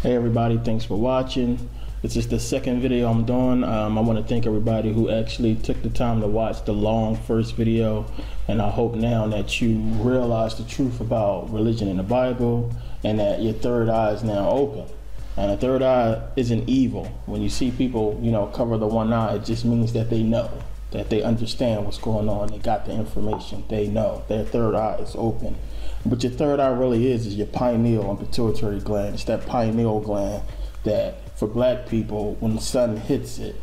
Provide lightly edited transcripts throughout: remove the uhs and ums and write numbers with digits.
Hey everybody, thanks for watching. This is the second video I'm doing. I want to thank everybody who actually took the time to watch the long first video, and I hope now that you realize the truth about religion in the Bible and that your third eye is now open. And the third eye isn't evil. When you see people, cover the one eye, it just means that they know, that they understand what's going on. They got the information. They know their third eye is open. But your third eye really is your pineal and pituitary gland. It's that pineal gland that for black people, when the sun hits it,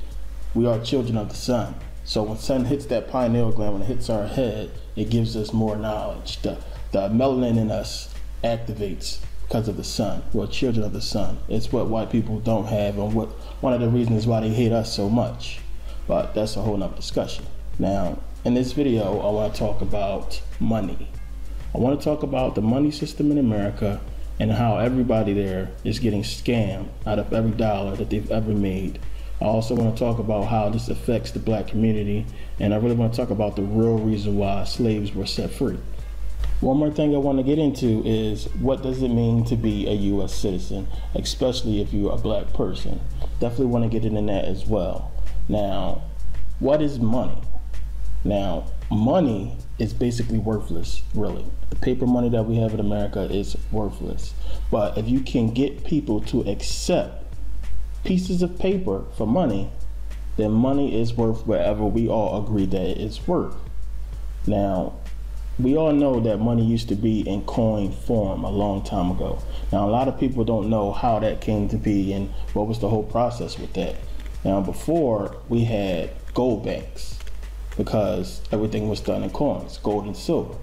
we are children of the sun. So when sun hits that pineal gland, when it hits our head, it gives us more knowledge. The melanin in us activates because of the sun. We're children of the sun. It's what white people don't have, and one of the reasons why they hate us so much. But that's a whole nother discussion. Now, in this video, I want to talk about money. I want to talk about the money system in America and how everybody there is getting scammed out of every dollar that they've ever made. I also want to talk about how this affects the black community, and I really want to talk about the real reason why slaves were set free. One more thing I want to get into is what does it mean to be a U.S. citizen, especially if you're a black person. Definitely want to get into that as well. Now, what is money? Now, money is basically worthless, really. The paper money that we have in America is worthless. But if you can get people to accept pieces of paper for money, then money is worth whatever we all agree that it's worth. Now, we all know that money used to be in coin form a long time ago. Now, a lot of people don't know how that came to be and what was the whole process with that. Now, before, we had gold banks because everything was done in coins, gold and silver.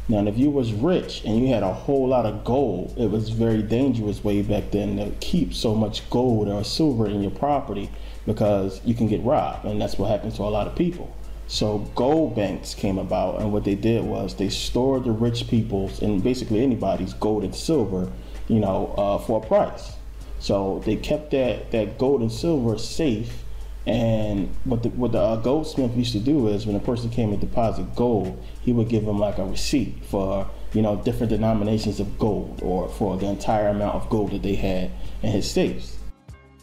Now, if you was rich and you had a whole lot of gold, it was very dangerous way back then to keep so much gold or silver in your property because you can get robbed, and that's what happened to a lot of people. So gold banks came about, and what they did was they stored the rich people's and basically anybody's gold and silver, for a price. So they kept that gold and silver safe. And what the goldsmith used to do is when a person came to deposit gold, he would give them like a receipt for different denominations of gold or for the entire amount of gold that they had in his safes.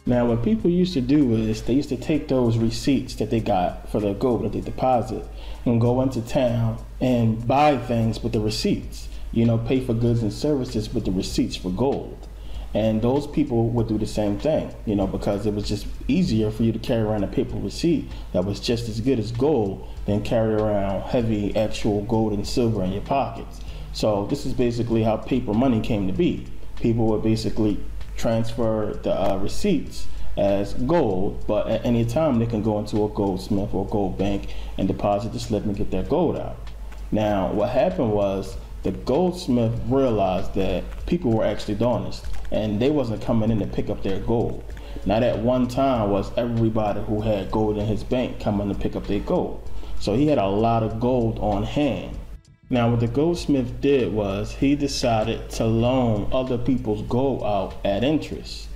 Now, what people used to do is they used to take those receipts that they got for their gold that they deposit and go into town and buy things with the receipts, pay for goods and services with the receipts for gold. And those people would do the same thing, because it was just easier for you to carry around a paper receipt that was just as good as gold than carry around heavy actual gold and silver in your pockets. So this is basically how paper money came to be. People would basically transfer the receipts as gold, but at any time they can go into a goldsmith or gold bank and deposit the slip and get their gold out. Now, what happened was the goldsmith realized that people were actually dishonest and they wasn't coming in to pick up their gold. Not at one time was everybody who had gold in his bank coming to pick up their gold. So he had a lot of gold on hand. Now, what the goldsmith did was he decided to loan other people's gold out at interest.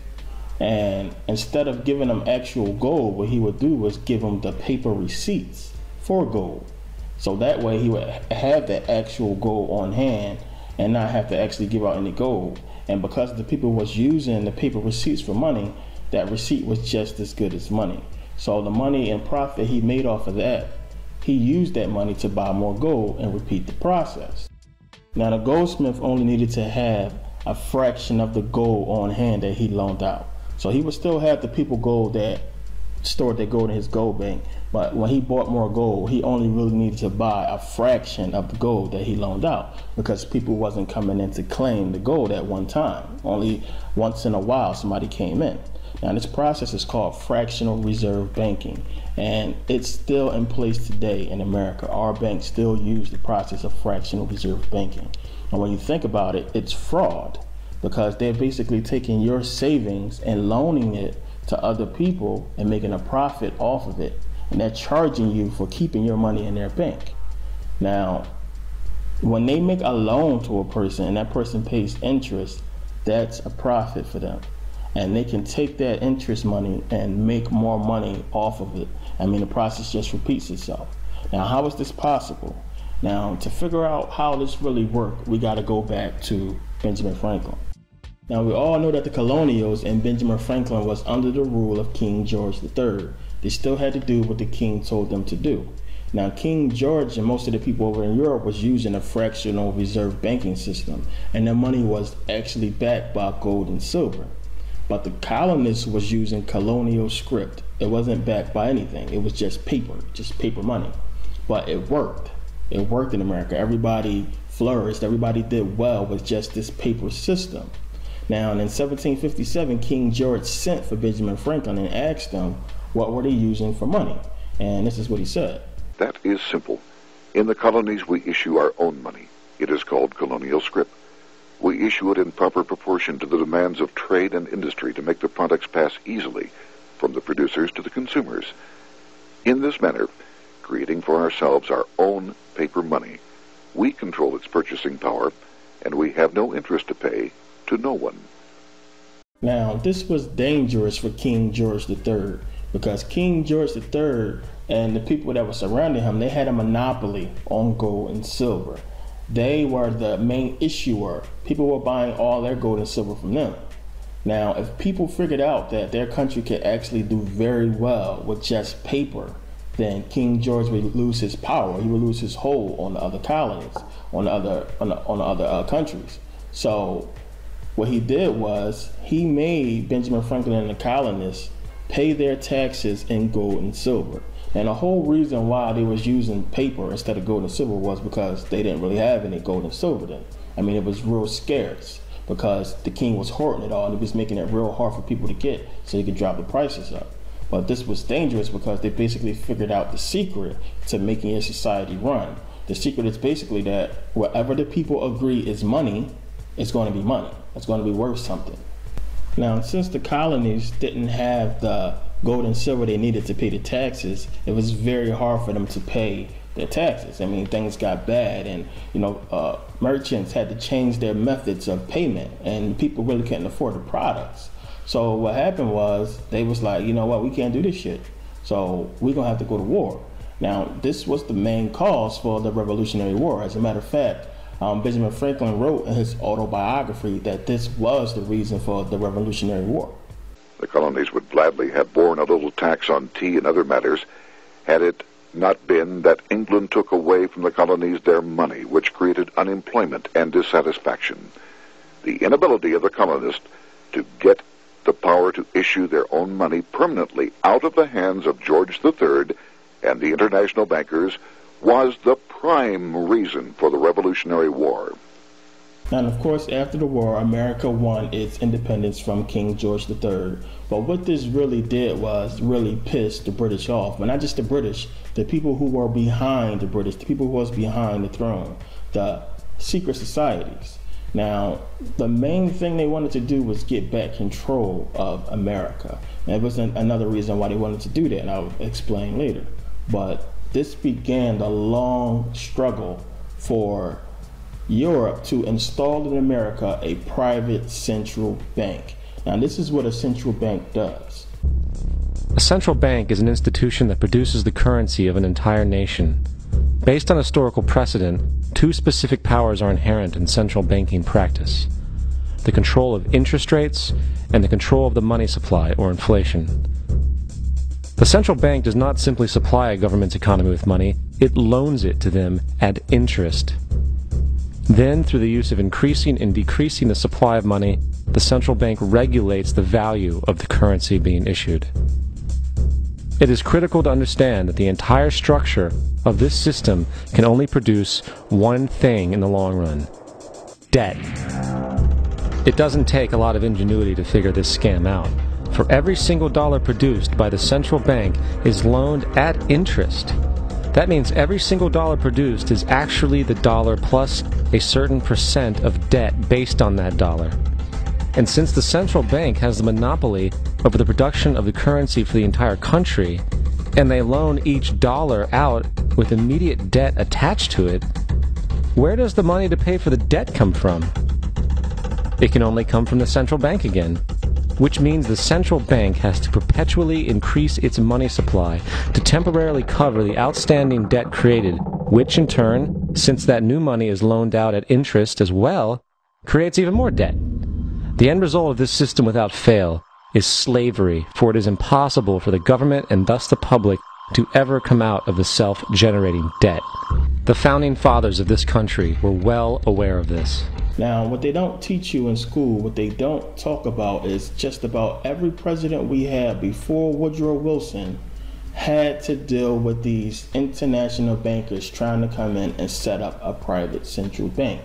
And instead of giving them actual gold, what he would do was give them the paper receipts for gold. So that way he would have that actual gold on hand and not have to actually give out any gold. And because the people was using the paper receipts for money, that receipt was just as good as money. So the money and profit he made off of that, he used that money to buy more gold and repeat the process. Now, the goldsmith only needed to have a fraction of the gold on hand that he loaned out. So he would still have the people gold that stored their gold in his gold bank, but when he bought more gold, he only really needed to buy a fraction of the gold that he loaned out because people wasn't coming in to claim the gold at one time. Only once in a while somebody came in. Now, this process is called fractional reserve banking, and it's still in place today in America. Our banks still use the process of fractional reserve banking. And when you think about it, it's fraud because they're basically taking your savings and loaning it to other people and making a profit off of it, and they're charging you for keeping your money in their bank. Now, when they make a loan to a person and that person pays interest, that's a profit for them, and they can take that interest money and make more money off of it. I mean, the process just repeats itself. Now, how is this possible? Now, to figure out how this really worked, we got to go back to Benjamin Franklin. Now we all know that the Colonials and Benjamin Franklin was under the rule of King George III. They still had to do what the king told them to do. Now King George and most of the people over in Europe was using a fractional reserve banking system, and their money was actually backed by gold and silver. But the colonists was using colonial script. It wasn't backed by anything. It was just paper money. But it worked. It worked in America. Everybody flourished. Everybody did well with just this paper system. Now, in 1757, King George sent for Benjamin Franklin and asked him what were they using for money. And this is what he said. That is simple. In the colonies, we issue our own money. It is called colonial scrip. We issue it in proper proportion to the demands of trade and industry to make the products pass easily from the producers to the consumers. In this manner, creating for ourselves our own paper money, we control its purchasing power, and we have no interest to pay to no one. Now, this was dangerous for King George III because King George III and the people that were surrounding him, they had a monopoly on gold and silver. They were the main issuer. People were buying all their gold and silver from them. Now, if people figured out that their country could actually do very well with just paper, then King George would lose his power. He would lose his hold on the other colonies, on the other countries. So what he did was he made Benjamin Franklin and the colonists pay their taxes in gold and silver. And the whole reason why they was using paper instead of gold and silver was because they didn't really have any gold and silver then. I mean, it was real scarce because the king was hoarding it all and he was making it real hard for people to get so he could drop the prices up. But this was dangerous because they basically figured out the secret to making your society run. The secret is basically that whatever the people agree is money, it's going to be money. It's going to be worth something. Now, since the colonies didn't have the gold and silver they needed to pay the taxes, it was very hard for them to pay their taxes. I mean, things got bad and, merchants had to change their methods of payment and people really couldn't afford the products. So what happened was they was like, you know what, we can't do this shit. So we're going to have to go to war. Now, this was the main cause for the Revolutionary War. As a matter of fact, Benjamin Franklin wrote in his autobiography that this was the reason for the Revolutionary War. The colonies would gladly have borne a little tax on tea and other matters had it not been that England took away from the colonies their money, which created unemployment and dissatisfaction. The inability of the colonists to get the power to issue their own money permanently out of the hands of George III and the international bankers was the prime reason for the Revolutionary War. And of course, after the war, America won its independence from King George III. But what this really did was really piss the British off. But not just the British, the people who were behind the British, the people who was behind the throne, the secret societies. Now, the main thing they wanted to do was get back control of America. And it was another reason why they wanted to do that, and I'll explain later. But this began the long struggle for Europe to install in America a private central bank. Now, this is what a central bank does. A central bank is an institution that produces the currency of an entire nation. Based on historical precedent, two specific powers are inherent in central banking practice: the control of interest rates and the control of the money supply, or inflation. The central bank does not simply supply a government's economy with money, it loans it to them at interest. Then, through the use of increasing and decreasing the supply of money, the central bank regulates the value of the currency being issued. It is critical to understand that the entire structure of this system can only produce one thing in the long run: debt. It doesn't take a lot of ingenuity to figure this scam out. For every single dollar produced by the central bank is loaned at interest. That means every single dollar produced is actually the dollar plus a certain percent of debt based on that dollar. And since the central bank has the monopoly over the production of the currency for the entire country, and they loan each dollar out with immediate debt attached to it, where does the money to pay for the debt come from? It can only come from the central bank again, which means the central bank has to perpetually increase its money supply to temporarily cover the outstanding debt created, which in turn, since that new money is loaned out at interest as well, creates even more debt. The end result of this system without fail is slavery, for it is impossible for the government and thus the public to ever come out of the self-generating debt. The founding fathers of this country were well aware of this. Now, what they don't teach you in school, what they don't talk about, is just about every president we had before Woodrow Wilson had to deal with these international bankers trying to come in and set up a private central bank.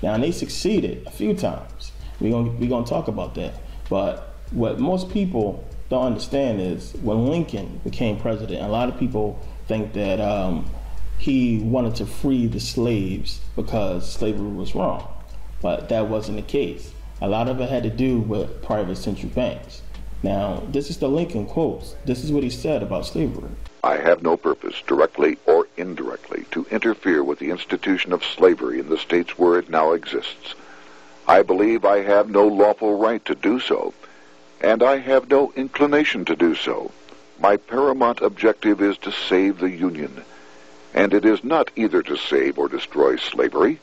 Now, they succeeded a few times. We're gonna talk about that. But what most people don't understand is when Lincoln became president, a lot of people think that he wanted to free the slaves because slavery was wrong. But that wasn't the case. A lot of it had to do with private central banks. Now, this is the Lincoln quotes. This is what he said about slavery. I have no purpose, directly or indirectly, to interfere with the institution of slavery in the states where it now exists. I believe I have no lawful right to do so, and I have no inclination to do so. My paramount objective is to save the Union, and it is not either to save or destroy slavery.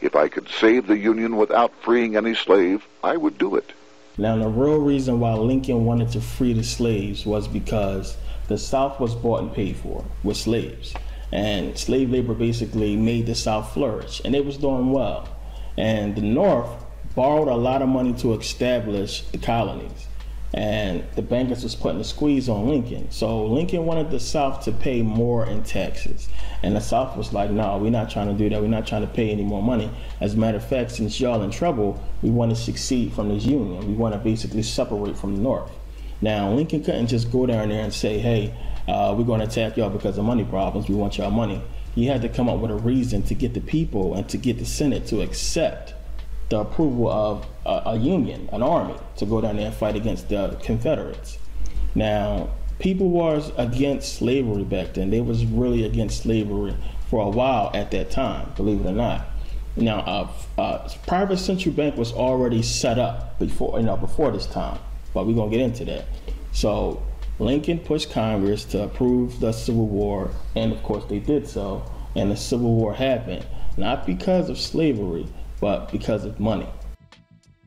If I could save the Union without freeing any slave, I would do it. Now, the real reason why Lincoln wanted to free the slaves was because the South was bought and paid for with slaves. And slave labor basically made the South flourish, and it was doing well. And the North borrowed a lot of money to establish the colonies. And the bankers was putting a squeeze on Lincoln. So Lincoln wanted the South to pay more in taxes. And the South was like, no, we're not trying to do that. We're not trying to pay any more money. As a matter of fact, since y'all in trouble, we want to succeed from this union. We want to basically separate from the North. Now, Lincoln couldn't just go down there and say, hey, we're going to attack y'all because of money problems. We want y'all money. He had to come up with a reason to get the people and to get the Senate to accept the approval of a union, an army, to go down there and fight against the Confederates. Now, people was against slavery back then. They was really against slavery for a while at that time, believe it or not. Now, private central bank was already set up before this time, but we're gonna get into that. So Lincoln pushed Congress to approve the Civil War, and of course they did so, and the Civil War happened, not because of slavery, but because of money.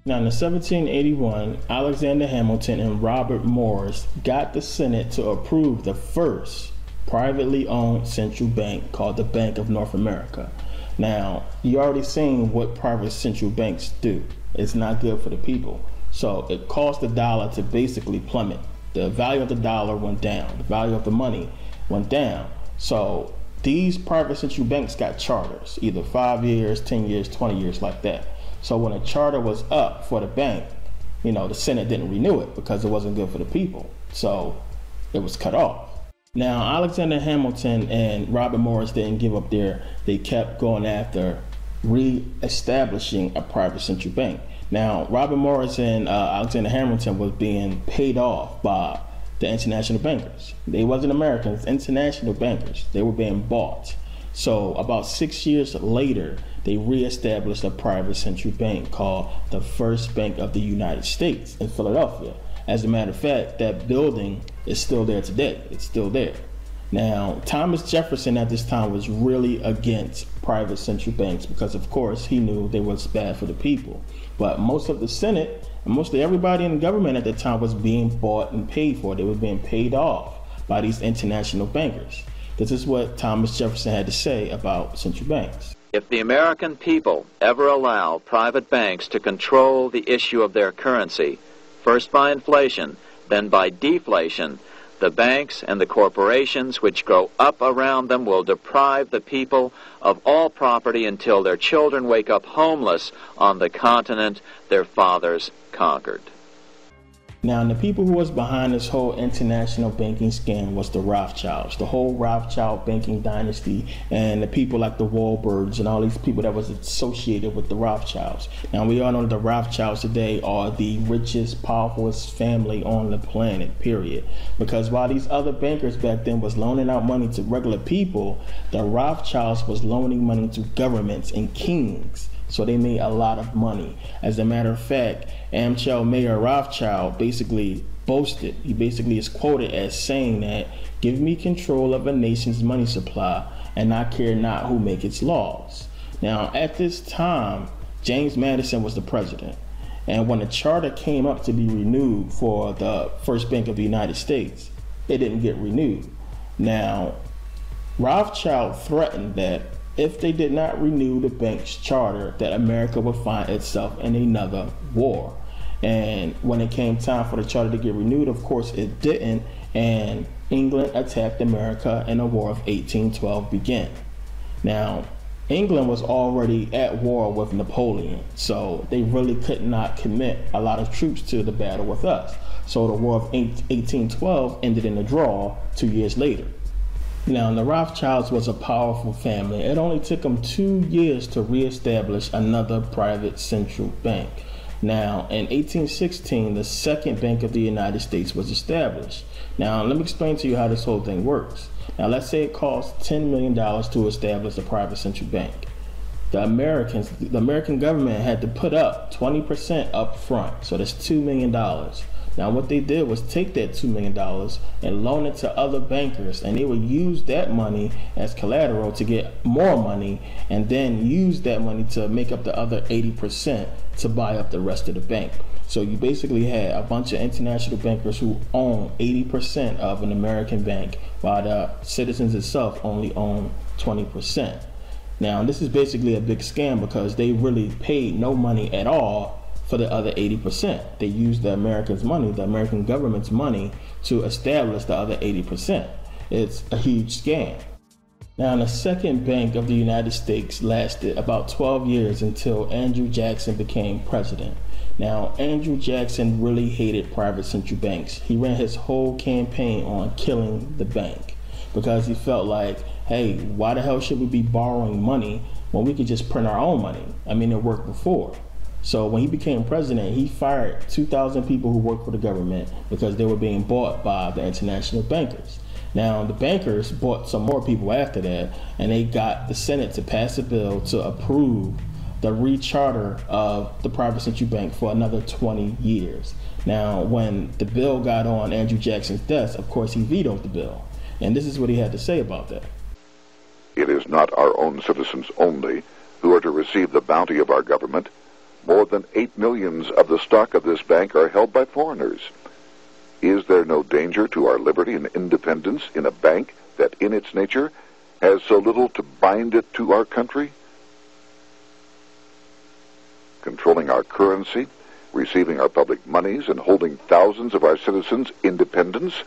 Now, in 1781, Alexander Hamilton and Robert Morris got the Senate to approve the first privately owned central bank called the Bank of North America. Now, you already seen what private central banks do. It's not good for the people. So it caused the dollar to basically plummet. The value of the dollar went down. The value of the money went down. So these private central banks got charters, either 5 years, 10 years, 20 years, like that. So when a charter was up for the bank, the Senate didn't renew it because it wasn't good for the people. So it was cut off. Now, Alexander Hamilton and Robert Morris didn't give up there. They kept going after re-establishing a private central bank. Now, Robert Morris and Alexander Hamilton was being paid off by the international bankers. They wasn't Americans, international bankers. They were being bought. So about 6 years later, they reestablished a private central bank called the First Bank of the United States in Philadelphia. As a matter of fact, that building is still there today. It's still there. Now, Thomas Jefferson at this time was really against private central banks because, of course, he knew they was bad for the people. But most of the Senate and mostly everybody in the government at the time was being bought and paid for. They were being paid off by these international bankers. This is what Thomas Jefferson had to say about central banks. If the American people ever allow private banks to control the issue of their currency, first by inflation, then by deflation, the banks and the corporations which grow up around them will deprive the people of all property until their children wake up homeless on the continent their fathers conquered. Now, the people who was behind this whole international banking scam was the Rothschilds, the whole Rothschild banking dynasty, and the people like the Wahlbergs and all these people that was associated with the Rothschilds. Now, we all know the Rothschilds today are the richest, powerfulest family on the planet, period. Because while these other bankers back then was loaning out money to regular people, the Rothschilds was loaning money to governments and kings. So they made a lot of money. As a matter of fact, Amschel Mayer Rothschild basically boasted, he basically is quoted as saying that, "Give me control of a nation's money supply, and I care not who make its laws." Now, at this time, James Madison was the president. And when the charter came up to be renewed for the First Bank of the United States, it didn't get renewed. Now, Rothschild threatened that if they did not renew the bank's charter, that America would find itself in another war. And when it came time for the charter to get renewed, of course it didn't, and England attacked America and the War of 1812 began. Now, England was already at war with Napoleon, so they really could not commit a lot of troops to the battle with us. So the War of 1812 ended in a draw 2 years later. Now, the Rothschilds was a powerful family. It only took them 2 years to reestablish another private central bank. Now, in 1816, the Second Bank of the United States was established. Now, let me explain to you how this whole thing works. Now, let's say it costs $10 million to establish a private central bank. The American government had to put up 20% up front, so that's $2 million. Now, what they did was take that $2 million and loan it to other bankers, and they would use that money as collateral to get more money, and then use that money to make up the other 80% to buy up the rest of the bank. So you basically had a bunch of international bankers who own 80% of an American bank, while the citizens itself only own 20%. Now, this is basically a big scam because they really paid no money at all for the other 80%. They used the Americans' money, the American government's money, to establish the other 80%. It's a huge scam. Now, the Second Bank of the United States lasted about 12 years until Andrew Jackson became president. Now, Andrew Jackson really hated private central banks. He ran his whole campaign on killing the bank because he felt like, hey, why the hell should we be borrowing money when we could just print our own money? I mean, it worked before. So when he became president, he fired 2,000 people who worked for the government because they were being bought by the international bankers. Now, the bankers bought some more people after that, and they got the Senate to pass a bill to approve the re-charter of the private central bank for another 20 years. Now, when the bill got on Andrew Jackson's desk, of course, he vetoed the bill. And this is what he had to say about that. It is not our own citizens only who are to receive the bounty of our government. More than 8 million of the stock of this bank are held by foreigners. Is there no danger to our liberty and independence in a bank that in its nature has so little to bind it to our country? Controlling our currency, receiving our public monies, and holding thousands of our citizens' independence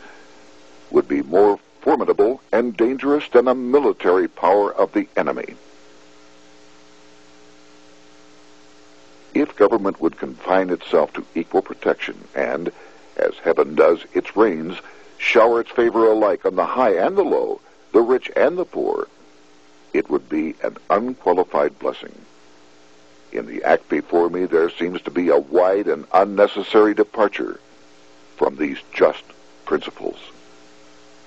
would be more formidable and dangerous than a military power of the enemy. If government would confine itself to equal protection and, as heaven does its rains, shower its favor alike on the high and the low, the rich and the poor, it would be an unqualified blessing. In the act before me, there seems to be a wide and unnecessary departure from these just principles.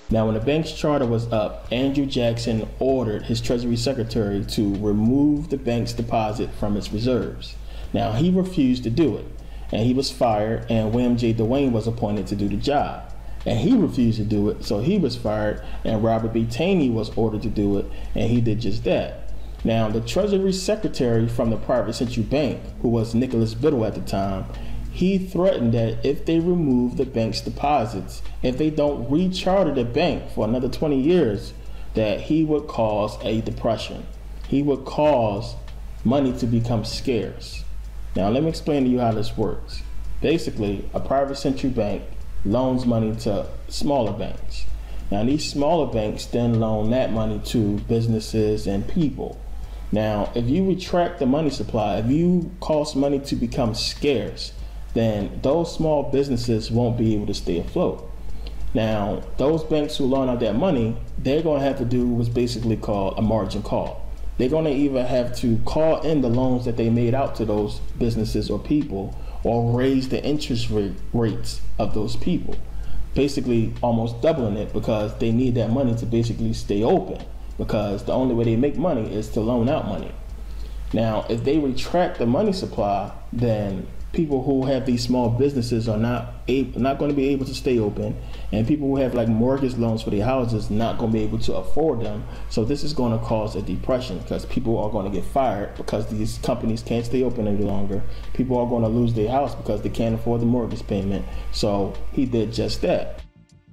Now, when the bank's charter was up, Andrew Jackson ordered his Treasury Secretary to remove the bank's deposit from its reserves. Now, he refused to do it, and he was fired, and William J. Dwayne was appointed to do the job. And he refused to do it, so he was fired, and Robert B. Taney was ordered to do it, and he did just that. Now, the Treasury Secretary from the private central bank, who was Nicholas Biddle at the time, he threatened that if they remove the bank's deposits, if they don't recharter the bank for another 20 years, that he would cause a depression. He would cause money to become scarce. Now, let me explain to you how this works. Basically, a private central bank loans money to smaller banks. Now, these smaller banks then loan that money to businesses and people. Now, if you retract the money supply, if you cause money to become scarce, then those small businesses won't be able to stay afloat. Now, those banks who loan out that money, they're going to have to do what's basically called a margin call. They're going to either have to call in the loans that they made out to those businesses or people, or raise the interest rates of those people, basically almost doubling it, because they need that money to basically stay open, because the only way they make money is to loan out money. Now, if they retract the money supply, then people who have these small businesses are not going to be able to stay open, and people who have like mortgage loans for their houses not going to be able to afford them. So this is going to cause a depression because people are going to get fired because these companies can't stay open any longer. People are going to lose their house because they can't afford the mortgage payment. So he did just that.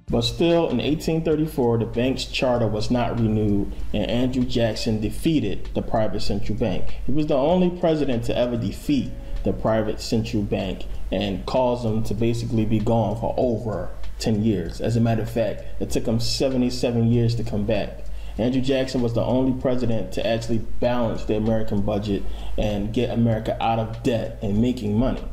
But still, in 1834, the bank's charter was not renewed, and Andrew Jackson defeated the private central bank. He was the only president to ever defeat the private central bank and caused them to basically be gone for over 10 years. As a matter of fact, it took him 77 years to come back. Andrew Jackson was the only president to actually balance the American budget and get America out of debt and making money.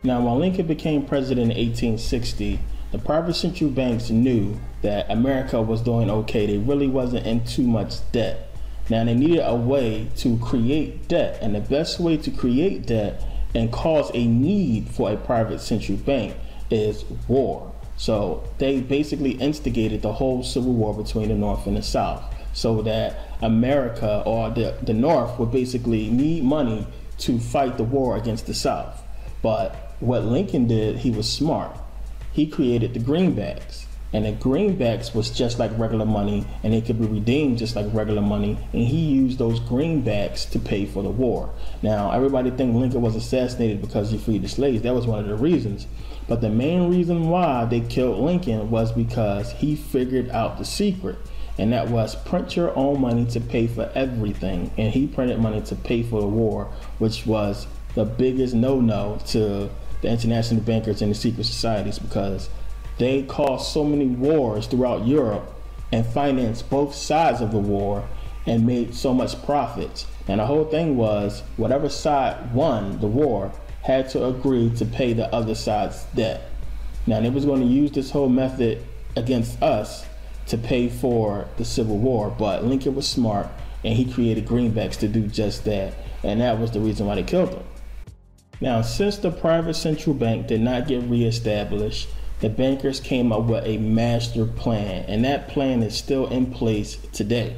Now, when Lincoln became president in 1860, the private central banks knew that America was doing okay. They really wasn't in too much debt. Now they needed a way to create debt, and the best way to create debt and cause a need for a private central bank is war. So they basically instigated the whole civil war between the North and the South, so that America, or the North, would basically need money to fight the war against the South. But what Lincoln did, he was smart. He created the greenbacks, and the greenbacks was just like regular money, and it could be redeemed just like regular money, and he used those greenbacks to pay for the war. Now, everybody think Lincoln was assassinated because he freed the slaves. That was one of the reasons. But the main reason why they killed Lincoln was because he figured out the secret, and that was print your own money to pay for everything. And he printed money to pay for the war, which was the biggest no-no to the international bankers and the secret societies, because they caused so many wars throughout Europe and financed both sides of the war and made so much profits. And the whole thing was, whatever side won the war had to agree to pay the other side's debt. Now they was going to use this whole method against us to pay for the Civil War, but Lincoln was smart and he created greenbacks to do just that, and that was the reason why they killed him. Now, since the private central bank did not get reestablished, the bankers came up with a master plan, and that plan is still in place today.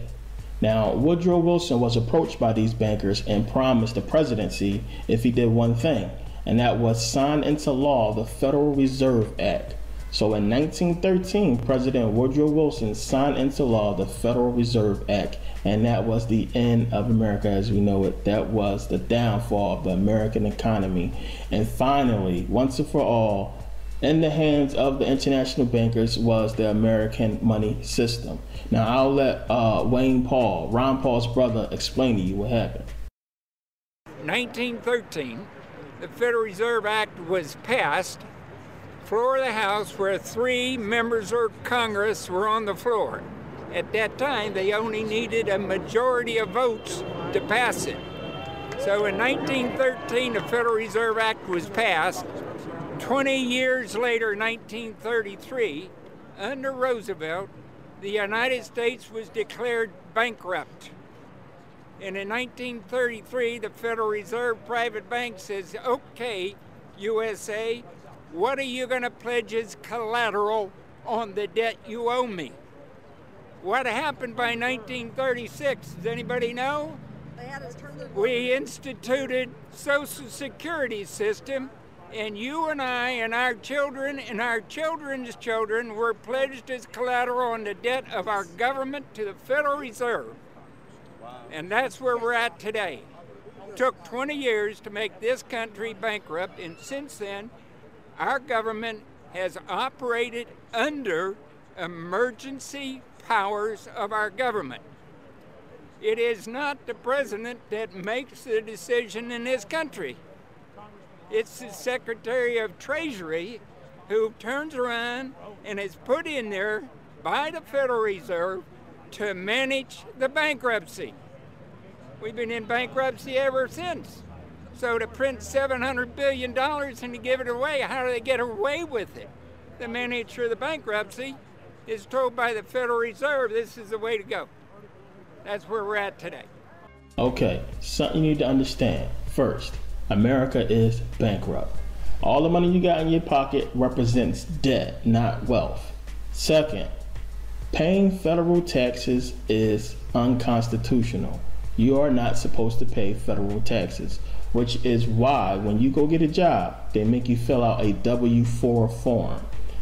Now, Woodrow Wilson was approached by these bankers and promised the presidency if he did one thing, and that was sign into law the Federal Reserve Act. So in 1913, President Woodrow Wilson signed into law the Federal Reserve Act, and that was the end of America as we know it. That was the downfall of the American economy. And finally, once and for all, in the hands of the international bankers was the American money system. Now I'll let Ron Paul's brother, explain to you what happened. 1913, the Federal Reserve Act was passed. Floor of the House, where 3 members of Congress were on the floor. At that time, they only needed a majority of votes to pass it. So in 1913, the Federal Reserve Act was passed. 20 years later, 1933, under Roosevelt, the United States was declared bankrupt. And in 1933, the Federal Reserve private bank says, okay, USA, what are you going to pledge as collateral on the debt you owe me? What happened by 1936? Does anybody know? We instituted Social Security system, and you and I and our children and our children's children were pledged as collateral on the debt of our government to the Federal Reserve. And that's where we're at today. It took 20 years to make this country bankrupt, and since then, our government has operated under emergency powers of our government. It is not the president that makes the decision in this country. It's the Secretary of Treasury who turns around and is put in there by the Federal Reserve to manage the bankruptcy. We've been in bankruptcy ever since. So to print $700 billion and to give it away, how do they get away with it? The manager of the bankruptcy is told by the Federal Reserve this is the way to go. That's where we're at today. Okay, something you need to understand. First, America is bankrupt. All the money you got in your pocket represents debt, not wealth. Second, paying federal taxes is unconstitutional. You are not supposed to pay federal taxes. which is why when you go get a job, they make you fill out a W-4 form.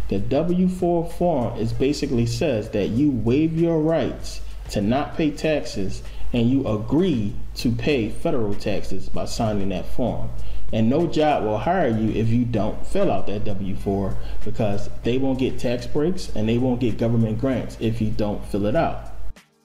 The W-4 form basically says that you waive your rights to not pay taxes and you agree to pay federal taxes by signing that form. And no job will hire you if you don't fill out that W-4, because they won't get tax breaks and they won't get government grants if you don't fill it out.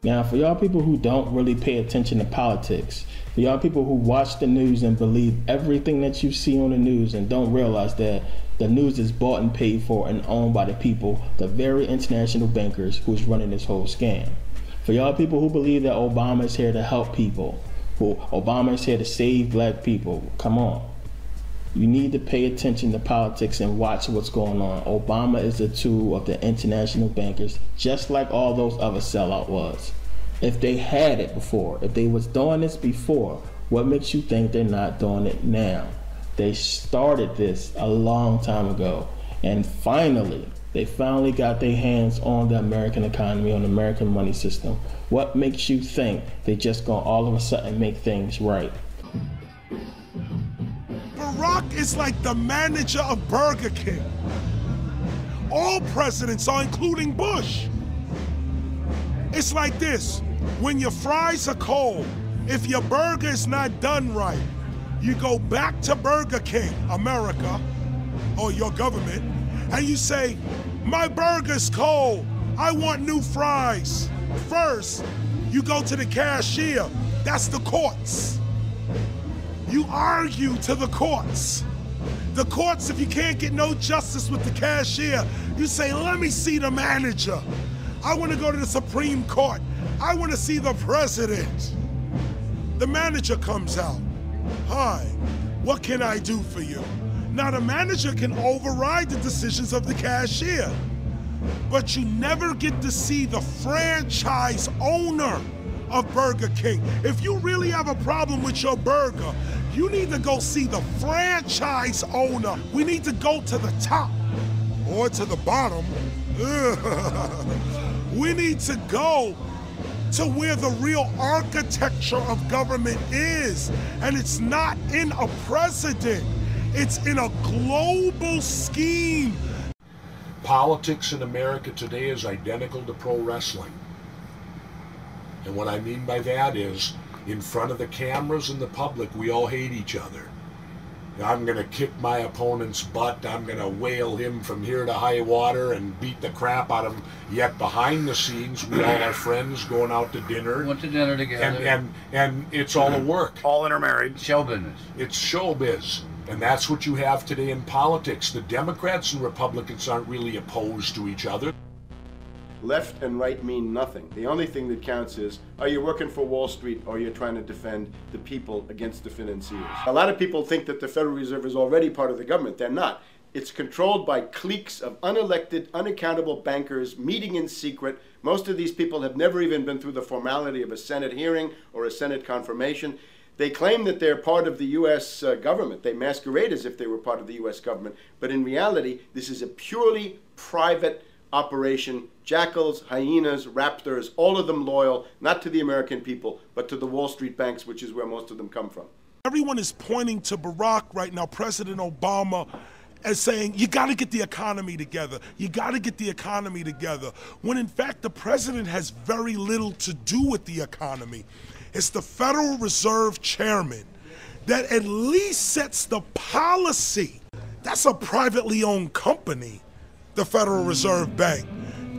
Now, for y'all people who don't really pay attention to politics, for y'all people who watch the news and believe everything that you see on the news and don't realize that the news is bought and paid for and owned by the people, the very international bankers who's running this whole scam. For y'all people who believe that Obama is here to help people, who Obama is here to save black people, come on. You need to pay attention to politics and watch what's going on. Obama is a tool of the international bankers, just like all those other sellout was. If they had it before, if they was doing this before, what makes you think they're not doing it now? They started this a long time ago, and they finally got their hands on the American economy, on the American money system. What makes you think they just gonna all of a sudden make things right? Barack is like the manager of Burger King. All presidents are, including Bush. It's like this: when your fries are cold, if your burger is not done right, you go back to Burger King, America, or your government, and you say, my burger's cold, I want new fries. First, you go to the cashier, that's the courts. You argue to the courts. The courts, if you can't get no justice with the cashier, you say, let me see the manager. I want to go to the Supreme Court. I want to see the president. The manager comes out. Hi, what can I do for you? Now the manager can override the decisions of the cashier, but you never get to see the franchise owner of Burger King. If you really have a problem with your burger, you need to go see the franchise owner. We need to go to the top or to the bottom. We need to go to where the real architecture of government is. And it's not in a president, it's in a global scheme. Politics in America today is identical to pro wrestling. And what I mean by that is, in front of the cameras and the public, we all hate each other. I'm going to kick my opponent's butt, I'm going to whale him from here to high water and beat the crap out of him. Yet behind the scenes, we all are friends, going out to dinner. Went to dinner together. And it's all a work. All intermarried. Show business. It's showbiz. And that's what you have today in politics. The Democrats and Republicans aren't really opposed to each other. Left and right mean nothing. The only thing that counts is, are you working for Wall Street or you're trying to defend the people against the financiers? A lot of people think that the Federal Reserve is already part of the government. They're not. It's controlled by cliques of unelected, unaccountable bankers meeting in secret. Most of these people have never even been through the formality of a Senate hearing or a Senate confirmation. They claim that they're part of the U.S. government. They masquerade as if they were part of the U.S. government. But in reality, this is a purely private operation. Jackals, hyenas, raptors, all of them loyal, not to the American people, but to the Wall Street banks, which is where most of them come from. Everyone is pointing to Barack right now, President Obama, as saying, you got to get the economy together. You got to get the economy together. When in fact, the president has very little to do with the economy. It's the Federal Reserve Chairman that at least sets the policy. That's a privately owned company, the Federal Reserve Bank.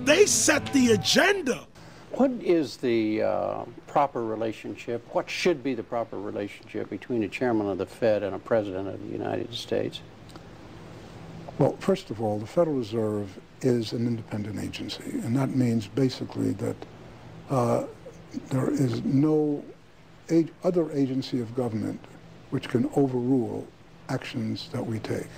They set the agenda. What is the proper relationship, what should be the proper relationship between a chairman of the Fed and a president of the United States? Well, first of all, the Federal Reserve is an independent agency, and that means basically that there is no other agency of government which can overrule actions that we take.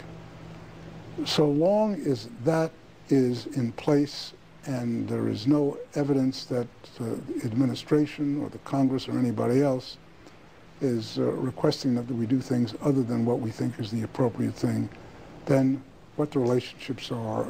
So long as that is in place and there is no evidence that the administration or the Congress or anybody else is requesting that we do things other than what we think is the appropriate thing, then what the relationships are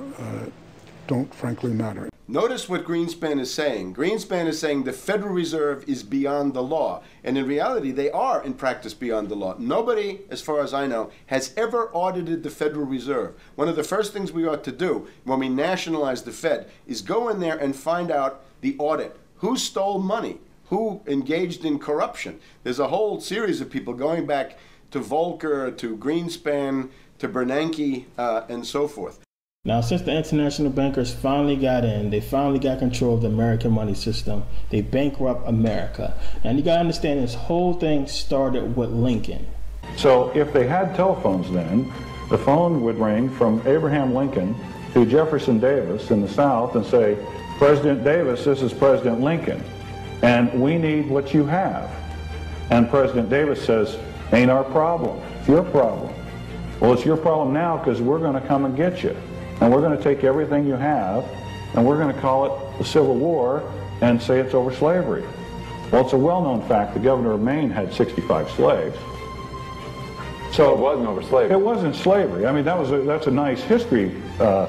don't frankly matter. Notice what Greenspan is saying. Greenspan is saying the Federal Reserve is beyond the law. And in reality, they are, in practice, beyond the law. Nobody, as far as I know, has ever audited the Federal Reserve. One of the first things we ought to do when we nationalize the Fed is go in there and find out the audit. Who stole money? Who engaged in corruption? There's a whole series of people going back to Volcker, to Greenspan, to Bernanke, and so forth. Now, since the international bankers finally got in, they finally got control of the American money system, they bankrupt America. And you got to understand, this whole thing started with Lincoln. So if they had telephones then, the phone would ring from Abraham Lincoln to Jefferson Davis in the South and say, President Davis, this is President Lincoln, and we need what you have. And President Davis says, ain't our problem, it's your problem. Well, it's your problem now because we're going to come and get you. And we're going to take everything you have, and we're going to call it the Civil War and say it's over slavery. Well, it's a well-known fact the governor of Maine had 65 slaves. So it wasn't over slavery. It wasn't slavery. I mean, that's a nice history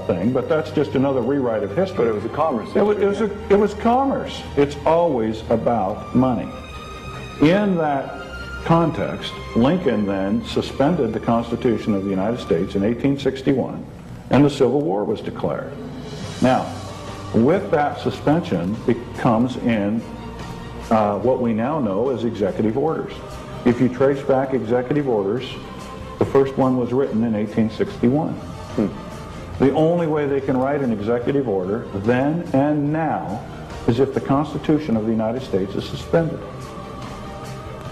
thing, but that's just another rewrite of history. But it was a commerce. It was commerce. It's always about money. In that context, Lincoln then suspended the Constitution of the United States in 1861. And the Civil War was declared. Now, with that suspension, it comes in what we now know as executive orders. If you trace back executive orders, the first one was written in 1861. The only way they can write an executive order then and now is if the Constitution of the United States is suspended.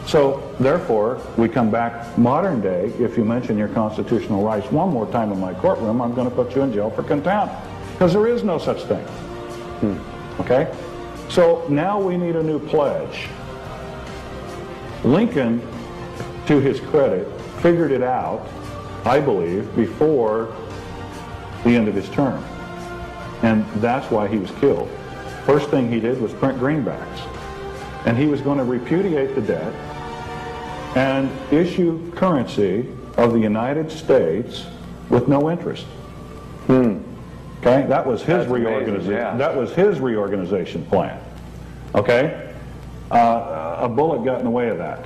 So, therefore, we come back modern day. If you mention your constitutional rights one more time in my courtroom, I'm going to put you in jail for contempt. Because there is no such thing. Okay? So, now we need a new pledge. Lincoln, to his credit, figured it out, I believe, before the end of his term. And that's why he was killed. First thing he did was print greenbacks. And he was going to repudiate the debt and issue currency of the United States with no interest. Okay, that was his reorganization. Yeah. That was his reorganization plan. Okay, a bullet got in the way of that.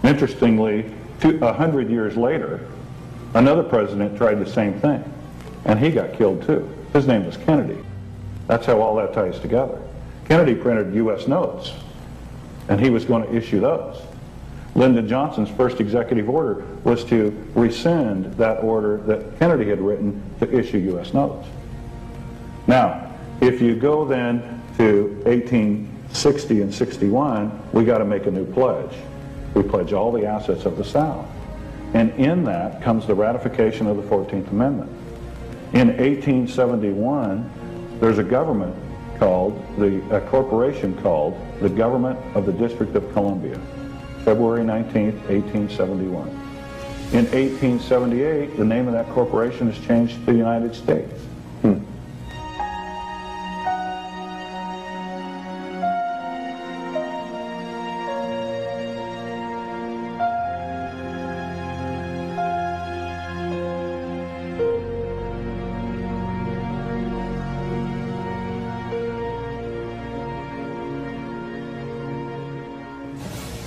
Interestingly, 100 years later, another president tried the same thing, and he got killed too. His name was Kennedy. That's how all that ties together. Kennedy printed U.S. notes, and he was going to issue those. Lyndon Johnson's first executive order was to rescind that order that Kennedy had written to issue U.S. notes. Now, if you go then to 1860 and 61, we got to make a new pledge. We pledge all the assets of the South. And in that comes the ratification of the 14th Amendment. In 1871, there's a government called, a corporation called the Government of the District of Columbia. February 19th, 1871. In 1878, the name of that corporation is changed to the United States.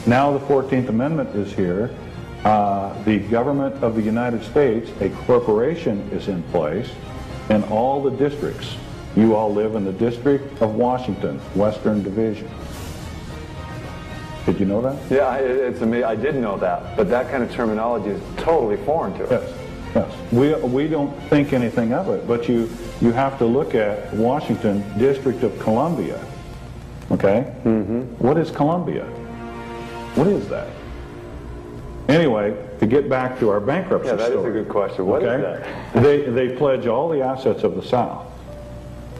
Now the 14th Amendment is here. The government of the United States, a corporation is in place, and all the districts. You all live in the District of Washington, Western Division. Did you know that? Yeah, it's amazing. I did know that, but that kind of terminology is totally foreign to us. Yes, yes. We don't think anything of it, but you have to look at Washington, District of Columbia. Okay? What is Columbia? What is that? Anyway, to get back to our bankruptcy story. Yeah, that is a good question. What is that? They pledge all the assets of the South.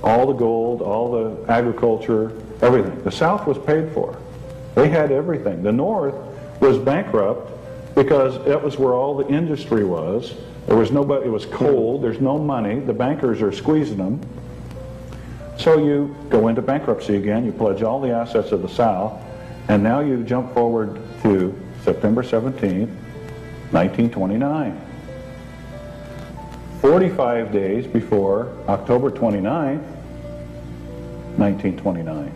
All the gold, all the agriculture, everything. The South was paid for. They had everything. The North was bankrupt because that was where all the industry was. There was nobody, it was cold, there's no money, the bankers are squeezing them. So you go into bankruptcy again, you pledge all the assets of the South, and now you jump forward to September 17th, 1929. 45 days before October 29, 1929.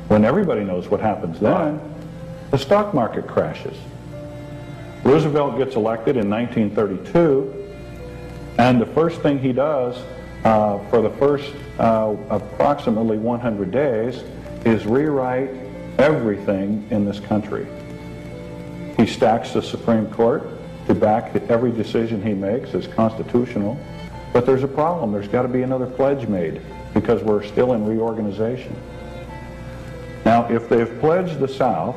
When everybody knows what happens then, the stock market crashes. Roosevelt gets elected in 1932, and the first thing he does for the first approximately 100 days is rewrite everything in this country. He stacks the Supreme Court to back every decision he makes as constitutional, but there's a problem. There's got to be another pledge made because we're still in reorganization. Now, if they've pledged the South,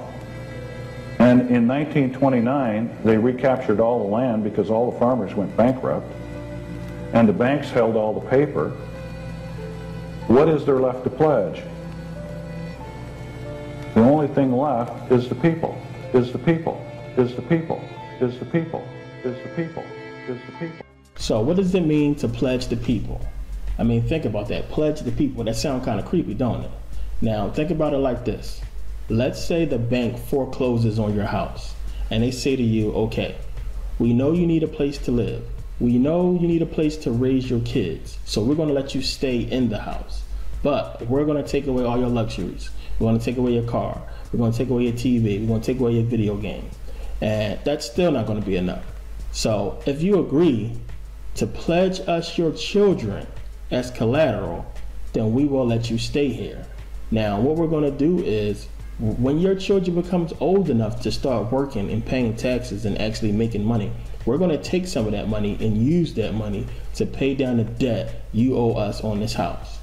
and in 1929 they recaptured all the land because all the farmers went bankrupt, and the banks held all the paper, what is there left to pledge? The only thing left is the people, is the people, is the people, is the people, is the people, is the people. So what does it mean to pledge the people? I mean, think about that. Pledge the people. That sounds kind of creepy, don't it? Now, think about it like this. Let's say the bank forecloses on your house, and they say to you, okay, we know you need a place to live. We know you need a place to raise your kids, so we're going to let you stay in the house. But we're going to take away all your luxuries. We're going to take away your car. We're going to take away your TV. We're going to take away your video game. And that's still not going to be enough. So if you agree to pledge us your children as collateral, then we will let you stay here. Now, what we're going to do is, when your children becomes old enough to start working and paying taxes and actually making money, we're going to take some of that money and use that money to pay down the debt you owe us on this house.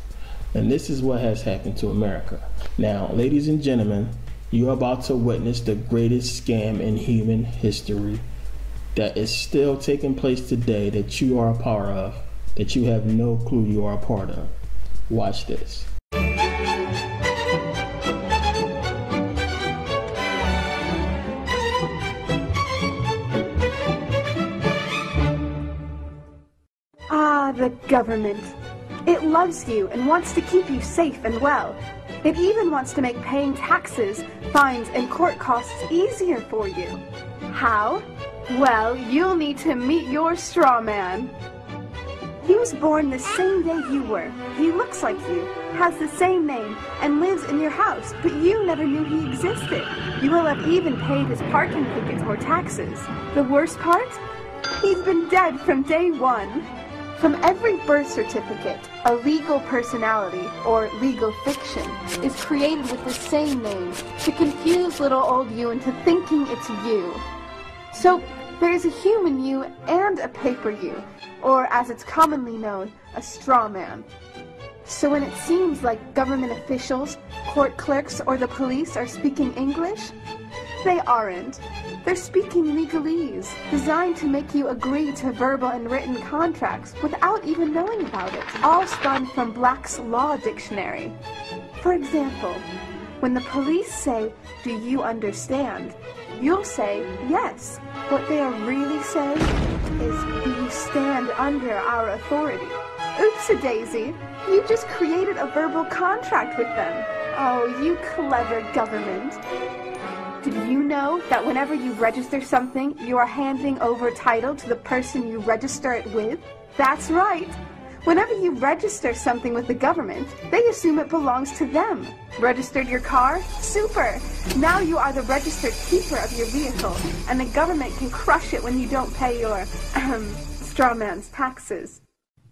And this is what has happened to America. Now, ladies and gentlemen, you're about to witness the greatest scam in human history that is still taking place today, that you are a part of, that you have no clue you are a part of. Watch this. The government. It loves you and wants to keep you safe and well. It even wants to make paying taxes, fines, and court costs easier for you. How? Well, you'll need to meet your straw man. He was born the same day you were. He looks like you, has the same name, and lives in your house, but you never knew he existed. You will have even paid his parking tickets or taxes. The worst part? He's been dead from day one. From every birth certificate, a legal personality, or legal fiction, is created with the same name to confuse little old you into thinking it's you. So, there is a human you and a paper you, or as it's commonly known, a straw man. So when it seems like government officials, court clerks, or the police are speaking English, they aren't. They're speaking legalese, designed to make you agree to verbal and written contracts without even knowing about it, all spun from Black's Law Dictionary. For example, when the police say, "Do you understand?" you'll say, "Yes." What they are really saying is, "Do you stand under our authority?" Oops-a-daisy, you just created a verbal contract with them. Oh, you clever government. Did you know that whenever you register something, you are handing over title to the person you register it with? That's right. Whenever you register something with the government, they assume it belongs to them. Registered your car? Super! Now you are the registered keeper of your vehicle, and the government can crush it when you don't pay your, straw man's taxes.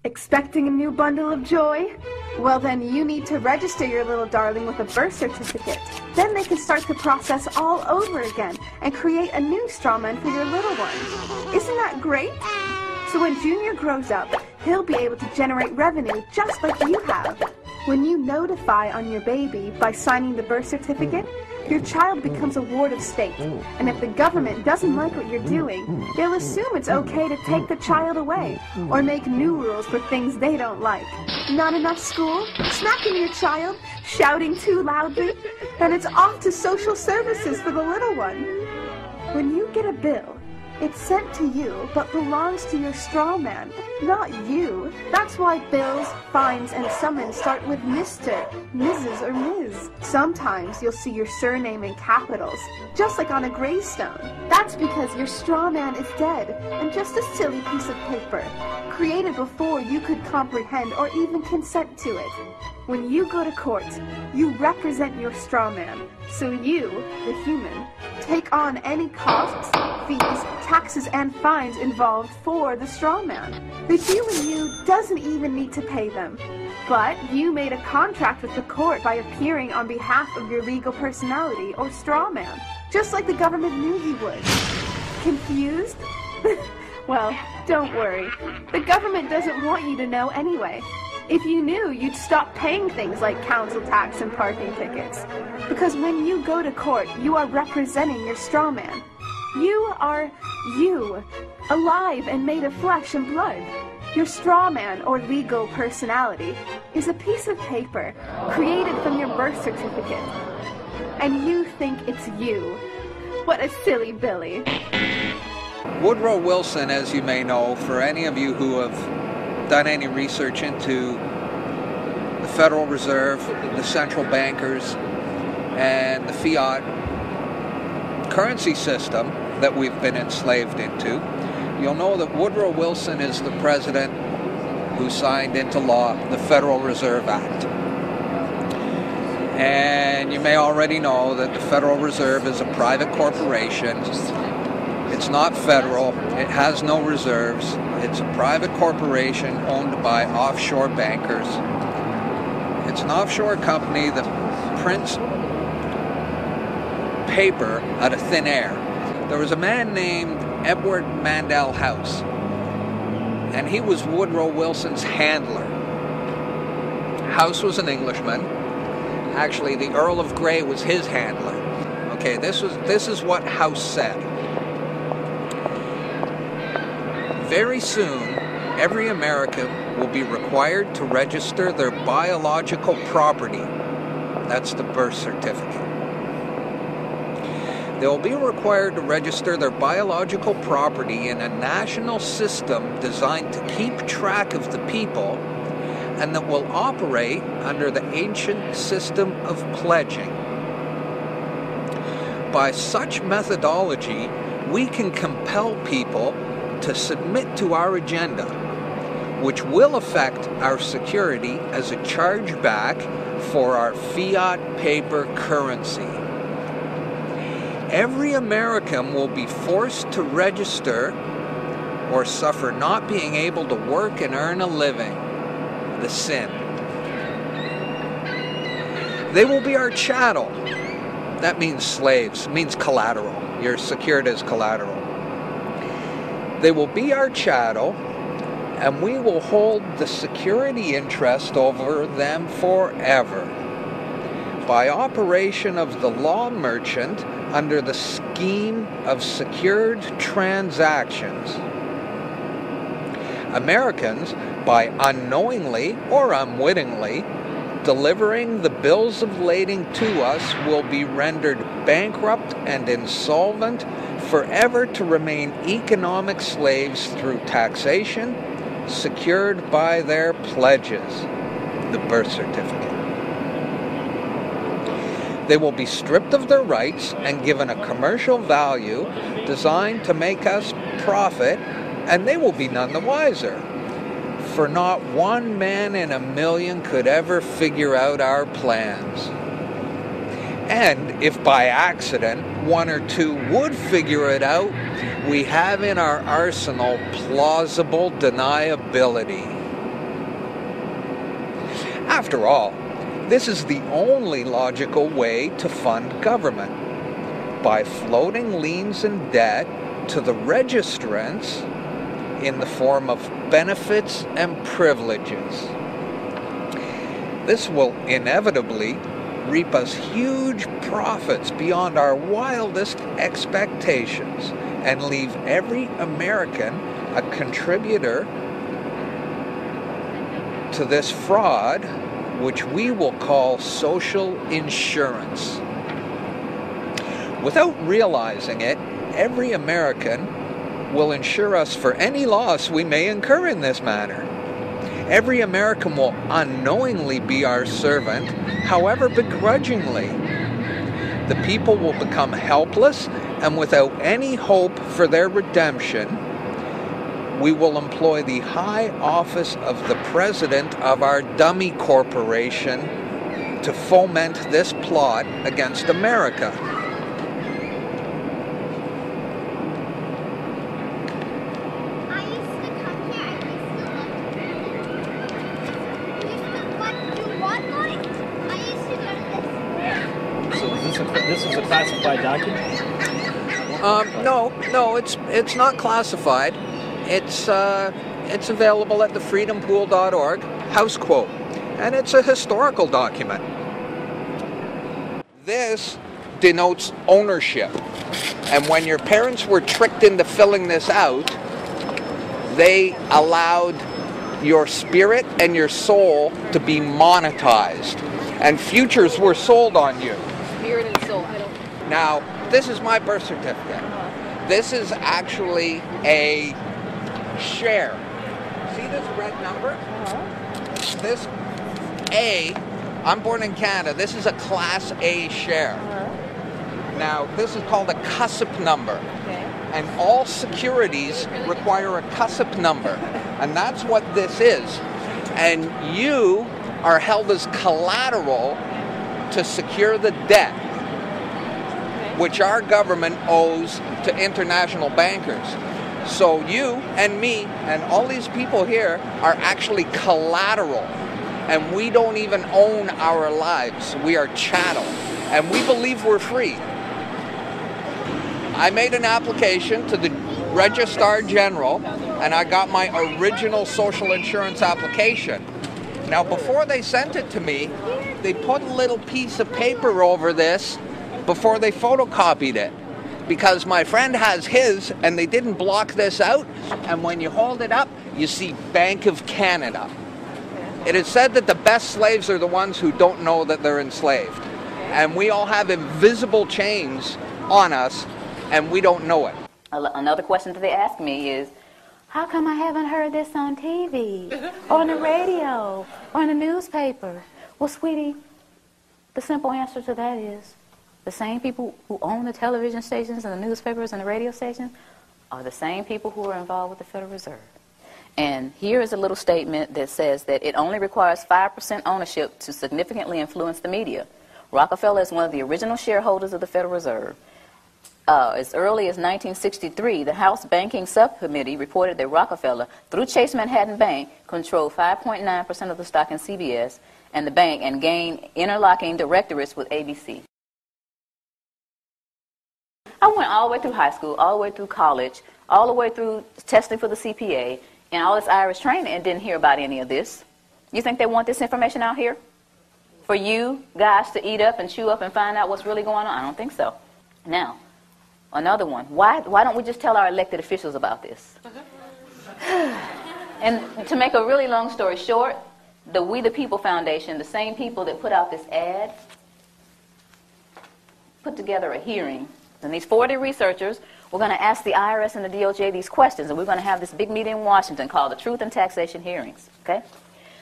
Expecting a new bundle of joy? Well then you need to register your little darling with a birth certificate. Then they can start the process all over again and create a new straw man for your little one. Isn't that great? So when Junior grows up, he'll be able to generate revenue just like you have. When you notify on your baby by signing the birth certificate, your child becomes a ward of state, and if the government doesn't like what you're doing, they'll assume it's okay to take the child away, or make new rules for things they don't like. Not enough school? Smacking your child? Shouting too loudly? Then it's off to social services for the little one. When you get a bill, It's sent to you, but belongs to your straw man, not you. That's why bills, fines, and summons start with Mr., Mrs., or Ms. Sometimes you'll see your surname in capitals, just like on a gravestone. That's because your straw man is dead, and just a silly piece of paper, created before you could comprehend or even consent to it. When you go to court, you represent your straw man, so you, the human, take on any costs, fees, taxes, and fines involved for the straw man. The human you doesn't even need to pay them, but you made a contract with the court by appearing on behalf of your legal personality or straw man, just like the government knew you would. Confused? Well, don't worry. The government doesn't want you to know anyway. If you knew, you'd stop paying things like council tax and parking tickets. Because when you go to court, you are representing your straw man. You are you, alive and made of flesh and blood. Your straw man, or legal personality, is a piece of paper created from your birth certificate. And you think it's you. What a silly Billy. Woodrow Wilson, as you may know, for any of you who have done any research into the Federal Reserve, the central bankers, and the fiat currency system that we've been enslaved into, you'll know that Woodrow Wilson is the president who signed into law the Federal Reserve Act. And you may already know that the Federal Reserve is a private corporation. It's not federal. It has no reserves. It's a private corporation owned by offshore bankers. It's an offshore company that prints paper out of thin air. There was a man named Edward Mandell House, and he was Woodrow Wilson's handler. House was an Englishman. Actually, the Earl of Grey was his handler. Okay, this is what House said. Very soon, every American will be required to register their biological property. That's the birth certificate. They will be required to register their biological property in a national system designed to keep track of the people and that will operate under the ancient system of pledging. By such methodology, we can compel people to submit to our agenda, which will affect our security as a chargeback for our fiat paper currency. Every American will be forced to register or suffer not being able to work and earn a living, the sin. They will be our chattel. That means slaves, it means collateral. You're secured as collateral. They will be our chattel, and we will hold the security interest over them forever. By operation of the law merchant under the scheme of secured transactions. Americans, by unknowingly or unwittingly delivering the bills of lading to us, will be rendered bankrupt and insolvent, forever to remain economic slaves through taxation, secured by their pledges, the birth certificate. They will be stripped of their rights and given a commercial value designed to make us profit, and they will be none the wiser. For not one man in a million could ever figure out our plans. And if by accident one or two would figure it out, we have in our arsenal plausible deniability. After all, this is the only logical way to fund government, by floating liens and debt to the registrants in the form of benefits and privileges. This will inevitably reap us huge profits beyond our wildest expectations and leave every American a contributor to this fraud, which we will call social insurance. Without realizing it, every American will insure us for any loss we may incur in this matter. Every American will unknowingly be our servant, however begrudgingly. The people will become helpless and without any hope for their redemption. We will employ the high office of the president of our dummy corporation to foment this plot against America. This is a classified document? No, it's not classified. It's available at thefreedompool.org, house quote, and it's a historical document. This denotes ownership, and when your parents were tricked into filling this out, they allowed your spirit and your soul to be monetized, and futures were sold on you. Spirit and soul. Now, this is my birth certificate. This is actually a share. See this red number? This A, I'm born in Canada. This is a Class A share. Now, this is called a CUSP number. And all securities require a CUSP number. And that's what this is. And you are held as collateral to secure the debt which our government owes to international bankers. So you and me and all these people here are actually collateral, and we don't even own our lives. We are chattel, and we believe we're free. I made an application to the Registrar General, and I got my original social insurance application. Now, before they sent it to me, they put a little piece of paper over this before they photocopied it, because my friend has his and they didn't block this out, and when you hold it up you see Bank of Canada. It is said that the best slaves are the ones who don't know that they're enslaved, and we all have invisible chains on us and we don't know it. Another question that they ask me is, how come I haven't heard this on TV or on the radio or in the newspaper? Well, sweetie, the simple answer to that is the same people who own the television stations and the newspapers and the radio stations are the same people who are involved with the Federal Reserve. And here is a little statement that says that it only requires 5% ownership to significantly influence the media. Rockefeller is one of the original shareholders of the Federal Reserve. As early as 1963, the House Banking Subcommittee reported that Rockefeller, through Chase Manhattan Bank, controlled 5.9% of the stock in CBS and the bank and gained interlocking directorates with ABC. I went all the way through high school, all the way through college, all the way through testing for the CPA, and all this Irish training, and didn't hear about any of this. You think they want this information out here for you guys to eat up and chew up and find out what's really going on? I don't think so. Now, another one. Why don't we just tell our elected officials about this? And to make a really long story short, the We the People Foundation, the same people that put out this ad, put together a hearing. And these 40 researchers, we're going to ask the IRS and the DOJ these questions, and we're going to have this big meeting in Washington called the Truth and Taxation Hearings. Okay?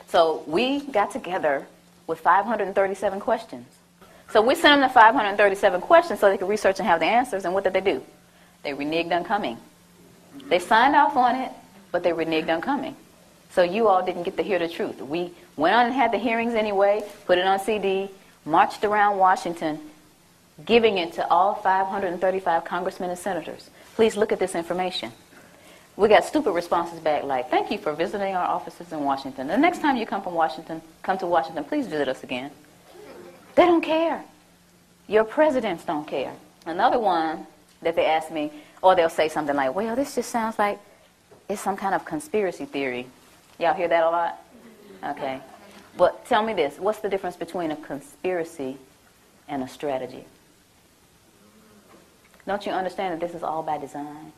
So we got together with 537 questions. So we sent them the 537 questions so they could research and have the answers, and what did they do? They reneged on coming. They signed off on it, but they reneged on coming. So you all didn't get to hear the truth. We went on and had the hearings anyway, put it on CD, marched around Washington, giving it to all 535 congressmen and senators. Please look at this information. We got stupid responses back like, thank you for visiting our offices in Washington. The next time you come to Washington, please visit us again. They don't care. Your presidents don't care. Another one that they ask me, or they'll say something like, well, this just sounds like it's some kind of conspiracy theory. Y'all hear that a lot? Okay. But tell me this, what's the difference between a conspiracy and a strategy? Don't you understand that this is all by design?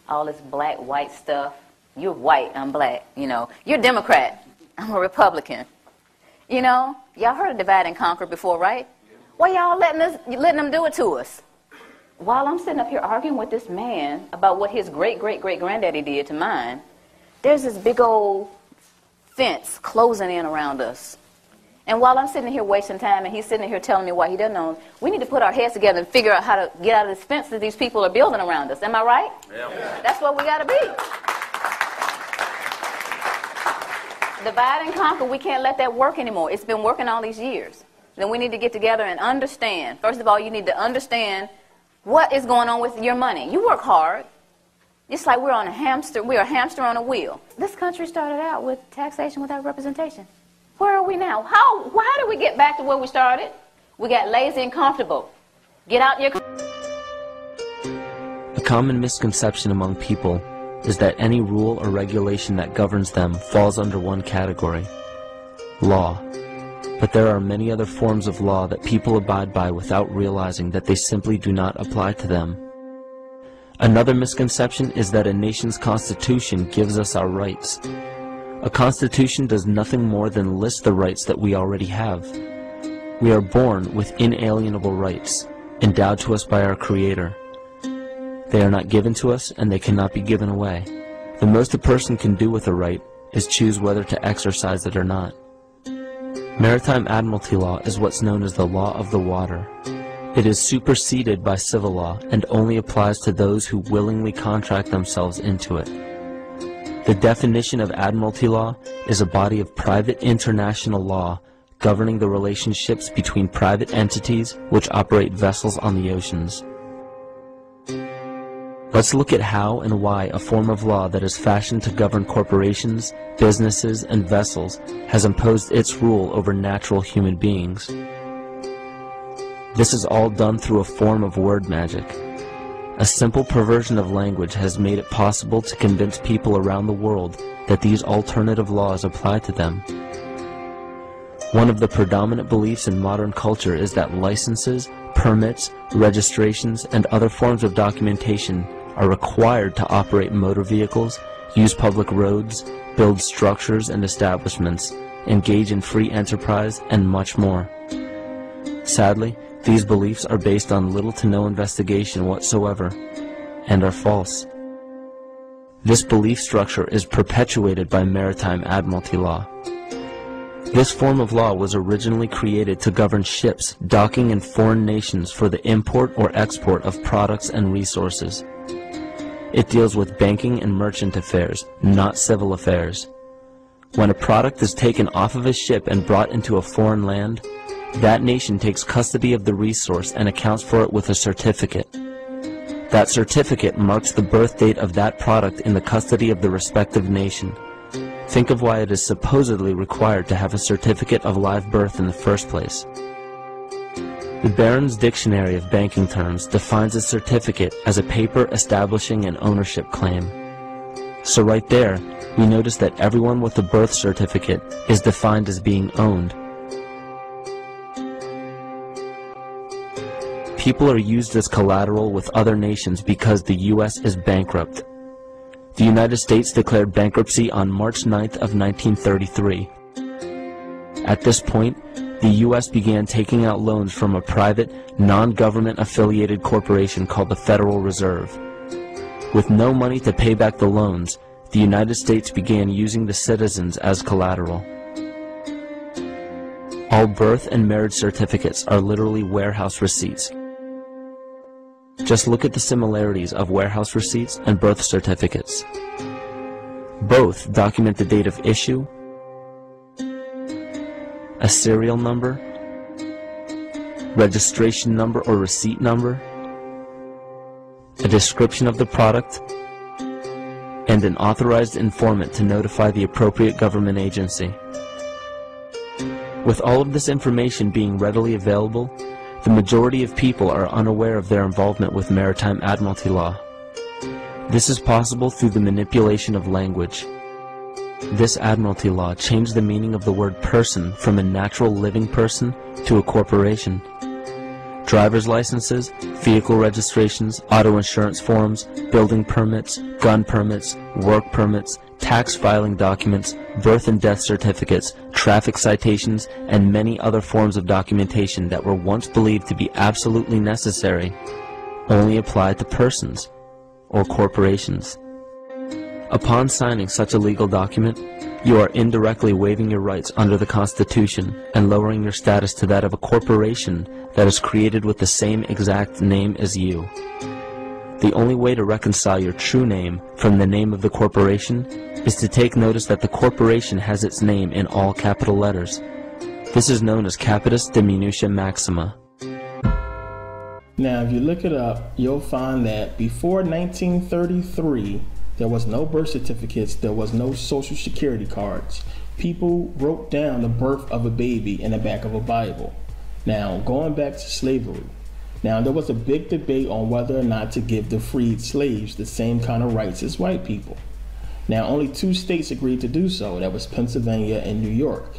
All this black, white stuff. You're white, I'm black, you know. You're a Democrat, I'm a Republican. You know, y'all heard of divide and conquer before, right? Why y'all letting them do it to us? while I'm sitting up here arguing with this man about what his great-great-great-granddaddy did to mine, there's this big old fence closing in around us. And while I'm sitting here wasting time and he's sitting here telling me why he doesn't know, we need to put our heads together and figure out how to get out of this fence that these people are building around us. Am I right? Yeah. That's what we got to be. Divide and conquer, we can't let that work anymore. It's been working all these years. Then we need to get together and understand. First of all, you need to understand what is going on with your money. You work hard. It's like we're a hamster on a wheel. This country started out with taxation without representation. Where are we now? How did we get back to where we started? We got lazy and comfortable. Get out your... A common misconception among people is that any rule or regulation that governs them falls under one category: law. But there are many other forms of law that people abide by without realizing that they simply do not apply to them. Another misconception is that a nation's constitution gives us our rights. A constitution does nothing more than list the rights that we already have. We are born with inalienable rights, endowed to us by our Creator. They are not given to us, and they cannot be given away. The most a person can do with a right is choose whether to exercise it or not. Maritime Admiralty law is what's known as the law of the water. It is superseded by civil law and only applies to those who willingly contract themselves into it. The definition of Admiralty law is a body of private international law governing the relationships between private entities which operate vessels on the oceans. Let's look at how and why a form of law that is fashioned to govern corporations, businesses, and vessels has imposed its rule over natural human beings. This is all done through a form of word magic. A simple perversion of language has made it possible to convince people around the world that these alternative laws apply to them. One of the predominant beliefs in modern culture is that licenses, permits, registrations, and other forms of documentation are required to operate motor vehicles, use public roads, build structures and establishments, engage in free enterprise, and much more. Sadly, these beliefs are based on little to no investigation whatsoever, and are false. This belief structure is perpetuated by Maritime Admiralty law. This form of law was originally created to govern ships docking in foreign nations for the import or export of products and resources. It deals with banking and merchant affairs, not civil affairs. When a product is taken off of a ship and brought into a foreign land, that nation takes custody of the resource and accounts for it with a certificate. That certificate marks the birth date of that product in the custody of the respective nation. Think of why it is supposedly required to have a certificate of live birth in the first place. The Barron's Dictionary of Banking Terms defines a certificate as a paper establishing an ownership claim. So right there, we notice that everyone with a birth certificate is defined as being owned. People are used as collateral with other nations because the U.S. is bankrupt. The United States declared bankruptcy on March 9th of 1933. At this point, the U.S. began taking out loans from a private, non-government affiliated corporation called the Federal Reserve. With no money to pay back the loans, the United States began using the citizens as collateral. All birth and marriage certificates are literally warehouse receipts. Just look at the similarities of warehouse receipts and birth certificates. Both document the date of issue, a serial number, registration number or receipt number, a description of the product, and an authorized informant to notify the appropriate government agency. With all of this information being readily available, the majority of people are unaware of their involvement with Maritime Admiralty law. This is possible through the manipulation of language. This Admiralty law changed the meaning of the word person from a natural living person to a corporation. Driver's licenses, vehicle registrations, auto insurance forms, building permits, gun permits, work permits, tax filing documents, birth and death certificates, traffic citations, and many other forms of documentation that were once believed to be absolutely necessary only apply to persons or corporations. Upon signing such a legal document, you are indirectly waiving your rights under the Constitution and lowering your status to that of a corporation that is created with the same exact name as you. The only way to reconcile your true name from the name of the corporation is to take notice that the corporation has its name in all capital letters. This is known as capitis diminutia maxima. Now, if you look it up, you'll find that before 1933, there was no birth certificates, there was no social security cards. People wrote down the birth of a baby in the back of a Bible. Now, going back to slavery. Now, there was a big debate on whether or not to give the freed slaves the same kind of rights as white people. Now, only 2 states agreed to do so. That was Pennsylvania and New York.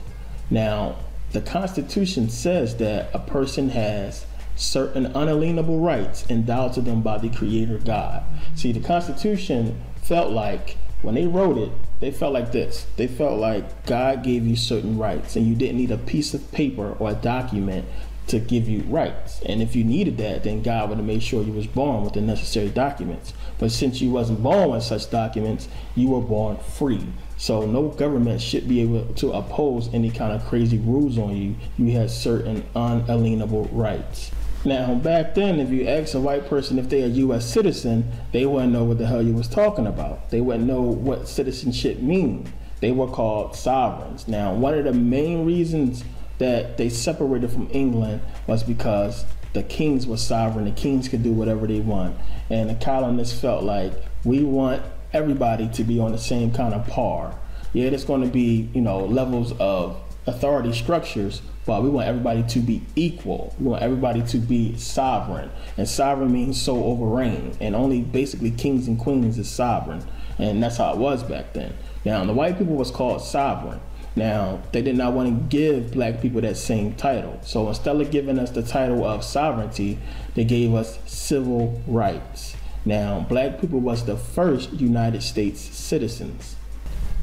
Now, the Constitution says that a person has certain unalienable rights endowed to them by the Creator God. See, the Constitution felt like, when they wrote it, they felt like this. They felt like God gave you certain rights, and you didn't need a piece of paper or a document to give you rights. And if you needed that, then God would have made sure you was born with the necessary documents. But since you wasn't born with such documents, you were born free. So no government should be able to oppose any kind of crazy rules on you. You had certain unalienable rights. Now, back then, if you ask a white person if they're a U.S. citizen, they wouldn't know what the hell you was talking about. They wouldn't know what citizenship means. They were called sovereigns. Now, one of the main reasons that they separated from England was because the kings were sovereign. The kings could do whatever they want. And the colonists felt like, we want everybody to be on the same kind of par. Yeah, there's going to be, levels of authority structures, but we want everybody to be equal. We want everybody to be sovereign. And sovereign means so overreign. And only basically kings and queens is sovereign. And that's how it was back then. Now, the white people was called sovereign. Now, they did not want to give black people that same title. So instead of giving us the title of sovereignty, they gave us civil rights. Now, black people was the first United States citizens.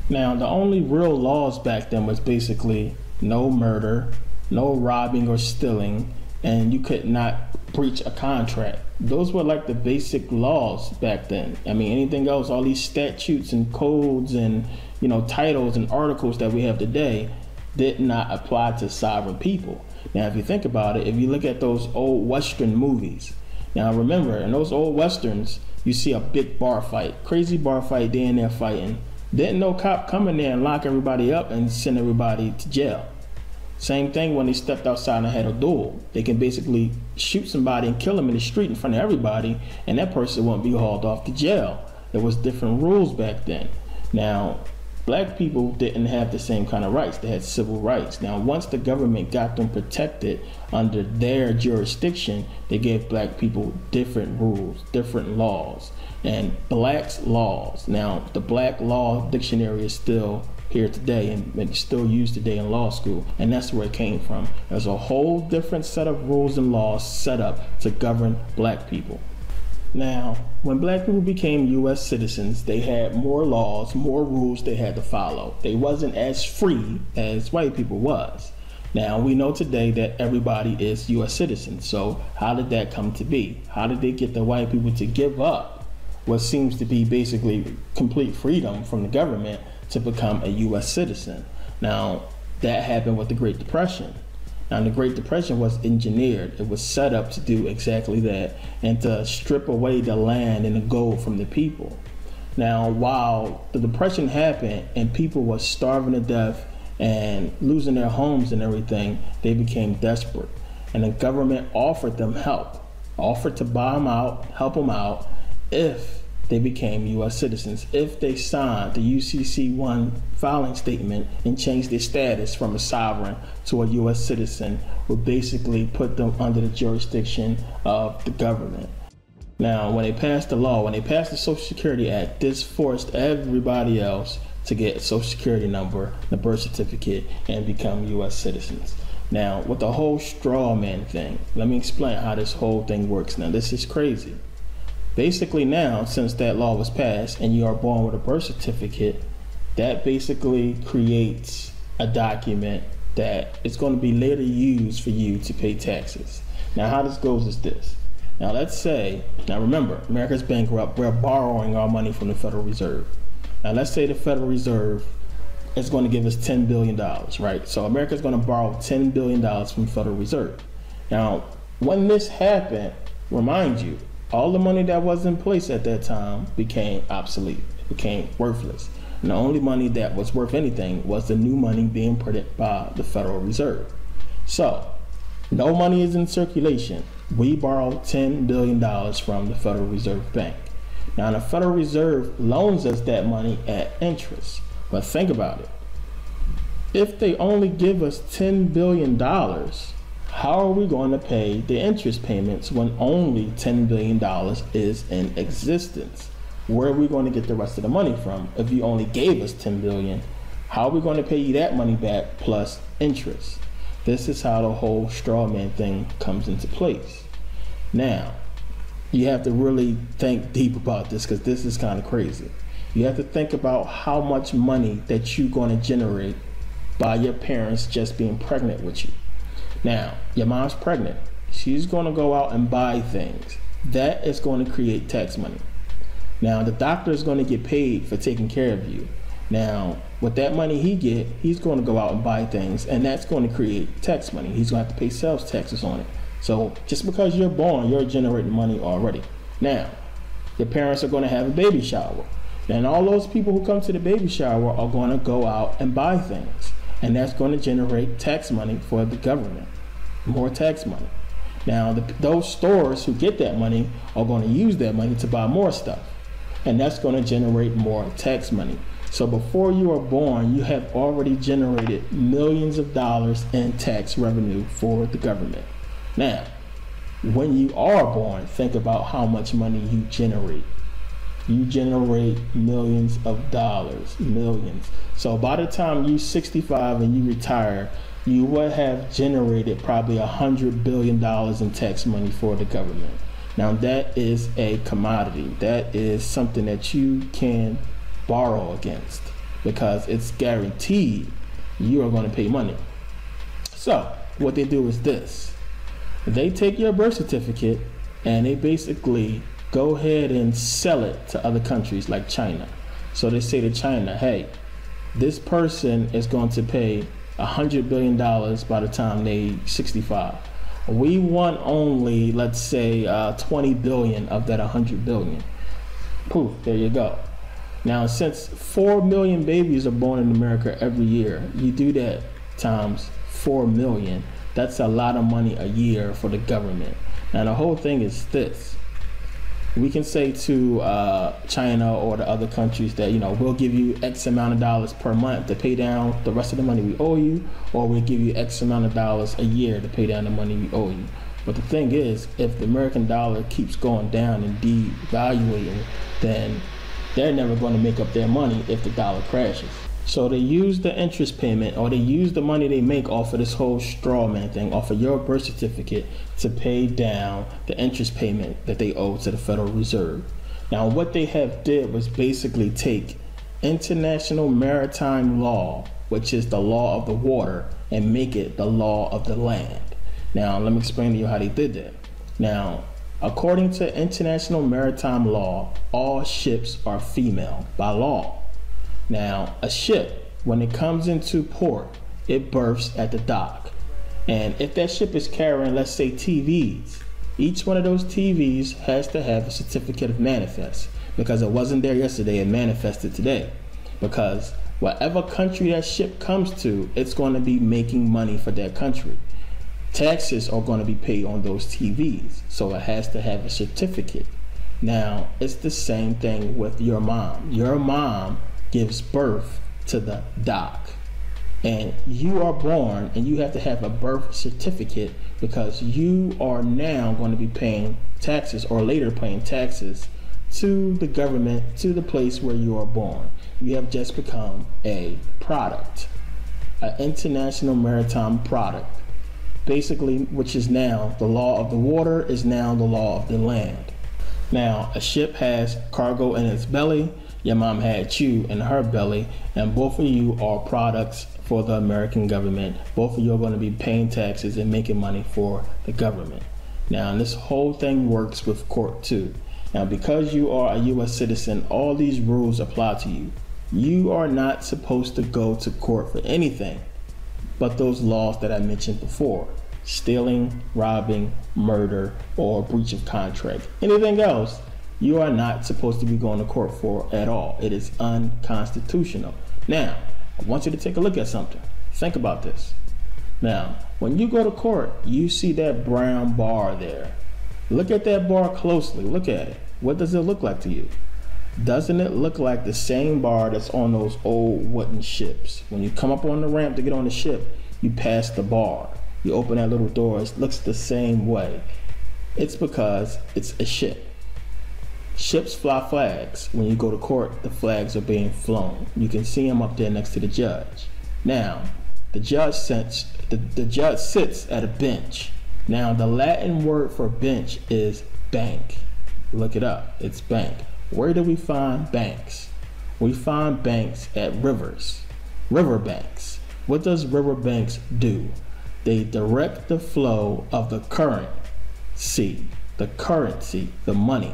Now, the only real laws back then was basically no murder, no robbing or stealing, and you could not breach a contract. Those were like the basic laws back then. I mean, anything else, all these statutes and codes and titles and articles that we have today did not apply to sovereign people. Now, if you think about it, if you look at those old Western movies, now remember, in those old Westerns, you see a big bar fight, crazy bar fight, they in there fighting. Didn't no cop come in there and lock everybody up and send everybody to jail. Same thing when they stepped outside and had a duel. They can basically shoot somebody and kill them in the street in front of everybody, and that person won't be hauled off to jail. There was different rules back then. Now, black people didn't have the same kind of rights. They had civil rights. Now, once the government got them protected under their jurisdiction, they gave black people different rules, different laws, and blacks' laws. Now, the Black Law Dictionary is still here today and it's still used today in law school, and that's where it came from. There's a whole different set of rules and laws set up to govern black people. Now, when black people became U.S. citizens, they had more laws, more rules they had to follow. They wasn't as free as white people was. Now, we know today that everybody is U.S. citizens, so how did that come to be? How did they get the white people to give up what seems to be basically complete freedom from the government to become a U.S. citizen? Now, that happened with the Great Depression. Now, the Great Depression was engineered. It was set up to do exactly that and to strip away the land and the gold from the people. Now, while the Depression happened and people were starving to death and losing their homes and everything, they became desperate. And the government offered them help, offered to buy them out, help them out, if they became U.S. citizens, if they signed the UCC-1 filing statement and changed their status from a sovereign to a U.S. citizen, would basically put them under the jurisdiction of the government. Now, when they passed the law, when they passed the Social Security Act, this forced everybody else to get a Social Security number, the birth certificate, and become U.S. citizens. Now, with the whole straw man thing, let me explain how this whole thing works. Now, this is crazy. Basically now, since that law was passed and you are born with a birth certificate, that basically creates a document that is going to be later used for you to pay taxes. Now, how this goes is this. Now let's say, now remember, America's bankrupt, we're borrowing our money from the Federal Reserve. Now let's say the Federal Reserve is going to give us $10 billion, right? So America's going to borrow $10 billion from the Federal Reserve. Now, when this happened, remind you, all the money that was in place at that time became obsolete, became worthless. And the only money that was worth anything was the new money being printed by the Federal Reserve. So, no money is in circulation. We borrowed $10 billion from the Federal Reserve Bank. Now, the Federal Reserve loans us that money at interest. But think about it. If they only give us $10 billion, how are we going to pay the interest payments when only $10 billion is in existence? Where are we going to get the rest of the money from? If you only gave us $10 billion, how are we going to pay you that money back plus interest? This is how the whole straw man thing comes into place. Now, you have to really think deep about this because this is kind of crazy. You have to think about how much money that you're going to generate by your parents just being pregnant with you. Now, your mom's pregnant. She's going to go out and buy things. That is going to create tax money. Now, the doctor is going to get paid for taking care of you. Now, with that money he's going to go out and buy things, and that's going to create tax money. He's going to have to pay sales taxes on it. So just because you're born, you're generating money already. Now, your parents are going to have a baby shower. And all those people who come to the baby shower are going to go out and buy things. And that's going to generate tax money for the government, more tax money. Now, those stores who get that money are going to use that money to buy more stuff. And that's going to generate more tax money. So before you are born, you have already generated millions of dollars in tax revenue for the government. Now, when you are born, think about how much money you generate. You generate millions of dollars, millions. So by the time you're 65 and you retire, you will have generated probably $100 billion in tax money for the government. Now that is a commodity. That is something that you can borrow against because it's guaranteed you are going to pay money. So what they do is this. They take your birth certificate and they basically go ahead and sell it to other countries like China. So they say to China, hey, this person is going to pay $100 billion by the time they're 65. We want only, let's say, 20 billion of that 100 billion. Poof, there you go. Now, since 4 million babies are born in America every year, you do that times 4 million. That's a lot of money a year for the government. Now, the whole thing is this. We can say to China or the other countries that, we'll give you X amount of dollars per month to pay down the rest of the money we owe you, or we'll give you X amount of dollars a year to pay down the money we owe you. But the thing is, if the American dollar keeps going down and devaluing, then they're never going to make up their money if the dollar crashes. So they use the interest payment, or they use the money they make off of this whole straw man thing, off of your birth certificate, to pay down the interest payment that they owe to the Federal Reserve. Now what they have did was basically take international maritime law, which is the law of the water, and make it the law of the land. Now let me explain to you how they did that. Now, according to international maritime law, all ships are female by law. Now, a ship, when it comes into port, it berths at the dock. And if that ship is carrying, let's say, TVs, each one of those TVs has to have a certificate of manifest, because it wasn't there yesterday and manifested today. Because whatever country that ship comes to, it's going to be making money for that country. Taxes are going to be paid on those TVs, so it has to have a certificate. Now, it's the same thing with your mom. Your mom gives birth to the dock, and you are born and you have to have a birth certificate, because you are now going to be paying taxes, or later paying taxes, to the government, to the place where you are born. You have just become a product, an international maritime product, basically, which is now the law of the water is now the law of the land. Now, a ship has cargo in its belly. Your mom had you in her belly, and both of you are products for the American government. Both of you are going to be paying taxes and making money for the government. Now, this whole thing works with court too. Now, because you are a U.S. citizen, all these rules apply to you. You are not supposed to go to court for anything but those laws that I mentioned before. Stealing, robbing, murder, or breach of contract. Anything else, you are not supposed to be going to court for at all. It is unconstitutional. Now, I want you to take a look at something. Think about this. Now, when you go to court, you see that brown bar there. Look at that bar closely. Look at it. What does it look like to you? Doesn't it look like the same bar that's on those old wooden ships? When you come up on the ramp to get on the ship, you pass the bar. You open that little door, it looks the same way. It's because it's a ship. Ships fly flags. When you go to court, the flags are being flown. You can see them up there next to the judge. Now, the judge sits at a bench. Now, the Latin word for bench is bank. Look it up. It's bank. Where do we find banks? We find banks at rivers. River banks. What does river banks do? They direct the flow of the currency, the money.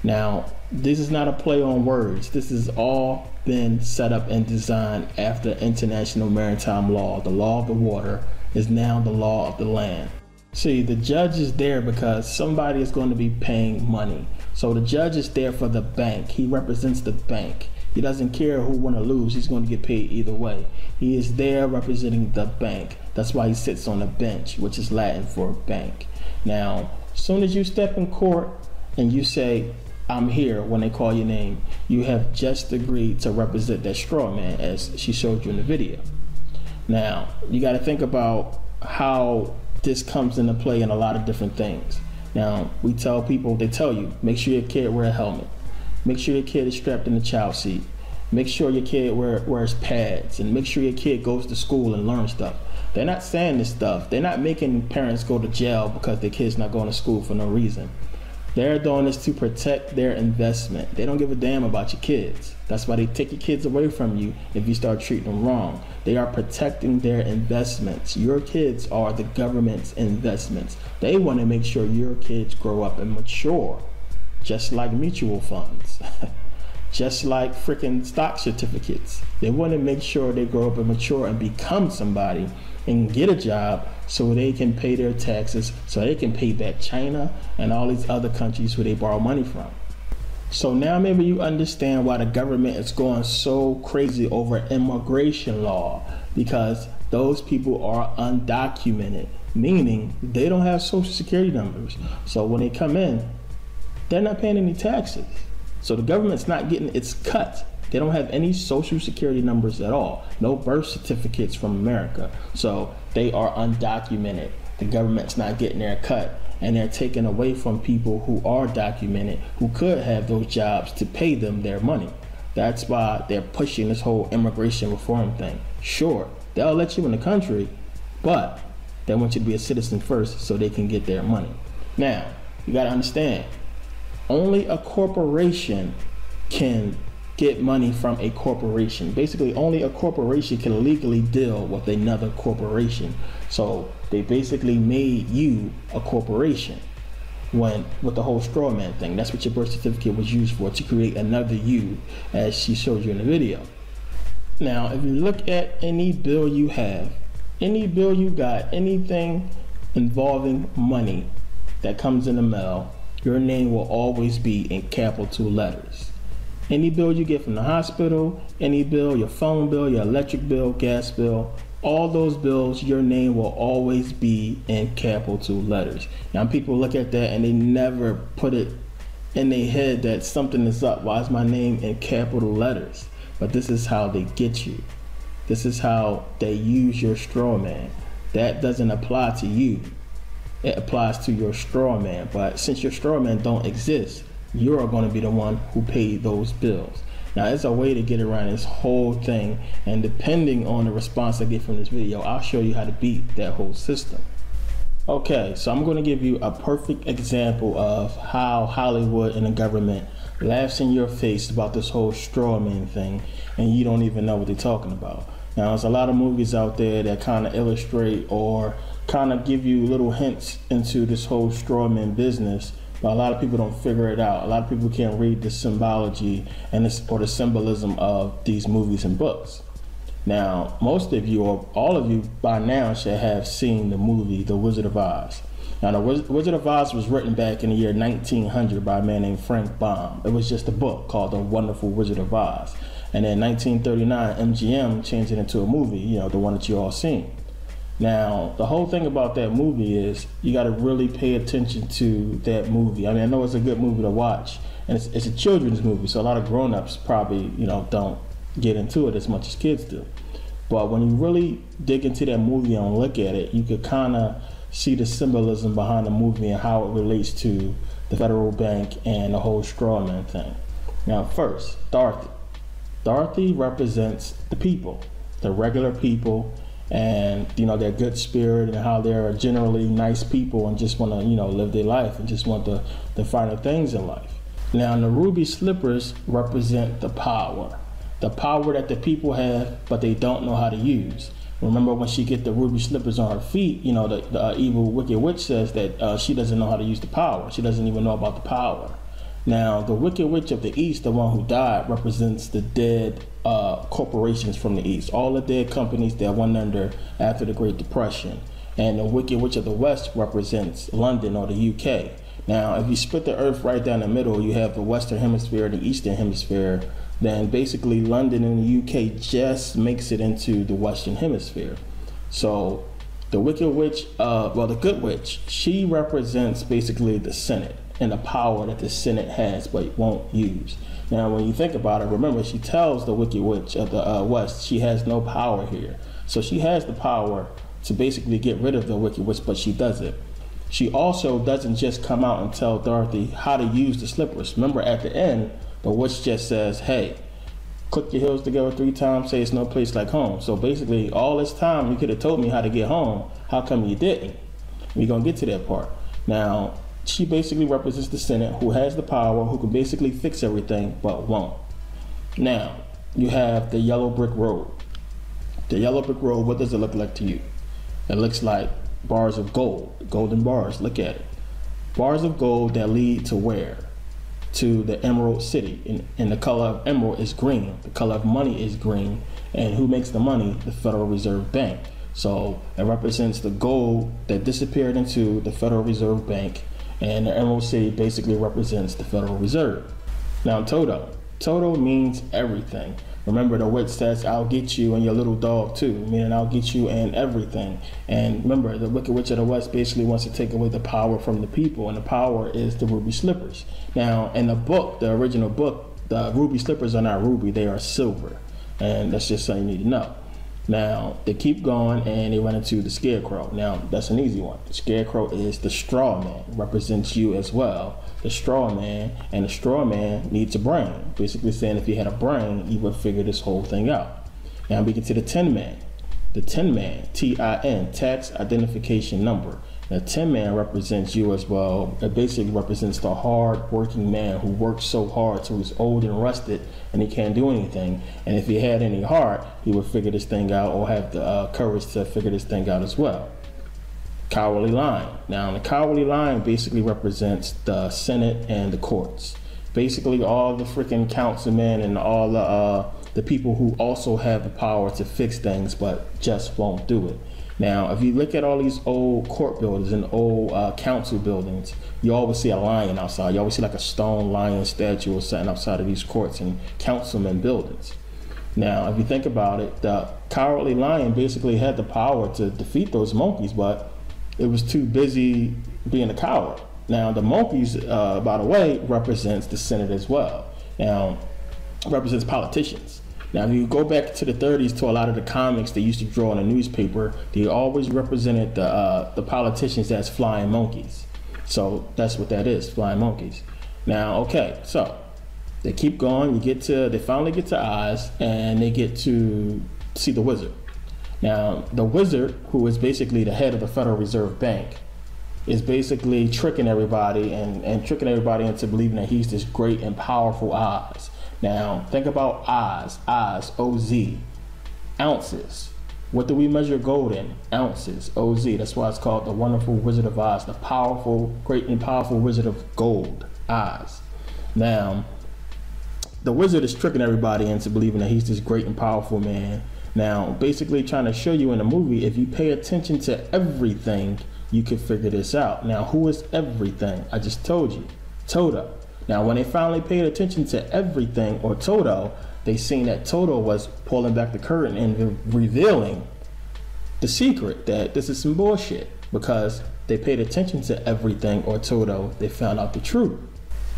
Now, this is not a play on words. This has all been set up and designed after international maritime law. The law of the water is now the law of the land. See, the judge is there because somebody is going to be paying money. So the judge is there for the bank. He represents the bank. He doesn't care who win or lose. He's going to get paid either way. He is there representing the bank. That's why he sits on a bench, which is Latin for bank. Now, as soon as you step in court and you say, I'm here, when they call your name, you have just agreed to represent that straw man, as she showed you in the video. Now, you got to think about how this comes into play in a lot of different things. Now, we tell people, they tell you, make sure your kid wear a helmet. Make sure your kid is strapped in the child seat. Make sure your kid wears pads, and make sure your kid goes to school and learns stuff. They're not saying this stuff. They're not making parents go to jail because their kid's not going to school for no reason. They're doing this to protect their investment. They don't give a damn about your kids. That's why they take your kids away from you if you start treating them wrong. They are protecting their investments. Your kids are the government's investments. They want to make sure your kids grow up and mature, just like mutual funds, just like freaking stock certificates. They want to make sure they grow up and mature and become somebody and get a job so they can pay their taxes, so they can pay back China and all these other countries who they borrow money from. So now maybe you understand why the government is going so crazy over immigration law, because those people are undocumented, meaning they don't have social security numbers. So when they come in, they're not paying any taxes. So the government's not getting its cut. They don't have any social security numbers at all. No birth certificates from America. So they are undocumented. The government's not getting their cut. And they're taking away from people who are documented, who could have those jobs to pay them their money. That's why they're pushing this whole immigration reform thing. Sure, they'll let you in the country, but they want you to be a citizen first so they can get their money. Now, you gotta understand, only a corporation can get money from a corporation. Basically, only a corporation can legally deal with another corporation. So they basically made you a corporation with the whole straw man thing. That's what your birth certificate was used for, to create another you, as she showed you in the video. Now, if you look at any bill you have, any bill you got, anything involving money that comes in the mail, your name will always be in capital letters. Any bill you get from the hospital, any bill, your phone bill, your electric bill, gas bill, all those bills, your name will always be in capital letters. Now people look at that and they never put it in their head that something is up. Why is my name in capital letters? But this is how they get you. This is how they use your straw man. That doesn't apply to you. It applies to your straw man. But since your straw man don't exist, you're going to be the one who paid those bills. Now, it's a way to get around this whole thing, and depending on the response I get from this video, I'll show you how to beat that whole system. Okay, so I'm going to give you a perfect example of how Hollywood and the government laughs in your face about this whole straw man thing, and you don't even know what they're talking about. Now, there's a lot of movies out there that kind of illustrate or kind of give you little hints into this whole straw man business, but a lot of people don't figure it out. A lot of people can't read the symbology and or the symbolism of these movies and books. Now, most of you, or all of you by now, should have seen the movie The Wizard of Oz. Now, The Wizard of Oz was written back in the year 1900 by a man named Frank Baum. It was just a book called The Wonderful Wizard of Oz. And in 1939, MGM changed it into a movie, you know, the one that you all seen. Now, the whole thing about that movie is you got to really pay attention to that movie. I mean, I know it's a good movie to watch, and it's a children's movie, so a lot of grown-ups probably, you know, don't get into it as much as kids do. But when you really dig into that movie and look at it, you could kind of see the symbolism behind the movie and how it relates to the federal bank and the whole straw man thing. Now, first, Dorothy. Dorothy represents the people, the regular people, and you know, their good spirit and how they're generally nice people and just want to, you know, live their life and just want the finer things in life. Now, the ruby slippers represent the power that the people have, but they don't know how to use. Remember when she get the ruby slippers on her feet, you know, the evil wicked witch says that she doesn't know how to use the power. She doesn't even know about the power. Now, the Wicked Witch of the East, the one who died, represents the dead corporations from the East. All the dead companies that went under after the Great Depression. And the Wicked Witch of the West represents London or the UK. Now, if you split the earth right down the middle, you have the Western Hemisphere and the Eastern Hemisphere, then basically London and the UK just makes it into the Western Hemisphere. So the Wicked Witch, well, the Good Witch, she represents basically the Senate and the power that the Senate has but won't use. Now, when you think about it, remember, she tells the Wicked Witch of the West she has no power here. So she has the power to basically get rid of the Wicked Witch, but she doesn't. She also doesn't just come out and tell Dorothy how to use the slippers. Remember, at the end, the witch just says, hey, click your heels together 3 times, say it's no place like home. So basically, all this time, you could have told me how to get home. How come you didn't? We're going to get to that part. Now, she basically represents the Senate, who has the power, who can basically fix everything, but won't. Now, you have the yellow brick road. The yellow brick road, what does it look like to you? It looks like bars of gold, golden bars. Look at it. Bars of gold that lead to where? To the Emerald City. And the color of emerald is green. The color of money is green. And who makes the money? The Federal Reserve Bank. So it represents the gold that disappeared into the Federal Reserve Bank. And the Emerald City basically represents the Federal Reserve. Now, Toto. Toto means everything. Remember, the witch says, I'll get you and your little dog too, meaning I'll get you and everything. And remember, the Wicked Witch of the West basically wants to take away the power from the people, and the power is the ruby slippers. Now, in the book, the original book, the ruby slippers are not ruby, they are silver. And that's just something you need to know. Now, they keep going and they run into the Scarecrow. Now, that's an easy one. The Scarecrow is the straw man, represents you as well. The straw man, and the straw man needs a brain. Basically saying if he had a brain, he would figure this whole thing out. Now we get to the Tin Man. The Tin Man, T-I-N, tax identification number. The Tin Man represents you as well. It basically represents the hard-working man who works so hard till he's old and rusted and he can't do anything. And if he had any heart, he would figure this thing out or have the courage to figure this thing out as well. Cowardly Lion. Now, the Cowardly Lion basically represents the Senate and the courts. Basically, all the freaking councilmen and all the people who also have the power to fix things but just won't do it. Now, if you look at all these old court buildings and old council buildings, you always see a lion outside. You always see like a stone lion statue or something outside of these courts and councilman buildings. Now, if you think about it, the Cowardly Lion basically had the power to defeat those monkeys, but it was too busy being a coward. Now, the monkeys, by the way, represents the Senate as well. Now, represents politicians. Now, if you go back to the 30s to a lot of the comics they used to draw in the newspaper, they always represented the politicians as flying monkeys. So that's what that is, flying monkeys. Now, okay, so they keep going. They finally get to Oz, and they get to see the wizard. Now, the wizard, who is basically the head of the Federal Reserve Bank, is basically tricking everybody and tricking everybody into believing that he's this great and powerful Oz. Now, think about Oz, O-Z. Ounces. What do we measure gold in? Ounces. OZ. That's why it's called the Wonderful Wizard of Oz, the powerful, great and powerful Wizard of Gold, Oz. Now, the wizard is tricking everybody into believing that he's this great and powerful man. Now, basically trying to show you in the movie, if you pay attention to everything, you can figure this out. Now, who is everything? I just told you. Toto. Now, when they finally paid attention to everything, or Toto, they seen that Toto was pulling back the curtain and revealing the secret that this is some bullshit, because they paid attention to everything, or Toto, they found out the truth.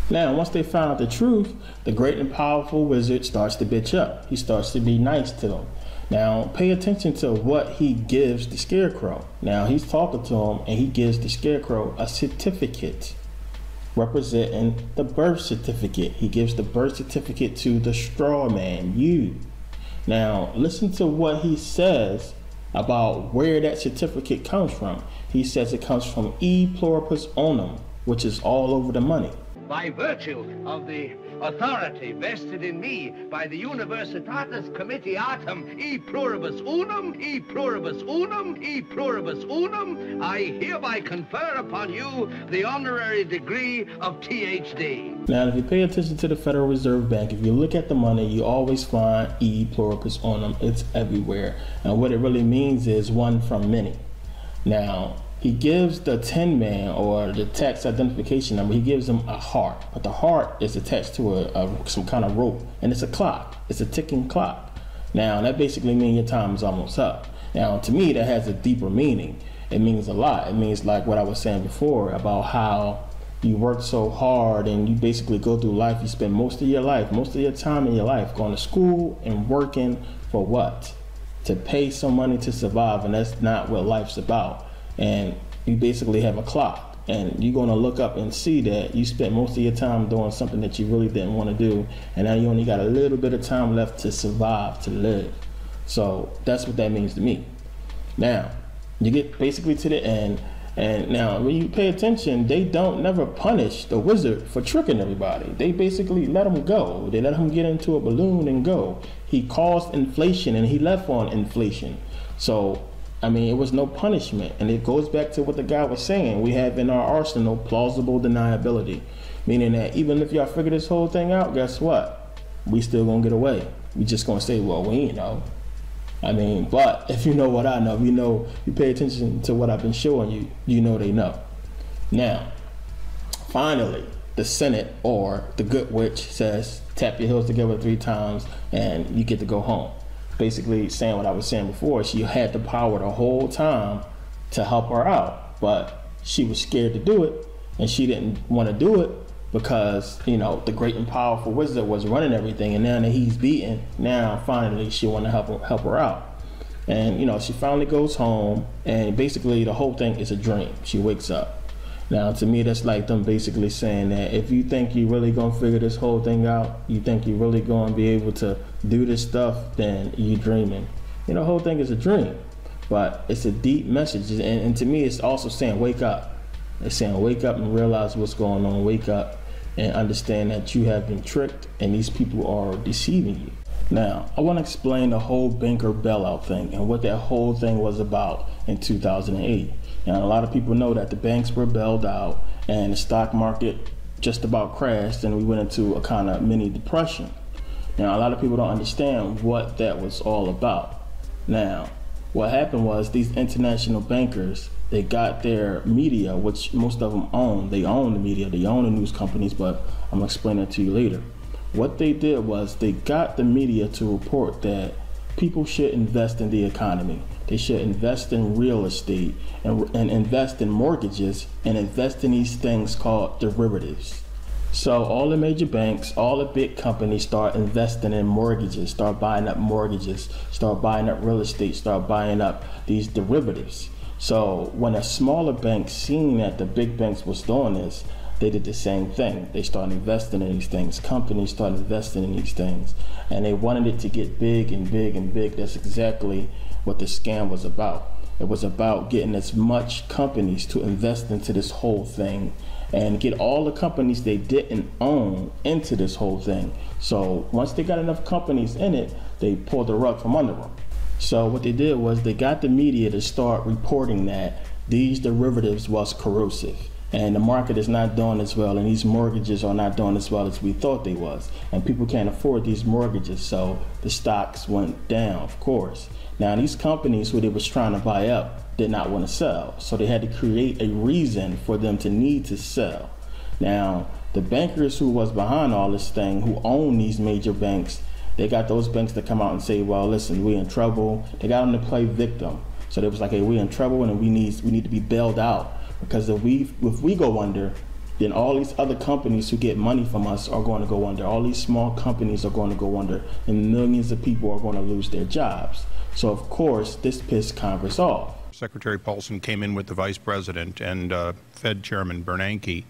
Now, once they found out the truth, the great and powerful wizard starts to bitch up. He starts to be nice to them. Now, pay attention to what he gives the scarecrow. Now, he's talking to him, and he gives the scarecrow a certificate representing the birth certificate. He gives the birth certificate to the straw man, you. Now, listen to what he says about where that certificate comes from. He says it comes from E pluribus unum, which is all over the money. By virtue of the authority vested in me by the Universitatis Comitiatum E pluribus unum, E pluribus unum, E pluribus unum, I hereby confer upon you the honorary degree of THD. Now, if you pay attention to the Federal Reserve Bank, if you look at the money, you always find E pluribus unum. It's everywhere. And what it really means is one from many. Now, he gives the Tin Man, or the tax identification number, he gives him a heart. But the heart is attached to some kind of rope, and it's a clock. It's a ticking clock. Now, that basically means your time is almost up. Now, to me, that has a deeper meaning. It means a lot. It means like what I was saying before about how you work so hard and you basically go through life. You spend most of your life, most of your time in your life going to school and working for what? To pay some money to survive, and that's not what life's about. And you basically have a clock, and you're going to look up and see that you spent most of your time doing something that you really didn't want to do, and now you only got a little bit of time left to survive, to live. So that's what that means to me. Now, you get basically to the end, and now when you pay attention, they don't never punish the wizard for tricking everybody. They basically let him go. They let him get into a balloon and go. He caused inflation, and he left on inflation. So I mean, it was no punishment. And it goes back to what the guy was saying. We have in our arsenal plausible deniability, meaning that even if y'all figure this whole thing out, guess what? We still gonna get away. We just gonna say, well, we ain't know. I mean, but if you know what I know, you know, you pay attention to what I've been showing you, you know they know. Now, finally, the Senate, or the good witch, says, tap your heels together 3 times and you get to go home. Basically saying what I was saying before. She had the power the whole time to help her out, but she was scared to do it, and she didn't want to do it because, you know, the great and powerful wizard was running everything, and now that he's beaten, now finally she want to help her out. And you know, she finally goes home, and basically the whole thing is a dream. She wakes up. Now, to me, that's like them basically saying that if you think you really gonna figure this whole thing out, you think you really gonna be able to do this stuff, then you dreaming. You know, the whole thing is a dream, but it's a deep message. And to me, it's also saying, wake up. It's saying, wake up and realize what's going on. Wake up and understand that you have been tricked and these people are deceiving you. Now, I want to explain the whole banker bailout thing and what that whole thing was about in 2008. And a lot of people know that the banks were bailed out and the stock market just about crashed, and we went into a kind of mini depression. Now, a lot of people don't understand what that was all about. Now, what happened was these international bankers, they got their media, which most of them own. They own the media, they own the news companies, but I'm gonna explain that to you later. What they did was they got the media to report that people should invest in the economy. They should invest in real estate and invest in mortgages and invest in these things called derivatives. So all the major banks, all the big companies start investing in mortgages, start buying up mortgages, start buying up real estate, start buying up these derivatives. So when a smaller bank seen that the big banks was doing this, they did the same thing. They started investing in these things. Companies started investing in these things. And they wanted it to get big and big and big. That's exactly what the scam was about. It was about getting as much companies to invest into this whole thing and get all the companies they didn't own into this whole thing. So once they got enough companies in it, they pulled the rug from under them. So what they did was they got the media to start reporting that these derivatives was corrosive, and the market is not doing as well, and these mortgages are not doing as well as we thought they was, and people can't afford these mortgages, so the stocks went down, of course. Now these companies who they was trying to buy up did not want to sell, so they had to create a reason for them to need to sell. Now the bankers who was behind all this thing, who own these major banks, they got those banks to come out and say, well, listen, we're in trouble. They got them to play victim. So they was like, hey, we're in trouble and we need to be bailed out, because if we go under, then all these other companies who get money from us are going to go under. All these small companies are going to go under, and millions of people are going to lose their jobs. So of course, this pissed Congress off. Secretary Paulson came in with the Vice President and Fed Chairman Bernanke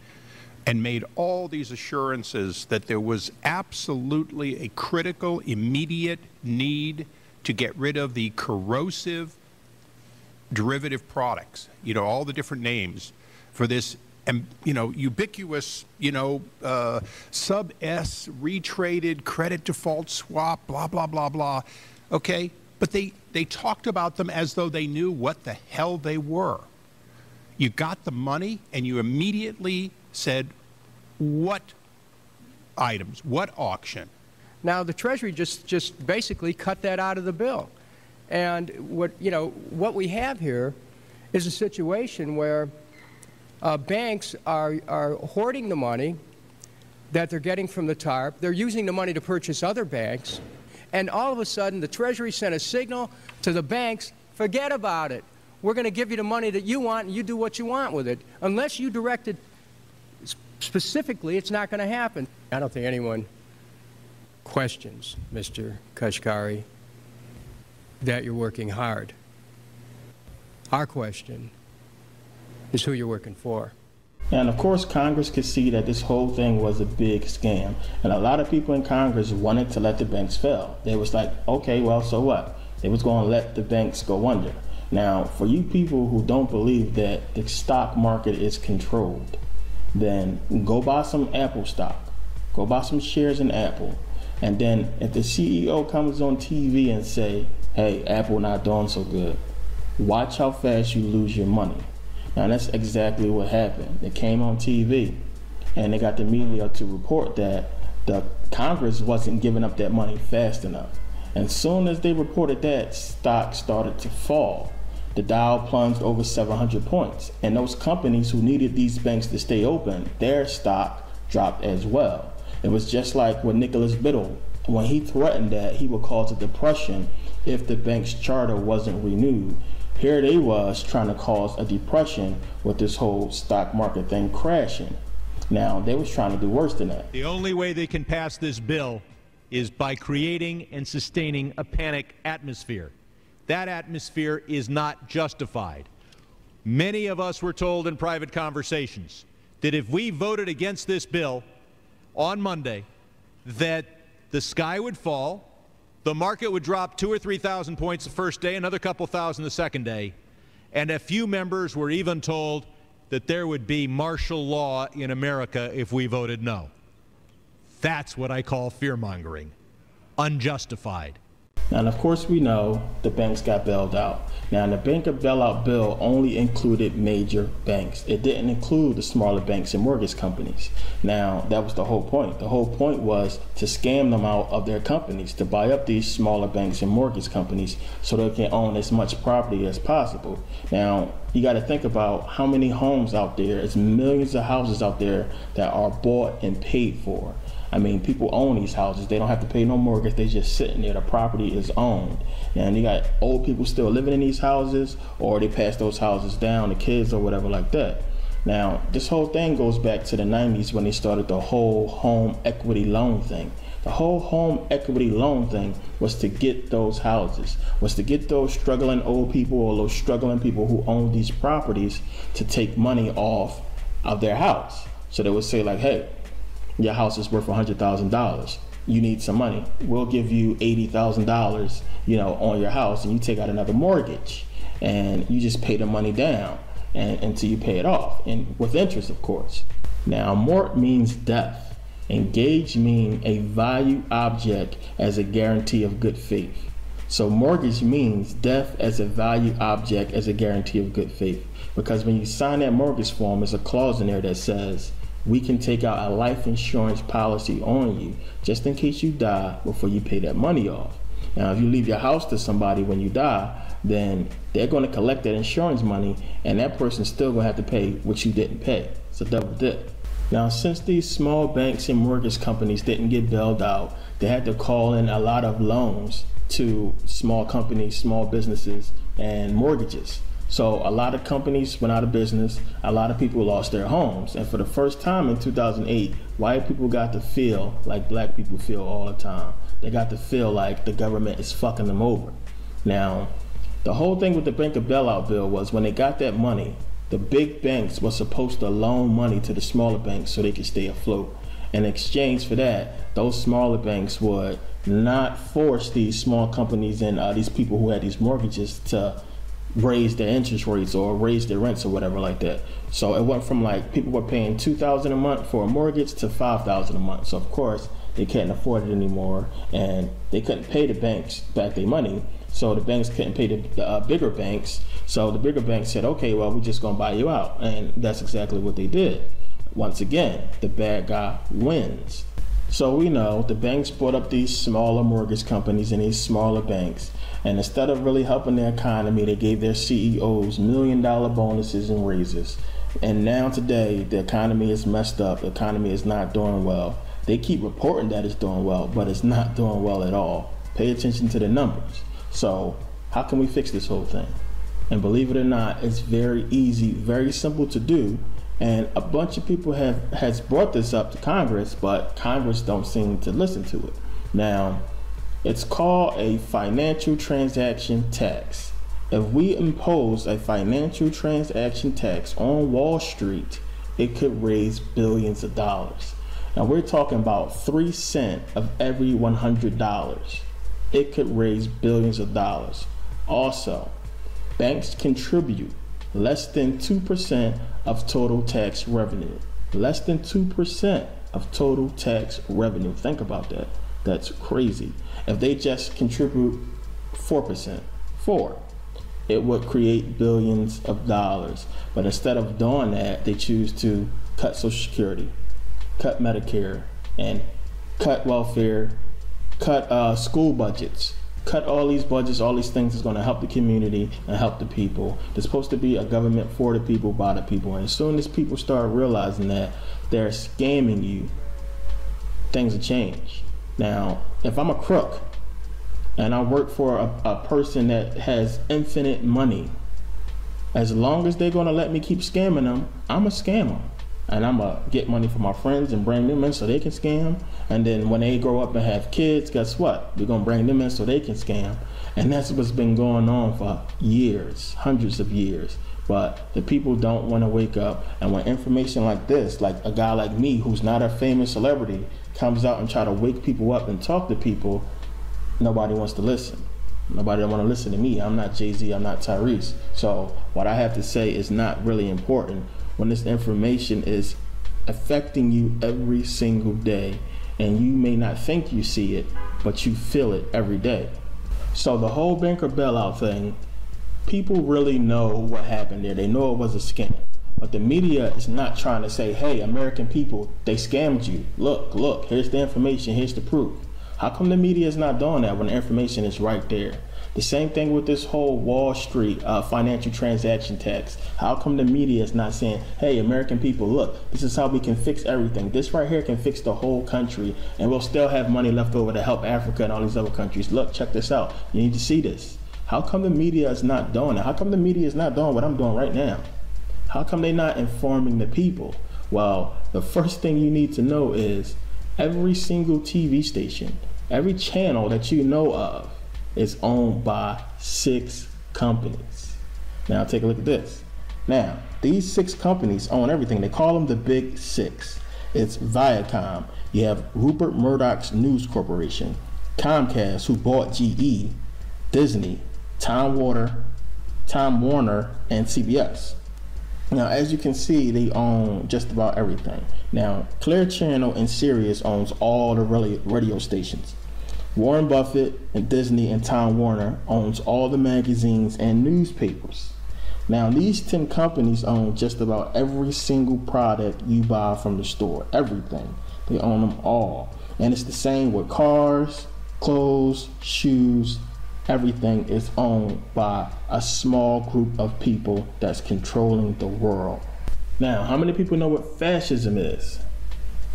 and made all these assurances that there was absolutely a critical, immediate need to get rid of the corrosive derivative products, you know, all the different names for this, you know, ubiquitous, you know, sub-S retraded credit default swap, blah, blah, blah, blah, okay? But they talked about them as though they knew what the hell they were. You got the money and you immediately said, what items, what auction? Now the Treasury just basically cut that out of the bill. And what we have here is a situation where banks are hoarding the money that they're getting from the TARP. They're using the money to purchase other banks. And all of a sudden, the Treasury sent a signal to the banks, forget about it. We're going to give you the money that you want, and you do what you want with it. Unless you direct it specifically, it's not going to happen. I don't think anyone questions, Mr. Kashkari, that you're working hard. Our question is who you're working for. And of course, Congress could see that this whole thing was a big scam. And a lot of people in Congress wanted to let the banks fail. They was like, okay, well, so what? They was going to let the banks go under. Now, for you people who don't believe that the stock market is controlled, then go buy some Apple stock. Go buy some shares in Apple. And then if the CEO comes on TV and say, hey, Apple not doing so good, watch how fast you lose your money. Now that's exactly what happened. They came on TV and they got the media to report that the Congress wasn't giving up that money fast enough. And as soon as they reported that, stock started to fall. The Dow plunged over 700 points. And those companies who needed these banks to stay open, their stock dropped as well. It was just like when Nicholas Biddle, when he threatened that he would cause a depression if the bank's charter wasn't renewed. Here they was trying to cause a depression with this whole stock market thing crashing. Now, they was trying to do worse than that. The only way they can pass this bill is by creating and sustaining a panic atmosphere. That atmosphere is not justified. Many of us were told in private conversations that if we voted against this bill on Monday, that the sky would fall, the market would drop 2,000 or 3,000 points the first day, another couple thousand the second day, and a few members were even told that there would be martial law in America if we voted no. That's what I call fear-mongering. Unjustified. And of course we know the banks got bailed out. Now the banker bailout bill only included major banks. It didn't include the smaller banks and mortgage companies. Now that was the whole point. The whole point was to scam them out of their companies, to buy up these smaller banks and mortgage companies so they can own as much property as possible. Now you got to think about how many homes out there. There's millions of houses out there that are bought and paid for. I mean, people own these houses. They don't have to pay no mortgage. They're just sitting there. The property is owned. And you got old people still living in these houses, or they pass those houses down to kids or whatever like that. Now, this whole thing goes back to the 90s when they started the whole home equity loan thing. The whole home equity loan thing was to get those houses, was to get those struggling old people or those struggling people who own these properties to take money off of their house. So they would say like, hey, your house is worth $100,000. You need some money. We'll give you $80,000, you know, on your house, and you take out another mortgage, and you just pay the money down until you pay it off, and with interest, of course. Now, mort means death. Engage means a value object as a guarantee of good faith. So mortgage means death as a value object as a guarantee of good faith. Because when you sign that mortgage form, there's a clause in there that says, we can take out a life insurance policy on you just in case you die before you pay that money off. Now, if you leave your house to somebody when you die, then they're going to collect that insurance money, and that person's still going to have to pay what you didn't pay. It's a double dip. Now, since these small banks and mortgage companies didn't get bailed out, they had to call in a lot of loans to small companies, small businesses, and mortgages. So a lot of companies went out of business, a lot of people lost their homes, and for the first time in 2008, white people got to feel like black people feel all the time. They got to feel like the government is fucking them over. Now, the whole thing with the banker bailout bill was when they got that money, the big banks were supposed to loan money to the smaller banks so they could stay afloat. In exchange for that, those smaller banks would not force these small companies and these people who had these mortgages to raise their interest rates or raise their rents or whatever like that. So it went from like people were paying $2,000 a month for a mortgage to $5,000 a month. So of course they can't afford it anymore, and they couldn't pay the banks back their money. So the banks couldn't pay the bigger banks. So the bigger banks said, okay, well, we're just gonna buy you out. And that's exactly what they did. Once again, the bad guy wins. So we know the banks bought up these smaller mortgage companies and these smaller banks. And instead of really helping the economy, they gave their CEOs $1 million bonuses and raises. And now today, the economy is messed up. The economy is not doing well. They keep reporting that it's doing well, but it's not doing well at all. Pay attention to the numbers. So how can we fix this whole thing? And believe it or not, it's very easy, very simple to do. And a bunch of people has brought this up to Congress, but Congress don't seem to listen to it. Now, it's called a financial transaction tax. If we impose a financial transaction tax on Wall Street, it could raise billions of dollars. Now we're talking about 3 cents of every $100. It could raise billions of dollars. Also, banks contribute less than 2% of total tax revenue. Less than 2% of total tax revenue. Think about that. That's crazy. If they just contribute 4%, it would create billions of dollars. But instead of doing that, they choose to cut Social Security, cut Medicare, and cut welfare, cut school budgets, cut all these budgets, all these things that's going to help the community and help the people. There's supposed to be a government for the people, by the people. And as soon as people start realizing that they're scamming you, things will change. Now, if I'm a crook and I work for a person that has infinite money, as long as they're going to let me keep scamming them, I'm a scammer. And I'm going to get money from my friends and bring them in so they can scam. And then when they grow up and have kids, guess what? We're going to bring them in so they can scam. And that's what's been going on for years, hundreds of years. But the people don't want to wake up. And when information like this, like a guy like me who's not a famous celebrity, comes out and try to wake people up and talk to people, nobody wants to listen. Nobody want to listen to me. I'm not Jay-Z, I'm not Tyrese. So what I have to say is not really important when this information is affecting you every single day, and you may not think you see it, but you feel it every day. So the whole banker bailout thing, people really know what happened there. They know it was a scam. But the media is not trying to say, hey, American people, they scammed you. Look, here's the information, here's the proof. How come the media is not doing that when the information is right there? The same thing with this whole Wall Street financial transaction tax. How come the media is not saying, hey, American people, look, this is how we can fix everything. This right here can fix the whole country, and we'll still have money left over to help Africa and all these other countries. Look, check this out. You need to see this. How come the media is not doing it? How come the media is not doing what I'm doing right now? How come they're not informing the people? Well, the first thing you need to know is every single TV station, every channel that you know of is owned by 6 companies. Now take a look at this. Now, these 6 companies own everything. They call them the Big 6. It's Viacom. You have Rupert Murdoch's News Corporation, Comcast, who bought GE, Disney, Time Warner, and CBS. Now, as you can see, they own just about everything. Now, Clear Channel and Sirius owns all the radio stations. Warren Buffett and Disney and Time Warner owns all the magazines and newspapers. Now, these 10 companies own just about every single product you buy from the store. Everything. They own them all. And it's the same with cars, clothes, shoes. Everything is owned by a small group of people that's controlling the world. Now, how many people know what fascism is?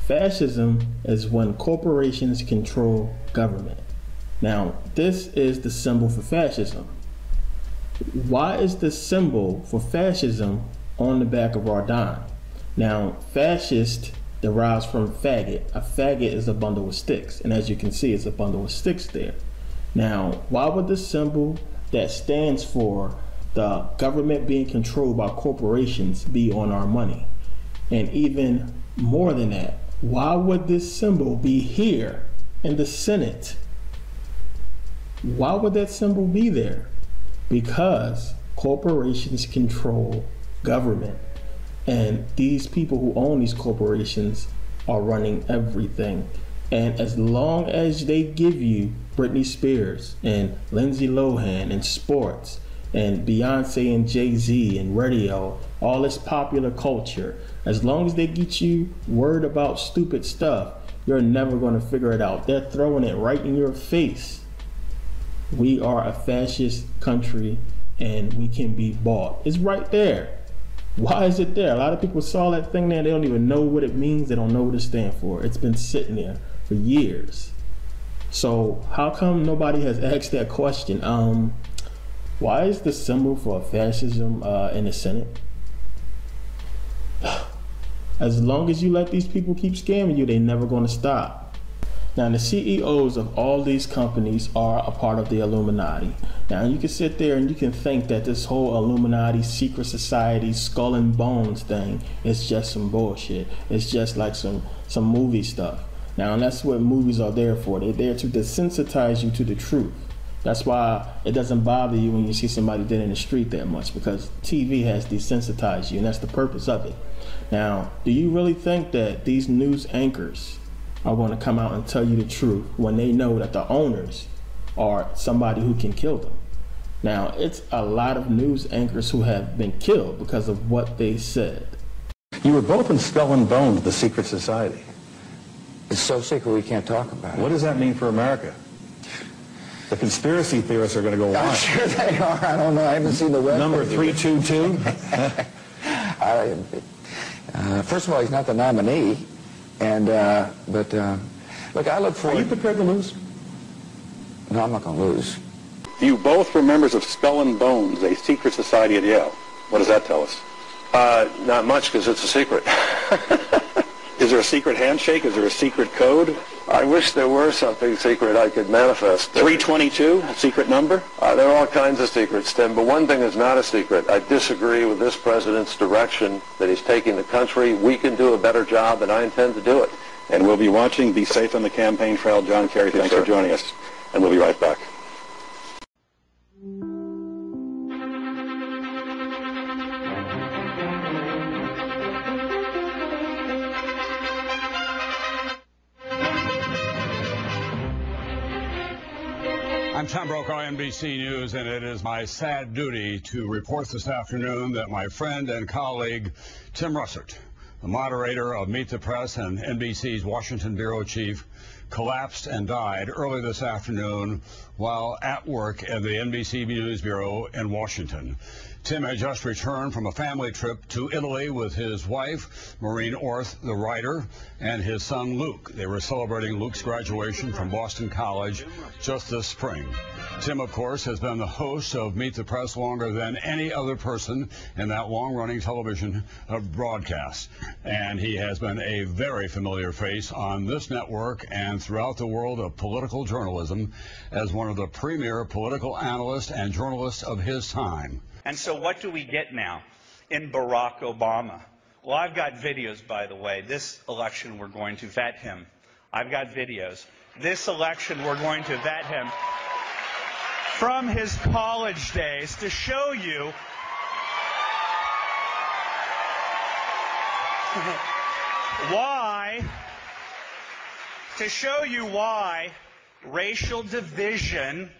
Fascism is when corporations control government. Now, this is the symbol for fascism. Why is the symbol for fascism on the back of our dime? Now, fascist derives from faggot. A faggot is a bundle of sticks, and as you can see, it's a bundle of sticks there. Now, why would the symbol that stands for the government being controlled by corporations be on our money? And even more than that, why would this symbol be here in the Senate? Why would that symbol be there? Because corporations control government. And these people who own these corporations are running everything. And as long as they give you Britney Spears and Lindsay Lohan and sports and Beyonce and Jay-Z and radio, all this popular culture, as long as they get you worried about stupid stuff, you're never going to figure it out. They're throwing it right in your face. We are a fascist country and we can be bought. It's right there. Why is it there? A lot of people saw that thing there. They don't even know what it means. They don't know what it stands for. It's been sitting there for years. So how come nobody has asked that question? Why is the symbol for fascism in the Senate? As long as you let these people keep scamming you, they're never going to stop. Now, the CEOs of all these companies are a part of the Illuminati. Now, you can sit there and you can think that this whole Illuminati, secret society, skull and bones thing is just some bullshit. It's just like some movie stuff. Now, and that's what movies are there for. They're there to desensitize you to the truth. That's why it doesn't bother you when you see somebody dead in the street that much, because TV has desensitized you, and that's the purpose of it. Now, do you really think that these news anchors are going to come out and tell you the truth when they know that the owners are somebody who can kill them? Now, it's a lot of news anchors who have been killed because of what they said. You were both in Skull and Bones, the secret society. It's so secret we can't talk about it. What does that mean for America? The conspiracy theorists are going to go I'm on. sure they are. I don't know. I haven't seen the rest. Number 322? First of all, he's not the nominee. And, look, I look forward... Are you prepared to lose? No, I'm not going to lose. You both were members of Skull and Bones, a secret society at Yale. What does that tell us? Not much, because it's a secret. Is there a secret handshake? Is there a secret code? I wish there were something secret I could manifest. 322, a secret number? There are all kinds of secrets, Tim, but one thing is not a secret. I disagree with this president's direction that he's taking the country. We can do a better job, and I intend to do it. And we'll be watching. Be safe on the campaign trail. John Kerry, thanks for joining us. And we'll be right back. I'm Tom Brokaw, NBC News, and it is my sad duty to report this afternoon that my friend and colleague, Tim Russert, the moderator of Meet the Press and NBC's Washington bureau chief, collapsed and died early this afternoon while at work at the NBC News Bureau in Washington. Tim had just returned from a family trip to Italy with his wife, Maureen Orth, the writer, and his son, Luke. They were celebrating Luke's graduation from Boston College just this spring. Tim, of course, has been the host of Meet the Press longer than any other person in that long-running television broadcast. And he has been a very familiar face on this network and throughout the world of political journalism as one of the premier political analysts and journalists of his time. And so what do we get now in Barack Obama? Well, I've got videos, by the way. This election, we're going to vet him. I've got videos. This election, we're going to vet him from his college days to show you why racial division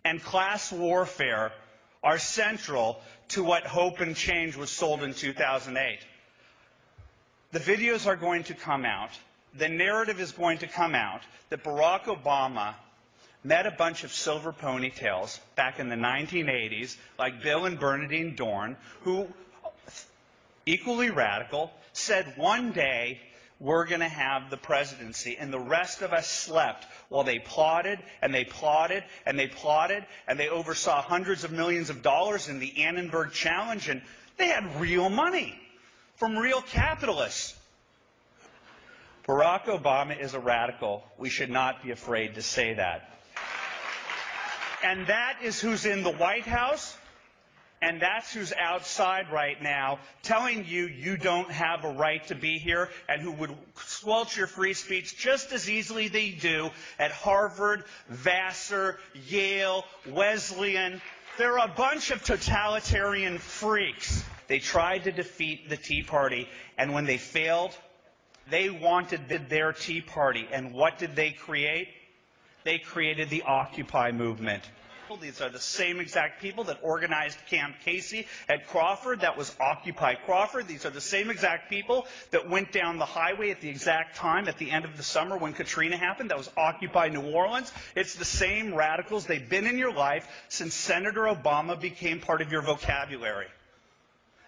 and class warfare are central to what Hope and Change was sold in 2008. The videos are going to come out. The narrative is going to come out that Barack Obama met a bunch of silver ponytails back in the 1980s, like Bill and Bernadine Dorn, who, equally radical, said one day we're going to have the presidency, and the rest of us slept while they plotted and they plotted and they plotted, and they oversaw hundreds of millions of dollars in the Annenberg Challenge, and they had real money from real capitalists. Barack Obama is a radical. We should not be afraid to say that. And that is who's in the White House, and that's who's outside right now telling you you don't have a right to be here, and who would squelch your free speech just as easily they do at Harvard, Vassar, Yale, Wesleyan. They're a bunch of totalitarian freaks. They tried to defeat the Tea Party, and when they failed, they wanted their Tea Party. And what did they create? They created the Occupy movement. These are the same exact people that organized Camp Casey at Crawford. That was Occupy Crawford. These are the same exact people that went down the highway at the exact time at the end of the summer when Katrina happened. That was Occupy New Orleans. It's the same radicals. They've been in your life since Senator Obama became part of your vocabulary.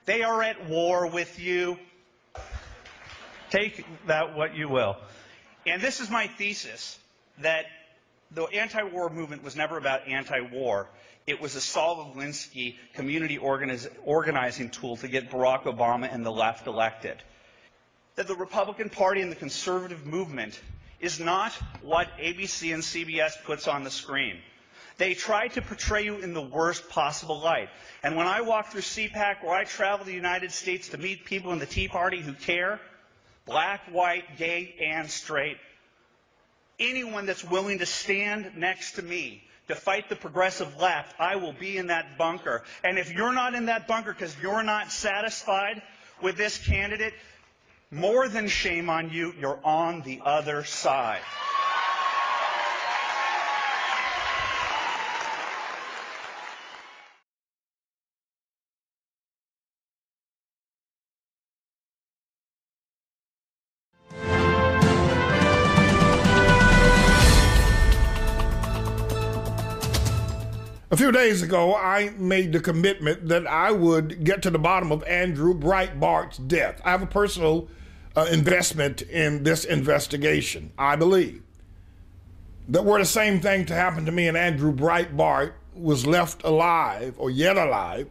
They are at war with you. Take that what you will. And this is my thesis, that the anti-war movement was never about anti-war. It was a Saul Alinsky community organizing tool to get Barack Obama and the left elected. That the Republican Party and the conservative movement is not what ABC and CBS puts on the screen. They try to portray you in the worst possible light. And when I walk through CPAC, or I travel the United States to meet people in the Tea Party who care, black, white, gay, and straight, anyone that's willing to stand next to me to fight the progressive left, I will be in that bunker. And if you're not in that bunker because you're not satisfied with this candidate, more than shame on you, you're on the other side. A few days ago, I made the commitment that I would get to the bottom of Andrew Breitbart's death. I have a personal investment in this investigation. I believe that were the same thing to happen to me and Andrew Breitbart was left alive or yet alive,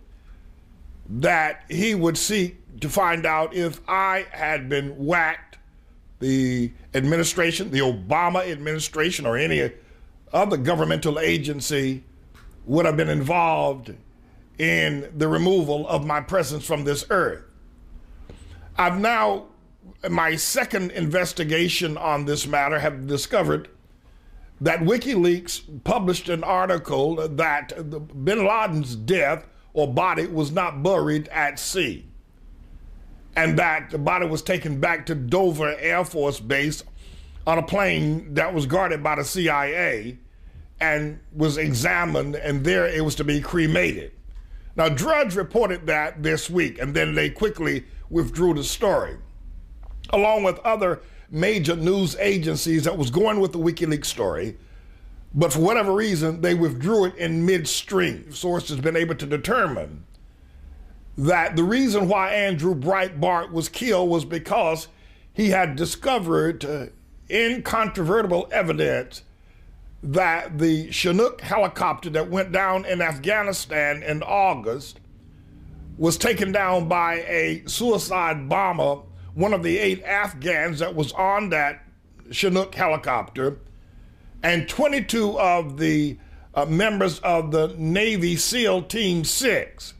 that he would seek to find out if I had been whacked, the administration, the Obama administration, or any other governmental agency would have been involved in the removal of my presence from this earth. I've now, in my second investigation on this matter, have discovered that WikiLeaks published an article that bin Laden's death or body was not buried at sea, and that the body was taken back to Dover Air Force Base on a plane that was guarded by the CIA and was examined, and there it was to be cremated. Now, Drudge reported that this week, and then they quickly withdrew the story, along with other major news agencies that was going with the WikiLeaks story, but for whatever reason, they withdrew it in midstream. Sources have been able to determine that the reason why Andrew Breitbart was killed was because he had discovered incontrovertible evidence that the Chinook helicopter that went down in Afghanistan in August was taken down by a suicide bomber, one of the 8 Afghans that was on that Chinook helicopter, and 22 of the members of the Navy SEAL Team 6,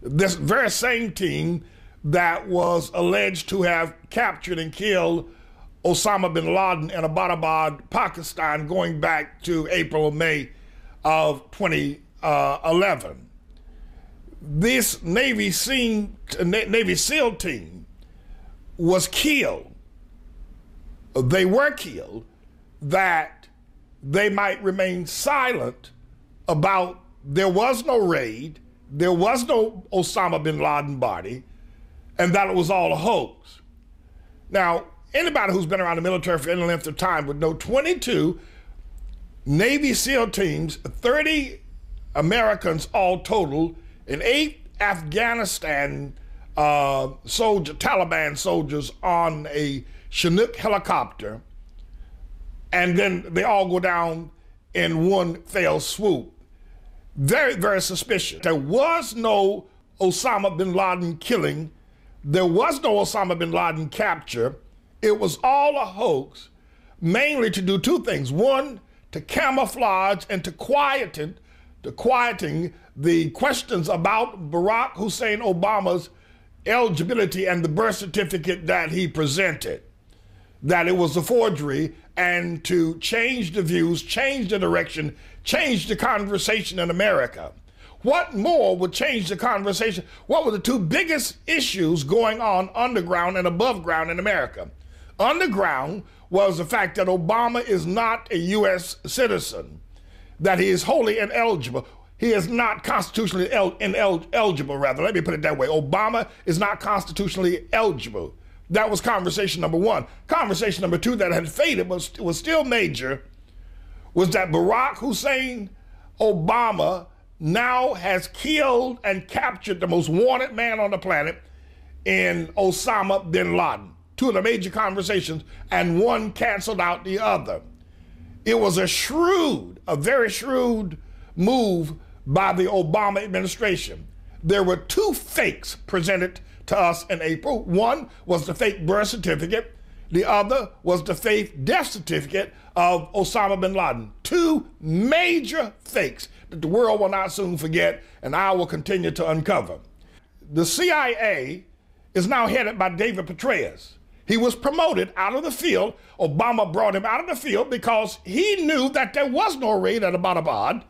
this very same team that was alleged to have captured and killed Osama bin Laden in Abbottabad, Pakistan, going back to April or May of 2011. This Navy SEAL team was killed. They were killed that they might remain silent about there was no raid, there was no Osama bin Laden body, and that it was all a hoax. Now, anybody who's been around the military for any length of time would know 22 Navy SEAL teams, 30 Americans all total, and 8 Afghanistan Taliban soldiers on a Chinook helicopter, and then they all go down in one fell swoop. Very, very suspicious. There was no Osama bin Laden killing. There was no Osama bin Laden capture. It was all a hoax, mainly to do two things. One, to camouflage and to quieting the questions about Barack Hussein Obama's eligibility and the birth certificate that he presented, that it was a forgery, and to change the views, change the direction, change the conversation in America. What more would change the conversation? What were the two biggest issues going on underground and above ground in America? Underground was the fact that Obama is not a U.S. citizen, that he is wholly ineligible. He is not constitutionally eligible, rather. Let me put it that way. Obama is not constitutionally eligible. That was conversation number one. Conversation number two that had faded but was still major was that Barack Hussein Obama now has killed and captured the most wanted man on the planet in Osama bin Laden. Two of the major conversations, and one canceled out the other. It was a very shrewd move by the Obama administration. There were two fakes presented to us in April. One was the fake birth certificate. The other was the fake death certificate of Osama bin Laden. Two major fakes that the world will not soon forget, and I will continue to uncover. The CIA is now headed by David Petraeus. He was promoted out of the field. Obama brought him out of the field because he knew that there was no raid at Abbottabad,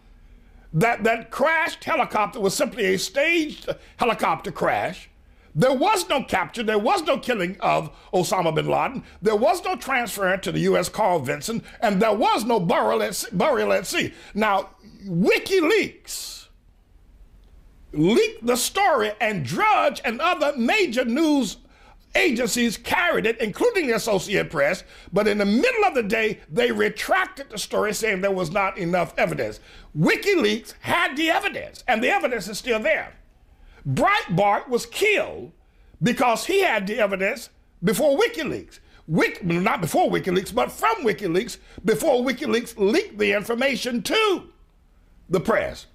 that crashed helicopter was simply a staged helicopter crash. There was no capture, there was no killing of Osama bin Laden, there was no transfer to the U.S. Carl Vinson, and there was no burial at sea. Now, WikiLeaks leaked the story, and Drudge and other major news agencies carried it, including the Associated Press, but in the middle of the day, they retracted the story, saying there was not enough evidence. WikiLeaks had the evidence, and the evidence is still there. Breitbart was killed because he had the evidence before WikiLeaks. Not before WikiLeaks, but from WikiLeaks, before WikiLeaks leaked the information to the press.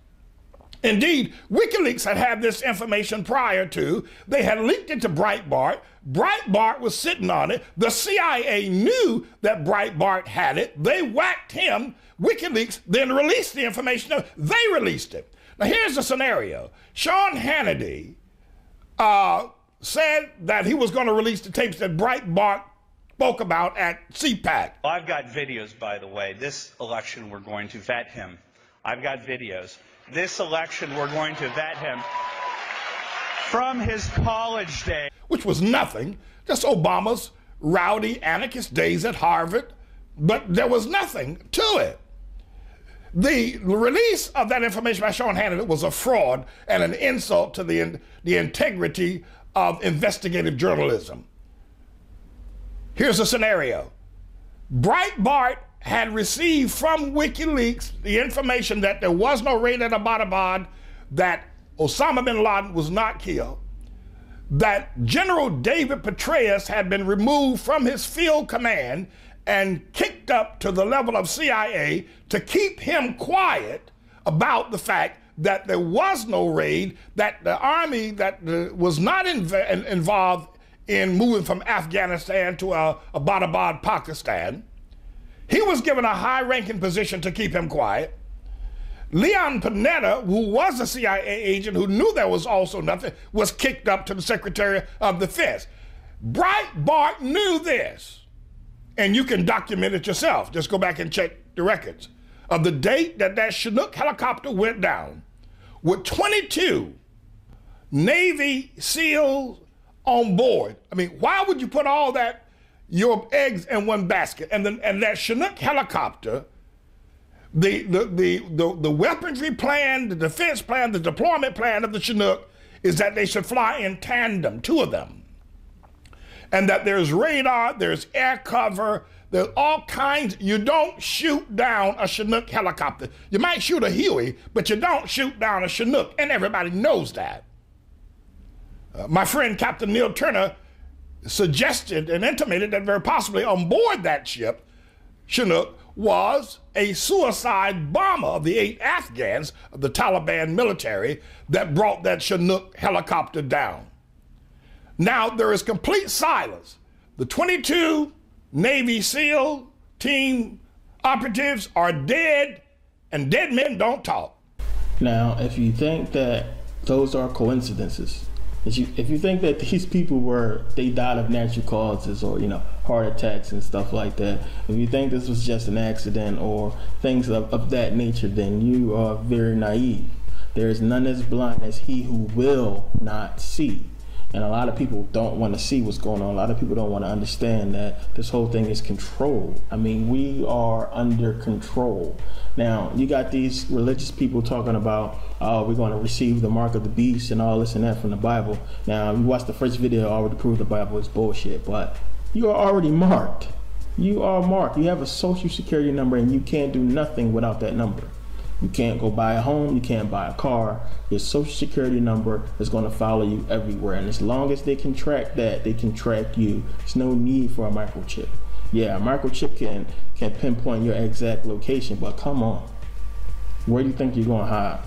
Indeed, WikiLeaks had this information prior to. They had leaked it to Breitbart. Breitbart was sitting on it. The CIA knew that Breitbart had it. They whacked him. WikiLeaks then released the information. They released it. Now, here's the scenario. Sean Hannity said that he was going to release the tapes that Breitbart spoke about at CPAC. I've got videos, by the way. This election, we're going to vet him. I've got videos. This election, we're going to vet him from his college days. Which was nothing, just Obama's rowdy anarchist days at Harvard, but there was nothing to it. The release of that information by Sean Hannity was a fraud and an insult to the integrity of investigative journalism. Here's a scenario. Breitbart had received from WikiLeaks the information that there was no raid at Abbottabad, that Osama bin Laden was not killed, that General David Petraeus had been removed from his field command and kicked up to the level of CIA to keep him quiet about the fact that there was no raid, that the army that was not involved in moving from Afghanistan to Abbottabad, Pakistan. He was given a high-ranking position to keep him quiet. Leon Panetta, who was a CIA agent who knew there was also nothing, was kicked up to the Secretary of Defense. Breitbart knew this, and you can document it yourself. Just go back and check the records of the date that Chinook helicopter went down with 22 Navy SEALs on board. I mean, why would you put all that, your eggs in one basket? And that Chinook helicopter The weaponry plan, the defense plan, the deployment plan of the Chinook is that they should fly in tandem, two of them. And that there's radar, there's air cover, there's all kinds. You don't shoot down a Chinook helicopter. You might shoot a Huey, but you don't shoot down a Chinook, and everybody knows that. My friend Captain Neil Turner suggested and intimated that very possibly on board that ship, Chinook, was a suicide bomber of the 8 Afghans of the Taliban military that brought that Chinook helicopter down. Now there is complete silence. The 22 Navy SEAL team operatives are dead, and dead men don't talk. Now, if you think that those are coincidences, if you think that these people they died of natural causes or, heart attacks and stuff like that, if you think this was just an accident or things of that nature, then you are very naive. There is none as blind as he who will not see. And a lot of people don't want to see what's going on. A lot of people don't want to understand that this whole thing is controlled. I mean, we are under control. Now, you got these religious people talking about, oh, we're going to receive the mark of the beast and all this and that from the Bible. Now, you watched the first video, already proved the Bible is bullshit, but you are already marked. You are marked. You have a social security number and you can't do nothing without that number. You can't go buy a home, you can't buy a car. Your social security number is going to follow you everywhere. And as long as they can track that, they can track you. There's no need for a microchip. Yeah, a microchip can pinpoint your exact location, but come on. Where do you think you're going to hide?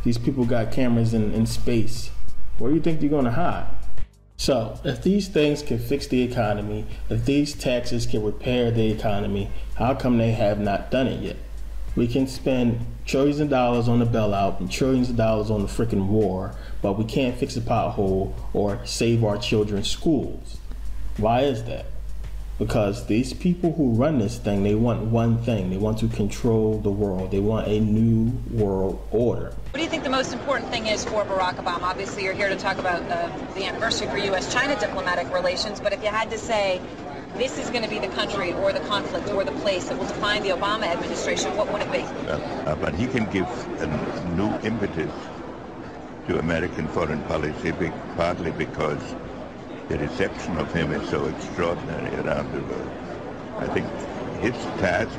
These people got cameras in space. Where do you think you're going to hide? So, if these things can fix the economy, if these taxes can repair the economy, how come they have not done it yet? We can spend trillions of dollars on the bailout and trillions of dollars on the freaking war, but we can't fix a pothole or save our children's schools. Why is that? Because these people who run this thing, they want one thing. They want to control the world. They want a new world order. What do you think the most important thing is for Barack Obama? Obviously, you're here to talk about the anniversary for U.S.-China diplomatic relations, but if you had to say, this is going to be the country or the conflict or the place that will define the Obama administration, what would it be? But he can give a new impetus to American foreign policy, partly because the reception of him is so extraordinary around the world. I think his task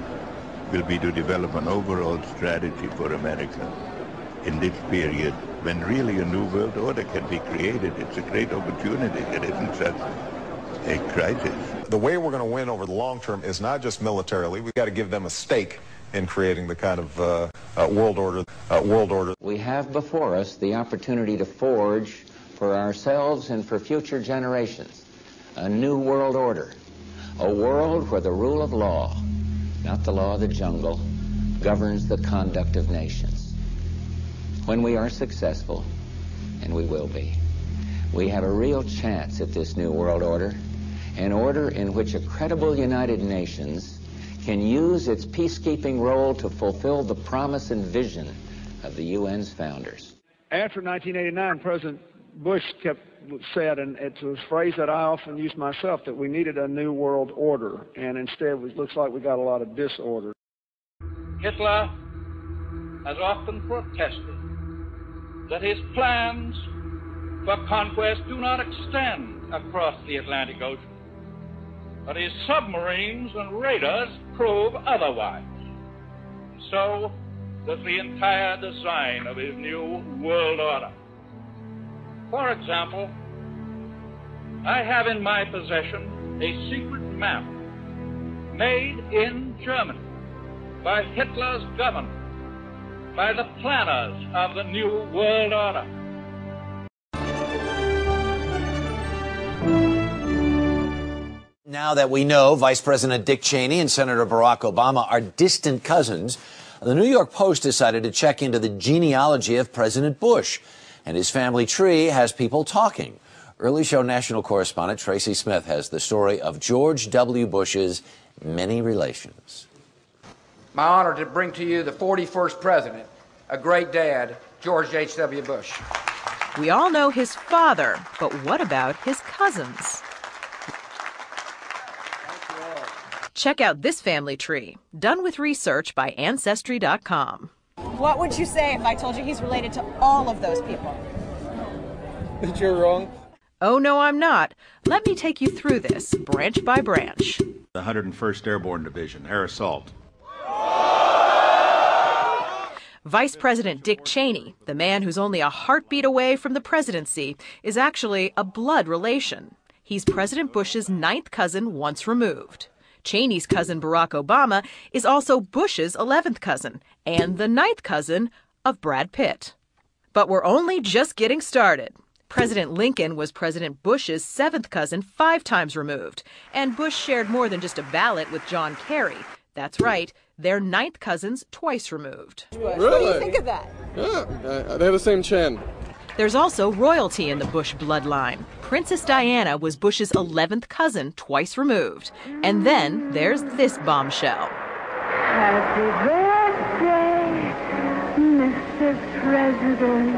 will be to develop an overall strategy for America in this period when really a new world order can be created. It's a great opportunity. There isn't such a crisis. The way we're going to win over the long term is not just militarily. We've got to give them a stake in creating the kind of world order. We have before us the opportunity to forge for ourselves and for future generations a new world order, a world where the rule of law, not the law of the jungle, governs the conduct of nations. When we are successful, and we will be, we have a real chance at this new world order, an order in which a credible United Nations can use its peacekeeping role to fulfill the promise and vision of the UN's founders. After 1989, President Bush said, and it's a phrase that I often use myself, that we needed a new world order, and instead it looks like we got a lot of disorder. Hitler has often protested that his plans for conquest do not extend across the Atlantic Ocean, but his submarines and radars prove otherwise. So does the entire design of his new world order. For example, I have in my possession a secret map made in Germany by Hitler's government, by the planners of the new world order. Now that we know Vice President Dick Cheney and Senator Barack Obama are distant cousins, the New York Post decided to check into the genealogy of President Bush, and his family tree has people talking. Early Show national correspondent Tracy Smith has the story of George W. Bush's many relations. My honor to bring to you the 41st president, a great dad, George H.W. Bush. We all know his father, but what about his cousins? Check out this family tree, done with research by Ancestry.com. What would you say if I told you he's related to all of those people? That you're wrong. Oh, no, I'm not. Let me take you through this, branch by branch. The 101st Airborne Division, air assault. Vice President Dick Cheney, the man who's only a heartbeat away from the presidency, is actually a blood relation. He's President Bush's 9th cousin once removed. Cheney's cousin Barack Obama is also Bush's 11th cousin and the 9th cousin of Brad Pitt. But we're only just getting started. President Lincoln was President Bush's 7th cousin 5 times removed, and Bush shared more than just a ballot with John Kerry. That's right, they're 9th cousins twice removed. Really? What do you think of that? Yeah, they have the same chin. There's also royalty in the Bush bloodline. Princess Diana was Bush's 11th cousin twice removed. And then there's this bombshell. Happy birthday, Mr. President.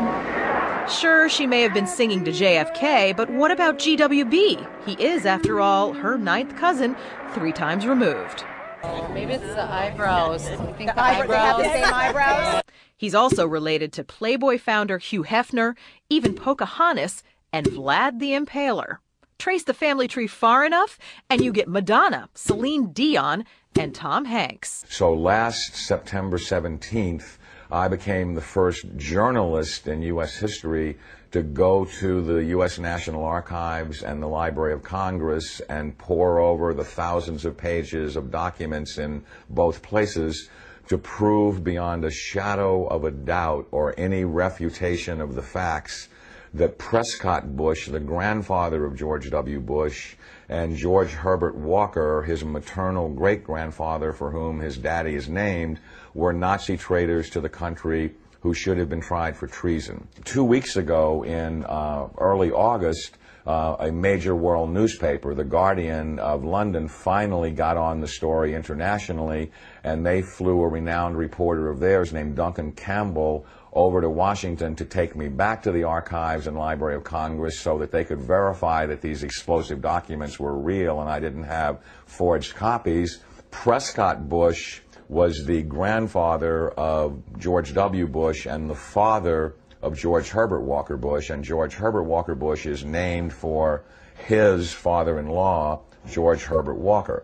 Sure, she may have been singing to JFK, but what about GWB? He is, after all, her 9th cousin 3 times removed. Maybe it's the eyebrows. I think They have the same eyebrows? He's also related to Playboy founder Hugh Hefner, even Pocahontas, and Vlad the Impaler. Trace the family tree far enough, and you get Madonna, Celine Dion, and Tom Hanks. So last September 17th, I became the first journalist in U.S. history to go to the U.S. National Archives and the Library of Congress and pore over the thousands of pages of documents in both places to prove beyond a shadow of a doubt or any refutation of the facts that Prescott Bush, the grandfather of George W. Bush, and George Herbert Walker, his maternal great-grandfather for whom his daddy is named, were Nazi traitors to the country who should have been tried for treason. 2 weeks ago, in early August, a major world newspaper, The Guardian of London, finally got on the story internationally, and they flew a renowned reporter of theirs named Duncan Campbell over to Washington to take me back to the archives and Library of Congress so that they could verify that these explosive documents were real and I didn't have forged copies. Prescott Bush was the grandfather of George W. Bush and the father of George Herbert Walker Bush, and George Herbert Walker Bush is named for his father-in-law, George Herbert Walker.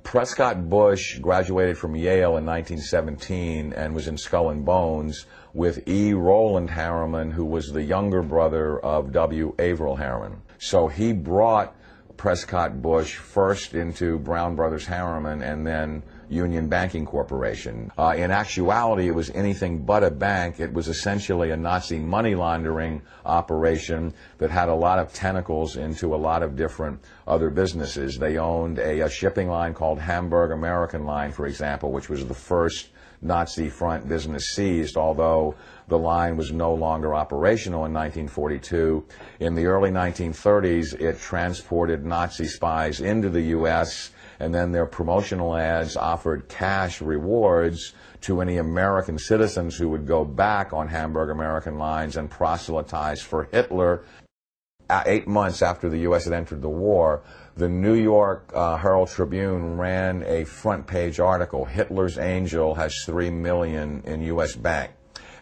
Prescott Bush graduated from Yale in 1917 and was in Skull and Bones with E. Rowland Harriman, who was the younger brother of W. Averill Harriman. So he brought Prescott Bush first into Brown Brothers Harriman and then Union Banking Corporation. In actuality, it was anything but a bank. It was essentially a Nazi money laundering operation that had a lot of tentacles into a lot of different other businesses. They owned a shipping line called Hamburg American Line, for example, which was the first Nazi front business seized, although the line was no longer operational in 1942. In the early 1930s, it transported Nazi spies into the U.S., and then their promotional ads offered cash rewards to any American citizens who would go back on Hamburg American Lines and proselytize for Hitler. 8 months after the U.S. had entered the war, the New York Herald Tribune ran a front-page article, Hitler's Angel has $3 million in U.S. bank.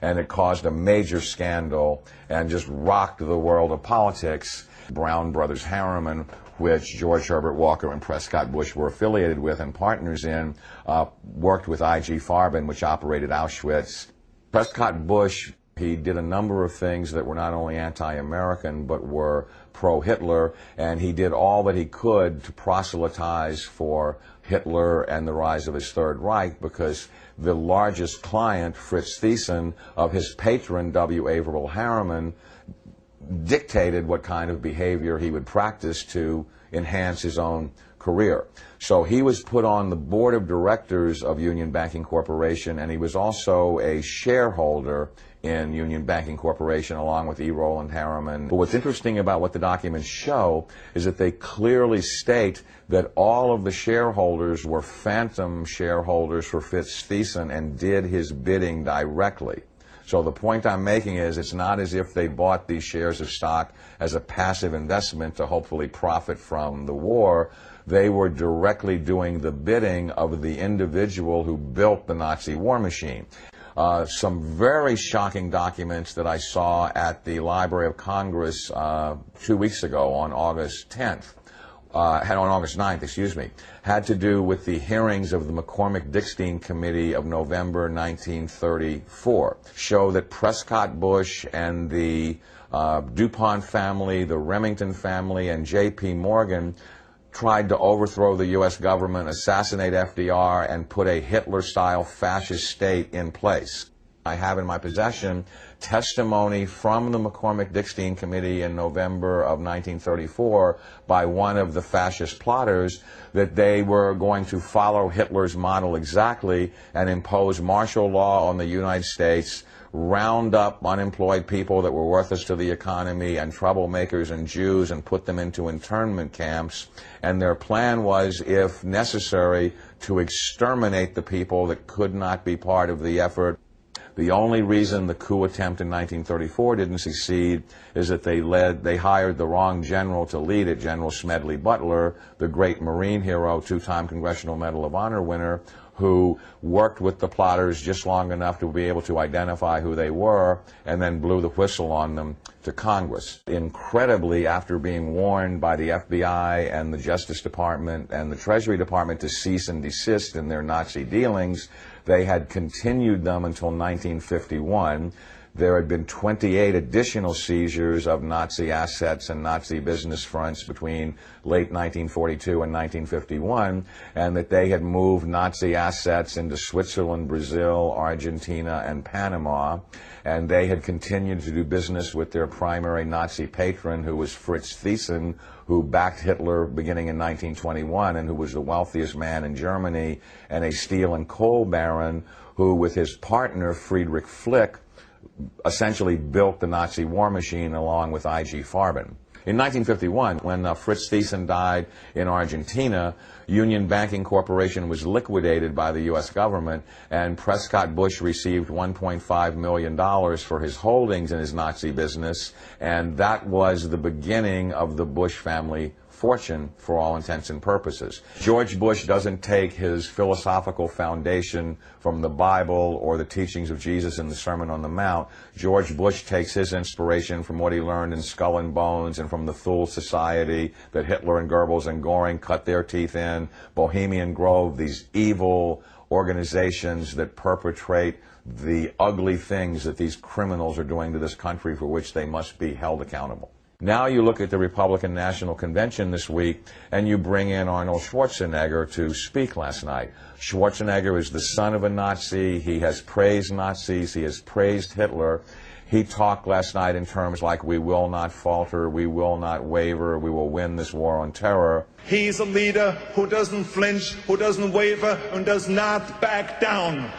And it caused a major scandal and just rocked the world of politics. Brown Brothers Harriman, which George Herbert Walker and Prescott Bush were affiliated with and partners in, worked with I.G. Farben, which operated Auschwitz. Prescott Bush, he did a number of things that were not only anti-American, but were pro-Hitler, and he did all that he could to proselytize for Hitler and the rise of his Third Reich, because the largest client, Fritz Thyssen, of his patron, W. Averill Harriman, dictated what kind of behavior he would practice to enhance his own career. So he was put on the board of directors of Union Banking Corporation, and he was also a shareholder in Union Banking Corporation along with E. Rowland Harriman. But what's interesting about what the documents show is that they clearly state that all of the shareholders were phantom shareholders for Fritz Thyssen and did his bidding directly. So the point I'm making is it's not as if they bought these shares of stock as a passive investment to hopefully profit from the war. They were directly doing the bidding of the individual who built the Nazi war machine. Some very shocking documents that I saw at the Library of Congress 2 weeks ago on August 10th. On August 9th, excuse me, had to do with the hearings of the McCormick-Dickstein Committee of November 1934, show that Prescott Bush and the DuPont family, the Remington family, and J.P. Morgan tried to overthrow the U.S. government, assassinate FDR, and put a Hitler-style fascist state in place. I have in my possession testimony from the McCormick-Dickstein Committee in November of 1934 by one of the fascist plotters that they were going to follow Hitler's model exactly and impose martial law on the United States, round up unemployed people that were worthless to the economy and troublemakers and Jews and put them into internment camps. And their plan was, if necessary, to exterminate the people that could not be part of the effort. The only reason the coup attempt in 1934 didn't succeed is that they hired the wrong general to lead it, General Smedley Butler, the great Marine hero, two-time Congressional Medal of Honor winner, who worked with the plotters just long enough to be able to identify who they were and then blew the whistle on them to Congress. Incredibly, after being warned by the FBI and the Justice Department and the Treasury Department to cease and desist in their Nazi dealings, they had continued them until 1951. There had been 28 additional seizures of Nazi assets and Nazi business fronts between late 1942 and 1951, and that they had moved Nazi assets into Switzerland, Brazil, Argentina, and Panama, and they had continued to do business with their primary Nazi patron, who was Fritz Thyssen, who backed Hitler beginning in 1921 and who was the wealthiest man in Germany, and a steel and coal baron who, with his partner Friedrich Flick, essentially built the Nazi war machine along with I.G. Farben. In 1951, when Fritz Thyssen died in Argentina, Union Banking Corporation was liquidated by the U.S. government, and Prescott Bush received $1.5 million for his holdings in his Nazi business, and that was the beginning of the Bush family fortune for all intents and purposes. George Bush doesn't take his philosophical foundation from the Bible or the teachings of Jesus in the Sermon on the Mount. George Bush takes his inspiration from what he learned in Skull and Bones and from the Thule Society that Hitler and Goebbels and Goring cut their teeth in, Bohemian Grove, these evil organizations that perpetrate the ugly things that these criminals are doing to this country for which they must be held accountable. Now you look at the Republican National Convention this week, and you bring in Arnold Schwarzenegger to speak last night. Schwarzenegger is the son of a Nazi. He has praised Nazis. He has praised Hitler. He talked last night in terms like, we will not falter, we will not waver, we will win this war on terror. He's a leader who doesn't flinch, who doesn't waver, and does not back down.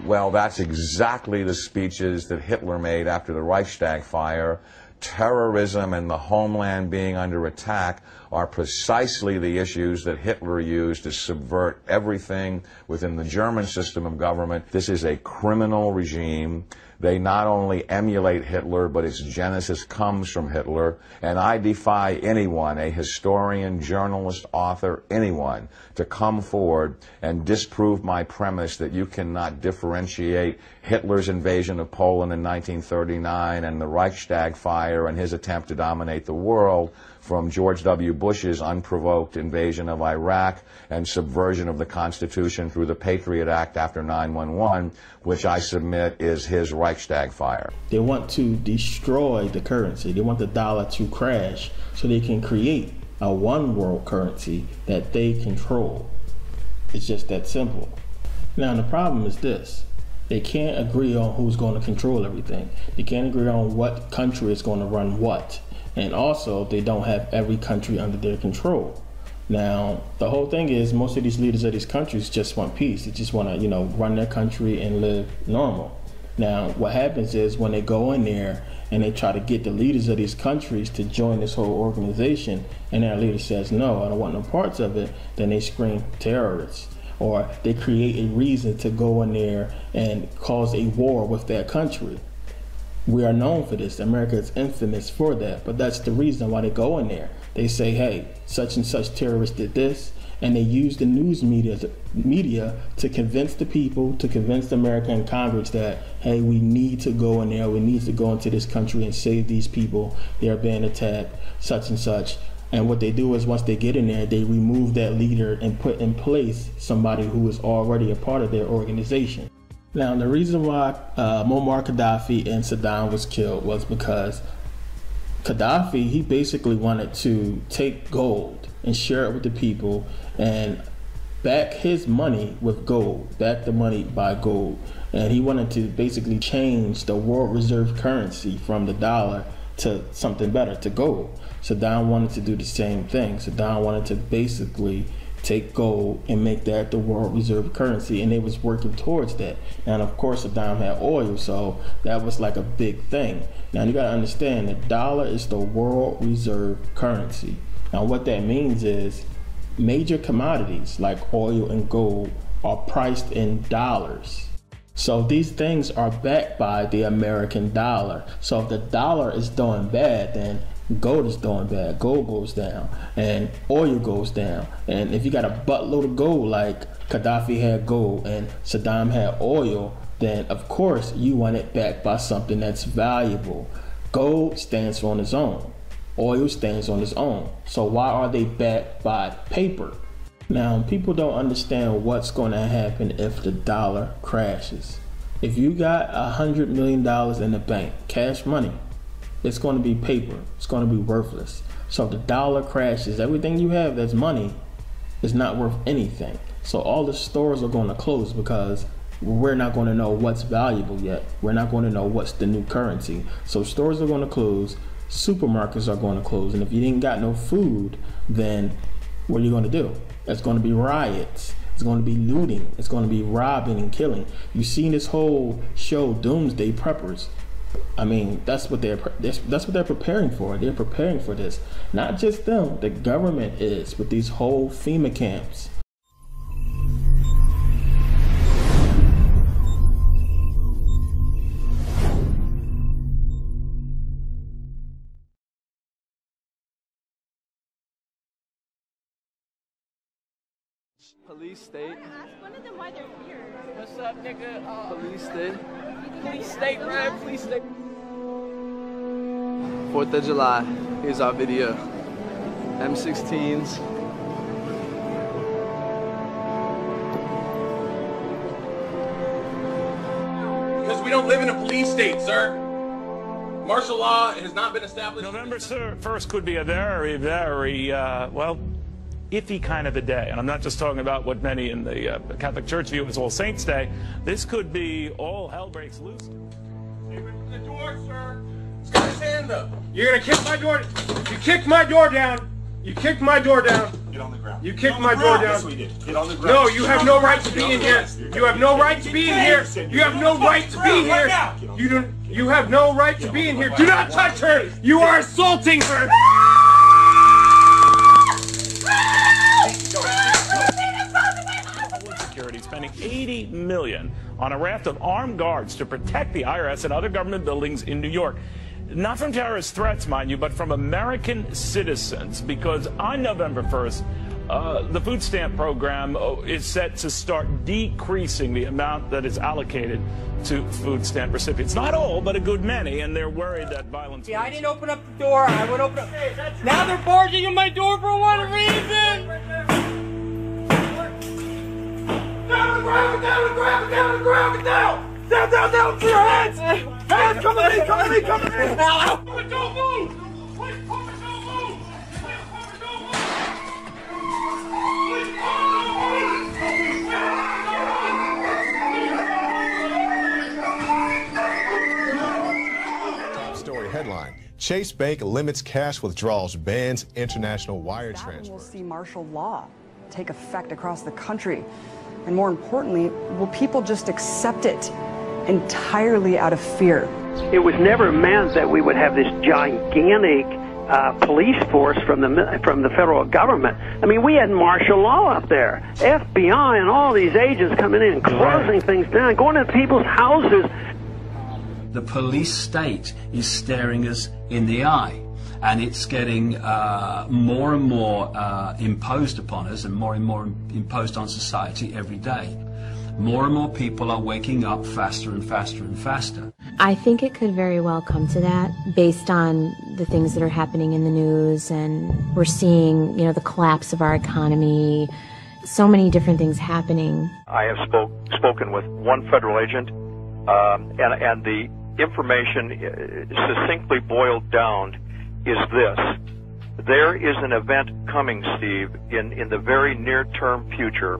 Well, that's exactly the speeches that Hitler made after the Reichstag fire. Terrorism and the homeland being under attack are precisely the issues that Hitler used to subvert everything within the German system of government. This is a criminal regime. They not only emulate Hitler, but its genesis comes from Hitler. And I defy anyone, a historian, journalist, author, anyone, to come forward and disprove my premise that you cannot differentiate Hitler's invasion of Poland in 1939 and the Reichstag fire and his attempt to dominate the world from George W. Bush's unprovoked invasion of Iraq and subversion of the Constitution through the Patriot Act after 9/11, which I submit is his Reichstag fire. They want to destroy the currency. They want the dollar to crash so they can create a one world currency that they control. It's just that simple. Now the problem is this. They can't agree on who's going to control everything. They can't agree on what country is going to run what. And also, they don't have every country under their control. Now, the whole thing is most of these leaders of these countries just want peace. They just want to, run their country and live normal. Now, what happens is when they go in there and they try to get the leaders of these countries to join this whole organization, and their leader says, no, I don't want no parts of it, then they scream terrorists. or they create a reason to go in there and cause a war with that country. We are known for this. America is infamous for that, but that's the reason why they go in there. They say, hey, such and such terrorist did this, and they use the news media to convince the people, to convince the American Congress that, hey, we need to go in there, we need to go into this country and save these people. They are being attacked, such and such. And what they do is once they get in there, they remove that leader and put in place somebody who is already a part of their organization. Now, the reason why Muammar Gaddafi and Saddam was killed was because Gaddafi, he basically wanted to take gold and share it with the people and back his money with gold, back the money by gold. And he wanted to basically change the world reserve currency from the dollar to something better, to gold. Saddam wanted to do the same thing. Saddam wanted to basically take gold and make that the world reserve currency, and they was working towards that. And of course Saddam had oil, so that was like a big thing. Now you gotta understand the dollar is the world reserve currency. Now what that means is major commodities like oil and gold are priced in dollars. So these things are backed by the American dollar. So if the dollar is doing bad, then gold is doing bad. Gold goes down and oil goes down. And if you got a buttload of gold, like Gaddafi had gold and Saddam had oil, then of course you want it backed by something that's valuable. Gold stands on its own. Oil stands on its own. So why are they backed by paper? Now, people don't understand what's going to happen if the dollar crashes. If you got $100 million in the bank, cash money, it's going to be paper. It's going to be worthless. So if the dollar crashes, everything you have that's money is not worth anything. So all the stores are going to close because we're not going to know what's valuable yet. We're not going to know what's the new currency. So stores are going to close, supermarkets are going to close, and if you ain't got no food, then what are you going to do? It's going to be riots. It's going to be looting. It's going to be robbing and killing. You've seen this whole show, Doomsday Preppers. I mean, that's what they're preparing for. They're preparing for this. Not just them. The government is with these whole FEMA camps. Police state. Ask one of them why they're here. What's up, nigga? Police state. Police state, right? Police state. 4th of July. Here's our video. M16s. Because we don't live in a police state, sir. Martial law has not been established. November 1st could be a very, very, well, iffy kind of a day. And I'm not just talking about what many in the Catholic Church view as All Saints Day. This could be all hell breaks loose. The door, sir. He's got his hand up. You're going to kick my door. You kicked my door down. You kicked my door down. Get on the ground. You kicked my door down. Yes, we did. Get on the ground. No, you have no right to be in here. You have no right to be in here. You have no right to be here. You have no right to be in here. Do not touch her. You are assaulting her. Security spending $80 million on a raft of armed guards to protect the IRS and other government buildings in New York. Not from terrorist threats, mind you, but from American citizens, because on November 1st, the food stamp program is set to start decreasing the amount that is allocated to food stamp recipients. Not all, but a good many, and they're worried that violence... Yeah, I didn't open up the door. I would open up... Now they're barging in my door for one reason! Down on the ground, down on the ground, down on the ground, get down! Down, down, down to your hands! Hands, come to me, come to me, come to me! Ow! Don't move! Please, don't move! Top story headline: Chase Bank limits cash withdrawals, bans international wire transfers. We'll see martial law take effect across the country. And more importantly, will people just accept it entirely out of fear? It was never meant that we would have this gigantic police force from the federal government. I mean, we had martial law up there, FBI and all these agents coming in and closing things down, going into people's houses. The police state is staring us in the eye, and it's getting more and more imposed upon us, and more imposed on society every day. More and more people are waking up faster and faster and faster. I think it could very well come to that based on the things that are happening in the news, and we're seeing, you know, the collapse of our economy, so many different things happening. I have spoken with one federal agent, and the information succinctly boiled down is this. There is an event coming, Steve, in the very near-term future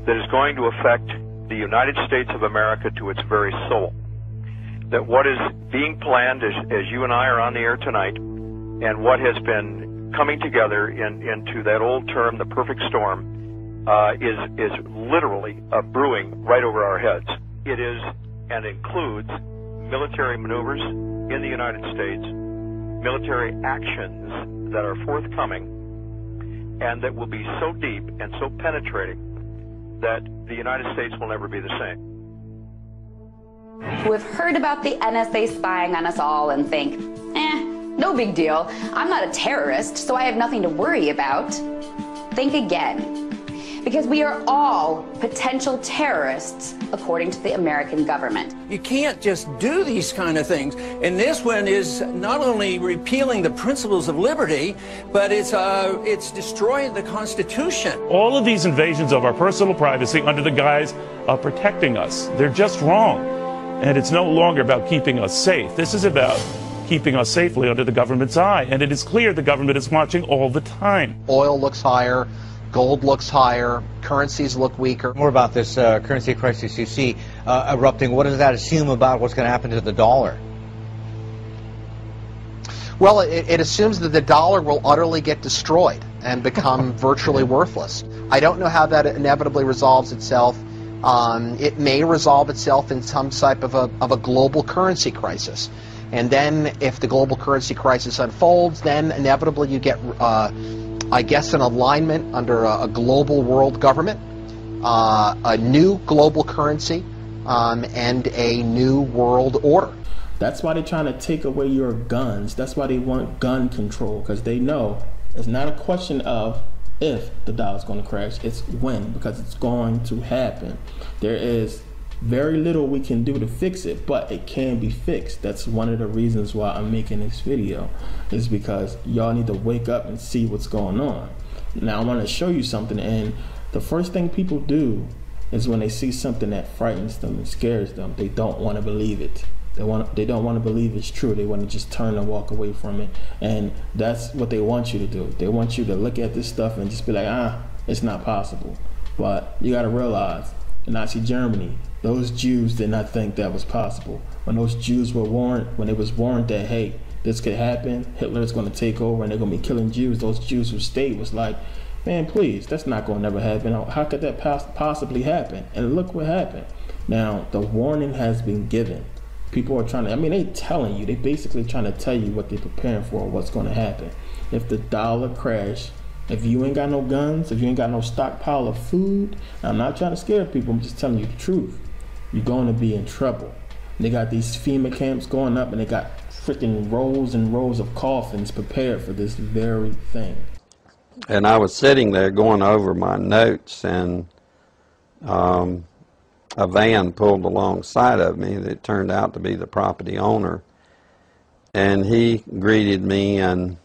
that is going to affect the United States of America to its very soul. That what is being planned, as you and I are on the air tonight, and what has been coming together into that old term, the perfect storm, is literally brewing right over our heads. It is and includes military maneuvers in the United States, military actions that are forthcoming, and that will be so deep and so penetrating that the United States will never be the same. Who have heard about the NSA spying on us all and think, no big deal. I'm not a terrorist, so I have nothing to worry about. Think again. Because we are all potential terrorists, according to the American government. You can't just do these kind of things. And this one is not only repealing the principles of liberty, but it's destroying the Constitution. All of these invasions of our personal privacy under the guise of protecting us, they're just wrong. And it's no longer about keeping us safe. This is about keeping us safely under the government's eye. And it is clear the government is watching all the time. Oil looks higher. Gold looks higher, currencies look weaker. More about this currency crisis you see erupting. What does that assume about what's going to happen to the dollar? Well, it assumes that the dollar will utterly get destroyed and become virtually worthless. I don't know how that inevitably resolves itself. It may resolve itself in some type of a global currency crisis. And then if the global currency crisis unfolds, then inevitably you get I guess an alignment under a global world government, a new global currency, and a new world order. That's why they're trying to take away your guns. That's why they want gun control, because they know it's not a question of if the dollar's going to crash, it's when, because it's going to happen. There is very little we can do to fix it, but it can be fixed. That's one of the reasons why I'm making this video, is because y'all need to wake up and see what's going on. Now I want to show you something, and the first thing people do is when they see something that frightens them and scares them, they don't want to believe it. They don't want to believe it's true. They want to just turn and walk away from it, and that's what they want you to do. They want you to look at this stuff and just be like, it's not possible. But you got to realize, in Nazi Germany, those Jews did not think that was possible. When those Jews were warned, when it was warned that, hey, this could happen, Hitler's going to take over and they're going to be killing Jews, those Jews who stayed was like, man, please, that's not going to never happen. How could that possibly happen? And look what happened. Now, the warning has been given. People are trying to, they telling you, they basically trying to tell you what they're preparing for, what's going to happen. If the dollar crash, if you ain't got no guns, if you ain't got no stockpile of food, I'm not trying to scare people, I'm just telling you the truth. You're going to be in trouble. They got these FEMA camps going up, and they got freaking rows and rows of coffins prepared for this very thing. And I was sitting there going over my notes, and a van pulled alongside of me that turned out to be the property owner. And he greeted me, and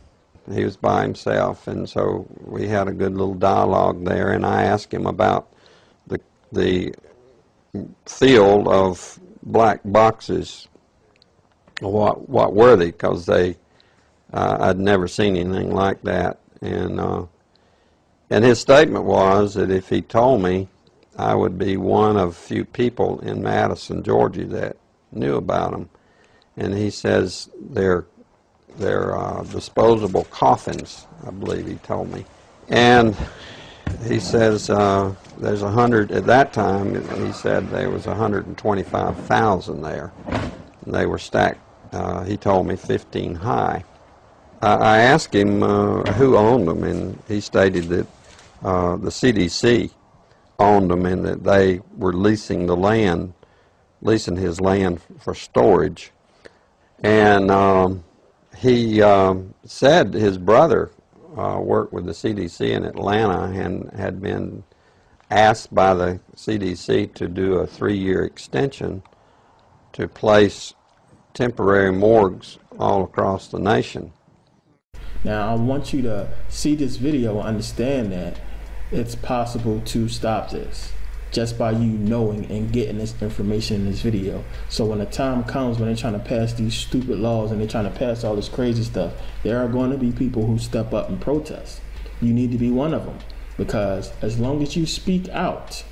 he was by himself, and so we had a good little dialogue there, and I asked him about the field of black boxes. What were they? Because I'd never seen anything like that, and his statement was that if he told me, I would be one of few people in Madison, Georgia, that knew about them. And he says they're disposable coffins, I believe he told me. And he says there's 100, at that time, he said there was 125,000 there. And they were stacked, he told me, 15 high. I asked him who owned them, and he stated that the CDC owned them and that they were leasing the land, leasing his land for storage. And he said his brother worked with the CDC in Atlanta and had been asked by the CDC to do a 3-year extension to place temporary morgues all across the nation. Now, I want you to see this video and understand that it's possible to stop this just by you knowing and getting this information in this video. So when the time comes when they're trying to pass these stupid laws and they're trying to pass all this crazy stuff, there are going to be people who step up and protest. You need to be one of them, because as long as you speak out,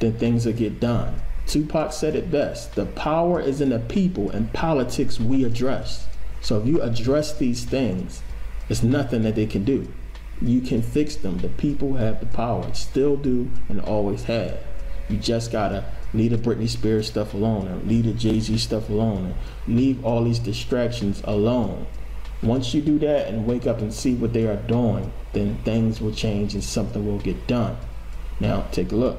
then things will get done. Tupac said it best: the power is in the people, and politics we address. So if you address these things, there's nothing that they can do. You can fix them. The people have the power, still do, and always have. You just gotta leave the Britney Spears stuff alone, and leave the Jay-Z stuff alone, and leave all these distractions alone. Once you do that and wake up and see what they are doing, then things will change and something will get done. Now, take a look.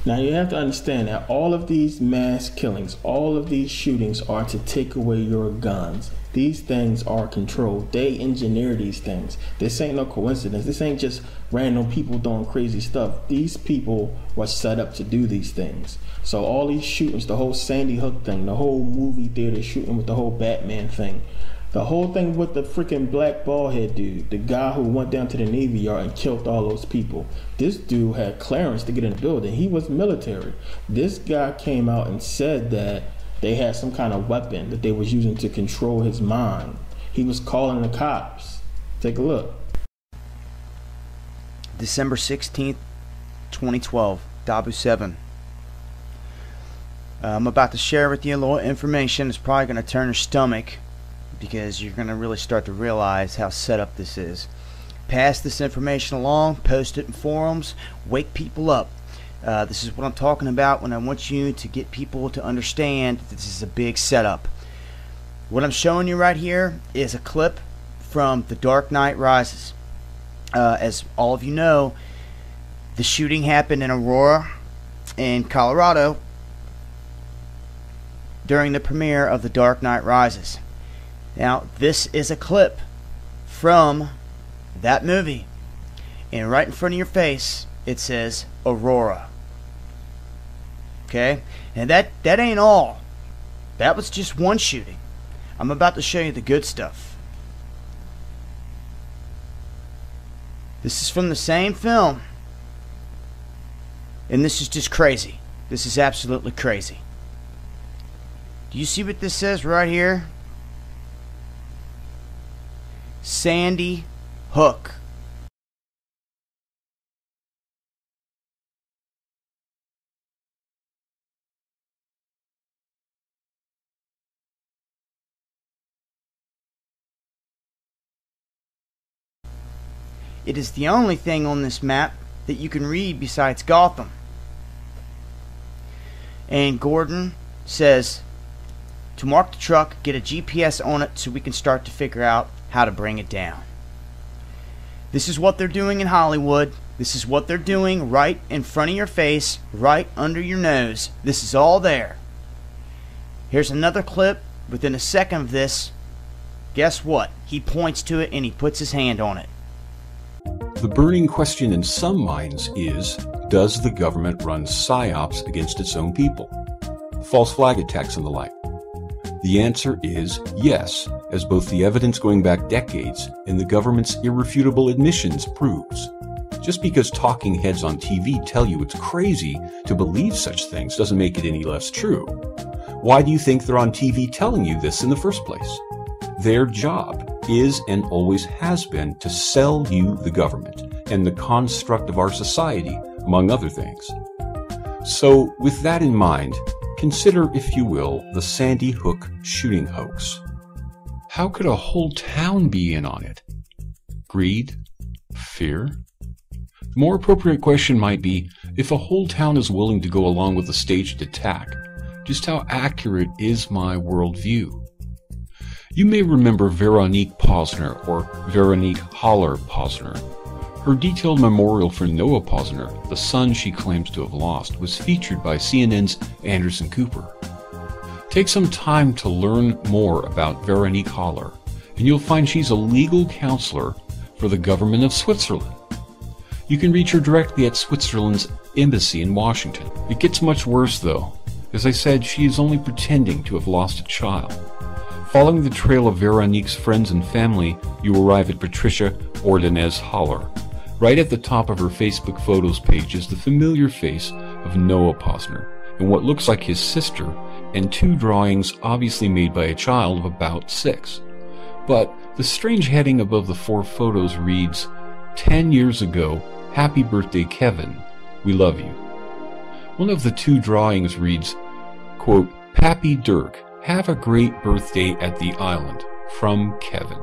Now, you have to understand that all of these mass killings, all of these shootings are to take away your guns. These things are controlled. They engineer these things. This ain't no coincidence. This ain't just random people doing crazy stuff. These people were set up to do these things. So all these shootings, the whole Sandy Hook thing, the whole movie theater shooting with the whole Batman thing, the whole thing with the freaking black bald head dude, the guy who went down to the Navy Yard and killed all those people. This dude had clearance to get in the building. He was military. This guy came out and said that they had some kind of weapon that they was using to control his mind. He was calling the cops. Take a look. December 16th, 2012, Dabu 7. I'm about to share with you a little information. It's probably going to turn your stomach, because you're going to really start to realize how set up this is. Pass this information along, post it in forums, wake people up. This is what I'm talking about when I want you to get people to understand that this is a big setup. What I'm showing you right here is a clip from The Dark Knight Rises. As all of you know, the shooting happened in Aurora, in Colorado, during the premiere of The Dark Knight Rises. Now, this is a clip from that movie, and right in front of your face it says Aurora. Okay, and that ain't all. That was just one shooting. I'm about to show you the good stuff. This is from the same film, and this is just crazy. This is absolutely crazy. Do you see what this says right here? Sandy Hook. It is the only thing on this map that you can read besides Gotham. And Gordon says to mark the truck, get a GPS on it so we can start to figure out how to bring it down. This is what they're doing in Hollywood. This is what they're doing right in front of your face, right under your nose. This is all there. Here's another clip within a second of this. Guess what? He points to it and he puts his hand on it. The burning question in some minds is, does the government run psyops against its own people? False flag attacks and the like. The answer is yes, as both the evidence going back decades and the government's irrefutable admissions proves. Just because talking heads on TV tell you it's crazy to believe such things doesn't make it any less true. Why do you think they're on TV telling you this in the first place? Their job is and always has been to sell you the government and the construct of our society, among other things. So, with that in mind, consider, if you will, the Sandy Hook shooting hoax. How could a whole town be in on it? Greed? Fear? The more appropriate question might be, if a whole town is willing to go along with a staged attack, just how accurate is my worldview? You may remember Veronique Posner, or Veronique Haller Posner. Her detailed memorial for Noah Posner, the son she claims to have lost, was featured by CNN's Anderson Cooper. Take some time to learn more about Veronique Haller, and you'll find she's a legal counselor for the government of Switzerland. You can reach her directly at Switzerland's embassy in Washington. It gets much worse though. As I said, she is only pretending to have lost a child. Following the trail of Veronique's friends and family, you arrive at Patricia Ordonez Haller. Right at the top of her Facebook photos page is the familiar face of Noah Posner, and what looks like his sister, and two drawings obviously made by a child of about 6. But the strange heading above the 4 photos reads, 10 years ago, happy birthday Kevin, we love you. One of the 2 drawings reads, quote, Pappy Dirk, have a great birthday at the island, from Kevin.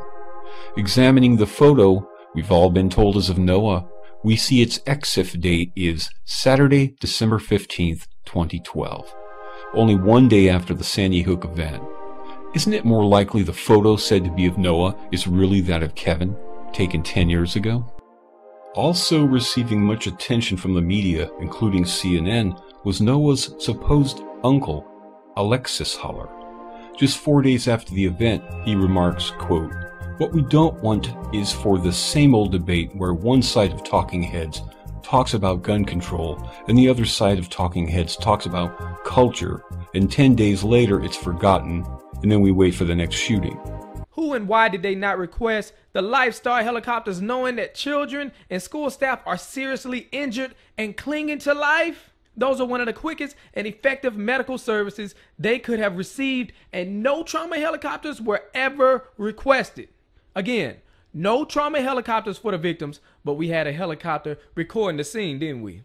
Examining the photo, we've all been told is of Noah, we see its EXIF date is Saturday, December 15th, 2012. Only 1 day after the Sandy Hook event. Isn't it more likely the photo said to be of Noah is really that of Kevin, taken 10 years ago? Also receiving much attention from the media, including CNN, was Noah's supposed uncle, Alexis Haller. Just 4 days after the event, he remarks, quote, what we don't want is for the same old debate where one side of talking heads talks about gun control and the other side of talking heads talks about culture, and 10 days later it's forgotten, and then we wait for the next shooting. Who and why did they not request the Lifestar helicopters knowing that children and school staff are seriously injured and clinging to life? Those are one of the quickest and effective medical services they could have received, and no trauma helicopters were ever requested. Again, no trauma helicopters for the victims, but we had a helicopter recording the scene, didn't we?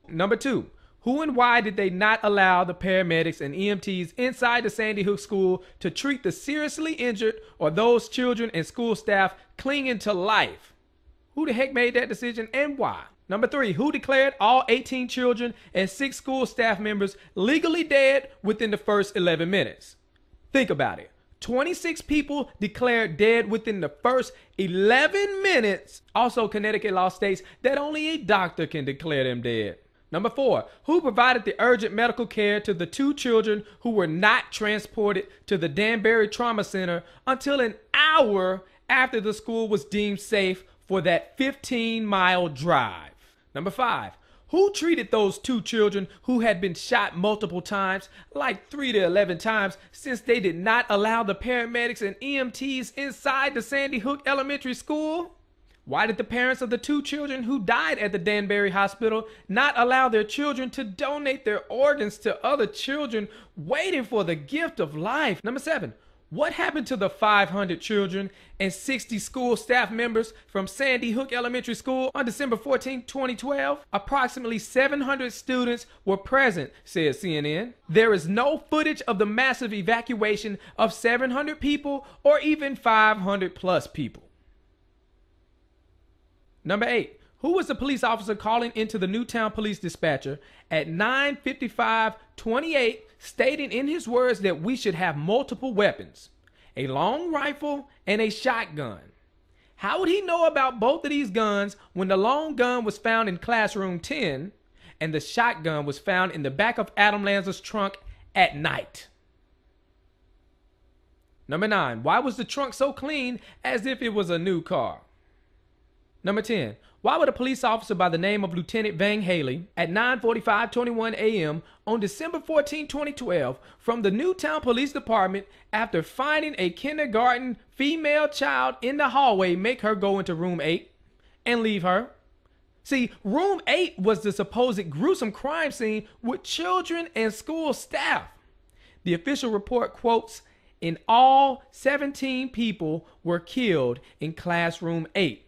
Number 2, who and why did they not allow the paramedics and EMTs inside the Sandy Hook school to treat the seriously injured or those children and school staff clinging to life? Who the heck made that decision and why? Number 3, who declared all 18 children and 6 school staff members legally dead within the first 11 minutes? Think about it. 26 people declared dead within the first 11 minutes. Also, Connecticut law states that only a doctor can declare them dead. Number 4, who provided the urgent medical care to the 2 children who were not transported to the Danbury Trauma Center until an hour after the school was deemed safe for that 15-mile drive? Number 5, who treated those 2 children who had been shot multiple times, like 3 to 11 times, since they did not allow the paramedics and EMTs inside the Sandy Hook Elementary School? Why did the parents of the 2 children who died at the Danbury Hospital not allow their children to donate their organs to other children waiting for the gift of life? Number 7, what happened to the 500 children and 60 school staff members from Sandy Hook Elementary School on December 14, 2012? Approximately 700 students were present, says CNN. There is no footage of the massive evacuation of 700 people or even 500 plus people. Number 8, who was the police officer calling into the Newtown police dispatcher at 9:55:28 stating in his words that we should have multiple weapons, a long rifle and a shotgun? How would he know about both of these guns when the long gun was found in classroom 10 and the shotgun was found in the back of Adam Lanza's trunk at night? Number 9, why was the trunk so clean as if it was a new car? Number 10, why would a police officer by the name of Lieutenant Van Haley at 9:45:21 a.m. on December 14, 2012 from the Newtown Police Department, after finding a kindergarten female child in the hallway, make her go into room 8 and leave her? See, room 8 was the supposed gruesome crime scene with children and school staff. The official report quotes, in all 17 people were killed in classroom 8.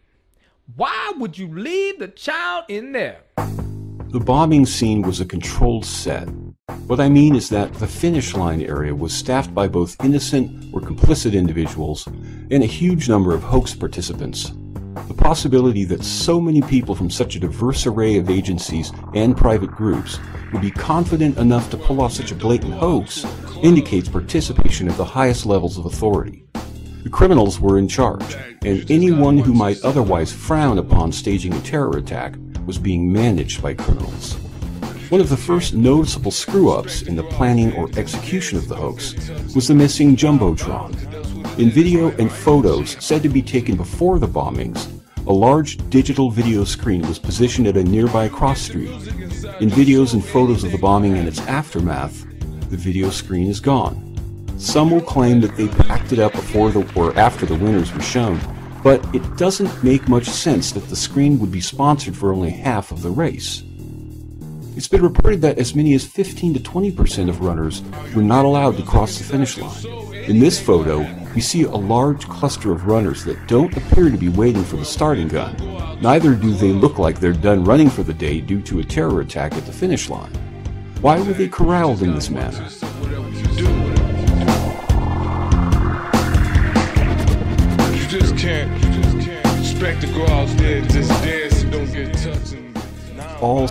Why would you leave the child in there? The bombing scene was a controlled set. What I mean is that the finish line area was staffed by both innocent or complicit individuals and a huge number of hoax participants. The possibility that so many people from such a diverse array of agencies and private groups would be confident enough to pull off such a blatant hoax indicates participation at the highest levels of authority. The criminals were in charge, and anyone who might otherwise frown upon staging a terror attack was being managed by criminals. One of the first noticeable screw-ups in the planning or execution of the hoax was the missing Jumbotron. In video and photos said to be taken before the bombings, a large digital video screen was positioned at a nearby cross street. In videos and photos of the bombing and its aftermath, the video screen is gone. Some will claim that they packed it up before or after the winners were shown, but it doesn't make much sense that the screen would be sponsored for only half of the race. It's been reported that as many as 15 to 20% of runners were not allowed to cross the finish line. In this photo, we see a large cluster of runners that don't appear to be waiting for the starting gun. Neither do they look like they're done running for the day due to a terror attack at the finish line. Why were they corralled in this manner? You just can't expect to go out there and just dance and don't get touched.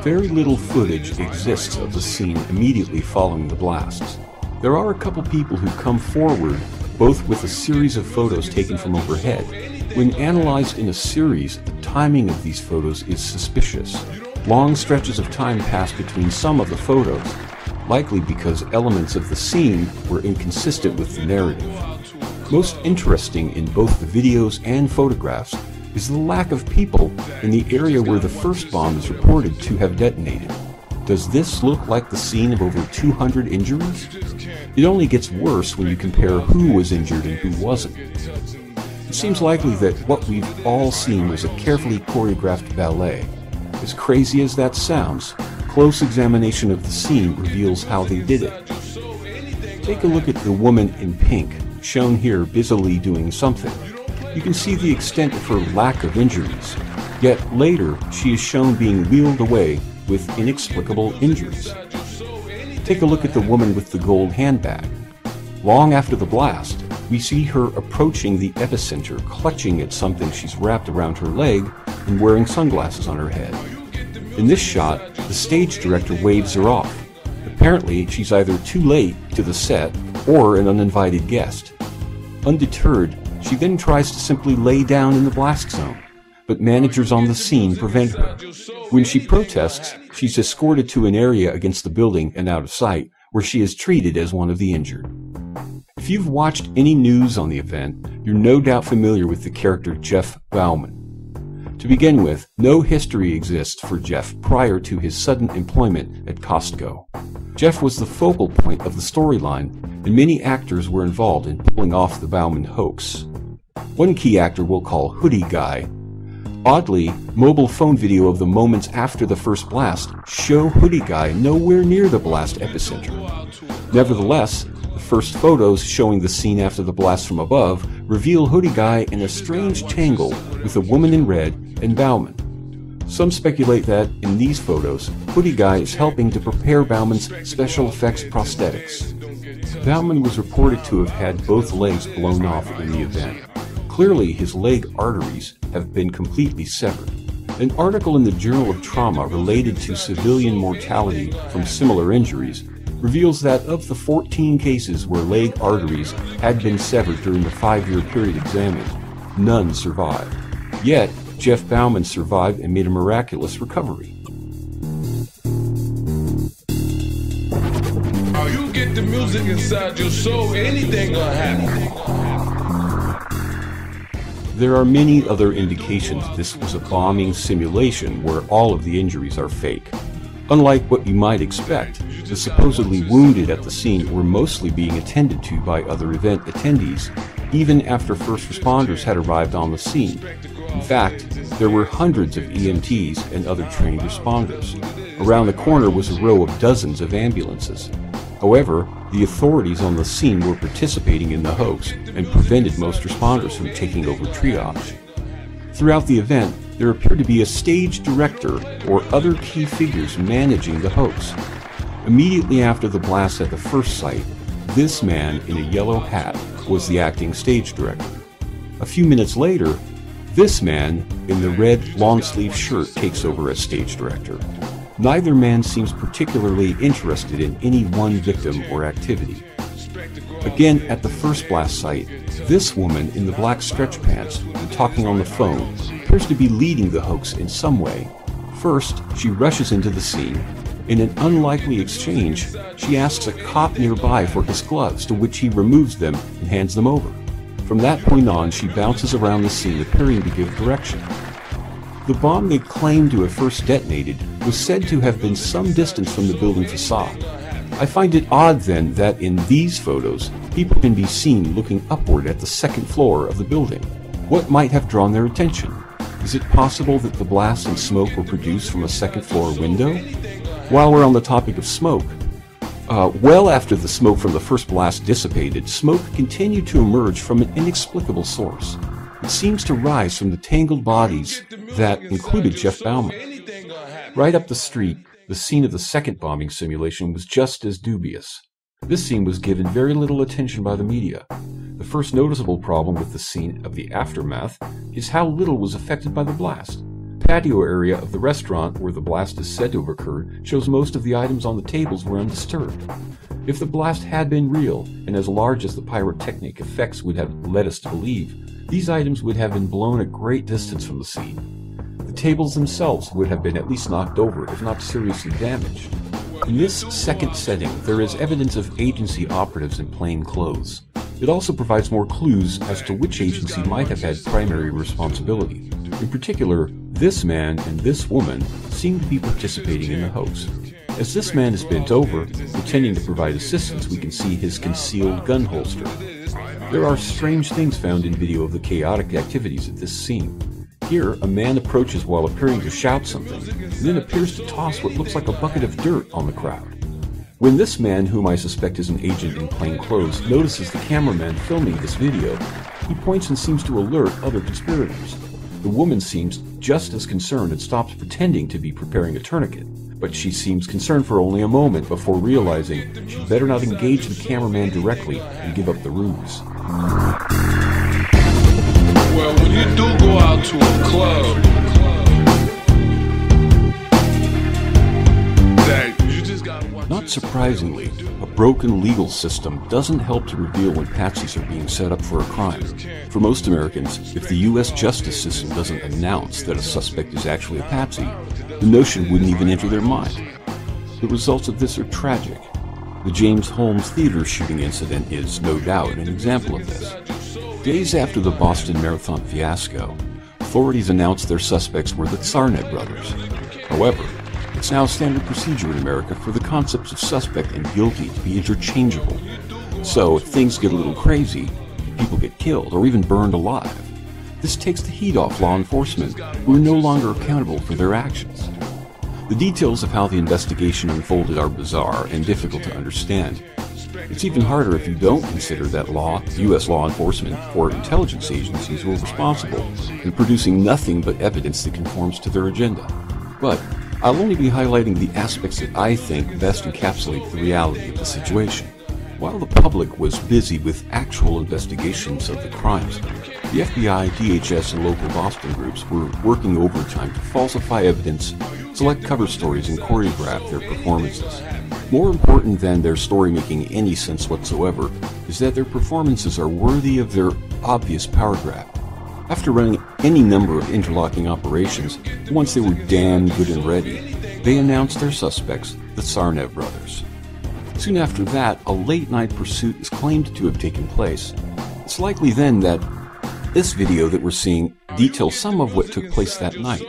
Very little footage exists of the scene immediately following the blasts. There are a couple people who come forward, both with a series of photos taken from overhead. When analyzed in a series, the timing of these photos is suspicious. Long stretches of time pass between some of the photos, likely because elements of the scene were inconsistent with the narrative. Most interesting in both the videos and photographs is the lack of people in the area where the first bomb is reported to have detonated. Does this look like the scene of over 200 injuries? It only gets worse when you compare who was injured and who wasn't. It seems likely that what we've all seen was a carefully choreographed ballet. As crazy as that sounds, close examination of the scene reveals how they did it. Take a look at the woman in pink, shown here busily doing something. You can see the extent of her lack of injuries, yet later she is shown being wheeled away with inexplicable injuries. Take a look at the woman with the gold handbag. Long after the blast, we see her approaching the epicenter, clutching at something she's wrapped around her leg and wearing sunglasses on her head. In this shot, the stage director waves her off. Apparently, she's either too late to the set or an uninvited guest. Undeterred, she then tries to simply lay down in the blast zone, but managers on the scene prevent her. When she protests, she's escorted to an area against the building and out of sight, where she is treated as one of the injured. If you've watched any news on the event, you're no doubt familiar with the character Jeff Bauman. To begin with, no history exists for Jeff prior to his sudden employment at Costco. Jeff was the focal point of the storyline, and many actors were involved in pulling off the Bauman hoax. One key actor we'll call Hoodie Guy. Oddly, mobile phone video of the moments after the first blast show Hoodie Guy nowhere near the blast epicenter. Nevertheless, the first photos showing the scene after the blast from above reveal Hoodie Guy in a strange tangle with a woman in red and Bauman. Some speculate that, in these photos, Hoodie Guy is helping to prepare Bauman's special effects prosthetics. Bauman was reported to have had both legs blown off in the event. Clearly, his leg arteries have been completely severed. An article in the Journal of Trauma related to civilian mortality from similar injuries reveals that of the 14 cases where leg arteries had been severed during the 5-year period examined, none survived. Yet, Jeff Bauman survived and made a miraculous recovery. You get the music inside your soul, anything gonna happen. There are many other indications this was a bombing simulation where all of the injuries are fake. Unlike what you might expect, the supposedly wounded at the scene were mostly being attended to by other event attendees, even after first responders had arrived on the scene. In fact, there were hundreds of EMTs and other trained responders. Around the corner was a row of dozens of ambulances. However, the authorities on the scene were participating in the hoax and prevented most responders from taking over triage. Throughout the event, there appeared to be a stage director or other key figures managing the hoax. Immediately after the blast at the first site, this man in a yellow hat was the acting stage director. A few minutes later, this man in the red long-sleeve shirt takes over as stage director. Neither man seems particularly interested in any one victim or activity. Again, at the first blast site, this woman in the black stretch pants and talking on the phone appears to be leading the hoax in some way. First, she rushes into the scene. In an unlikely exchange, she asks a cop nearby for his gloves, to which he removes them and hands them over. From that point on, she bounces around the scene, appearing to give direction. The bomb they claimed to have first detonated was said to have been some distance from the building facade. I find it odd then that in these photos, people can be seen looking upward at the second floor of the building. What might have drawn their attention? Is it possible that the blast and smoke were produced from a second floor window? While we're on the topic of smoke, well after the smoke from the first blast dissipated, smoke continued to emerge from an inexplicable source. It seems to rise from the tangled bodies that included Jeff Bauman. Right up the street, the scene of the second bombing simulation was just as dubious. This scene was given very little attention by the media. The first noticeable problem with the scene of the aftermath is how little was affected by the blast. The patio area of the restaurant where the blast is said to have occurred shows most of the items on the tables were undisturbed. If the blast had been real, and as large as the pyrotechnic effects would have led us to believe, these items would have been blown a great distance from the scene. The tables themselves would have been at least knocked over, if not seriously damaged. In this second setting, there is evidence of agency operatives in plain clothes. It also provides more clues as to which agency might have had primary responsibility. In particular, this man and this woman seem to be participating in the hoax. As this man is bent over, pretending to provide assistance, we can see his concealed gun holster. There are strange things found in video of the chaotic activities at this scene. Here, a man approaches while appearing to shout something, and then appears to toss what looks like a bucket of dirt on the crowd. When this man, whom I suspect is an agent in plain clothes, notices the cameraman filming this video, he points and seems to alert other conspirators. The woman seems just as concerned and stops pretending to be preparing a tourniquet, but she seems concerned for only a moment before realizing she'd better not engage the cameraman directly and give up the ruse. Well, when you do go out to a club, that you just gotta watch. Not surprisingly, a broken legal system doesn't help to reveal when patsies are being set up for a crime. For most Americans, if the U.S. justice system doesn't announce that a suspect is actually a patsy, the notion wouldn't even enter their mind. The results of this are tragic. The James Holmes theater shooting incident is, no doubt, an example of this. Days after the Boston Marathon fiasco, authorities announced their suspects were the Tsarnaev brothers. However, it's now standard procedure in America for the concepts of suspect and guilty to be interchangeable. So if things get a little crazy, people get killed or even burned alive, this takes the heat off law enforcement, who are no longer accountable for their actions. The details of how the investigation unfolded are bizarre and difficult to understand. It's even harder if you don't consider that U.S. law enforcement or intelligence agencies were responsible in producing nothing but evidence that conforms to their agenda. But I'll only be highlighting the aspects that I think best encapsulate the reality of the situation. While the public was busy with actual investigations of the crimes, the FBI, DHS, and local Boston groups were working overtime to falsify evidence, select cover stories, and choreograph their performances. More important than their story making any sense whatsoever is that their performances are worthy of their obvious power grab. After running any number of interlocking operations, once they were damn good and ready, they announced their suspects, the Tsarnaev brothers. Soon after that, a late-night pursuit is claimed to have taken place. It's likely then that this video that we're seeing details some of what took place that night.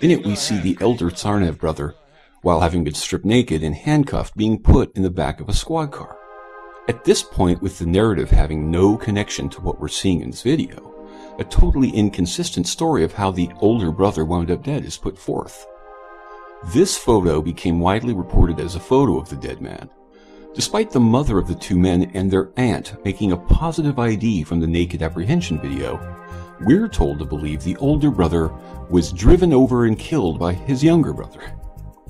In it, we see the elder Tsarnaev brother, while having been stripped naked and handcuffed, being put in the back of a squad car. At this point, with the narrative having no connection to what we're seeing in this video, a totally inconsistent story of how the older brother wound up dead is put forth. This photo became widely reported as a photo of the dead man, despite the mother of the two men and their aunt making a positive ID from the naked apprehension video. We're told to believe the older brother was driven over and killed by his younger brother.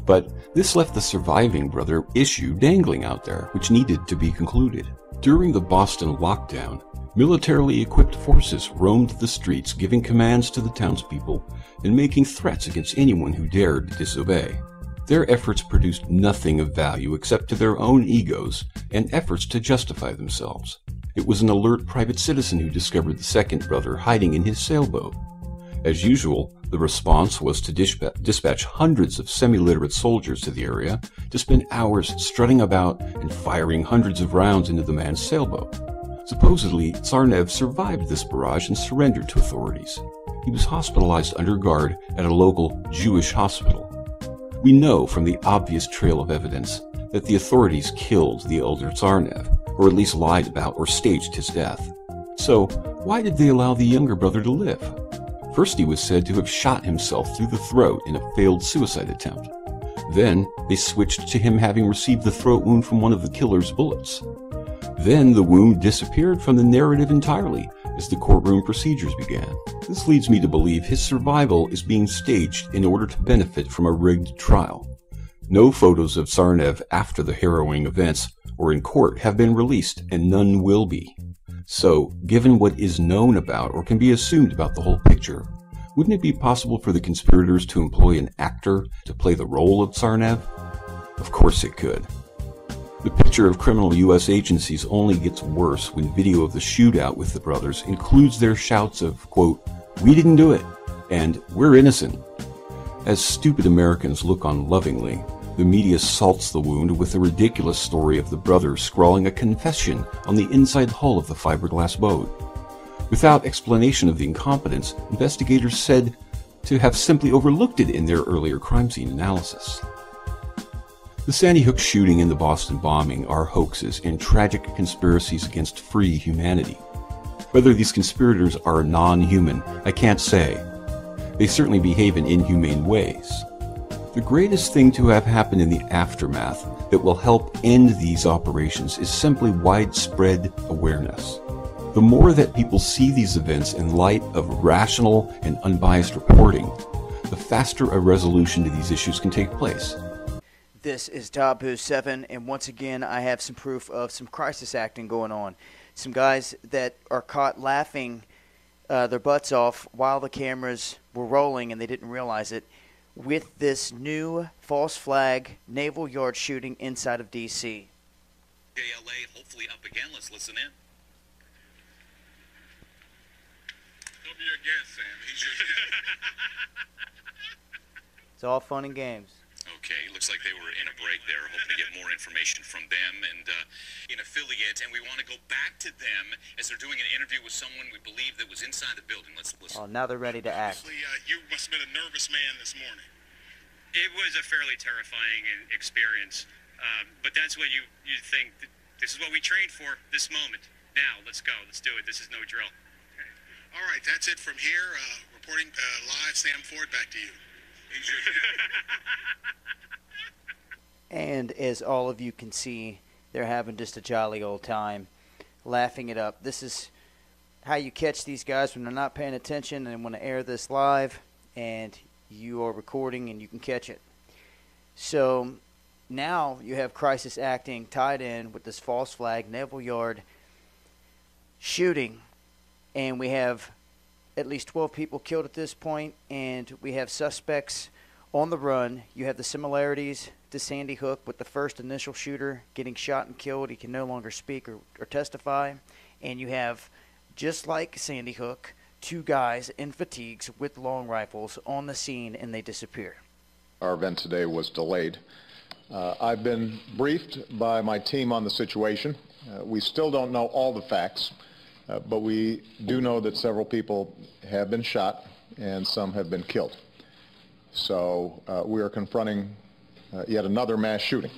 But this left the surviving brother issue dangling out there, which needed to be concluded. During the Boston lockdown, militarily equipped forces roamed the streets, giving commands to the townspeople and making threats against anyone who dared disobey. Their efforts produced nothing of value except to their own egos and efforts to justify themselves. It was an alert private citizen who discovered the second brother hiding in his sailboat. As usual, the response was to dispatch hundreds of semi-literate soldiers to the area to spend hours strutting about and firing hundreds of rounds into the man's sailboat. Supposedly, Tsarnev survived this barrage and surrendered to authorities. He was hospitalized under guard at a local Jewish hospital. We know from the obvious trail of evidence that the authorities killed the elder Tsarnev, or at least lied about or staged his death. So, why did they allow the younger brother to live? First, he was said to have shot himself through the throat in a failed suicide attempt. Then, they switched to him having received the throat wound from one of the killer's bullets. Then, the wound disappeared from the narrative entirely as the courtroom procedures began. This leads me to believe his survival is being staged in order to benefit from a rigged trial. No photos of Tsarnev after the harrowing events or in court have been released, and none will be. So, given what is known about or can be assumed about the whole picture, wouldn't it be possible for the conspirators to employ an actor to play the role of Tsarnev? Of course it could. The picture of criminal U.S. agencies only gets worse when video of the shootout with the brothers includes their shouts of, quote, "We didn't do it," and "We're innocent." As stupid Americans look on lovingly, the media salts the wound with the ridiculous story of the brothers scrawling a confession on the inside hull of the fiberglass boat. Without explanation of the incompetence, investigators said to have simply overlooked it in their earlier crime scene analysis. The Sandy Hook shooting and the Boston bombing are hoaxes and tragic conspiracies against free humanity. Whether these conspirators are non-human, I can't say. They certainly behave in inhumane ways. The greatest thing to have happened in the aftermath that will help end these operations is simply widespread awareness. The more that people see these events in light of rational and unbiased reporting, the faster a resolution to these issues can take place. This is Tabu7, and once again I have some proof of some crisis acting going on. Some guys that are caught laughing their butts off while the cameras were rolling and they didn't realize it, with this new false flag naval yard shooting inside of D.C. JLA hopefully up again. Let's listen in. Don't be your guest, Sam. He's just It's all fun and games. Okay, looks like they were in a break there, hoping to get more information from them and an affiliate, and we want to go back to them as they're doing an interview with someone we believe that was inside the building. Let's listen. Oh, now they're ready to act. you must have been a nervous man this morning. It was a fairly terrifying experience, but that's when you think, that this is what we trained for, this moment. Now, let's go, let's do it, this is no drill. Okay. All right, that's it from here. Reporting live, Sam Ford, back to you. And as all of you can see, they're having just a jolly old time, laughing it up. This is how you catch these guys when they're not paying attention and want to air this live, and you are recording and you can catch it. So now you have crisis acting tied in with this false flag naval yard shooting, and we have at least 12 people killed at this point, and we have suspects on the run. You have the similarities to Sandy Hook with the first initial shooter getting shot and killed. He can no longer speak or testify. And you have, just like Sandy Hook, two guys in fatigues with long rifles on the scene, and they disappear. Our event today was delayed. I've been briefed by my team on the situation. We still don't know all the facts. But we do know that several people have been shot and some have been killed. So we are confronting yet another mass shooting.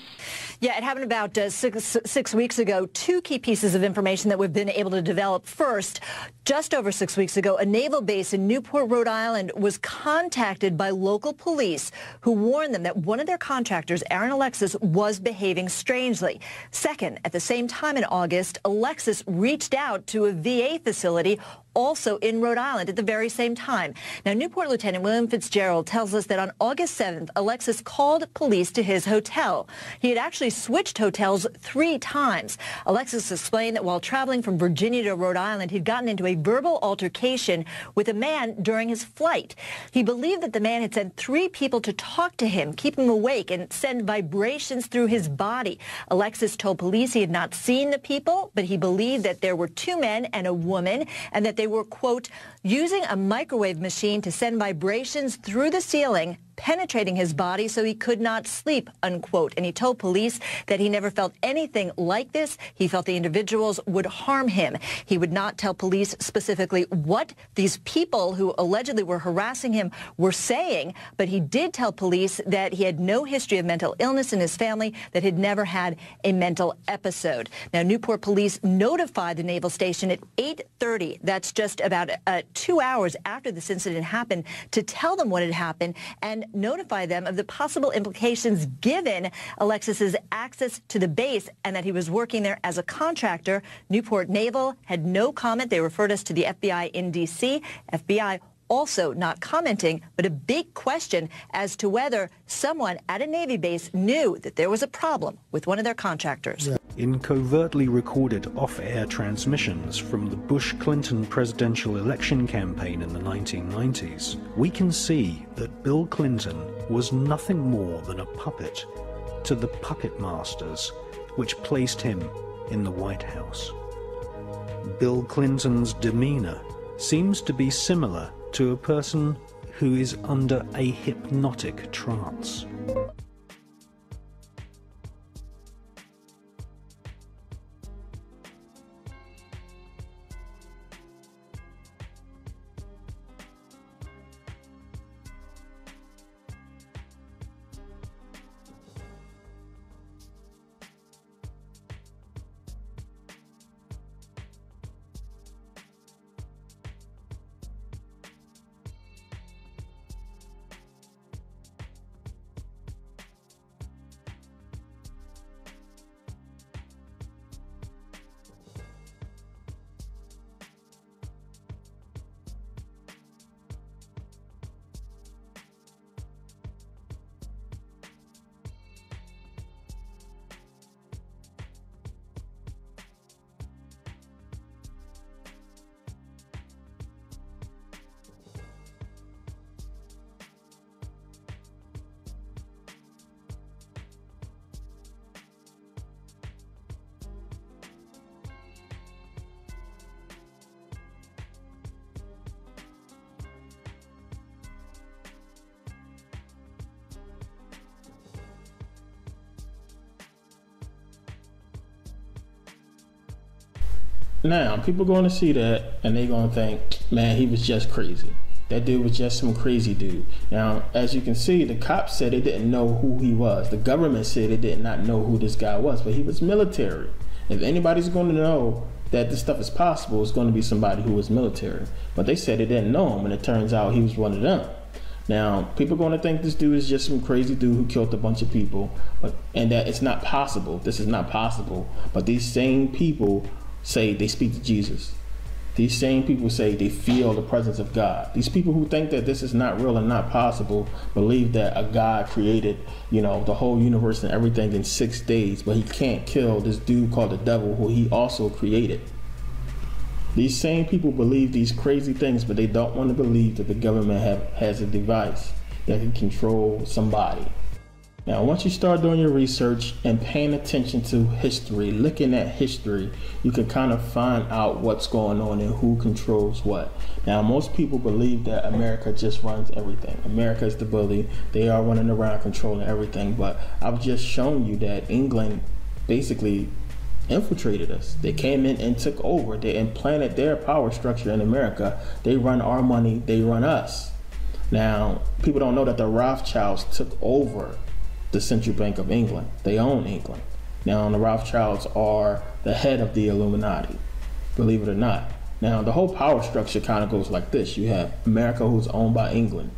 Yeah, it happened about six weeks ago. Two key pieces of information that we've been able to develop. First, just over 6 weeks ago, a naval base in Newport, Rhode Island was contacted by local police who warned them that one of their contractors, Aaron Alexis, was behaving strangely. Second, at the same time in August, Alexis reached out to a VA facility also in Rhode Island at the very same time. Now, Newport Lieutenant William Fitzgerald tells us that on August 7th, Alexis called police to his hotel. He had actually switched hotels 3 times. Alexis explained that while traveling from Virginia to Rhode Island, he'd gotten into a verbal altercation with a man during his flight. He believed that the man had sent 3 people to talk to him, keep him awake, and send vibrations through his body. Alexis told police he had not seen the people, but he believed that there were 2 men and a woman, and that they were, quote, using a microwave machine to send vibrations through the ceiling, penetrating his body so he could not sleep, unquote. And he told police that he never felt anything like this. He felt the individuals would harm him. He would not tell police specifically what these people who allegedly were harassing him were saying, but he did tell police that he had no history of mental illness in his family, that he'd never had a mental episode. Now, Newport police notified the naval station at 8:30, that's just about 2 hours after this incident happened, to tell them what had happened and notify them of the possible implications given Alexis's access to the base and that he was working there as a contractor. Newport Naval had no comment. They referred us to the FBI in D.C. FBI also not commenting, but a big question as to whether someone at a Navy base knew that there was a problem with one of their contractors. In covertly recorded off-air transmissions from the Bush-Clinton presidential election campaign in the 1990s, we can see that Bill Clinton was nothing more than a puppet to the puppet masters which placed him in the White House. Bill Clinton's demeanor seems to be similar to a person who is under a hypnotic trance. Now, people going to see that and they're going to think, man, he was just crazy. That dude was just some crazy dude. Now, as you can see, the cops said they didn't know who he was. The government said they did not know who this guy was, but he was military. If anybody's going to know that this stuff is possible, it's going to be somebody who was military. But they said they didn't know him, and it turns out he was one of them. Now, people are going to think this dude is just some crazy dude who killed a bunch of people, and that it's not possible. This is not possible. But these same people say they speak to Jesus. These same people say they feel the presence of God. These people who think that this is not real and not possible believe that a God created, you know, the whole universe and everything in 6 days, but he can't kill this dude called the devil who he also created. These same people believe these crazy things, but they don't want to believe that the government has a device that can control somebody. Now, once you start doing your research and paying attention to history, looking at history, you can kind of find out what's going on and who controls what. Now, most people believe that America just runs everything. America is the bully. They are running around controlling everything. But I've just shown you that England basically infiltrated us. They came in and took over. They implanted their power structure in America. They run our money. They run us. Now, people don't know that the Rothschilds took over the Central Bank of England. They own England. Now, the Rothschilds are the head of the Illuminati, believe it or not. Now, the whole power structure kind of goes like this. You have America, who's owned by England.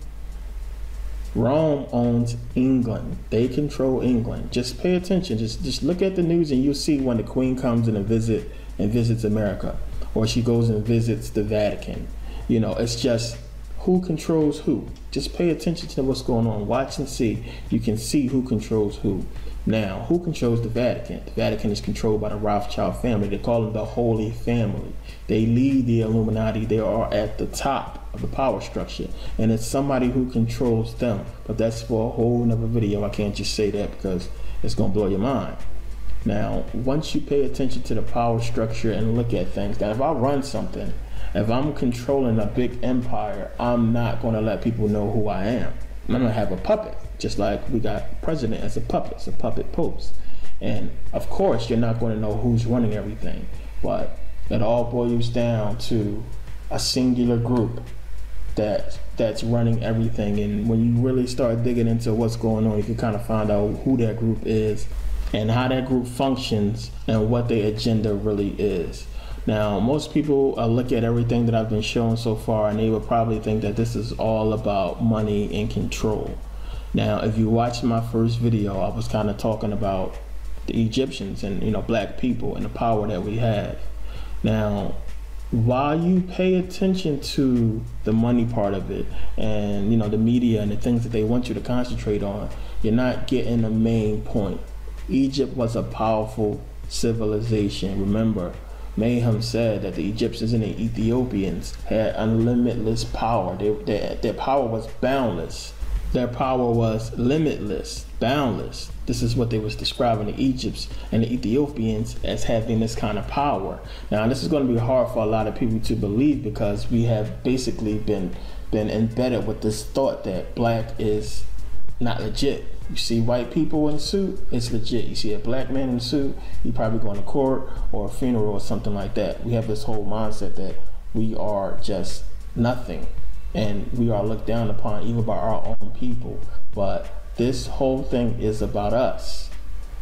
Rome owns England. They control England. Just pay attention. Just look at the news and you'll see when the Queen comes in and visits America. or she goes and visits the Vatican. You know, it's just who controls who. Just pay attention to what's going on. Watch and see. You can see who controls who. Now, who controls the Vatican? The Vatican is controlled by the Rothschild family. They call them the Holy Family. They lead the Illuminati. They are at the top of the power structure. And it's somebody who controls them. But that's for a whole nother video. I can't just say that because it's going to blow your mind. Now, once you pay attention to the power structure and look at things, that if I run something, if I'm controlling a big empire, I'm not going to let people know who I am. I'm going to have a puppet, just like we got president as a puppet. It's a puppet post. And of course, you're not going to know who's running everything, but it all boils down to a singular group that's running everything. And when you really start digging into what's going on, you can kind of find out who that group is and how that group functions and what their agenda really is. Now, most people look at everything that I've been showing so far and they would probably think that this is all about money and control. Now, if you watch my first video, I was kind of talking about the Egyptians and, you know, black people and the power that we have. Now, while you pay attention to the money part of it and, you know, the media and the things that they want you to concentrate on, you're not getting the main point. Egypt was a powerful civilization. Remember, Mayhem said that the Egyptians and the Ethiopians had unlimitless power. Their power was boundless. Their power was limitless, boundless. This is what they was describing the Egypts and the Ethiopians as having this kind of power. Now, this is going to be hard for a lot of people to believe because we have basically been embedded with this thought that black is not legit. You see white people in a suit, it's legit. You see a black man in a suit, he probably going to court or a funeral or something like that. We have this whole mindset that we are just nothing and we are looked down upon even by our own people. But this whole thing is about us,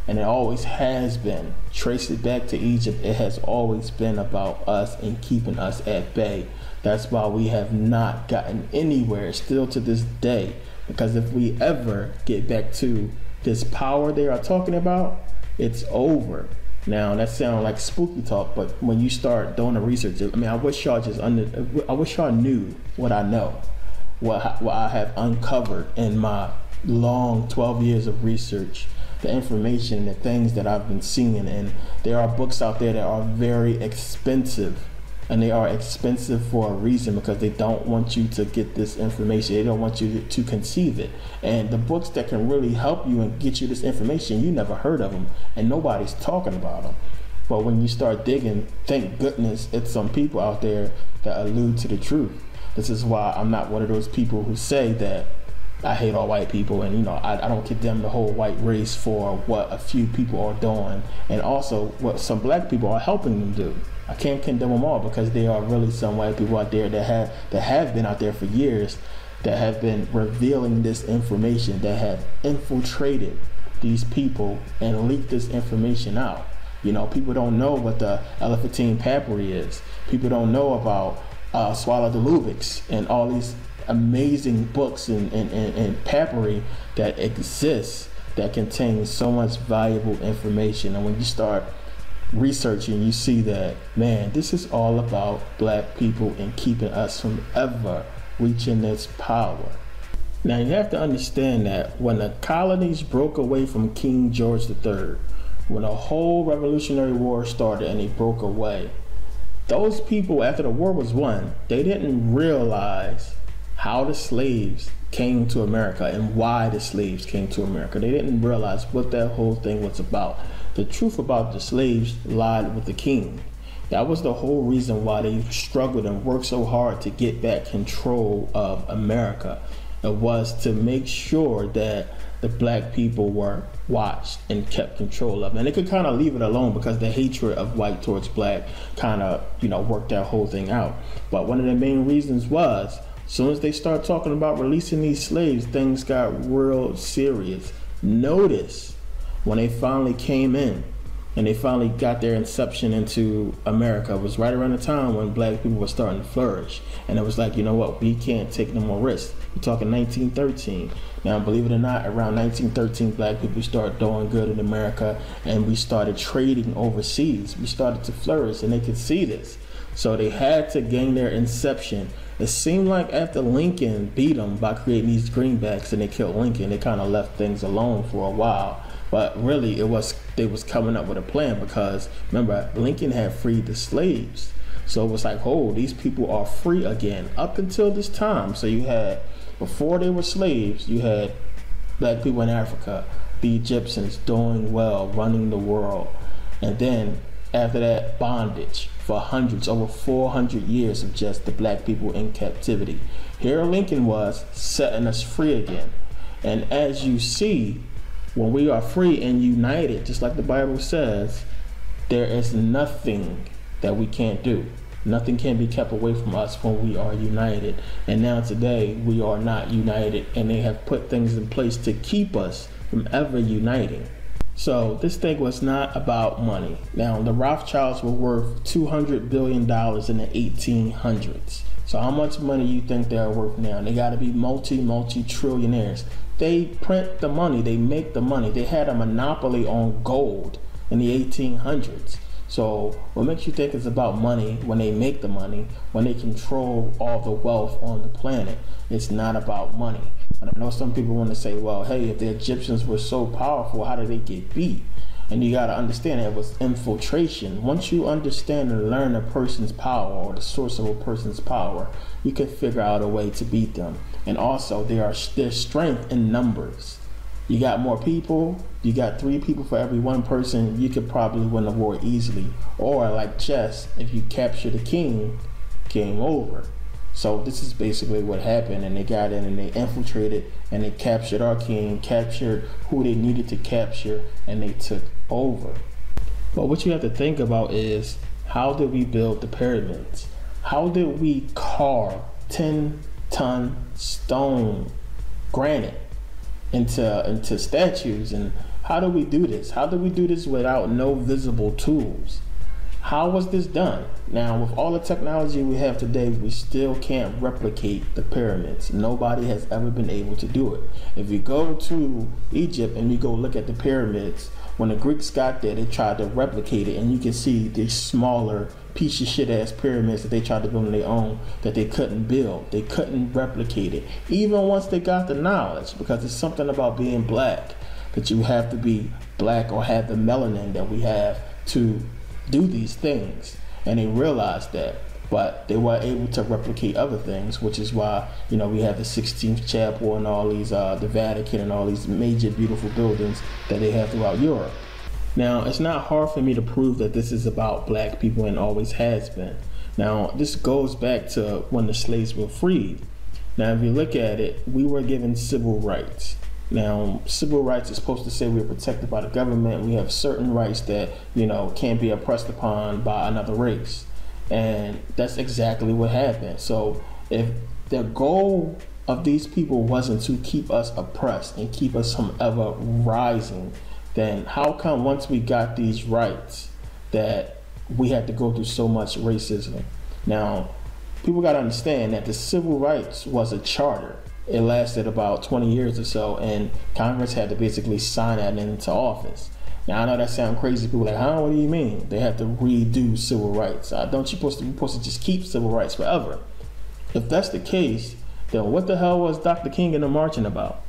and it always has been. Trace it back to Egypt, it has always been about us and keeping us at bay. That's why we have not gotten anywhere still to this day. Because if we ever get back to this power they are talking about, it's over. Now that sounds like spooky talk, but when you start doing the research, I mean, I wish y'all knew what I know, what I have uncovered in my long 12 years of research, the information, the things that I've been seeing. And there are books out there that are very expensive. And they are expensive for a reason, because they don't want you to get this information. They don't want you to conceive it. And the books that can really help you and get you this information, you never heard of them, and nobody's talking about them. But when you start digging, thank goodness it's some people out there that allude to the truth. This is why I'm not one of those people who say that I hate all white people, and, you know, I don't condemn the whole white race for what a few people are doing, and also what some black people are helping them do. I can't condemn them all, because there are really some white people out there that have been out there for years, that have been revealing this information, that have infiltrated these people and leaked this information out. You know, people don't know what the elephantine papyri is. People don't know about Swallow the Lubics and all these amazing books and papyri that exists that contain so much valuable information. And when you start researching, you see that, man, this is all about black people and keeping us from ever reaching this power. Now, you have to understand that when the colonies broke away from King George III, when the whole Revolutionary War started and they broke away, those people, after the war was won, they didn't realize how the slaves came to America and why the slaves came to America. They didn't realize what that whole thing was about. The truth about the slaves lied with the king. That was the whole reason why they struggled and worked so hard to get back control of America. It was to make sure that the black people were watched and kept control of. And they could kind of leave it alone, because the hatred of white towards black kind of, you know, worked that whole thing out. But one of the main reasons was, as soon as they start talking about releasing these slaves, things got real serious. Notice when they finally came in and they finally got their inception into America, it was right around the time when black people were starting to flourish. And it was like, you know what, we can't take no more risks. We're talking 1913. Now, believe it or not, around 1913, black people started doing good in America, and we started trading overseas. We started to flourish, and they could see this. So they had to gain their inception. It seemed like after Lincoln beat them by creating these greenbacks and they killed Lincoln, they kind of left things alone for a while. But really, they was coming up with a plan, because remember, Lincoln had freed the slaves. So it was like, oh, these people are free again up until this time. So you had, before they were slaves, you had black people in Africa, the Egyptians doing well, running the world. And then after that, bondage for hundreds, over 400 years of just the black people in captivity. Here Lincoln was setting us free again. And as you see, when we are free and united, just like the Bible says, there is nothing that we can't do. Nothing can be kept away from us when we are united. And now today, we are not united, and they have put things in place to keep us from ever uniting. So this thing was not about money. Now, the Rothschilds were worth $200 billion in the 1800s. So how much money you think they're worth now? They got to be multi-trillionaires. They print the money, they make the money. They had a monopoly on gold in the 1800s. So what makes you think it's about money when they make the money, when they control all the wealth on the planet? It's not about money. And I know some people want to say, well, hey, if the Egyptians were so powerful, how did they get beat? And you got to understand that it was infiltration. Once you understand and learn a person's power, or the source of a person's power, you can figure out a way to beat them. And also, there's strength in numbers. You got more people, you got 3 people for every 1 person, you could probably win the war easily. Or like chess, if you capture the king, game over. So this is basically what happened, and they got in and they infiltrated and they captured our king, captured who they needed to capture, and they took over. But what you have to think about is, how did we build the pyramids? How did we carve 10-ton stone, granite, into statues? And how do we do this? How do we do this without no visible tools? How was this done? Now, with all the technology we have today, we still can't replicate the pyramids. Nobody has ever been able to do it. If you go to Egypt and you go look at the pyramids, when the Greeks got there, they tried to replicate it, and you can see these smaller piece of shit ass pyramids that they tried to build on their own that they couldn't build. They couldn't replicate it, even once they got the knowledge, because it's something about being black, that you have to be black or have the melanin that we have to do these things. And they realized that, but they were able to replicate other things, which is why, you know, we have the 16th Chapel and all these, the Vatican and all these major beautiful buildings that they have throughout Europe. Now, it's not hard for me to prove that this is about black people and always has been. Now, this goes back to when the slaves were freed. Now, if you look at it, we were given civil rights. Now, civil rights is supposed to say we're protected by the government. We have certain rights that, you know, can't be oppressed upon by another race. And that's exactly what happened. So if the goal of these people wasn't to keep us oppressed and keep us from ever rising, then how come once we got these rights that we had to go through so much racism? Now, people got to understand that the civil rights was a charter. It lasted about 20 years or so, and Congress had to basically sign that into office. Now, I know that sounds crazy. People are like, huh, what do you mean? They have to redo civil rights. Don't you supposed to just keep civil rights forever? If that's the case, then what the hell was Dr. King and them marching about?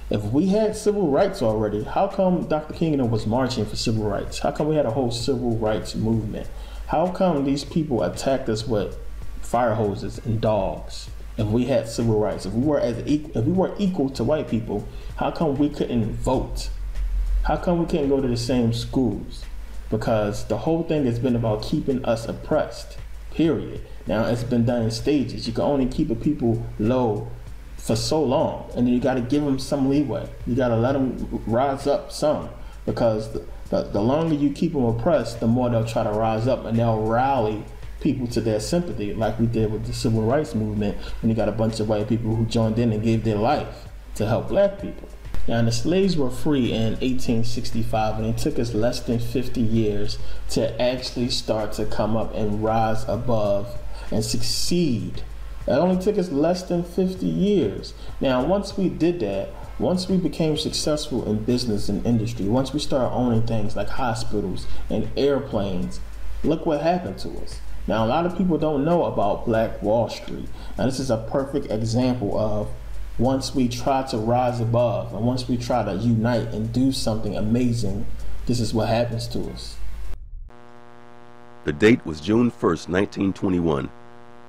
If we had civil rights already, how come Dr. King and them was marching for civil rights? How come we had a whole civil rights movement? How come these people attacked us with fire hoses and dogs? If we had civil rights, if we were equal to white people, how come we couldn't vote? How come we can't go to the same schools? Because the whole thing has been about keeping us oppressed, period. Now, it's been done in stages. You can only keep a people low for so long, and then you got to give them some leeway. You got to let them rise up some, because the longer you keep them oppressed, the more they'll try to rise up, and they'll rally people to their sympathy, like we did with the civil rights movement, when you got a bunch of white people who joined in and gave their life to help black people. Now, the slaves were free in 1865, and it took us less than 50 years to actually start to come up and rise above and succeed. It only took us less than 50 years. Now, once we did that, once we became successful in business and industry, once we started owning things like hospitals and airplanes, look what happened to us. Now, a lot of people don't know about Black Wall Street. Now, this is a perfect example of once we try to rise above and once we try to unite and do something amazing, this is what happens to us. The date was June 1st, 1921,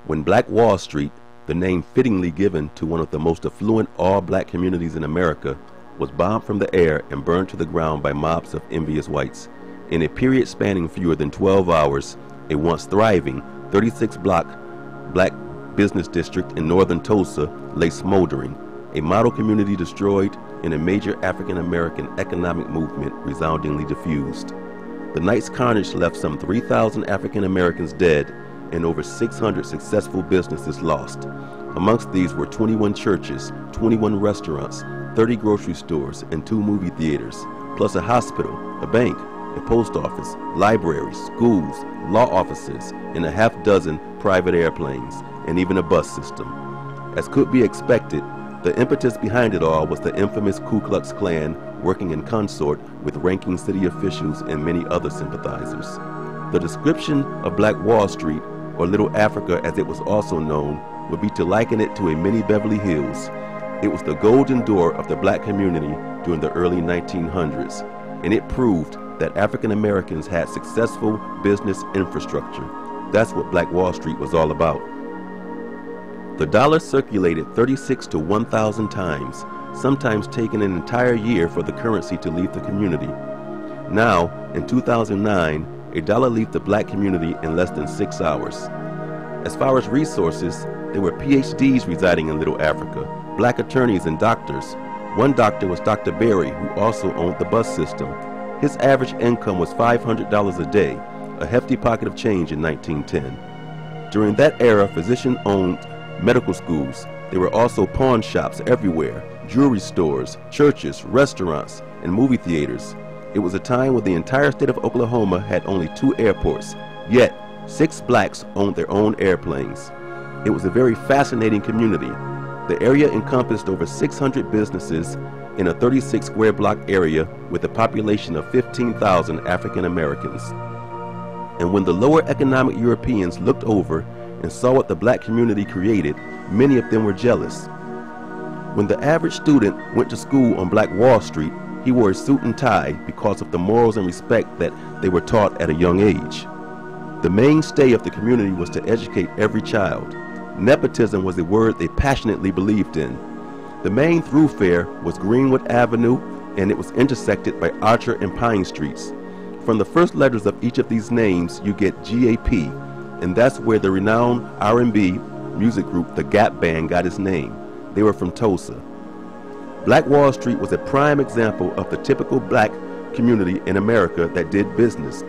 when Black Wall Street, the name fittingly given to one of the most affluent all-black communities in America, was bombed from the air and burned to the ground by mobs of envious whites. In a period spanning fewer than 12 hours, a once thriving 36-block black business district in northern Tulsa lay smoldering, a model community destroyed, and a major African-American economic movement resoundingly diffused. The night's carnage left some 3,000 African Americans dead and over 600 successful businesses lost. Amongst these were 21 churches, 21 restaurants, 30 grocery stores, and 2 movie theaters, plus a hospital, a bank, a post office, libraries, schools, law offices, and a half-dozen private airplanes, and even a bus system. As could be expected, the impetus behind it all was the infamous Ku Klux Klan working in consort with ranking city officials and many other sympathizers. The description of Black Wall Street, or Little Africa as it was also known, would be to liken it to a mini Beverly Hills. It was the golden door of the black community during the early 1900s, and it proved that African Americans had successful business infrastructure. That's what Black Wall Street was all about. The dollar circulated 36 to 1,000 times, sometimes taking an entire year for the currency to leave the community. Now, in 2009, a dollar left the black community in less than 6 hours. As far as resources, there were PhDs residing in Little Africa, black attorneys and doctors. One doctor was Dr. Berry, who also owned the bus system. His average income was $500 a day, a hefty pocket of change in 1910. During that era, physician-owned medical schools. There were also pawn shops everywhere, jewelry stores, churches, restaurants, and movie theaters. It was a time when the entire state of Oklahoma had only 2 airports, yet 6 blacks owned their own airplanes. It was a very fascinating community. The area encompassed over 600 businesses in a 36 square block area with a population of 15,000 African Americans. And when the lower economic Europeans looked over and saw what the black community created, many of them were jealous. When the average student went to school on Black Wall Street, he wore a suit and tie because of the morals and respect that they were taught at a young age. The mainstay of the community was to educate every child. Nepotism was a word they passionately believed in. The main thoroughfare was Greenwood Avenue, and it was intersected by Archer and Pine Streets. From the first letters of each of these names, you get GAP, and that's where the renowned R&B music group, the Gap Band, got its name. They were from Tulsa. Black Wall Street was a prime example of the typical black community in America that did business.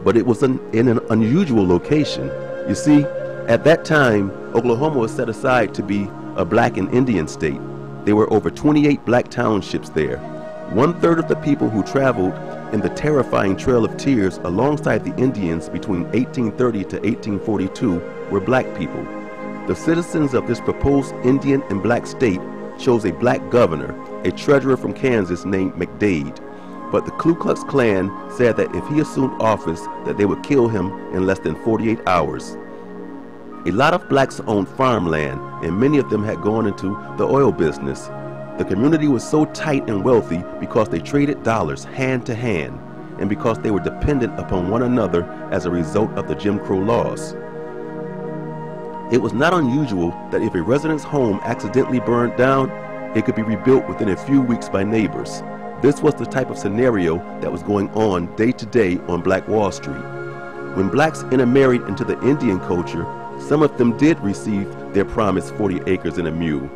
But it was in an unusual location. You see, at that time, Oklahoma was set aside to be a black and Indian state. There were over 28 black townships there. 1/3 of the people who traveled in the terrifying Trail of Tears alongside the Indians between 1830 to 1842 were black people. The citizens of this proposed Indian and black state chose a black governor, a treasurer from Kansas named McDade. But the Ku Klux Klan said that if he assumed office, that they would kill him in less than 48 hours. A lot of blacks owned farmland, and many of them had gone into the oil business. The community was so tight and wealthy because they traded dollars hand to hand, and because they were dependent upon one another as a result of the Jim Crow laws. It was not unusual that if a resident's home accidentally burned down, it could be rebuilt within a few weeks by neighbors. This was the type of scenario that was going on day to day on Black Wall Street. When blacks intermarried into the Indian culture, some of them did receive their promised 40 acres and a mule,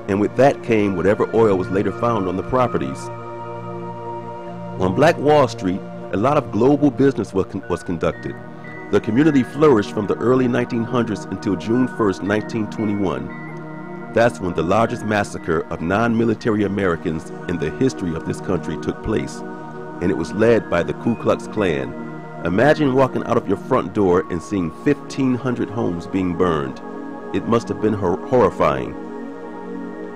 and with that came whatever oil was later found on the properties. On Black Wall Street, a lot of global business was conducted. The community flourished from the early 1900s until June 1st, 1921. That's when the largest massacre of non-military Americans in the history of this country took place, and it was led by the Ku Klux Klan. Imagine walking out of your front door and seeing 1,500 homes being burned. It must have been horrifying.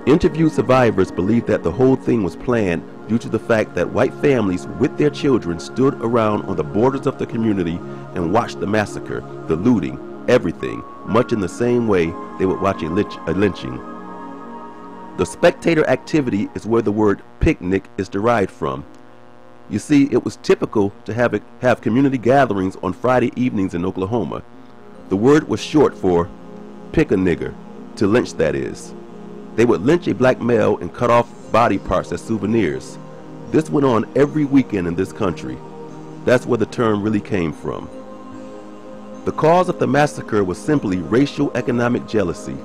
Interviewed survivors believe that the whole thing was planned due to the fact that white families with their children stood around on the borders of the community and watched the massacre, the looting, everything, much in the same way they would watch a lynching. The spectator activity is where the word picnic is derived from. You see, it was typical to have community gatherings on Friday evenings in Oklahoma. The word was short for pick a nigger, to lynch that is. They would lynch a black male and cut off body parts as souvenirs. This went on every weekend in this country. That's where the term really came from. The cause of the massacre was simply racial economic jealousy.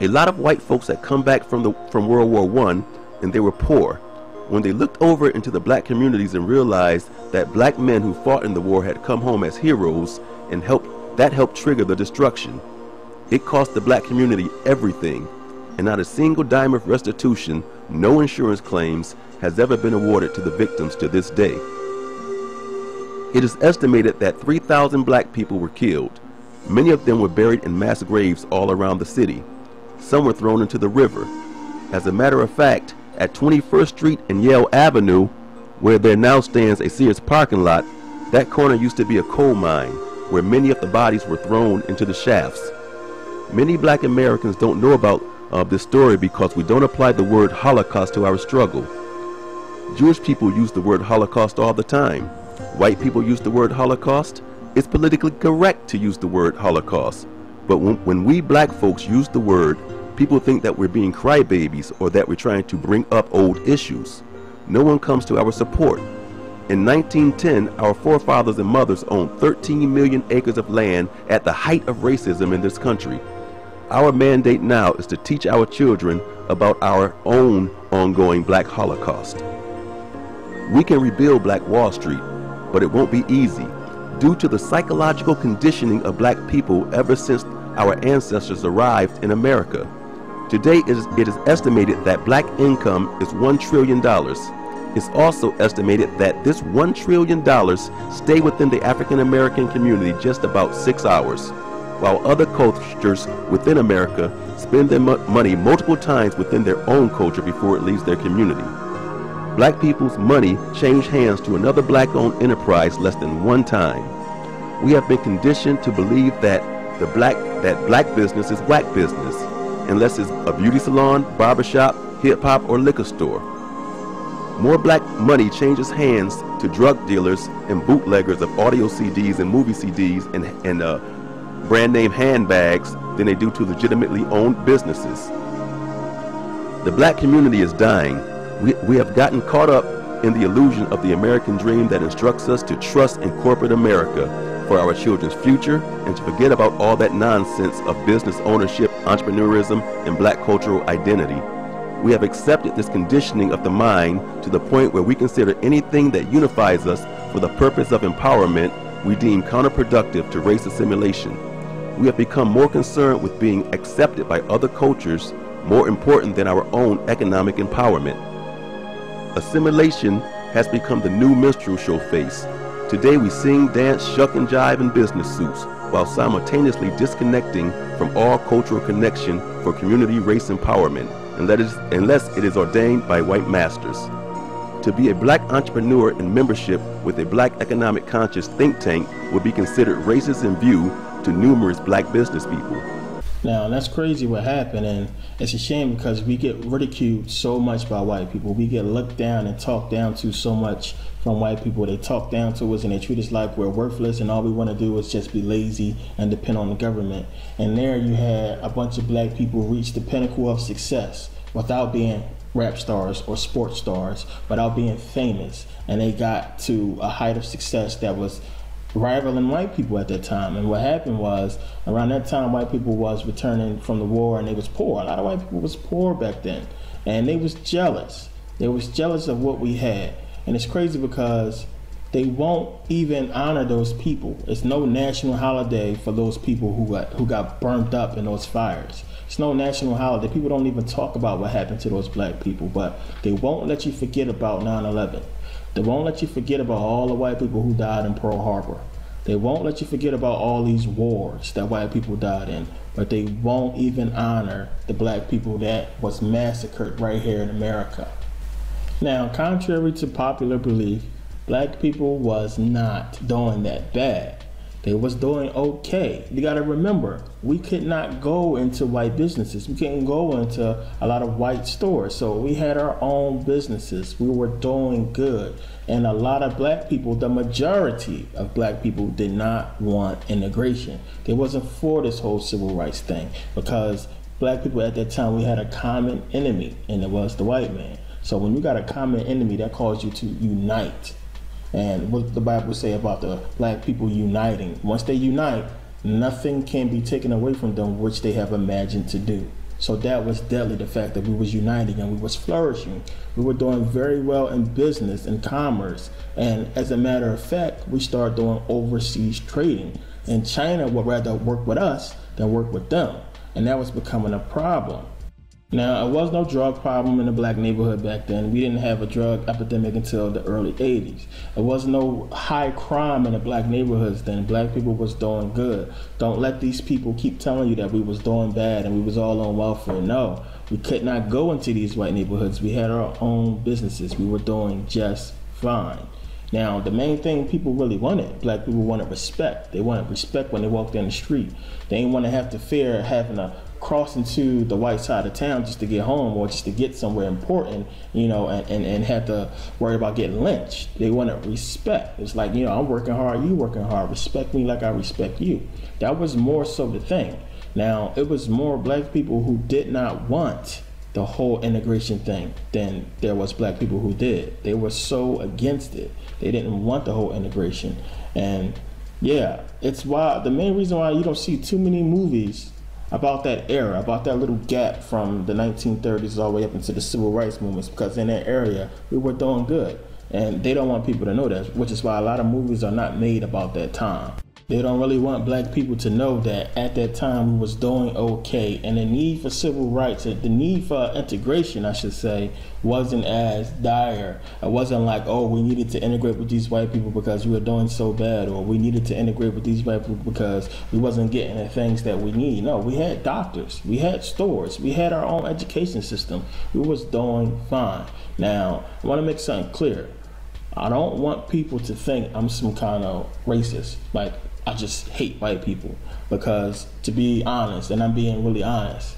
A lot of white folks had come back from World War I and they were poor. When they looked over into the black communities and realized that black men who fought in the war had come home as heroes and that helped trigger the destruction. It cost the black community everything, and not a single dime of restitution, no insurance claims, has ever been awarded to the victims to this day. It is estimated that 3,000 black people were killed. Many of them were buried in mass graves all around the city. Some were thrown into the river. As a matter of fact, at 21st Street and Yale Avenue, where there now stands a Sears parking lot, that corner used to be a coal mine, where many of the bodies were thrown into the shafts. Many black Americans don't know about this story because we don't apply the word Holocaust to our struggle. Jewish people use the word Holocaust all the time. White people use the word Holocaust. It's politically correct to use the word Holocaust. But when we black folks use the word, people think that we're being crybabies or that we're trying to bring up old issues. No one comes to our support. In 1910, our forefathers and mothers owned 13 million acres of land at the height of racism in this country. Our mandate now is to teach our children about our own ongoing black Holocaust. We can rebuild Black Wall Street, but it won't be easy due to the psychological conditioning of black people ever since our ancestors arrived in America. Today, it is estimated that black income is $1 trillion. It's also estimated that this $1 trillion stay within the African American community just about 6 hours, while other cultures within America spend their money multiple times within their own culture before it leaves their community. Black people's money changed hands to another black-owned enterprise less than one time. We have been conditioned to believe that black business is whack business, unless it's a beauty salon, barbershop, hip-hop, or liquor store. More black money changes hands to drug dealers and bootleggers of audio CDs and movie CDs and brand name handbags than they do to legitimately owned businesses. The black community is dying. We have gotten caught up in the illusion of the American dream that instructs us to trust in corporate America for our children's future and to forget about all that nonsense of business ownership, entrepreneurism, and black cultural identity. We have accepted this conditioning of the mind to the point where we consider anything that unifies us for the purpose of empowerment we deem counterproductive to race assimilation. We have become more concerned with being accepted by other cultures, more important than our own economic empowerment. Assimilation has become the new minstrel show face. Today we sing, dance, shuck and jive in business suits while simultaneously disconnecting from all cultural connection for community race empowerment, unless it is ordained by white masters. To be a black entrepreneur in membership with a black economic conscious think tank would be considered racist in view to numerous black business people. Now, that's crazy what happened, and it's a shame because we get ridiculed so much by white people. We get looked down and talked down to so much from white people. They talk down to us and they treat us like we're worthless and all we want to do is just be lazy and depend on the government. And there you had a bunch of black people reach the pinnacle of success without being rap stars or sports stars, without being famous. And they got to a height of success that was rivaling white people at that time. And what happened was, around that time, white people was returning from the war and they was poor. A lot of white people was poor back then. And they was jealous. They was jealous of what we had. And it's crazy because they won't even honor those people. It's no national holiday for those people who got burnt up in those fires. It's no national holiday. People don't even talk about what happened to those black people, but they won't let you forget about 9/11. They won't let you forget about all the white people who died in Pearl Harbor. They won't let you forget about all these wars that white people died in, but they won't even honor the black people that was massacred right here in America. Now, contrary to popular belief, black people was not doing that bad. They was doing okay. You gotta remember, we could not go into white businesses. We couldn't go into a lot of white stores. So we had our own businesses. We were doing good. And a lot of black people, the majority of black people, did not want integration. They wasn't for this whole civil rights thing, because black people at that time, we had a common enemy, and it was the white man. So when you got a common enemy, that calls you to unite. And what the Bible say about the black people uniting? Once they unite, nothing can be taken away from them which they have imagined to do. So that was deadly, the fact that we was uniting and we was flourishing. We were doing very well in business and commerce. And as a matter of fact, we started doing overseas trading. And China would rather work with us than work with them. And that was becoming a problem. Now, it was no drug problem in the black neighborhood back then. We didn't have a drug epidemic until the early 80s. There was no high crime in the black neighborhoods then. Black people was doing good. Don't let these people keep telling you that we was doing bad and we was all on welfare. No, we could not go into these white neighborhoods. We had our own businesses. We were doing just fine. Now, the main thing people really wanted, black people wanted respect. They wanted respect when they walked down the street. They didn't want to have to fear having to cross into the white side of town just to get home or just to get somewhere important, you know, and have to worry about getting lynched. They wanted respect. It's like, you know, I'm working hard, you working hard. Respect me like I respect you. That was more so the thing. Now, it was more black people who did not want the whole integration thing than there was black people who did. They were so against it. They didn't want the whole integration. And yeah, it's why, the main reason why you don't see too many movies about that era, about that little gap from the 1930s all the way up into the civil rights movements, because in that area, we were doing good. And they don't want people to know that, which is why a lot of movies are not made about that time. They don't really want black people to know that at that time we was doing okay, and the need for civil rights, the need for integration, I should say, wasn't as dire. It wasn't like, oh, we needed to integrate with these white people because we were doing so bad, or we needed to integrate with these white people because we wasn't getting the things that we need. No, we had doctors, we had stores, we had our own education system. We was doing fine. Now, I want to make something clear. I don't want people to think I'm some kind of racist, like I just hate white people, because to be honest, and I'm being really honest,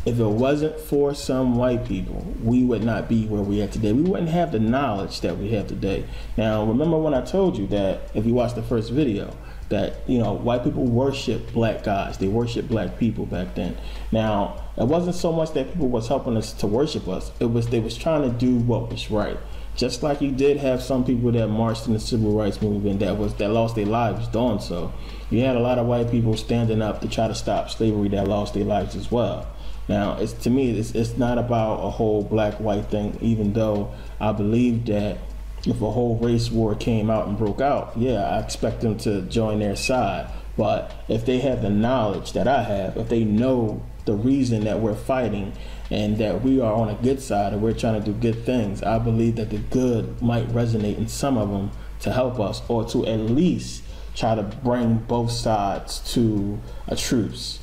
if it wasn't for some white people, we would not be where we are today. We wouldn't have the knowledge that we have today. Now, remember when I told you that, if you watched the first video, that, you know, white people worship black guys. They worship black people back then. Now, it wasn't so much that people was helping us to worship us. It was they was trying to do what was right. Just like you did have some people that marched in the civil rights movement that lost their lives doing so. You had a lot of white people standing up to try to stop slavery that lost their lives as well. Now, to me, it's not about a whole black-white thing, even though I believe that if a whole race war came out and broke out, yeah, I expect them to join their side. But if they have the knowledge that I have, if they know the reason that we're fighting and that we are on a good side and we're trying to do good things, I believe that the good might resonate in some of them to help us, or to at least try to bring both sides to a truce.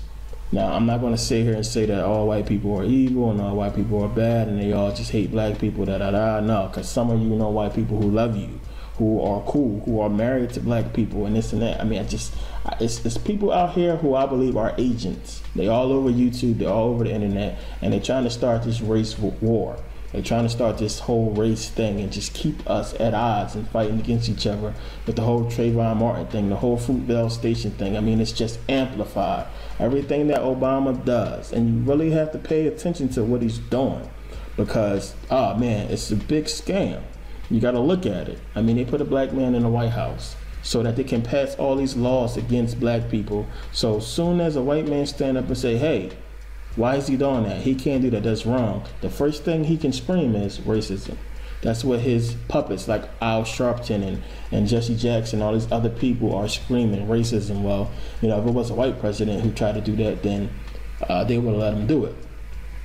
Now, I'm not going to sit here and say that all white people are evil and all white people are bad and they all just hate black people, no, because some of you know white people who love you, who are cool, who are married to black people and this and that. I mean, it's people out here who I believe are agents. They all over YouTube, they're all over the internet, and they're trying to start this race war. They're trying to start this whole race thing and just keep us at odds and fighting against each other with the whole Trayvon Martin thing, the whole Fruitvale Station thing. I mean, it's just amplified. Everything that Obama does, and you really have to pay attention to what he's doing, because, oh man, it's a big scam. You got to look at it. I mean, they put a black man in the White House so that they can pass all these laws against black people. So soon as a white man stand up and say, hey, why is he doing that? He can't do that, that's wrong. The first thing he can scream is racism. That's what his puppets like Al Sharpton and Jesse Jackson, all these other people are screaming racism. Well, you know, if it was a white president who tried to do that, then they would have let him do it.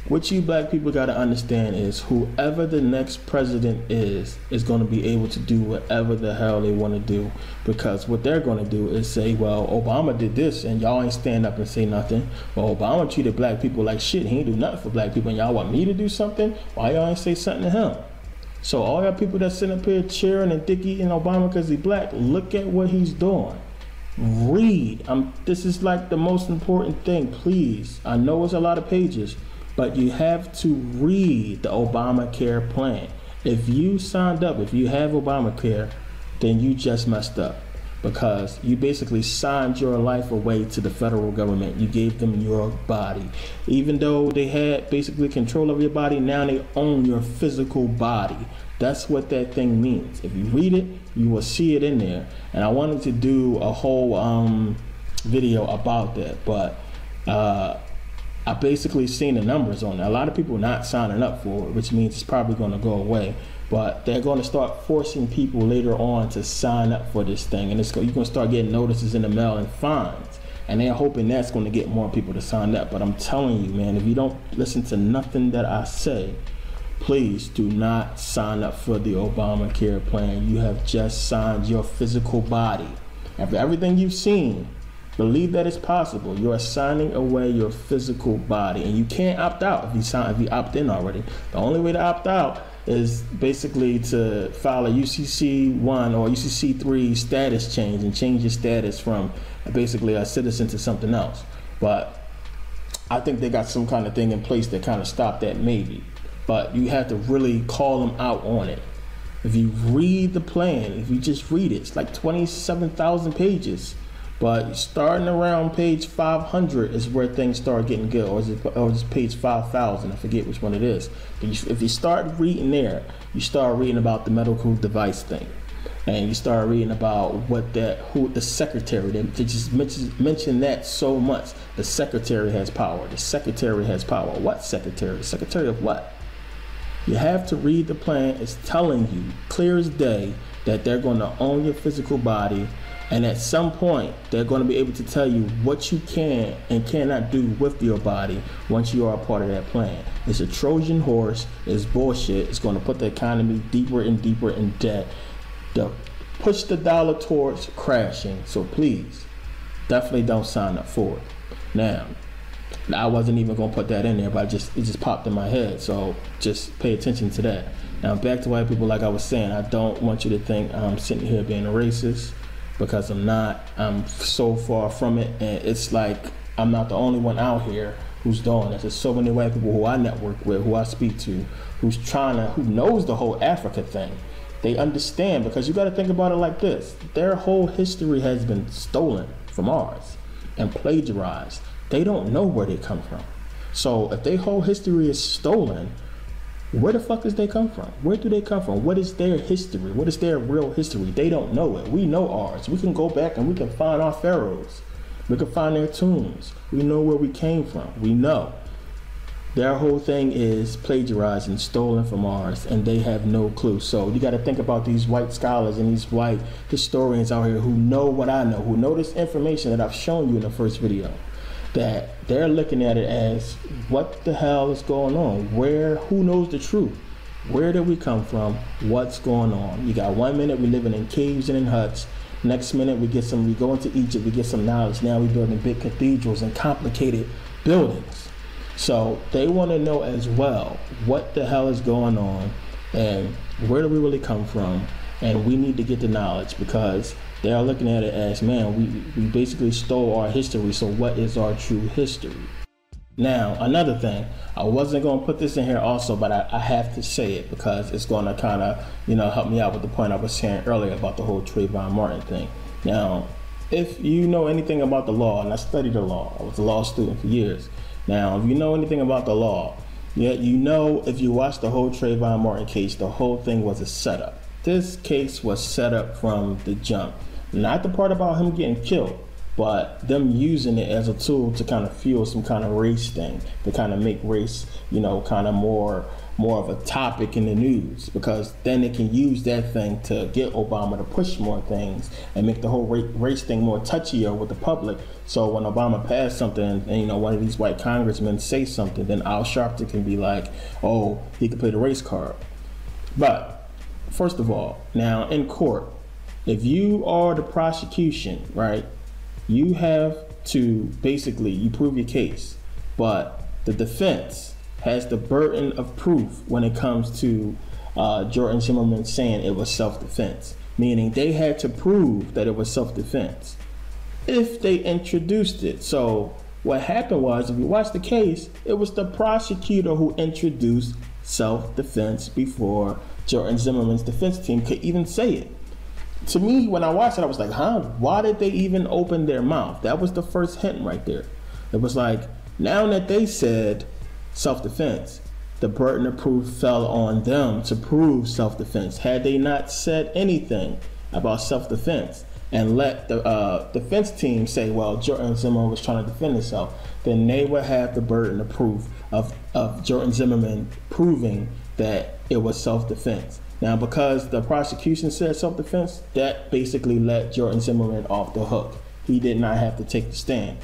what you black people got to understand is whoever the next president is going to be able to do whatever the hell they want to do, because what they're going to do is say, well, Obama did this and y'all ain't stand up and say nothing. Well, Obama treated black people like shit. He ain't do nothing for black people, and y'all want me to do something? Why y'all ain't say something to him? So all y'all people that sitting up here cheering and dick eating Obama because he's black, look at what he's doing. Read. This is like the most important thing, please. I know it's a lot of pages, but you have to read the Obamacare plan. If you signed up, if you have Obamacare, then you just messed up, because you basically signed your life away to the federal government. You gave them your body. Even though they had basically control of your body, now they own your physical body. That's what that thing means. If you read it, you will see it in there. And I wanted to do a whole video about that, but I basically seen the numbers on it. A lot of people not signing up for it, which means it's probably going to go away. But they're going to start forcing people later on to sign up for this thing, and you're going to start getting notices in the mail and fines. And they're hoping that's going to get more people to sign up. But I'm telling you, man, if you don't listen to nothing that I say, please do not sign up for the Obamacare plan. You have just signed your physical body. After everything you've seen, believe that it's possible. You are signing away your physical body, and you can't opt out if you opt in already. The only way to opt out is basically to file a UCC 1 or UCC 3 status change and change your status from basically a citizen to something else. But I think they got some kind of thing in place that kind of stop that, maybe. But you have to really call them out on it. If you read the plan, if you just read it, it's like 27,000 pages. But starting around page 500 is where things start getting good, or is it page 5,000? I forget which one it is. But if you start reading there, you start reading about the medical device thing, and you start reading about who the secretary. They just mention that so much. The secretary has power. The secretary has power. What secretary? Secretary of what? You have to read the plan. It's telling you clear as day that they're going to own your physical body. And at some point, they're going to be able to tell you what you can and cannot do with your body once you are a part of that plan. It's a Trojan horse. It's bullshit. It's going to put the economy deeper and deeper in debt. Push the dollar towards crashing. So please, definitely don't sign up for it. Now, I wasn't even going to put that in there, but it just popped in my head. So just pay attention to that. Now, back to white people, like I was saying, I don't want you to think I'm sitting here being a racist, because I'm not. I'm so far from it, and it's like I'm not the only one out here who's doing this. There's so many white people who I network with, who I speak to, who knows the whole Africa thing. They understand, because you got to think about it like this: their whole history has been stolen from ours and plagiarized. They don't know where they come from. So if their whole history is stolen, where the fuck does they come from? Where do they come from? What is their history? What is their real history? They don't know it. We know ours. We can go back and we can find our pharaohs. We can find their tombs. We know where we came from. We know. Their whole thing is plagiarized and stolen from ours, and they have no clue. So you got to think about these white scholars and these white historians out here who know what I know, who know this information that I've shown you in the first video, that they're looking at it as, what the hell is going on? Who knows the truth? Where did we come from? What's going on? You got 1 minute we living in caves and in huts. Next minute we go into Egypt, we get some knowledge. Now we're building big cathedrals and complicated buildings. So they want to know as well, what the hell is going on and where do we really come from? And we need to get the knowledge, because they are looking at it as, man, we basically stole our history, so what is our true history? Now, another thing, I wasn't going to put this in here also, but I have to say it, because it's going to kind of, help me out with the point I was saying earlier about the whole Trayvon Martin thing. Now, if you know anything about the law, and I studied the law, I was a law student for years. Now, if you know anything about the law, you know, if you watch the whole Trayvon Martin case, the whole thing was a setup. This case was set up from the jump. Not the part about him getting killed, but them using it as a tool to kind of fuel some kind of race thing, to kind of make race, kind of more more of a topic in the news, because then they can use that thing to get Obama to push more things and make the whole race thing more touchier with the public. So when Obama passed something and, you know, one of these white congressmen say something, then Al Sharpton can be like, oh, he could play the race card. But first of all, now in court, if you are the prosecution, right, you have to basically, you prove your case, but the defense has the burden of proof when it comes to Jordan Zimmerman saying it was self-defense, meaning they had to prove that it was self-defense if they introduced it. So what happened was, if you watch the case, it was the prosecutor who introduced self-defense before Jordan Zimmerman's defense team could even say it. To me, when I watched it, I was like, huh, why did they even open their mouth? That was the first hint right there. It was like, now that they said self-defense, the burden of proof fell on them to prove self-defense. Had they not said anything about self-defense and let the defense team say, well, Jordan Zimmerman was trying to defend himself, then they would have the burden of proof of Jordan Zimmerman proving that it was self-defense. Now, because the prosecution said self-defense, that basically let Jordan Zimmerman off the hook. He did not have to take the stand.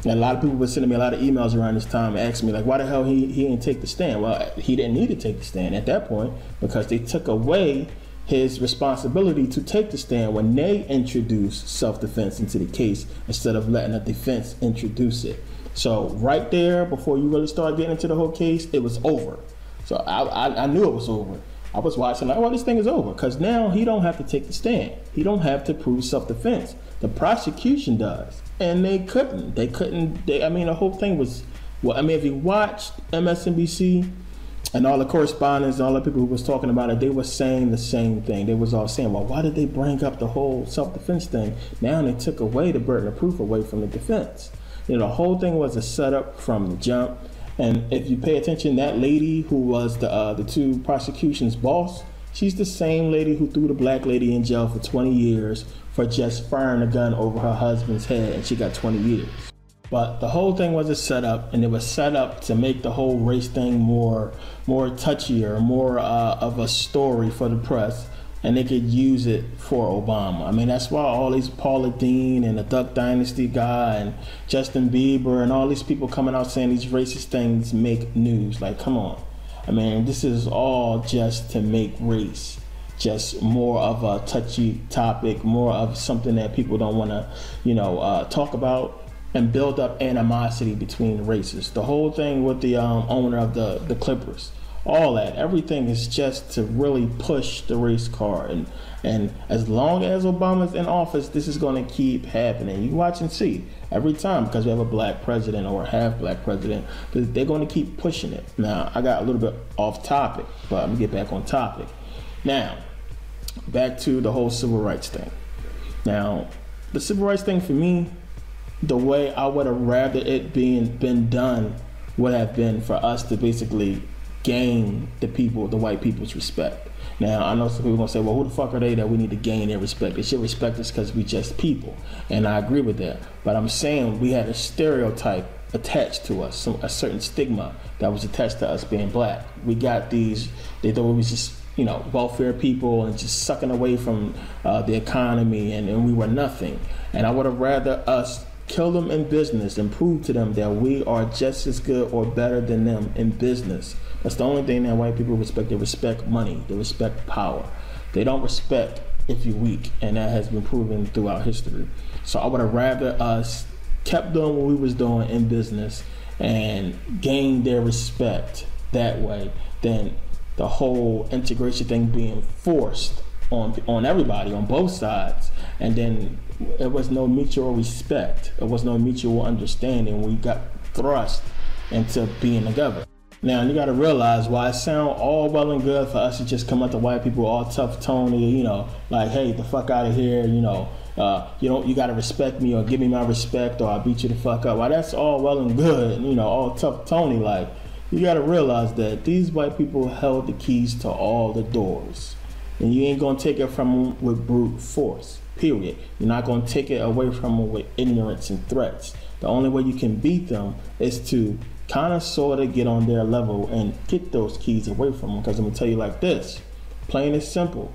And a lot of people were sending me a lot of emails around this time asking me, like, why the hell he didn't take the stand? Well, he didn't need to take the stand at that point, because they took away his responsibility to take the stand when they introduced self-defense into the case instead of letting the defense introduce it. So right there, before you really start getting into the whole case, it was over. So I knew it was over. I was watching like, well, this thing is over, because now he don't have to take the stand. He don't have to prove self-defense. The prosecution does, and they couldn't. I mean, the whole thing was, well, I mean, if you watched MSNBC and all the correspondents and all the people who was talking about it, they were saying the same thing. They was all saying, well, why did they bring up the whole self-defense thing? Now they took away the burden of proof away from the defense. You know, the whole thing was a setup from the jump. And if you pay attention, that lady who was the two prosecution's boss, she's the same lady who threw the black lady in jail for 20 years for just firing a gun over her husband's head, and she got 20 years. But the whole thing was a setup, and it was set up to make the whole race thing more touchier, more of a story for the press, and they could use it for Obama. I mean, that's why all these Paula Deen and the Duck Dynasty guy and Justin Bieber and all these people coming out saying these racist things make news. Like, come on. I mean, this is all just to make race just more of a touchy topic, more of something that people don't want to, you know, talk about, and build up animosity between the races. The whole thing with the owner of the Clippers, all that, everything is just to really push the race card. And as long as Obama's in office, this is going to keep happening. You watch and see every time, because we have a black president or a half-black president, they're going to keep pushing it. Now, I got a little bit off topic, but I'm going to get back on topic. Now, back to the whole civil rights thing. Now, the civil rights thing for me, the way I would have rather it been done would have been for us to basically gain the white people's respect. Now, I know some people are going to say, well, who the fuck are they that we need to gain their respect? They should respect us because we just people. And I agree with that. But I'm saying we had a stereotype attached to us, a certain stigma that was attached to us being black. We got these, they thought we was just, you know, welfare people and just sucking away from the economy, and we were nothing. And I would have rather us kill them in business and prove to them that we are just as good or better than them in business. That's the only thing that white people respect. They respect money. They respect power. They don't respect if you're weak, and that has been proven throughout history. So I would have rather us kept doing what we was doing in business and gained their respect that way than the whole integration thing being forced on everybody, on both sides, and then it was no mutual respect. It was no mutual understanding. We got thrust into being together. Now, you got to realize why it sound all well and good for us to just come at the white people all tough Tony, you know, like, hey, the fuck out of here, you know, you got to respect me or give me my respect or I'll beat you the fuck up. Well, that's all well and good, you know, all tough Tony. Like, you got to realize that these white people held the keys to all the doors, and you ain't going to take it from them with brute force, period. You're not going to take it away from them with ignorance and threats. The only way you can beat them is to kind of sort of get on their level and get those keys away from them. Because I'm gonna tell you like this, plain and simple,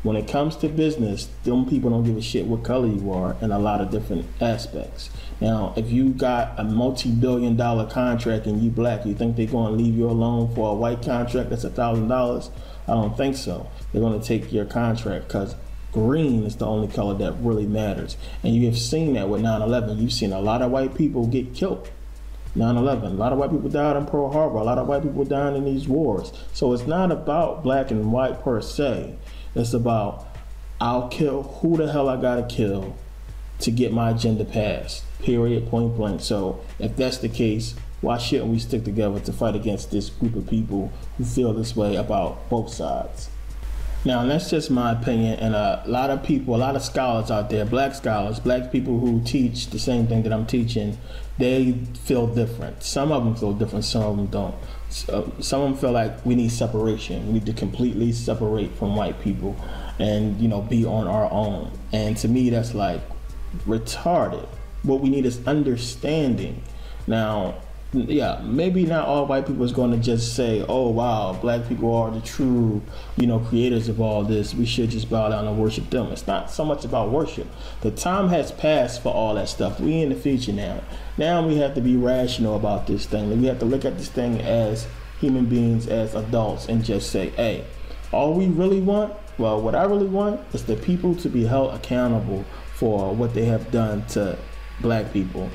when it comes to business, them people don't give a shit what color you are in a lot of different aspects. Now, if you got a multi-billion-dollar contract and you black, you think they're going to leave you alone for a white contract that's $1,000? I don't think so. They're going to take your contract because green is the only color that really matters. And you have seen that with 9/11. You've seen a lot of white people get killed. 9/11, a lot of white people died in Pearl Harbor. A lot of white people died in these wars. So it's not about black and white per se. It's about, I'll kill who the hell I gotta kill to get my agenda passed, period, point blank. So if that's the case, why shouldn't we stick together to fight against this group of people who feel this way about both sides? Now, and that's just my opinion, and a lot of people, a lot of scholars out there, black scholars, black people who teach the same thing that I'm teaching, they feel different. Some of them feel different, some of them don't. Some of them feel like we need separation. We need to completely separate from white people and, you know, be on our own. And to me, that's like retarded. What we need is understanding. Now, yeah, maybe not all white people is going to just say, oh wow, black people are the true, you know, creators of all this, we should just bow down and worship them. It's not so much about worship. The time has passed for all that stuff. We in the future now. Now we have to be rational about this thing. We have to look at this thing as human beings, as adults, and just say, hey, all we really want, well, what I really want is the people to be held accountable for what they have done to black people.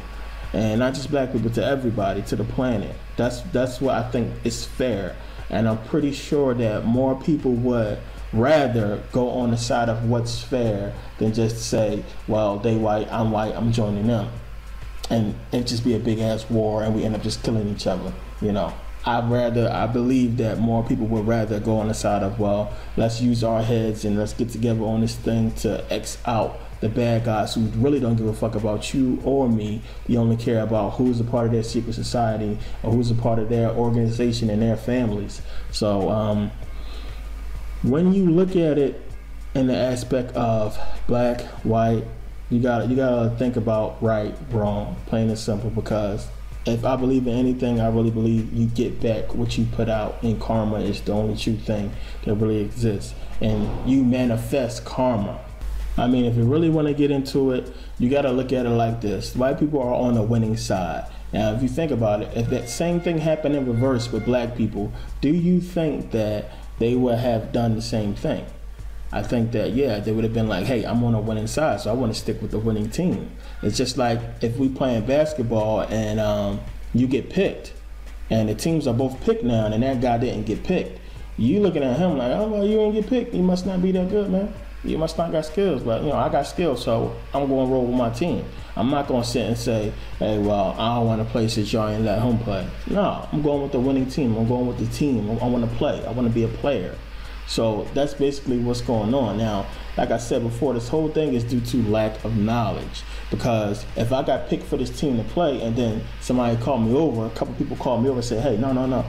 And not just black people, to everybody, to the planet. That's what I think is fair. And I'm pretty sure that more people would rather go on the side of what's fair than just say, well, they white, I'm joining them. And it just be a big ass war and we end up just killing each other, you know. I believe that more people would rather go on the side of, well, let's use our heads and let's get together on this thing to X out the bad guys who really don't give a fuck about you or me. They only care about who's a part of their secret society or who's a part of their organization and their families. So when you look at it in the aspect of black, white, you gotta think about right, wrong, plain and simple, because if I believe in anything, I really believe you get back what you put out, and karma is the only true thing that really exists. And you manifest karma. I mean, if you really want to get into it, you got to look at it like this. White people are on the winning side. Now, if you think about it, if that same thing happened in reverse with black people, do you think that they would have done the same thing? I think that, yeah, they would have been like, hey, I'm on a winning side, so I want to stick with the winning team. It's just like if we playing basketball and you get picked, and the teams are both picked now, and that guy didn't get picked. You looking at him like, oh, well, you didn't get picked. You must not be that good, man. You must not got skills, but you know, I got skills, so I'm going to roll with my team. I'm not going to sit and say, hey, well, I don't want to play since y'all ain't let him play. No, I'm going with the winning team. I'm going with the team. I want to play. I want to be a player. So that's basically what's going on. Now, like I said before, this whole thing is due to lack of knowledge. Because if I got picked for this team to play and then somebody called me over, a couple people called me over and said, hey, no.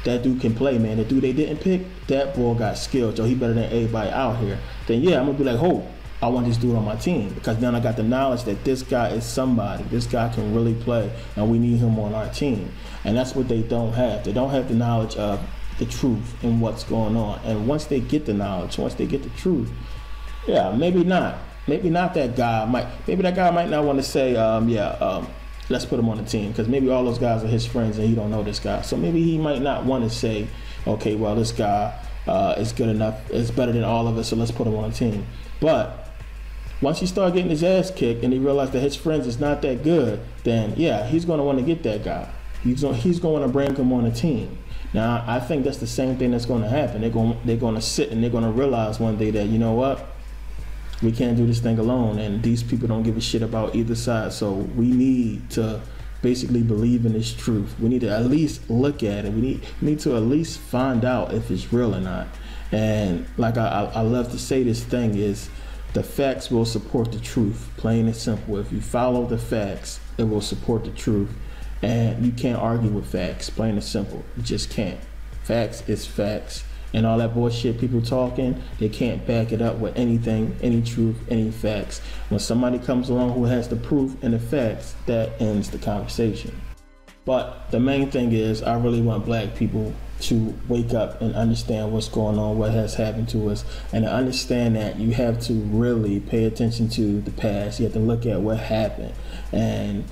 That dude can play, man. The dude they didn't pick, that boy got skills. Yo, he better than everybody out here. Then yeah, I'm gonna be like, oh, I want this dude on my team, because then I got the knowledge that this guy is somebody. This guy can really play, and we need him on our team. And that's what they don't have. They don't have the knowledge of the truth and what's going on. And once they get the knowledge, once they get the truth, yeah, maybe not. Maybe not that guy might. Maybe that guy might not want to say, let's put him on the team, because maybe all those guys are his friends and he don't know this guy. So maybe he might not want to say, okay, well, this guy is good enough, it's better than all of us, so let's put him on the team. But once he start getting his ass kicked and he realized that his friends is not that good, then yeah, he's going to want to get that guy. He's going to bring him on the team. Now, I think that's the same thing that's going to happen. They're going to sit and they're going to realize one day that, you know what? We can't do this thing alone, and these people don't give a shit about either side. So we need to basically believe in this truth. We need to at least look at it. We need to at least find out if it's real or not. And like I love to say, this thing is, the facts will support the truth, plain and simple. If you follow the facts, it will support the truth. And you can't argue with facts, plain and simple. You just can't. Facts is facts. And all that bullshit people talking, they can't back it up with anything, any truth, any facts. When somebody comes along who has the proof and the facts, that ends the conversation. But the main thing is, I really want black people to wake up and understand what's going on, what has happened to us, and to understand that you have to really pay attention to the past. You have to look at what happened. And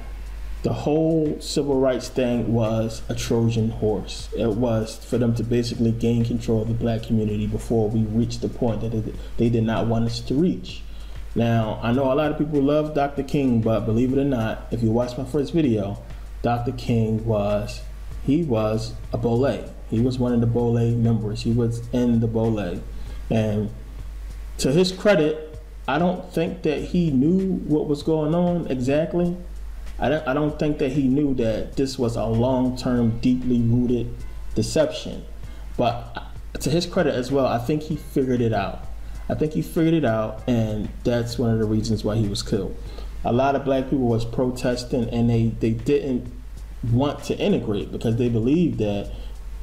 the whole civil rights thing was a Trojan horse. It was for them to basically gain control of the black community before we reached the point that they did not want us to reach. Now, I know a lot of people love Dr. King, but believe it or not, if you watch my first video, Dr. King was a Bole. He was one of the Bole members. He was in the Bole. And to his credit, I don't think that he knew what was going on exactly. I don't think that he knew that this was a long-term, deeply rooted deception. But to his credit as well, I think he figured it out. And that's one of the reasons why he was killed. A lot of black people was protesting, and they didn't want to integrate because they believed that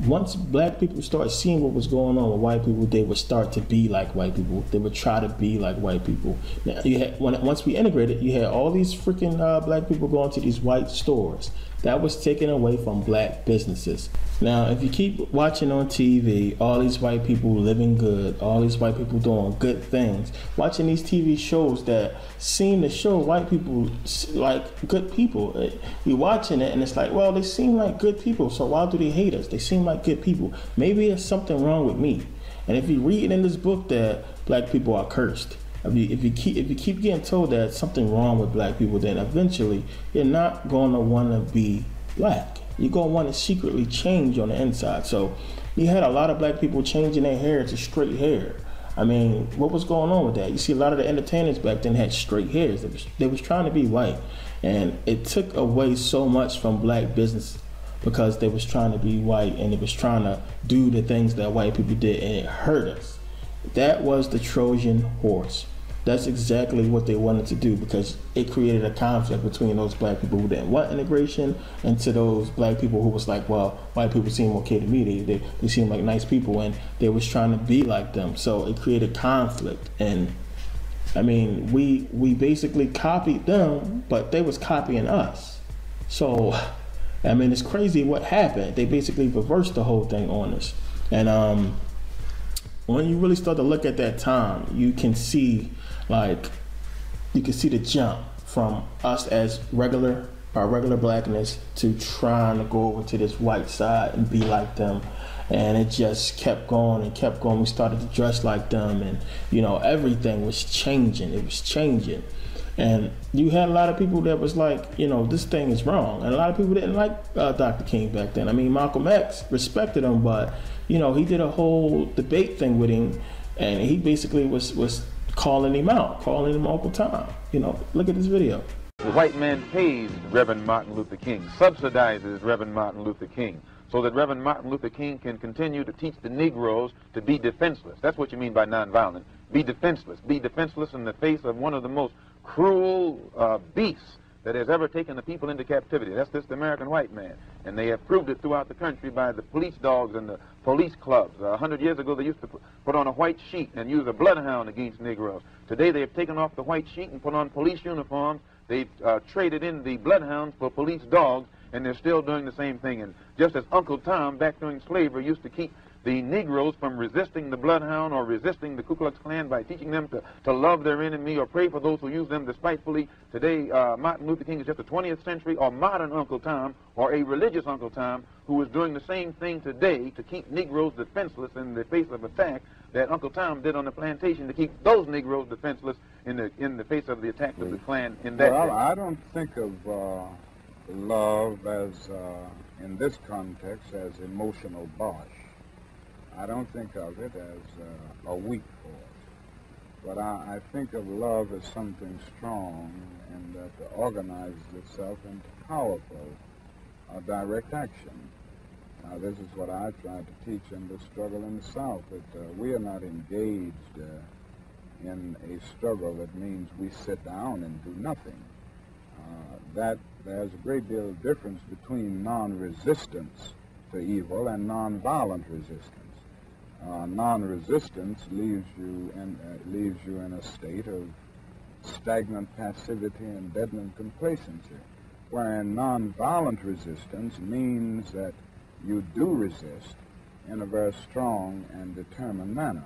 once black people start seeing what was going on with white people, they would start to be like white people. They would try to be like white people. Now, once we integrated, you had all these freaking black people going to these white stores. That was taken away from black businesses. Now, if you keep watching on TV, all these white people living good, all these white people doing good things, watching these TV shows that seem to show white people like good people, you're watching it and it's like, well, they seem like good people, so why do they hate us? They seem like good people. Maybe there's something wrong with me. And if you read in this book that black people are cursed, if you keep getting told that something wrong with black people, then eventually you're not going to want to be black. You're going to want to secretly change on the inside. So you had a lot of black people changing their hair to straight hair. I mean, what was going on with that? You see, a lot of the entertainers back then had straight hairs. They was trying to be white, and it took away so much from black business because they was trying to be white and it was trying to do the things that white people did, and it hurt us. That was the Trojan horse. That's exactly what they wanted to do because it created a conflict between those black people who didn't want integration and to those black people who was like, well, white people seem okay to me. They seem like nice people, and they was trying to be like them. So it created conflict. And I mean, we basically copied them, but they was copying us. So, I mean, it's crazy what happened. They basically reversed the whole thing on us. And when you really start to look at that time, you can see the jump from us as our regular blackness to trying to go over to this white side and be like them. And it just kept going and kept going. We started to dress like them, and everything was changing. It was changing. And you had a lot of people that was like, this thing is wrong. And a lot of people didn't like Dr. King back then. I mean, Malcolm X respected him, but he did a whole debate thing with him, and he basically was calling him out, calling him all the time. Look at this video. The white man pays Reverend Martin Luther King, subsidizes Reverend Martin Luther King, so that Reverend Martin Luther King can continue to teach the Negroes to be defenseless. That's what you mean by nonviolent. Be defenseless. Be defenseless in the face of one of the most cruel beasts that has ever taken the people into captivity. That's just the American white man. And they have proved it throughout the country by the police dogs and the police clubs. 100 years ago, they used to put on a white sheet and use a bloodhound against Negroes. Today, they have taken off the white sheet and put on police uniforms. They've traded in the bloodhounds for police dogs, and they're still doing the same thing. And just as Uncle Tom, back during slavery, used to keep the Negroes from resisting the bloodhound or resisting the Ku Klux Klan by teaching them to love their enemy or pray for those who use them despitefully. Today, Martin Luther King is just a 20th century or modern Uncle Tom or a religious Uncle Tom who is doing the same thing today to keep Negroes defenseless in the face of attack that Uncle Tom did on the plantation to keep those Negroes defenseless in the face of the attack of the Klan in that Well, day. I don't think of love as, in this context, as emotional bosh. I don't think of it as a weak force, but I think of love as something strong and that organizes itself into powerful direct action. Now, this is what I tried to teach in the struggle in the South, that we are not engaged in a struggle that means we sit down and do nothing. That there's a great deal of difference between non-resistance to evil and non-violent resistance. Non-resistance leaves you in a state of stagnant passivity and deadened complacency. wherein nonviolent resistance means that you do resist in a very strong and determined manner.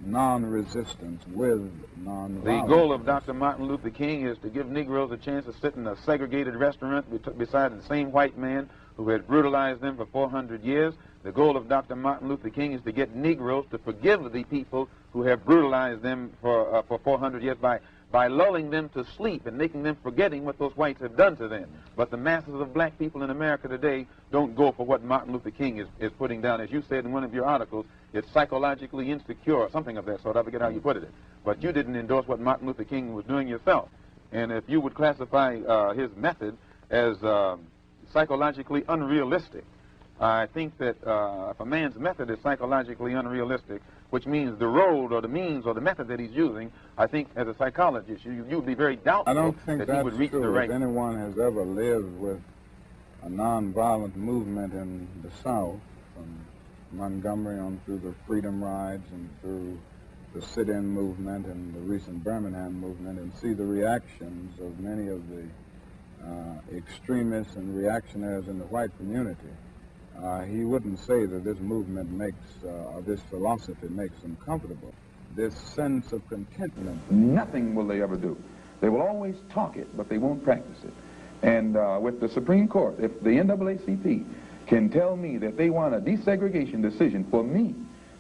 Non-resistance with nonviolence. The goal of Dr. Martin Luther King is to give Negroes a chance to sit in a segregated restaurant beside the same white man who had brutalized them for 400 years. The goal of Dr. Martin Luther King is to get Negroes to forgive the people who have brutalized them for 400 years by lulling them to sleep and making them forgetting what those whites have done to them. But the masses of black people in America today don't go for what Martin Luther King is putting down. As you said in one of your articles, it's psychologically insecure, or something of that sort. I forget how you put it. But you didn't endorse what Martin Luther King was doing yourself. And if you would classify his method as psychologically unrealistic, I think that if a man's method is psychologically unrealistic, which means the road or the means or the method that he's using, I think as a psychologist, you would be very doubtful I don't think that he would reach true. the right. If anyone has ever lived with a nonviolent movement in the South, from Montgomery on through the Freedom Rides and through the sit-in movement and the recent Birmingham movement, and see the reactions of many of the extremists and reactionaries in the white community, he wouldn't say that this movement makes, or this philosophy makes them comfortable. This sense of contentment. Nothing will they ever do. They will always talk it, but they won't practice it. And with the Supreme Court, if the NAACP can tell me that they want a desegregation decision for me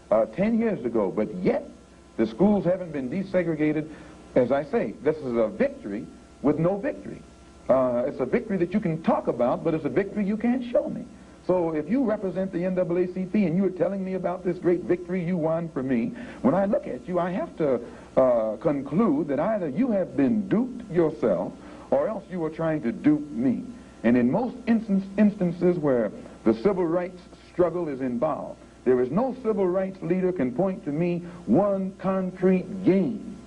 10 years ago, but yet the schools haven't been desegregated, as I say, this is a victory with no victory. It's a victory that you can talk about, but it's a victory you can't show me. So if you represent the NAACP and you are telling me about this great victory you won for me, when I look at you, I have to conclude that either you have been duped yourself or else you are trying to dupe me. And in most instances where the civil rights struggle is involved, there is no civil rights leader can point to me one concrete gain,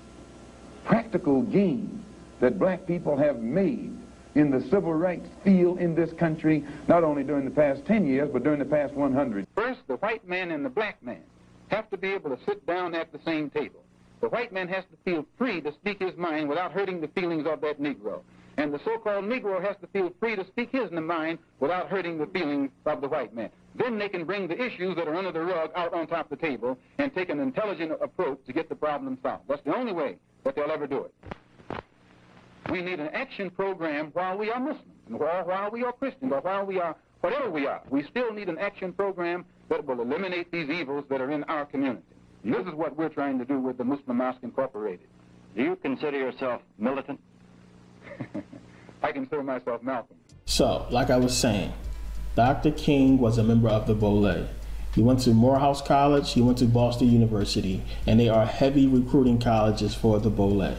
practical gain, that black people have made in the civil rights field in this country, not only during the past 10 years, but during the past 100. First, the white man and the black man have to be able to sit down at the same table. The white man has to feel free to speak his mind without hurting the feelings of that Negro. And the so-called Negro has to feel free to speak his mind without hurting the feelings of the white man. Then they can bring the issues that are under the rug out on top of the table and take an intelligent approach to get the problem solved. That's the only way that they'll ever do it. We need an action program while we are Muslims, or while we are Christians, or while we are whatever we are. We still need an action program that will eliminate these evils that are in our community. And this is what we're trying to do with the Muslim Mosque Incorporated. Do you consider yourself militant? I consider myself Malcolm. So, like I was saying, Dr. King was a member of the Boule. He went to Morehouse College, he went to Boston University, and they are heavy recruiting colleges for the Boule.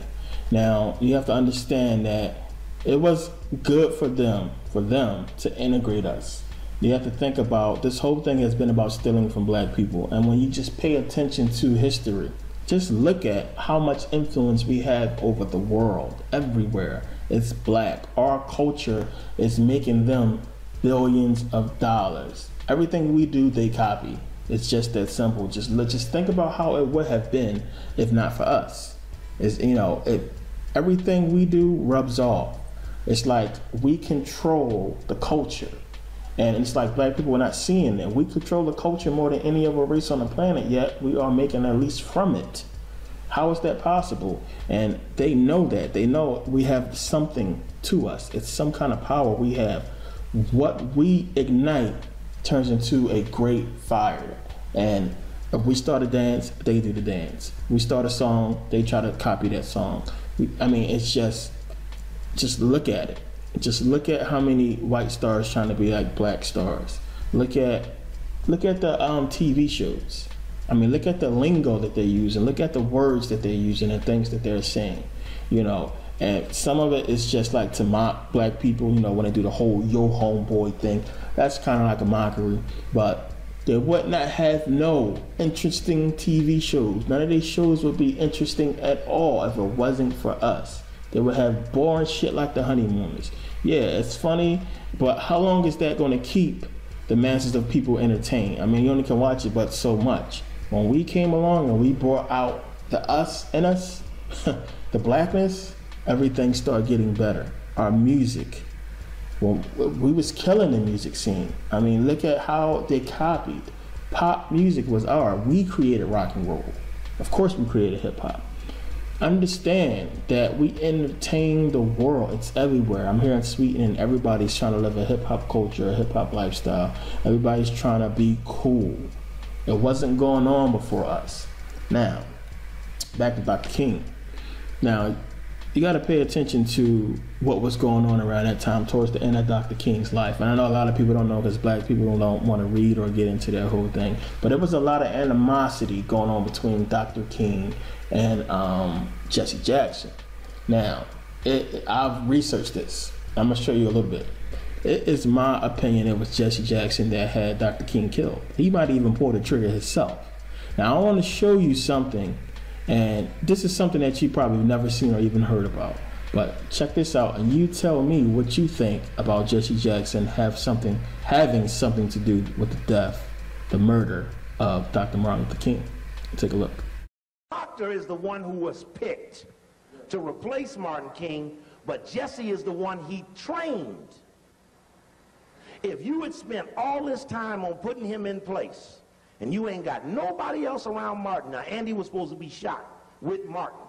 Now, you have to understand that it was good for them to integrate us. You have to think about, this whole thing has been about stealing from black people. And when you just pay attention to history, just look at how much influence we have over the world, everywhere. It's black. Our culture is making them billions of dollars. Everything we do, they copy. It's just that simple. Just think about how it would have been if not for us. It's, you know, everything we do rubs off. It's like we control the culture. And it's like black people are not seeing it. We control the culture more than any other race on the planet, yet we are making at least from it. How is that possible? And they know that. They know we have something to us. It's some kind of power we have. What we ignite turns into a great fire. And if we start a dance, they do the dance. We start a song, they try to copy that song. I mean, it's just look at it. Just look at how many white stars trying to be like black stars. Look at the TV shows. I mean, look at the lingo that they're using. Look at the words that they're using and things that they're saying. You know, and some of it is just like to mock black people. You know, when they do the whole "yo homeboy" thing, that's kind of like a mockery. But they would not have no interesting TV shows. None of these shows would be interesting at all if it wasn't for us. They would have boring shit like The Honeymooners. Yeah, it's funny, but how long is that going to keep the masses of people entertained? I mean, you only can watch it but so much. When we came along and we brought out the us in us, the blackness, everything started getting better. Our music, Well, we was killing the music scene. I mean, look at how they copied. Pop music was we created rock and roll. Of course we created hip hop. Understand that we entertain the world. It's everywhere. I'm here in Sweden and everybody's trying to live a hip hop culture, a hip hop lifestyle. Everybody's trying to be cool. It wasn't going on before us. Now, back to Dr. King. Now, you got to pay attention to what was going on around that time towards the end of Dr. King's life. And I know a lot of people don't know because black people don't want to read or get into that whole thing. But there was a lot of animosity going on between Dr. King and Jesse Jackson. Now, I've researched this. I'm going to show you a little bit. It is my opinion it was Jesse Jackson that had Dr. King killed. He might even pull the trigger himself. Now, I want to show you something. And this is something that you probably never seen or even heard about. But check this out, and you tell me what you think about Jesse Jackson having something to do with the death, the murder of Dr. Martin Luther King. Take a look. Doctor is the one who was picked to replace Martin King, but Jesse is the one he trained. If you had spent all this time on putting him in place, and you ain't got nobody else around Martin. Now, Andy was supposed to be shot with Martin,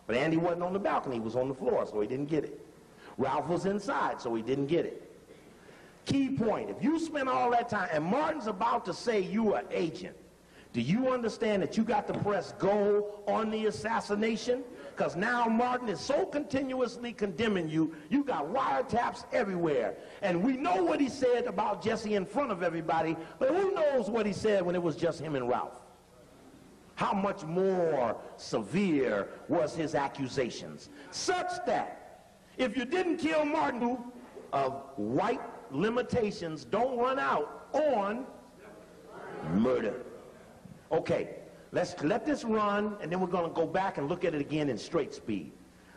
but Andy wasn't on the balcony. He was on the floor, so he didn't get it. Ralph was inside, so he didn't get it. Key point, if you spend all that time, and Martin's about to say you are agent, do you understand that you got to press go on the assassination? Because now Martin is so continuously condemning you, you got wiretaps everywhere. And we know what he said about Jesse in front of everybody, but who knows what he said when it was just him and Ralph? How much more severe was his accusations? Such that if you didn't kill Martin, of white limitations don't run out on murder. Okay. Let's let this run, and then we're going to go back and look at it again in straight speed.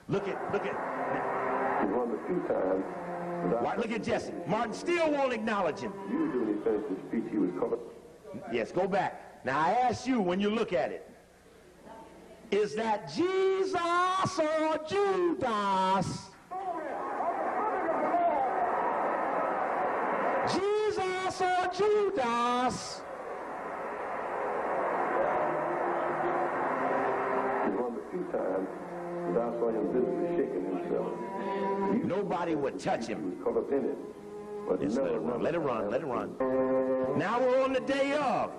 Look at. He won a few times. Look at Jesse. Martin still won't acknowledge him. Usually when he finished his speech, he was covered. Yes, go back. Now I ask you, when you look at it, is that Jesus or Judas? Jesus or Judas? Times, and I saw him visibly shaking himself. Nobody would touch him. He was caught up in it. But yes, let it run. Now we're on the day of.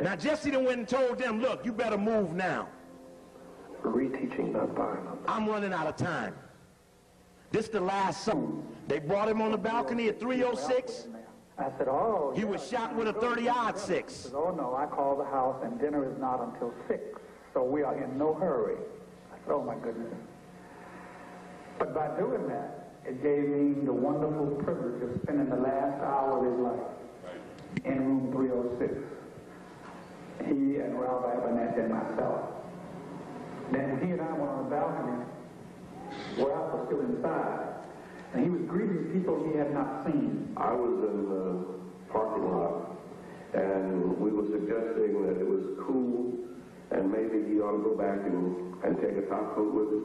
Now Jesse done went and told them, look, you better move now. Reteaching not violence. I'm running out of time. This the last song. They brought him on the balcony at 3:06. I said, oh. He was shot with a 30-06. Oh, no, I called the house, and dinner is not until 6. So we are in no hurry. Oh, my goodness. But by doing that, it gave me the wonderful privilege of spending the last hour of his life in room 306. He and Ralph Abernathy and myself. Then he and I went on the balcony. Ralph was still inside. And he was greeting people he had not seen. I was in the parking lot, and we were suggesting that it was cool, and maybe he ought to go back and take a top coat with him,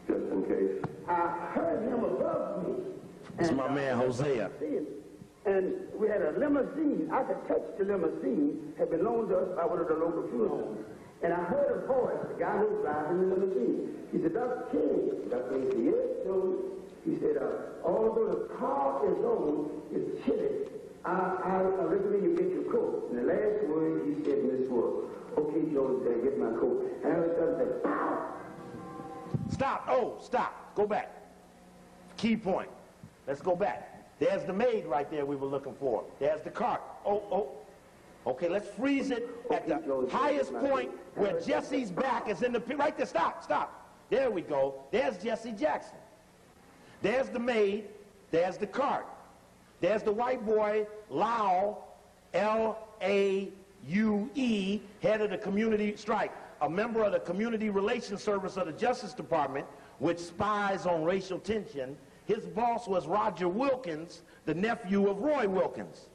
just in case. I heard him above me. It's my man, Hosea. And we had a limousine. I could touch the limousine, had been loaned to us by one of the local funeral homes. And I heard a voice, the guy who was driving the limousine. He said, Dr. King. Dr. King said, yes, Joe. He said, although the car is on, it's chilly. I recommend you get your coat. And the last word he said in this was, okay, Joe, get my coat. And I was said, pow! Stop. Oh, stop. Go back. Key point. Let's go back. There's the maid right there we were looking for. There's the cart. Oh. Okay, let's freeze it at the highest point where Jesse's back is in the pit. Right there. Stop. There we go. There's Jesse Jackson. There's the maid. There's the cart. There's the white boy, Lau, Laue, head of the community strike, a member of the Community Relations Service of the Justice Department, which spies on racial tension. His boss was Roger Wilkins, the nephew of Roy Wilkins.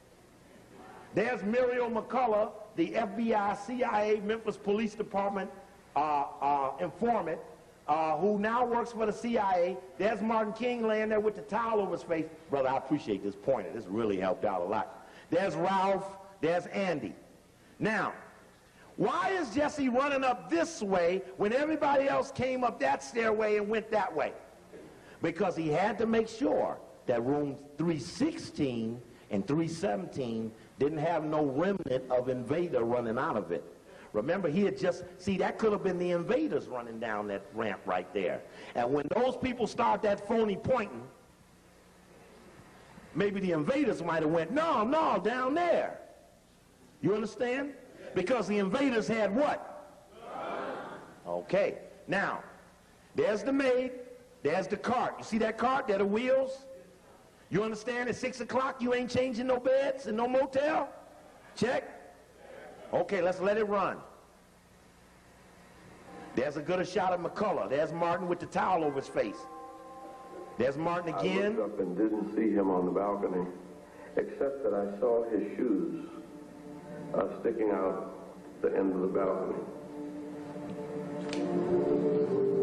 There's Muriel McCullough, the FBI, CIA, Memphis Police Department informant, who now works for the CIA. There's Martin King laying there with the towel over his face. Brother, I appreciate this pointer. This really helped out a lot. There's Ralph. There's Andy. Now, why is Jesse running up this way when everybody else came up that stairway and went that way? Because he had to make sure that room 316 and 317 didn't have no remnant of invader running out of it. Remember, he had just, see, that could have been the invaders running down that ramp right there. And when those people start that phony pointing, maybe the invaders might have went, no, no, down there. You understand? Because the invaders had what? Okay. Now, there's the maid, there's the cart. You see that cart? There are the wheels. You understand? At 6 o'clock, you ain't changing no beds and no motel? Check. Okay, let's let it run. There's a good shot of McCullough. There's Martin with the towel over his face. There's Martin again. I looked up and didn't see him on the balcony, except that I saw his shoes sticking out the end of the balcony.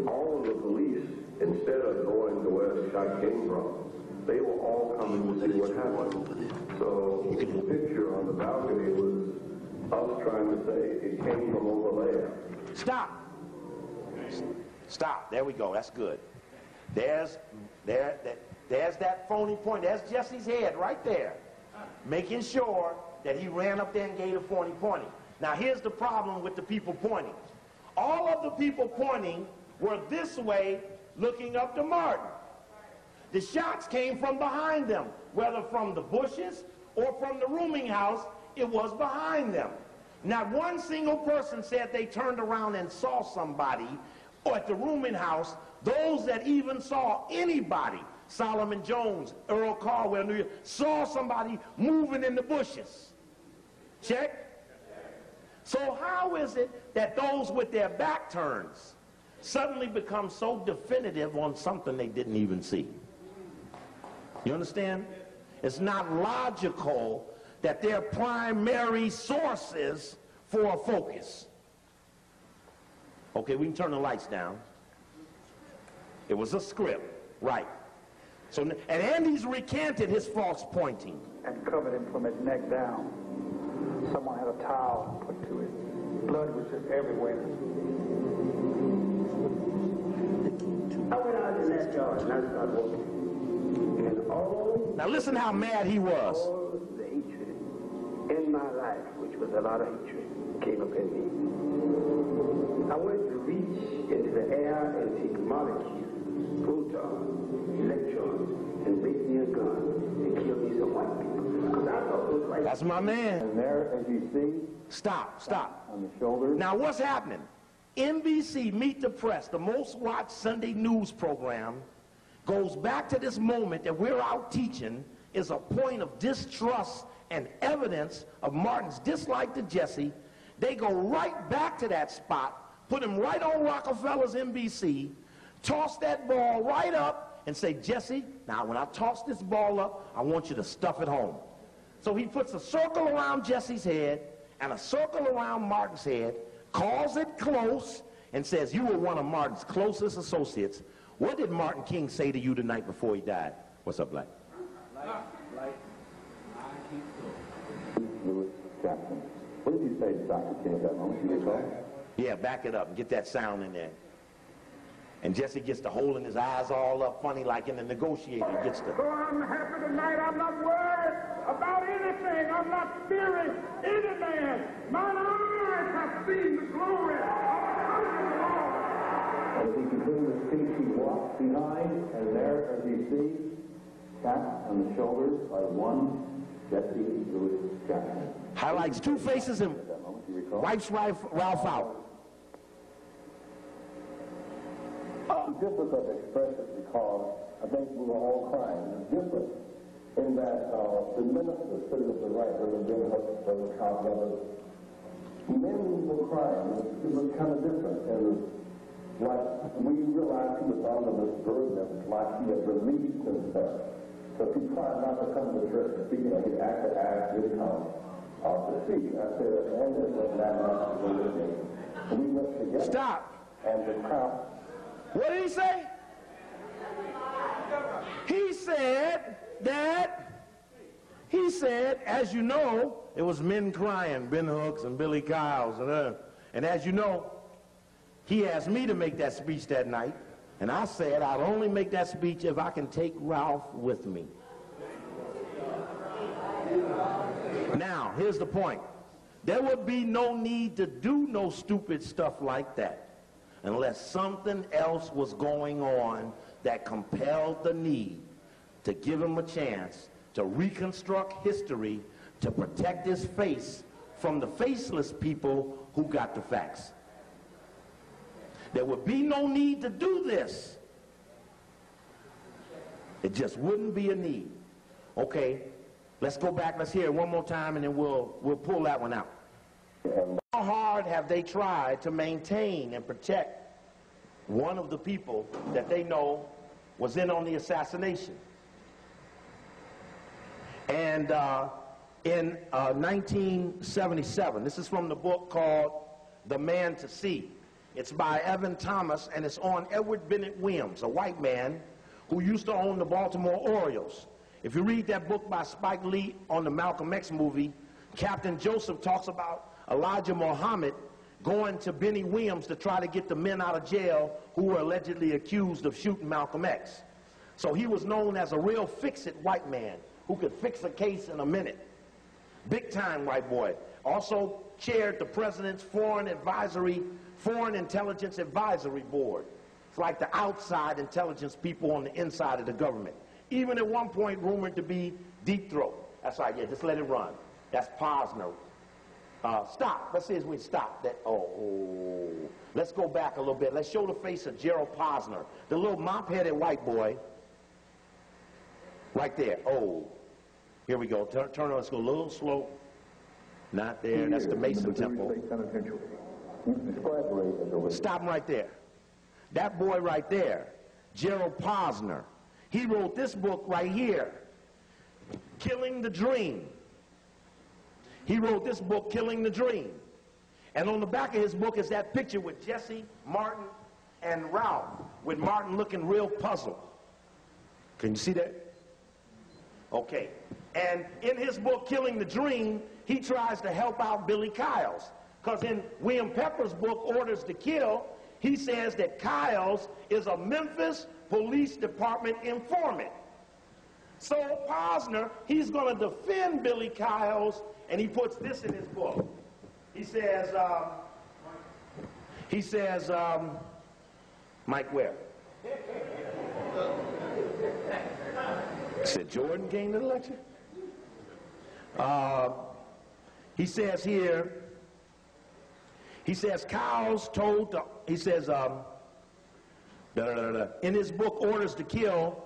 All of the police, instead of going to where the shot came from, they were all coming to see what happened. So the picture on the balcony was us trying to say it came from over there. Stop. Stop. There we go. That's good. There's that phony point. There's Jesse's head right there, making sure that he ran up there and gave a phony pointing. Now here's the problem with the people pointing. All of the people pointing were this way, looking up to Martin. The shots came from behind them, whether from the bushes or from the rooming house. It was behind them. Not one single person said they turned around and saw somebody or at the rooming house. Those that even saw anybody, Solomon Jones, Earl Caldwell, New York, saw somebody moving in the bushes. Check. So how is it that those with their back turns suddenly become so definitive on something they didn't even see? You understand? It's not logical that they're primary sources for a focus. Okay, we can turn the lights down. It was a script, right. So, and Andy's recanted his false pointing. And covered him from his neck down. Someone had a towel put to it. Blood was just everywhere. I went out in that yard and I started walking. And all... Now listen how mad he was. All the hatred in my life, which was a lot of hatred, came up in me. I went to reach into the air and take molecules, protons, electrons, and make me a gun and kill me some white people. Because I thought it was like... That's my man. And there, as you see... Stop. On the shoulders. Now what's happening? NBC, Meet the Press, the most watched Sunday news program, goes back to this moment that we're out teaching is a point of distrust and evidence of Martin's dislike to Jesse. They go right back to that spot, put him right on Rockefeller's NBC, toss that ball right up and say, Jesse, now when I toss this ball up, I want you to stuff it home. So he puts a circle around Jesse's head and a circle around Martin's head, calls it close, and says, you were one of Martin's closest associates. What did Martin King say to you the night before he died? What's up, Black? Lewis Jackson. What did you say to Dr. King at that moment? Do you recall? Yeah, back it up and get that sound in there. And Jesse gets to holding his eyes all up funny like in the negotiator. He gets to... So I'm happy tonight. I'm not worried about anything. I'm not fearing any man. Mine eyes have seen the glory of the Lord. As he continued to speak, he walked behind, and there, as you see, tapped on the shoulders by one Jesse Lewis Jackson. Highlights two faces and wipes Ralph out. Different of expression because I think we were all crying. It's different in that the minister sitting at the right, Reverend Caldwell, many were crying. It was kind of different. And like we realized he was under this burden of like he had released himself. So he tried not to come to church to speak, and he acted as did come to speak. I said, and this was that much to me. And we went together. Stop. And the crowd. What did he say? He said that, as you know, it was men crying, Ben Hooks and Billy Kyles, and as you know, he asked me to make that speech that night, and I said I'd only make that speech if I can take Ralph with me. Now, here's the point. There would be no need to do no stupid stuff like that unless something else was going on that compelled the need to give him a chance to reconstruct history to protect his face from the faceless people who got the facts. There would be no need to do this. It just wouldn't be a need. Okay, let's go back, let's hear it one more time, and then we'll pull that one out. How hard have they tried to maintain and protect one of the people that they know was in on the assassination? And in 1977, this is from the book called The Man to See. It's by Evan Thomas, and it's on Edward Bennett Williams, a white man who used to own the Baltimore Orioles. If you read that book by Spike Lee on the Malcolm X movie, Captain Joseph talks about Elijah Muhammad going to Benny Williams to try to get the men out of jail who were allegedly accused of shooting Malcolm X. So he was known as a real fix-it white man who could fix a case in a minute. Big time white boy. Also chaired the president's Foreign Intelligence Advisory Board. It's like the outside intelligence people on the inside of the government. Even at one point rumored to be deep throat. That's right, yeah, just let it run. That's Posner. Stop. Let's see if we stop that. Oh. Let's go back a little bit. Let's show the face of Gerald Posner, the little mop-headed white boy. Right there. Oh. Here we go. Turn on. Let's go a little slow. Not there. That's the Mason Temple. Stop him right there. That boy right there, Gerald Posner. He wrote this book right here, Killing the Dream. He wrote this book, Killing the Dream. And on the back of his book is that picture with Jesse, Martin, and Ralph, with Martin looking real puzzled. Can you see that? Okay. And in his book, Killing the Dream, he tries to help out Billy Kyles. Because in William Pepper's book, Orders to Kill, he says that Kyles is a Memphis Police Department informant. So Posner, he's going to defend Billy Kyles, and he puts this in his book. He says, Mike Ware. Said Jordan came to the lecture? He says here, Kyles told, in his book, Orders to Kill,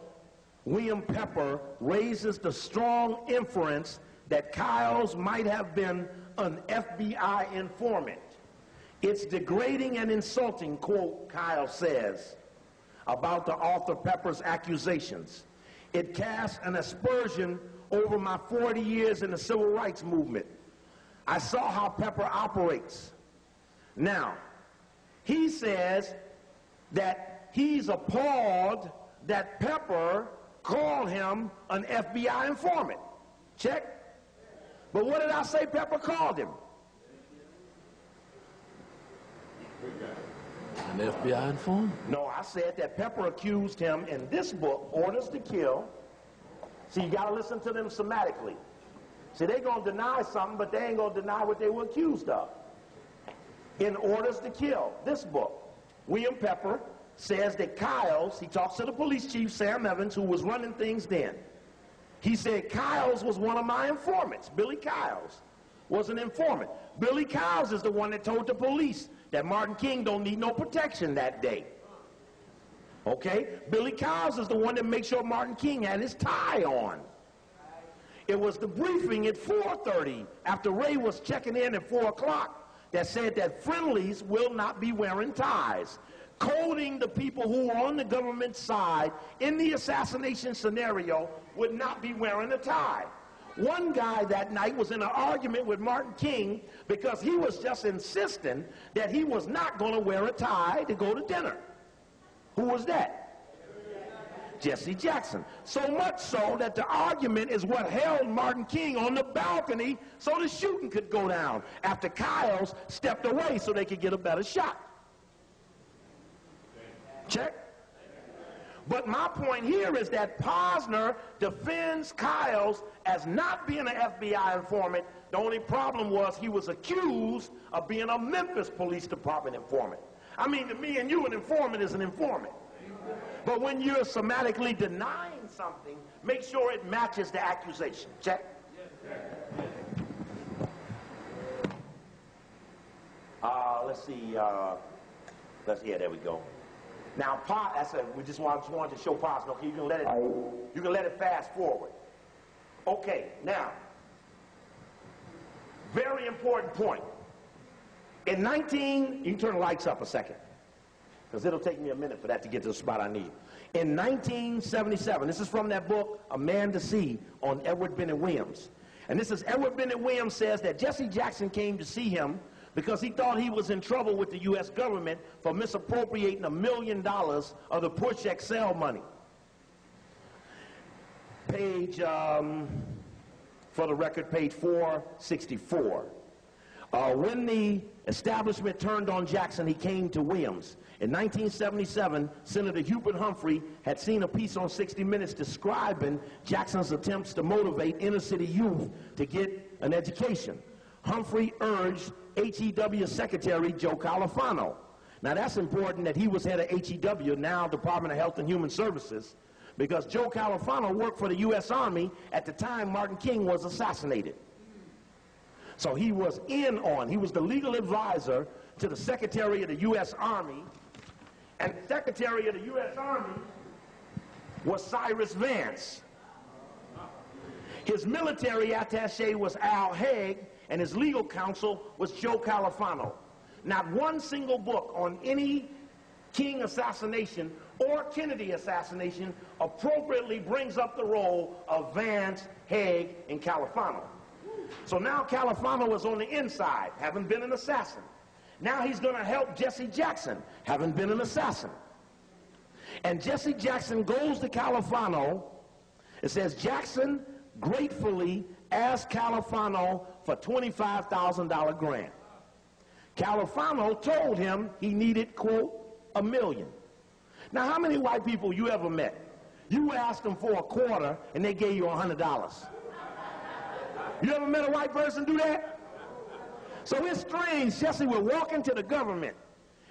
William Pepper raises the strong inference that Kyles might have been an FBI informant. It's degrading and insulting, quote, Kyles says, about the author Pepper's accusations. It casts an aspersion over my 40 years in the Civil Rights Movement. I saw how Pepper operates. Now, he says that he's appalled that Pepper called him an FBI informant. Check. But what did I say Pepper called him? An FBI informant? No, I said that Pepper accused him in this book, Orders to Kill. See, you got to listen to them somatically. See, they're going to deny something, but they ain't going to deny what they were accused of. In Orders to Kill, this book, William Pepper says that Kyles, he talks to the police chief, Sam Evans, who was running things then. He said, Kyles was one of my informants. Billy Kyles was an informant. Billy Kyles is the one that told the police that Martin King don't need no protection that day. Okay? Billy Kyles is the one that made sure Martin King had his tie on. It was the briefing at 4:30 after Ray was checking in at 4 o'clock that said that friendlies will not be wearing ties, coding the people who are on the government side in the assassination scenario would not be wearing a tie. One guy that night was in an argument with Martin King because he was just insisting that he was not going to wear a tie to go to dinner. Who was that? Jesse Jackson. So much so that the argument is what held Martin King on the balcony so the shooting could go down after Kyles stepped away so they could get a better shot. Check. But my point here is that Posner defends Kyles as not being an FBI informant. The only problem was he was accused of being a Memphis Police Department informant. I mean, to me and you, an informant is an informant. But when you're somatically denying something, make sure it matches the accusation. Check. Let's see. Yeah, there we go. Now, we just wanted to show Posner. Okay, you can let it fast forward. Okay, now, very important point. You can turn the lights up a second, because it'll take me a minute for that to get to the spot I need. In 1977, this is from that book, A Man to See, on Edward Bennett Williams. And this is Edward Bennett Williams says that Jesse Jackson came to see him because he thought he was in trouble with the U.S. government for misappropriating $1 million of the Push XL money. Page, for the record, page 464. When the establishment turned on Jackson, he came to Williams. In 1977, Senator Hubert Humphrey had seen a piece on 60 Minutes describing Jackson's attempts to motivate inner-city youth to get an education. Humphrey urged HEW Secretary Joe Califano. Now that's important that he was head of HEW, now Department of Health and Human Services, because Joe Califano worked for the U.S. Army at the time Martin King was assassinated. So he was he was the legal advisor to the Secretary of the U.S. Army, and Secretary of the U.S. Army was Cyrus Vance. His military attaché was Al Haig, and his legal counsel was Joe Califano. Not one single book on any King assassination or Kennedy assassination appropriately brings up the role of Vance, Haig, and Califano. So now Califano is on the inside, having been an assassin. Now he's going to help Jesse Jackson, having been an assassin. And Jesse Jackson goes to Califano. It says, Jackson gratefully asked Califano for $25,000 grant. Califano told him he needed, quote, $1 million. Now, how many white people you ever met? You asked them for a quarter and they gave you $100. You ever met a white person do that? So it's strange. Jesse would walk into the government,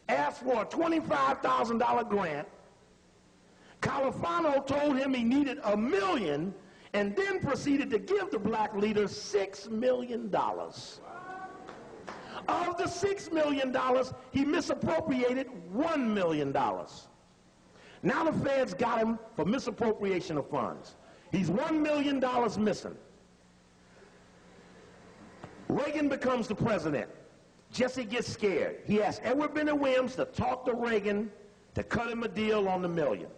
ask for a $25,000 grant. Califano told him he needed $1 million, and then proceeded to give the black leader $6 million. Of the $6 million, he misappropriated $1 million. Now the feds got him for misappropriation of funds. He's $1 million missing. Reagan becomes the president. Jesse gets scared. He asks Edward Bennett Williams to talk to Reagan to cut him a deal on the $1 million.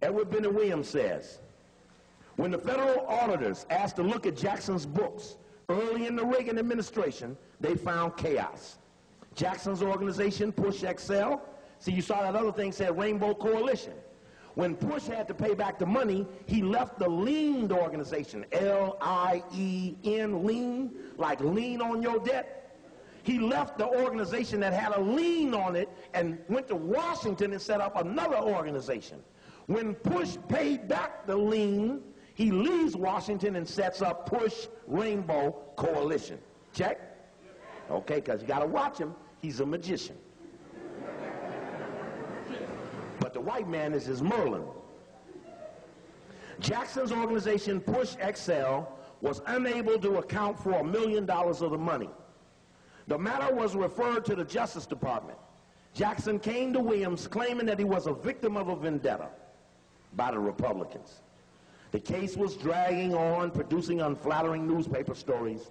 Edward Bennett Williams says, when the federal auditors asked to look at Jackson's books early in the Reagan administration, they found chaos. Jackson's organization, Push XL, see, you saw that other thing said Rainbow Coalition. When Push had to pay back the money, he left the leaned organization, L-I-E-N, lean, like lean on your debt. He left the organization that had a lien on it and went to Washington and set up another organization. When Push paid back the lien, he leaves Washington and sets up Push Rainbow Coalition. Check? Okay, because you got to watch him. He's a magician. But the white man is his Merlin. Jackson's organization, Push XL, was unable to account for $1 million of the money. The matter was referred to the Justice Department. Jackson came to Williams claiming that he was a victim of a vendetta by the Republicans. The case was dragging on, producing unflattering newspaper stories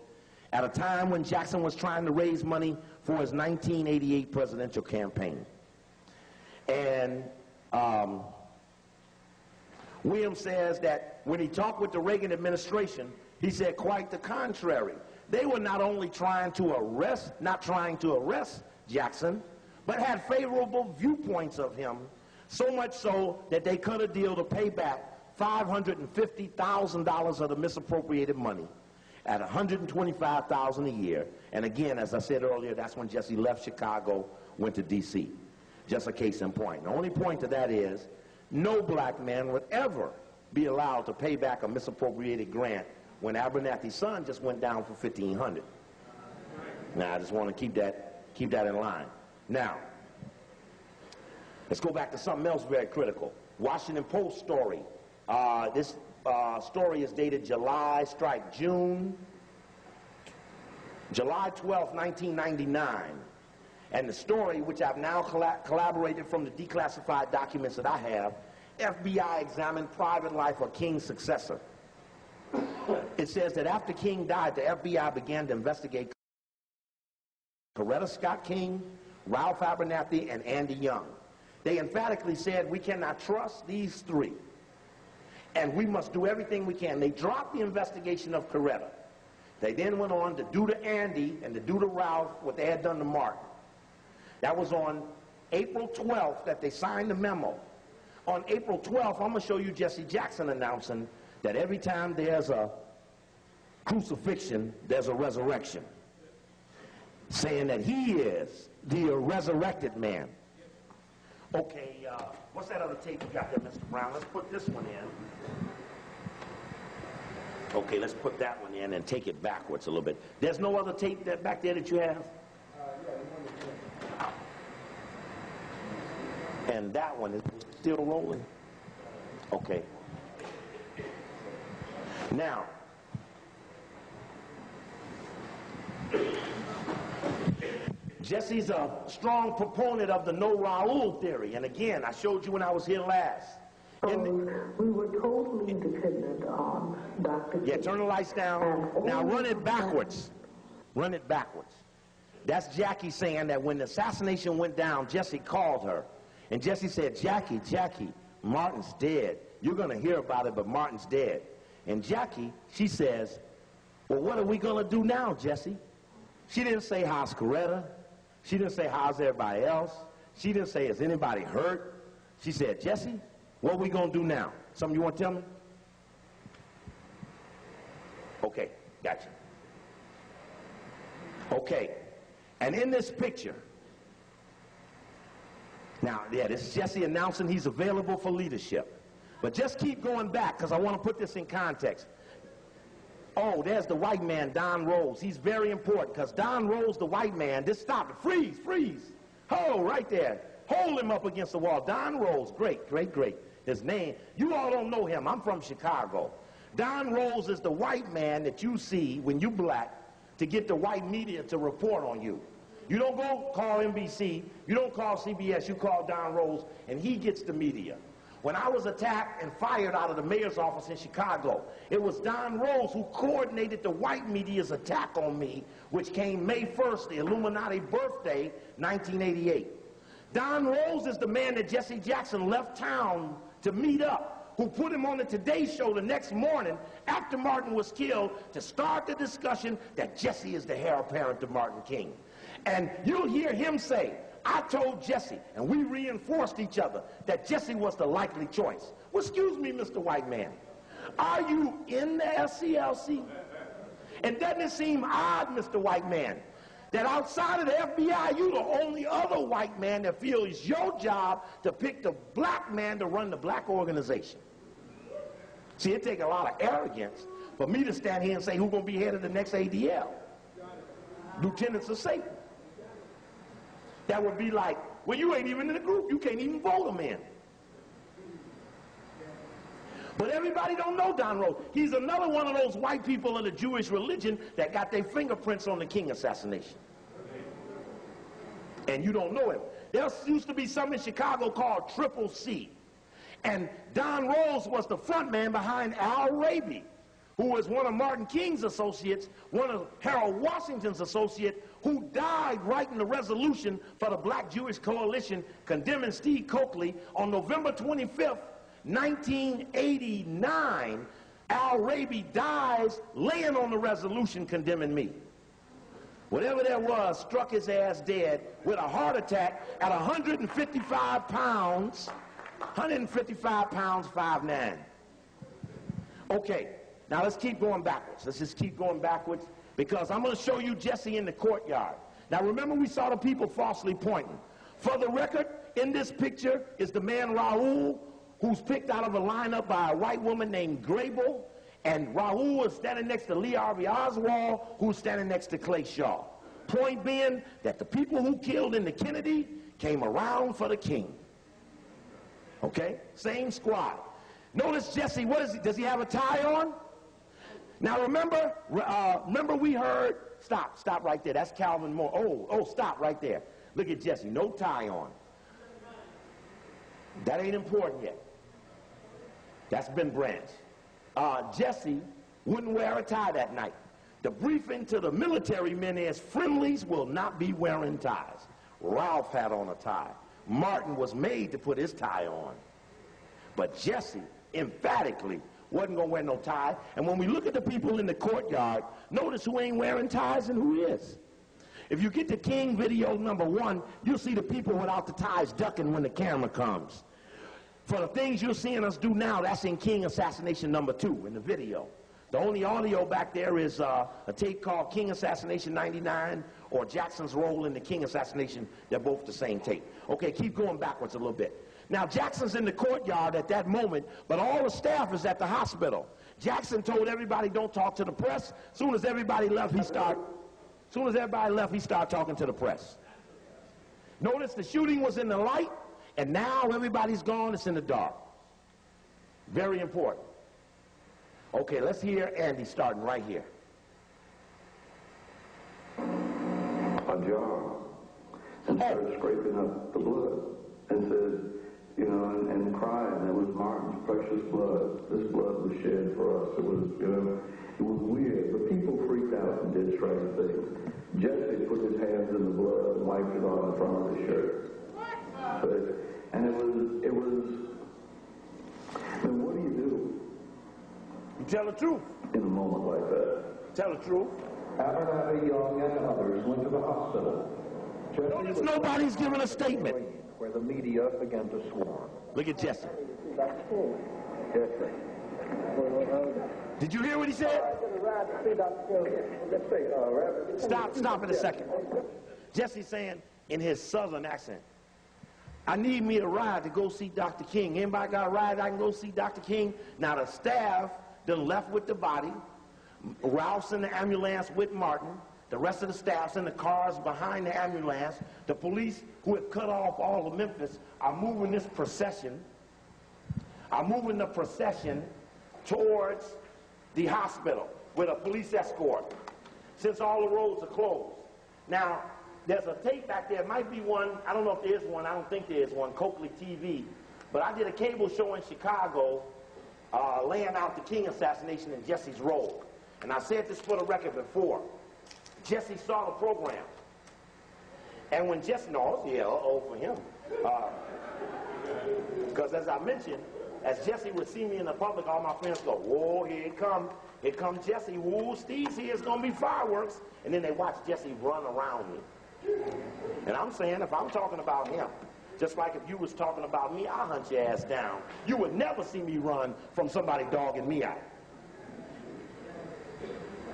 at a time when Jackson was trying to raise money for his 1988 presidential campaign. And Williams says that when he talked with the Reagan administration, he said quite the contrary. They were not only not trying to arrest Jackson, but had favorable viewpoints of him So much so that they cut a deal to pay back $550,000 of the misappropriated money at $125,000 a year. And again, as I said earlier, that's when Jesse left Chicago, went to D.C. Just a case in point. The only point to that is no black man would ever be allowed to pay back a misappropriated grant when Abernathy's son just went down for $1,500. Now, I just want to keep that in line. Now, let's go back to something else very critical. Washington Post story. This story is dated July 12, 1999. And the story, which I've now collaborated from the declassified documents that I have, FBI examined private life of King's successor. It says that after King died, the FBI began to investigate Coretta Scott King, Ralph Abernathy, and Andy Young. They emphatically said, we cannot trust these three, and we must do everything we can. They dropped the investigation of Coretta. They then went on to do to Andy and to do to Ralph what they had done to Martin. That was on April 12th that they signed the memo. On April 12th, I'm going to show you Jesse Jackson announcing that every time there's a crucifixion, there's a resurrection, saying that he is the resurrected man. Okay, what's that other tape you got there, Mr. Brown? Let's put this one in. Okay, let's put that one in and take it backwards a little bit. There's no other tape back there that you have? And that one is still rolling? Okay. Now, Jesse's a strong proponent of the no Raoul theory. And again, I showed you when I was here last. We were totally dependent on Dr. Yeah, turn the lights down. Now run it backwards. Run it backwards. That's Jackie saying that when the assassination went down, Jesse called her. And Jesse said, Jackie, Martin's dead. You're going to hear about it, but Martin's dead. And Jackie, she says, well, what are we going to do now, Jesse? She didn't say, how's Coretta? She didn't say, how's everybody else? She didn't say, is anybody hurt? She said, Jesse, what are we going to do now? Something you want to tell me? Okay, gotcha. Okay, and in this picture, now, yeah, this is Jesse announcing he's available for leadership. But just keep going back, because I want to put this in context. Oh, there's the white man, Don Rose. He's very important, because Don Rose, the white man, just stop it. Freeze, freeze. Oh, right there. Hold him up against the wall. Don Rose, great. His name, you all don't know him. I'm from Chicago. Don Rose is the white man that you see when you black to get the white media to report on you. You don't go call NBC, you don't call CBS, you call Don Rose, and he gets the media. When I was attacked and fired out of the mayor's office in Chicago, it was Don Rose who coordinated the white media's attack on me, which came May 1st, the Illuminati birthday, 1988. Don Rose is the man that Jesse Jackson left town to meet up, who put him on the Today Show the next morning after Martin was killed to start the discussion that Jesse is the heir apparent to Martin King. And you'll hear him say, I told Jesse, and we reinforced each other, that Jesse was the likely choice. Well, excuse me, Mr. White Man, are you in the SCLC? And doesn't it seem odd, Mr. White Man, that outside of the FBI, you're the only other white man that feels it's your job to pick the black man to run the black organization? See, it takes a lot of arrogance for me to stand here and say who's going to be head of the next ADL. Lieutenants of Satan. That would be like, well, you ain't even in the group. You can't even vote them in. But everybody don't know Don Rose. He's another one of those white people of the Jewish religion that got their fingerprints on the King assassination. And you don't know him. There used to be something in Chicago called Triple C. And Don Rose was the front man behind Al Raby, who was one of Martin King's associates, one of Harold Washington's associates, who died writing the resolution for the Black Jewish Coalition condemning Steve Coakley on November 25th, 1989. Al Raby dies laying on the resolution condemning me. Whatever there was struck his ass dead with a heart attack at 155 pounds 155 pounds, 5'9". Okay, now let's keep going backwards. Let's just keep going backwards because I'm going to show you Jesse in the courtyard. Now remember, we saw the people falsely pointing. For the record, in this picture is the man Raul, who's picked out of a lineup by a white woman named Grable, and Raul is standing next to Lee Harvey Oswald, who's standing next to Clay Shaw. Point being that the people who killed in the Kennedy came around for the king. Okay? Same squad. Notice Jesse, what is he? Does he have a tie on? Now remember we heard, stop right there. That's Calvin Moore. Oh, stop right there. Look at Jesse, no tie on. That ain't important yet. That's been branched. Jesse wouldn't wear a tie that night. The briefing to the military men is friendlies will not be wearing ties. Ralph had on a tie. Martin was made to put his tie on. But Jesse emphatically wasn't going to wear no tie. And when we look at the people in the courtyard, notice who ain't wearing ties and who is. If you get to King video number 1, you'll see the people without the ties ducking when the camera comes. For the things you're seeing us do now, that's in King Assassination number 2 in the video. The only audio back there is a tape called King Assassination 99 or Jackson's role in the King Assassination. They're both the same tape. Okay, keep going backwards a little bit. Now, Jackson's in the courtyard at that moment, but all the staff is at the hospital. Jackson told everybody don't talk to the press. Soon as everybody left, he started talking to the press. Notice the shooting was in the light, and now everybody's gone, it's in the dark. Very important. Okay, let's hear Andy starting right here. A jar, and started scraping up the blood, and said, you know, and crying, it was Martin's precious blood. This blood was shed for us. It was, you know, it was weird, but people freaked out and did strange things. Jesse put his hands in the blood and wiped it on the front of his shirt. And it was, then what do you do? You tell the truth. In a moment like that. Tell the truth. Abernathy, Young, and others went to the hospital. Notice nobody's giving a statement. Where the media began to swarm. Look at Jesse. Did you hear what he said? Stop in a second. Jesse's saying in his southern accent, I need me a ride to go see Dr. King. Anybody got a ride I can go see Dr. King? Now the staff done left with the body. Ralph's in the ambulance with Martin. The rest of the staff's in the cars behind the ambulance. The police who have cut off all of Memphis are moving this procession, towards the hospital with a police escort, since all the roads are closed. Now, there's a tape back there. It might be one. I don't know if there is one. I don't think there is one, Coakley TV. But I did a cable show in Chicago laying out the King assassination in Jesse's role. And I said this for the record before. Jesse saw the program. And when Jesse, for him. Because as I mentioned, as Jesse would see me in the public, all my friends go, whoa, here come Jesse, whoa, Steve's here, it's going to be fireworks. And then they watch Jesse run around me. And I'm saying, if I'm talking about him, just like if you was talking about me, I'll hunt your ass down. You would never see me run from somebody dogging me out.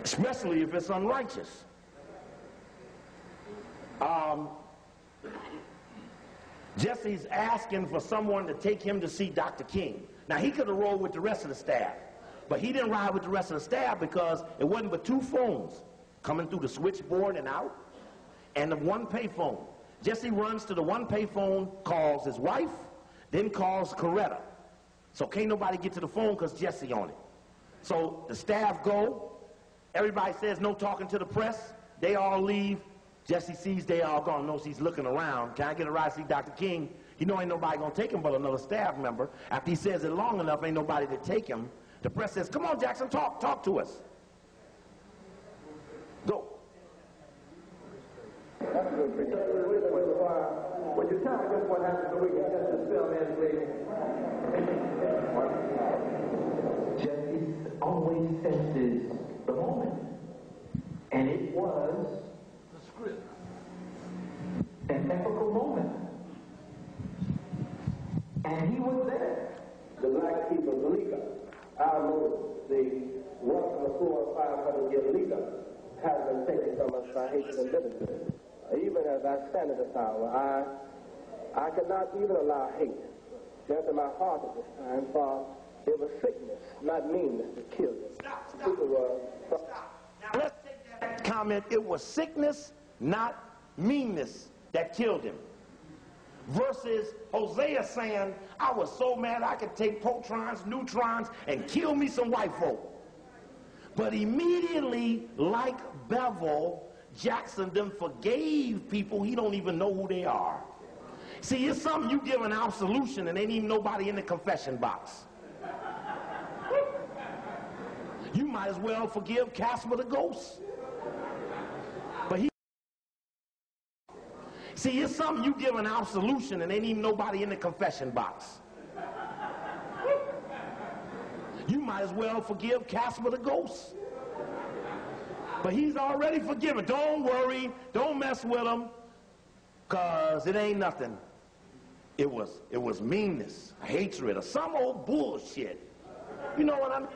Especially if it's unrighteous. Jesse's asking for someone to take him to see Dr. King. Now, he could have rolled with the rest of the staff, but he didn't ride with the rest of the staff because it wasn't but 2 phones coming through the switchboard and out, and the one payphone. Jesse runs to the one payphone, calls his wife, then calls Coretta. So can't nobody get to the phone because Jesse on it. So the staff go, everybody says no talking to the press, they all leave. Jesse sees they all gone, knows he's looking around. Can I get a ride to see Dr. King? You know ain't nobody gonna take him but another staff member. After he says it long enough, ain't nobody to take him. The press says, come on, Jackson, talk to us. Go. That's good. Would you tell me just what happened the weekend? Just to fill in, please. Jesse always senses the moment. And it was an epical moment. And he was there. a leader has been taken from us by hatred and bitterness. Even as I stand at this hour, I cannot even allow hate to enter my heart at this time, for it was sickness, not meanness, that killed him. Now let's take that comment. It was sickness, not meanness, that killed him. Versus Hosea saying, I was so mad I could take protons, neutrons, and kill me some white folk. But immediately, like Bevel, Jackson then forgave people he don't even know who they are. See, it's something you give an absolution and ain't even nobody in the confession box. You might as well forgive Casper the ghost. But he... See, it's something you give an absolution and ain't even nobody in the confession box. You might as well forgive Casper the ghost. But he's already forgiven. Don't worry. Don't mess with him. Because it ain't nothing. It was meanness, hatred, or some old bullshit. You know what I mean?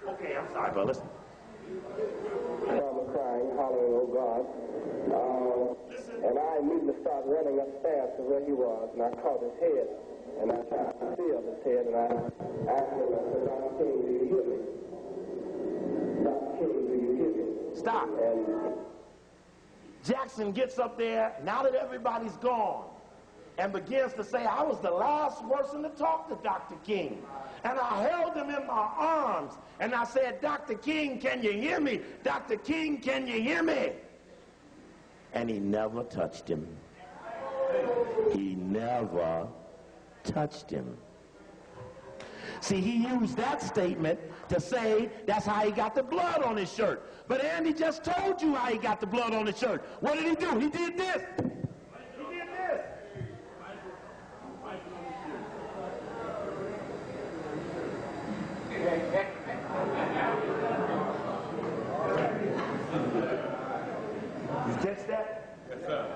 Okay, I'm sorry, but listen. I'm crying, hollering, oh God. And I immediately started running upstairs to where he was, and I caught his head, and I tried to feel his head, and I asked him, I said, Dr. King, do you hear me? Dr. King, do you hear me? Stop. And Jackson gets up there, now that everybody's gone, and begins to say, I was the last person to talk to Dr. King. And I held him in my arms, and I said, Dr. King, can you hear me? Dr. King, can you hear me? And he never touched him. He never touched him. See, he used that statement to say that's how he got the blood on his shirt. But Andy just told you how he got the blood on his shirt. What did he do? He did this. He did this. You catch that? Yes, sir.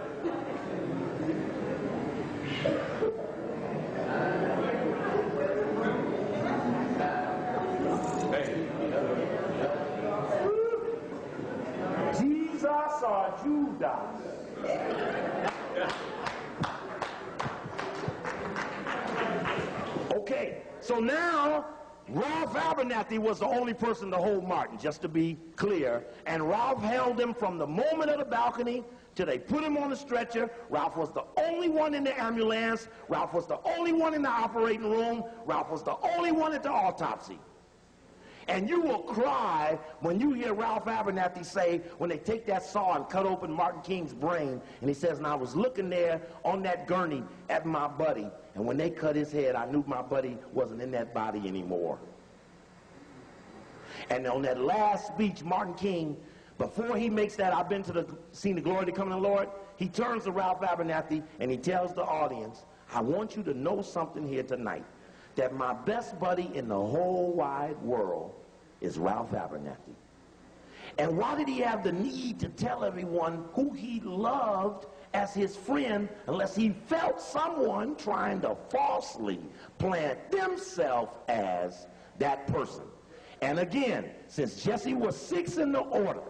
Jesus or Judas? Okay, so now Ralph Abernathy was the only person to hold Martin, just to be clear. And Ralph held him from the moment of the balcony till they put him on the stretcher. Ralph was the only one in the ambulance. Ralph was the only one in the operating room. Ralph was the only one at the autopsy. And you will cry when you hear Ralph Abernathy say, when they take that saw and cut open Martin King's brain, and he says, and I was looking there on that gurney at my buddy, and when they cut his head, I knew my buddy wasn't in that body anymore. And on that last speech, Martin King, before he makes that, I've been to the scene, the glory to come in the Lord, he turns to Ralph Abernathy, and he tells the audience, I want you to know something here tonight, that my best buddy in the whole wide world is Ralph Abernathy. And why did he have the need to tell everyone who he loved as his friend unless he felt someone trying to falsely plant themselves as that person? And again, since Jesse was 6 in the order,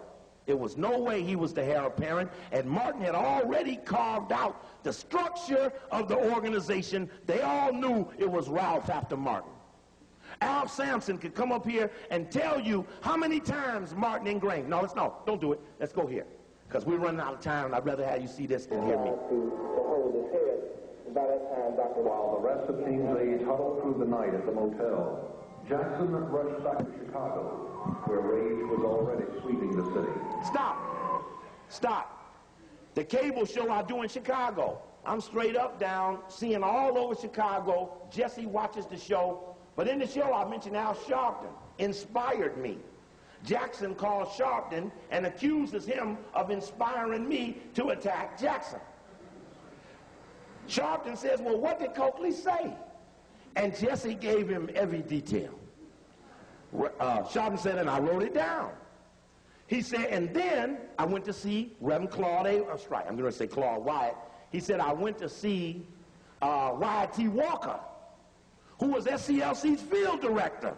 there was no way he was the heir apparent, and Martin had already carved out the structure of the organization. They all knew it was Ralph after Martin. Al Sampson could come up here and tell you how many times Martin ingrained. No, don't do it. Let's go here, because we're running out of time, and I'd rather have you see this than hear me. To hold his head. By that time, Dr. While the rest of Team Z huddled through the night at the motel, Jackson rushed back to Chicago, where rage was already sweeping the city. Stop. The cable show I do in Chicago, I'm straight up down, seeing all over Chicago. Jesse watches the show, but in the show I mentioned Al Sharpton inspired me. Jackson calls Sharpton and accuses him of inspiring me to attack Jackson. Sharpton says, well, what did Coakley say? And Jesse gave him every detail. Sharpton said, and I wrote it down. He said, and then I went to see Reverend Claude I'm going to say Claude Wyatt. He said, I went to see Wyatt T. Walker, who was SCLC's field director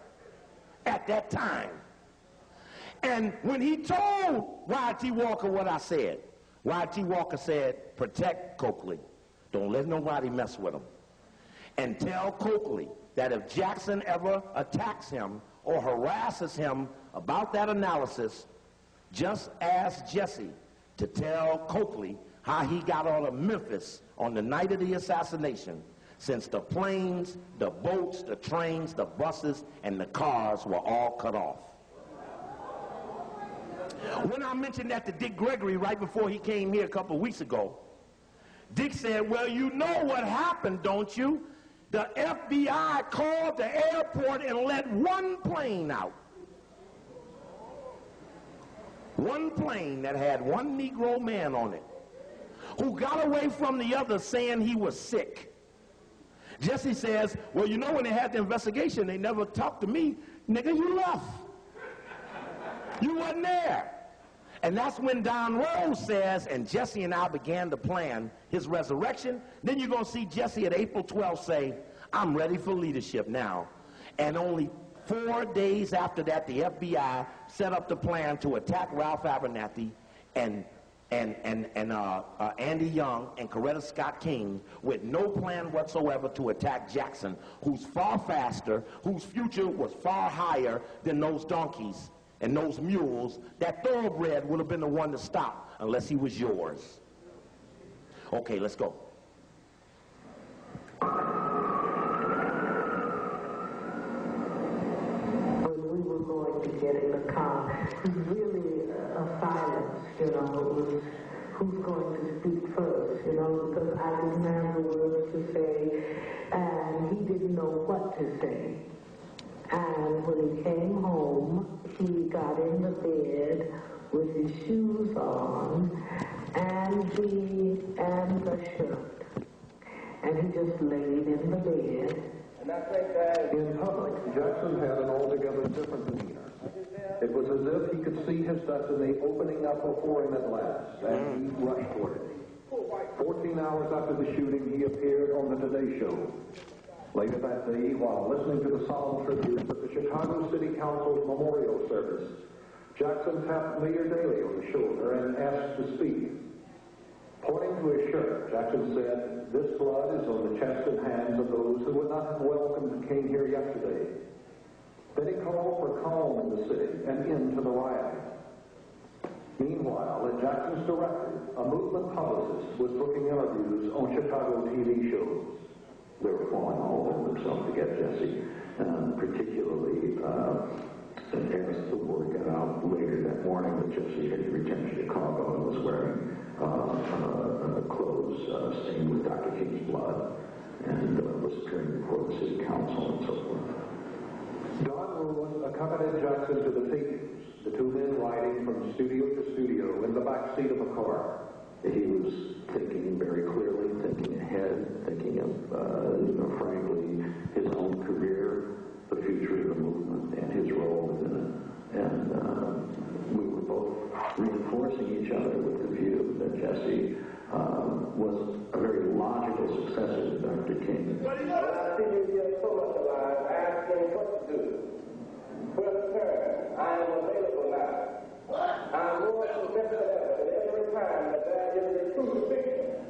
at that time. And when he told Y.T. Walker what I said, Y.T. Walker said, protect Coakley. Don't let nobody mess with him. And tell Coakley that if Jackson ever attacks him or harasses him about that analysis, just ask Jesse to tell Coakley how he got out of Memphis on the night of the assassination, since the planes, the boats, the trains, the buses, and the cars were all cut off. When I mentioned that to Dick Gregory right before he came here a couple of weeks ago, Dick said, well, you know what happened, don't you? The FBI called the airport and let one plane out. One plane that had one Negro man on it, who got away from the other saying he was sick. Jesse says, well, you know, when they had the investigation, they never talked to me. Nigga, you left. You wasn't there. And that's when Don Rose says, and Jesse and I began to plan his resurrection. Then you're going to see Jesse at April 12th say, I'm ready for leadership now. And only 4 days after that, the FBI set up the plan to attack Ralph Abernathy and Andy Young and Coretta Scott King, with no plan whatsoever to attack Jackson, who's far faster, whose future was far higher than those donkeys and those mules. That thoroughbred would have been the one to stop unless he was yours. Okay, let's go. When we were going to get in the car, it was really a silence, you know. It was who's going to speak first, you know, because I didn't have the words to say, and he didn't know what to say. And when he came home, he got in the bed with his shoes on and the shirt. And he just laid in the bed. In public, Jackson had an altogether different demeanor. It was as if he could see his destiny opening up before him at last, and he rushed toward it. 14 hours after the shooting, he appeared on the Today Show. Later that day, while listening to the solemn tribute at the Chicago City Council's memorial service, Jackson tapped Mayor Daley on the shoulder and asked to speak. Pointing to his shirt, Jackson said, "This blood is on the chest and hands of those who would not have welcomed King here yesterday." Then he called for calm in the city and end to the riot. Meanwhile, at Jackson's directive, a movement publicist was booking interviews on Chicago TV shows. They were falling all over themselves to get Jesse, particularly as the word got out later that morning that Jesse had returned to Chicago and was wearing clothes stained with Dr. King's blood and was appearing before the city council and so forth. Don Ruin accompanied Jackson to the tapings, the two men riding from studio to studio in the back seat of a car. He was thinking very clearly, thinking ahead, thinking of, frankly, his own career, the future of the movement, and his role within it. And we were both reinforcing each other with the view that Jesse was a very logical successor to Dr. King. But when I see you get so much alive, I ask him what to do. Well, sir, I am available now. I'm more convinced than ever that every time that there is a crucifixion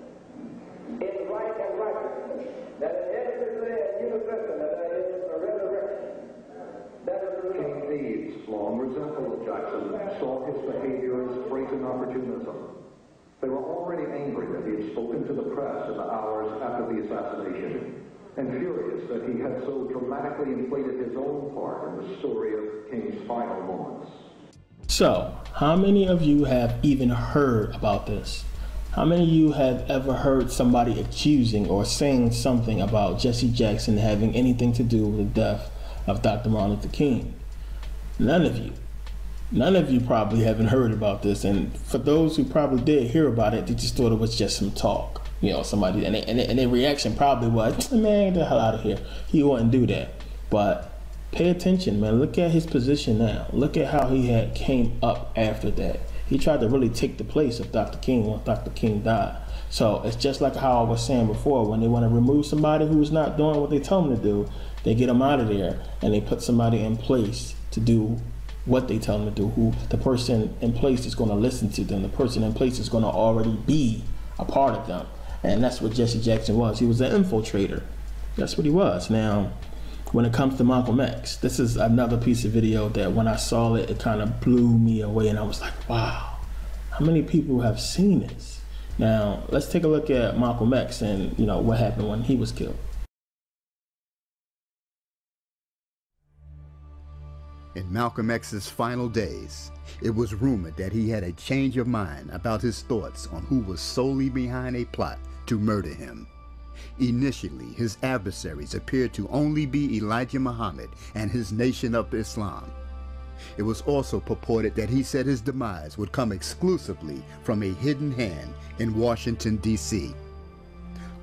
in right and righteousness, that in every day and universal that there is a resurrection. That is the King Needs, long resentful of Jackson, saw his behavior as brazen opportunism. They were already angry that he had spoken to the press in the hours after the assassination, and furious that he had so dramatically inflated his own part in the story of King's final moments. So, how many of you have even heard about this? How many of you have ever heard somebody accusing or saying something about Jesse Jackson having anything to do with the death of Dr. Martin Luther King? None of you. None of you probably haven't heard about this, and for those who probably did hear about it, they just thought it was just some talk. You know, somebody, and their reaction probably was, man, get the hell out of here. He wouldn't do that. But pay attention, man. Look at his position now. Look at how he had came up after that. He tried to really take the place of Dr. King once Dr. King died. So it's just like how I was saying before, when they want to remove somebody who's not doing what they tell them to do, they get them out of there and they put somebody in place to do what they tell them to do, who the person in place is going to listen to them, the person in place is going to already be a part of them. And that's what Jesse Jackson was. He was an infiltrator. That's what he was. Now, when it comes to Malcolm X, this is another piece of video that when I saw it, it kind of blew me away, and I was like, wow, how many people have seen this? Now, let's take a look at Malcolm X and, you know, what happened when he was killed. In Malcolm X's final days, it was rumored that he had a change of mind about his thoughts on who was solely behind a plot to murder him. Initially, his adversaries appeared to only be Elijah Muhammad and his Nation of Islam. It was also purported that he said his demise would come exclusively from a hidden hand in Washington, D.C.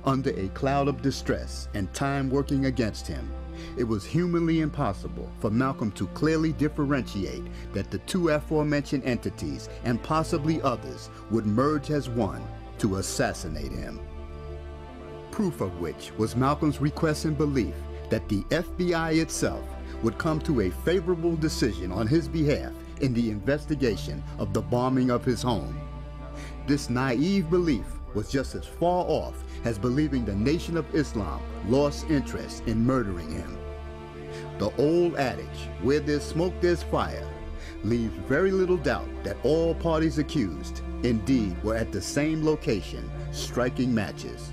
Under a cloud of distress and time working against him, it was humanly impossible for Malcolm to clearly differentiate that the two aforementioned entities and possibly others would merge as one to assassinate him. Proof of which was Malcolm's request and belief that the FBI itself would come to a favorable decision on his behalf in the investigation of the bombing of his home. This naive belief was just as far off as believing the Nation of Islam lost interest in murdering him. The old adage, where there's smoke there's fire, leaves very little doubt that all parties accused indeed were at the same location striking matches.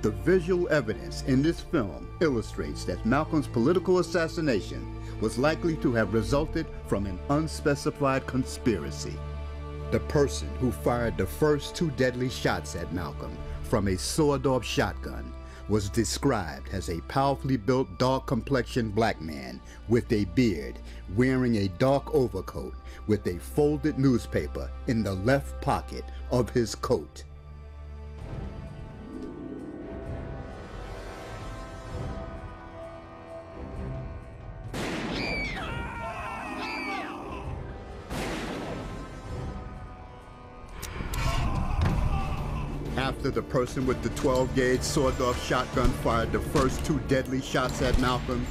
The visual evidence in this film illustrates that Malcolm's political assassination was likely to have resulted from an unspecified conspiracy. The person who fired the first two deadly shots at Malcolm from a sawed-off shotgun was described as a powerfully built, dark-complexioned black man with a beard, wearing a dark overcoat with a folded newspaper in the left pocket of his coat. After the person with the 12-gauge sawed-off shotgun fired the first two deadly shots at Malcolm,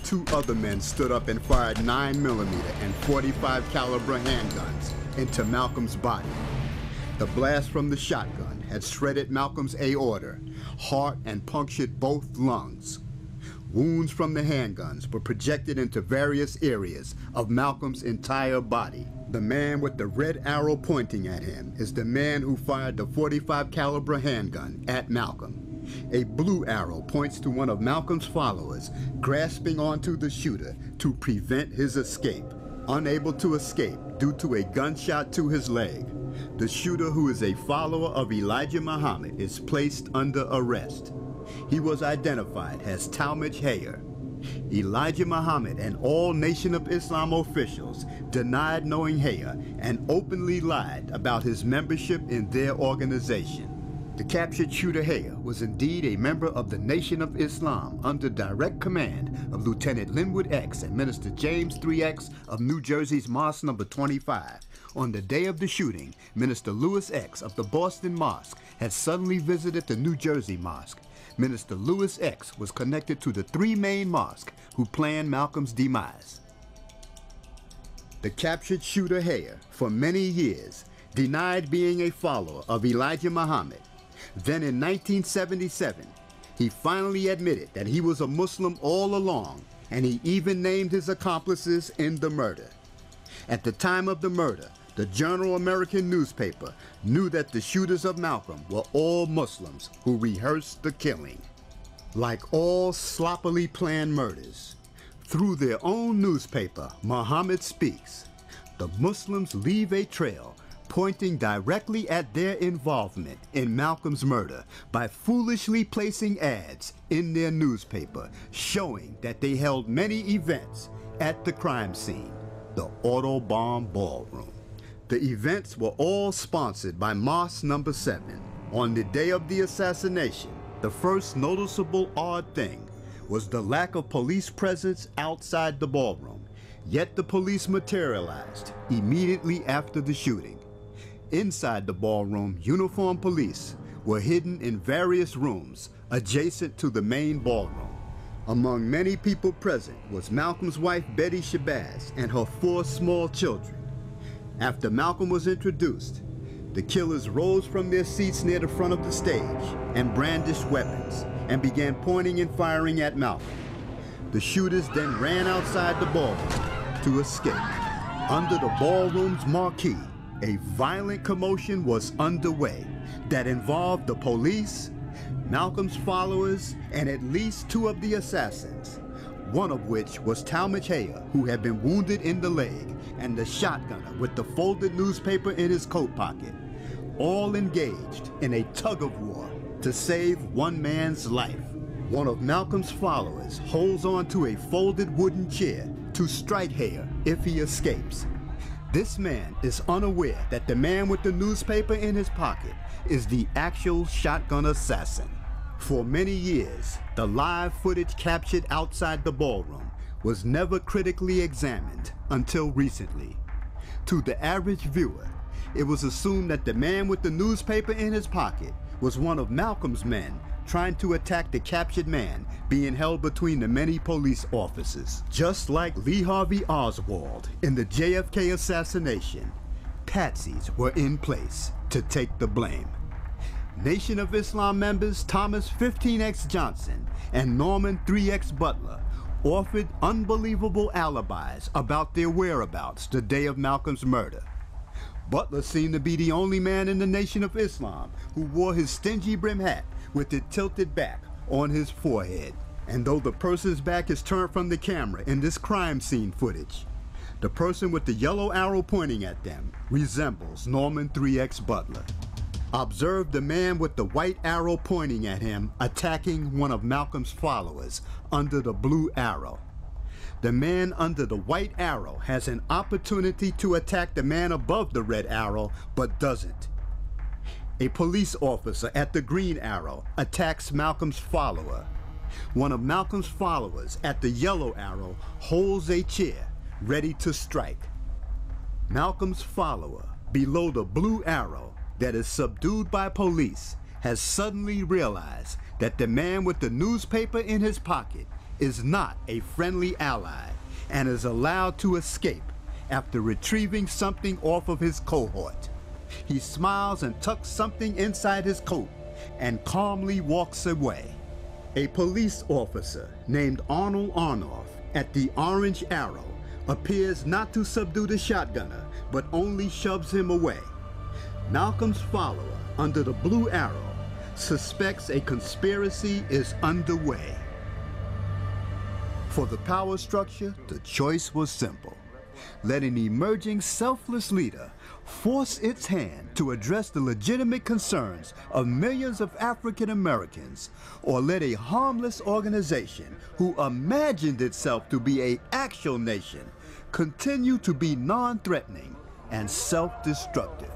two other men stood up and fired 9mm and .45 caliber handguns into Malcolm's body. The blast from the shotgun had shredded Malcolm's aorta, heart, and punctured both lungs. Wounds from the handguns were projected into various areas of Malcolm's entire body. The man with the red arrow pointing at him is the man who fired the .45 caliber handgun at Malcolm. A blue arrow points to one of Malcolm's followers grasping onto the shooter to prevent his escape. Unable to escape due to a gunshot to his leg, the shooter, who is a follower of Elijah Muhammad, is placed under arrest. He was identified as Talmadge Hayer. Elijah Muhammad and all Nation of Islam officials denied knowing Hayer and openly lied about his membership in their organization. The captured shooter Hayer was indeed a member of the Nation of Islam under direct command of Lieutenant Linwood X and Minister James 3X of New Jersey's Mosque No. 25. On the day of the shooting, Minister Lewis X of the Boston Mosque had suddenly visited the New Jersey Mosque. Minister Lewis X was connected to the three main mosques who planned Malcolm's demise. The captured shooter Hayer, for many years, denied being a follower of Elijah Muhammad. Then in 1977, he finally admitted that he was a Muslim all along, and he even named his accomplices in the murder. At the time of the murder, the Journal American newspaper knew that the shooters of Malcolm were all Muslims who rehearsed the killing. Like all sloppily planned murders, through their own newspaper, Muhammad Speaks, the Muslims leave a trail pointing directly at their involvement in Malcolm's murder by foolishly placing ads in their newspaper showing that they held many events at the crime scene, the Autobomb Ballroom. The events were all sponsored by Mosque No. 7. On the day of the assassination, the first noticeable odd thing was the lack of police presence outside the ballroom, yet the police materialized immediately after the shooting. Inside the ballroom, uniformed police were hidden in various rooms adjacent to the main ballroom. Among many people present was Malcolm's wife Betty Shabazz and her 4 small children. After Malcolm was introduced, the killers rose from their seats near the front of the stage and brandished weapons and began pointing and firing at Malcolm. The shooters then ran outside the ballroom to escape. Under the ballroom's marquee, a violent commotion was underway that involved the police, Malcolm's followers, and at least 2 of the assassins, one of which was Talmadge Hayer, who had been wounded in the leg, and the shotgunner with the folded newspaper in his coat pocket, all engaged in a tug-of-war to save one man's life. One of Malcolm's followers holds on to a folded wooden chair to strike Hayer if he escapes. This man is unaware that the man with the newspaper in his pocket is the actual shotgun assassin. For many years, the live footage captured outside the ballroom was never critically examined until recently. To the average viewer, it was assumed that the man with the newspaper in his pocket was one of Malcolm's men trying to attack the captured man being held between the many police officers. Just like Lee Harvey Oswald in the JFK assassination, patsies were in place to take the blame. Nation of Islam members Thomas 15X Johnson and Norman 3X Butler offered unbelievable alibis about their whereabouts the day of Malcolm's murder. Butler seemed to be the only man in the Nation of Islam who wore his stingy brim hat with it tilted back on his forehead. And though the person's back is turned from the camera in this crime scene footage, the person with the yellow arrow pointing at them resembles Norman 3X Butler. Observe the man with the white arrow pointing at him attacking one of Malcolm's followers under the blue arrow. The man under the white arrow has an opportunity to attack the man above the red arrow, but doesn't. A police officer at the green arrow attacks Malcolm's follower. One of Malcolm's followers at the yellow arrow holds a chair, ready to strike. Malcolm's follower, below the blue arrow, that is subdued by police, has suddenly realized that the man with the newspaper in his pocket is not a friendly ally and is allowed to escape after retrieving something off of his cohort. He smiles and tucks something inside his coat and calmly walks away. A police officer named Arnold Arnoff at the orange arrow appears not to subdue the shotgunner, but only shoves him away. Malcolm's follower under the blue arrow suspects a conspiracy is underway. For the power structure, the choice was simple. Let an emerging selfless leader force its hand to address the legitimate concerns of millions of African Americans, or let a harmless organization who imagined itself to be an actual nation continue to be non-threatening and self-destructive.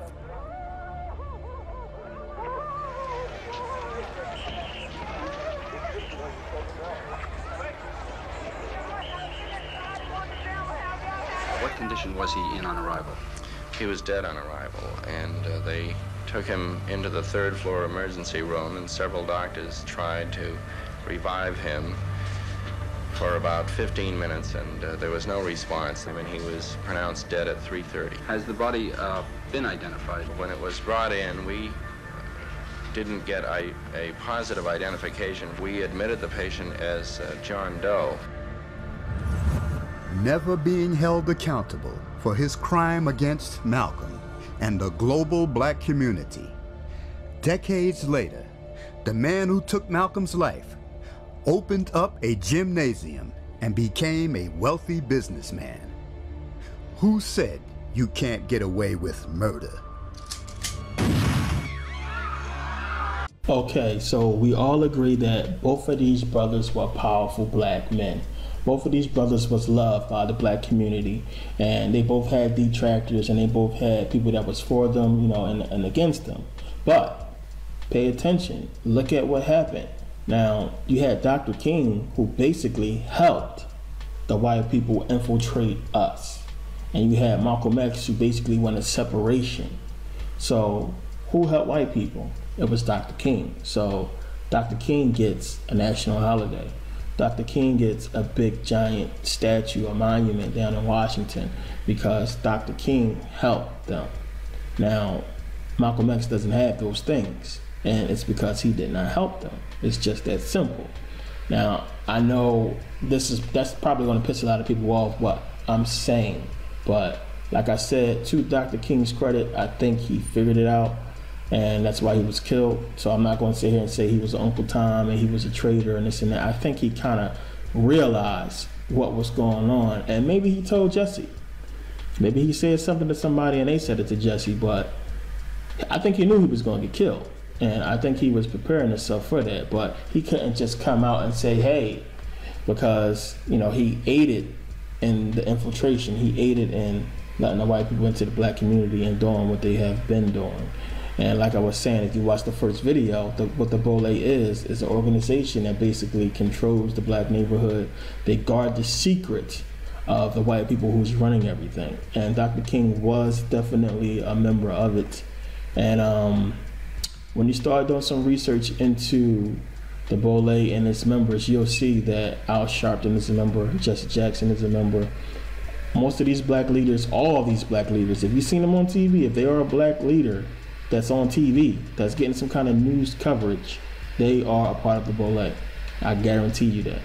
What condition was he in on arrival? He was dead on arrival, and they took him into the 3rd floor emergency room, and several doctors tried to revive him for about 15 minutes, and there was no response. I mean, he was pronounced dead at 3:30. Has the body been identified? When it was brought in, we didn't get a positive identification. We admitted the patient as John Doe. Never being held accountable for his crime against Malcolm and the global black community. Decades later, the man who took Malcolm's life opened up a gymnasium and became a wealthy businessman. Who said you can't get away with murder? Okay, so we all agree that both of these brothers were powerful black men. Both of these brothers was loved by the black community, and they both had detractors, and they both had people that was for them, you know, and against them. But pay attention, look at what happened. Now, you had Dr. King, who basically helped the white people infiltrate us. And you had Malcolm X, who basically wanted separation. So who helped white people? It was Dr. King. So Dr. King gets a national holiday. Dr. King gets a big giant statue or monument down in Washington because Dr. King helped them. Now, Malcolm X doesn't have those things, and it's because he did not help them. It's just that simple. Now, I know that's probably going to piss a lot of people off what I'm saying, but like I said, to Dr. King's credit, I think he figured it out, and that's why he was killed. So I'm not going to sit here and say he was Uncle Tom and he was a traitor and this and that. I think he kind of realized what was going on, and maybe he told Jesse. Maybe he said something to somebody and they said it to Jesse, but I think he knew he was going to get killed. And I think he was preparing himself for that, but he couldn't just come out and say, hey, because, you know, he aided in the infiltration. He aided in letting the white people into the black community and doing what they have been doing. And like I was saying, if you watch the first video, what the Bole is an organization that basically controls the black neighborhood. They guard the secret of the white people who's running everything. And Dr. King was definitely a member of it. And when you start doing some research into the Bole and its members, you'll see that Al Sharpton is a member, Jesse Jackson is a member. Most of these black leaders, all these black leaders, if you've seen them on TV, if they are a black leader that's on TV, that's getting some kind of news coverage, they are a part of the Bole. I guarantee you that.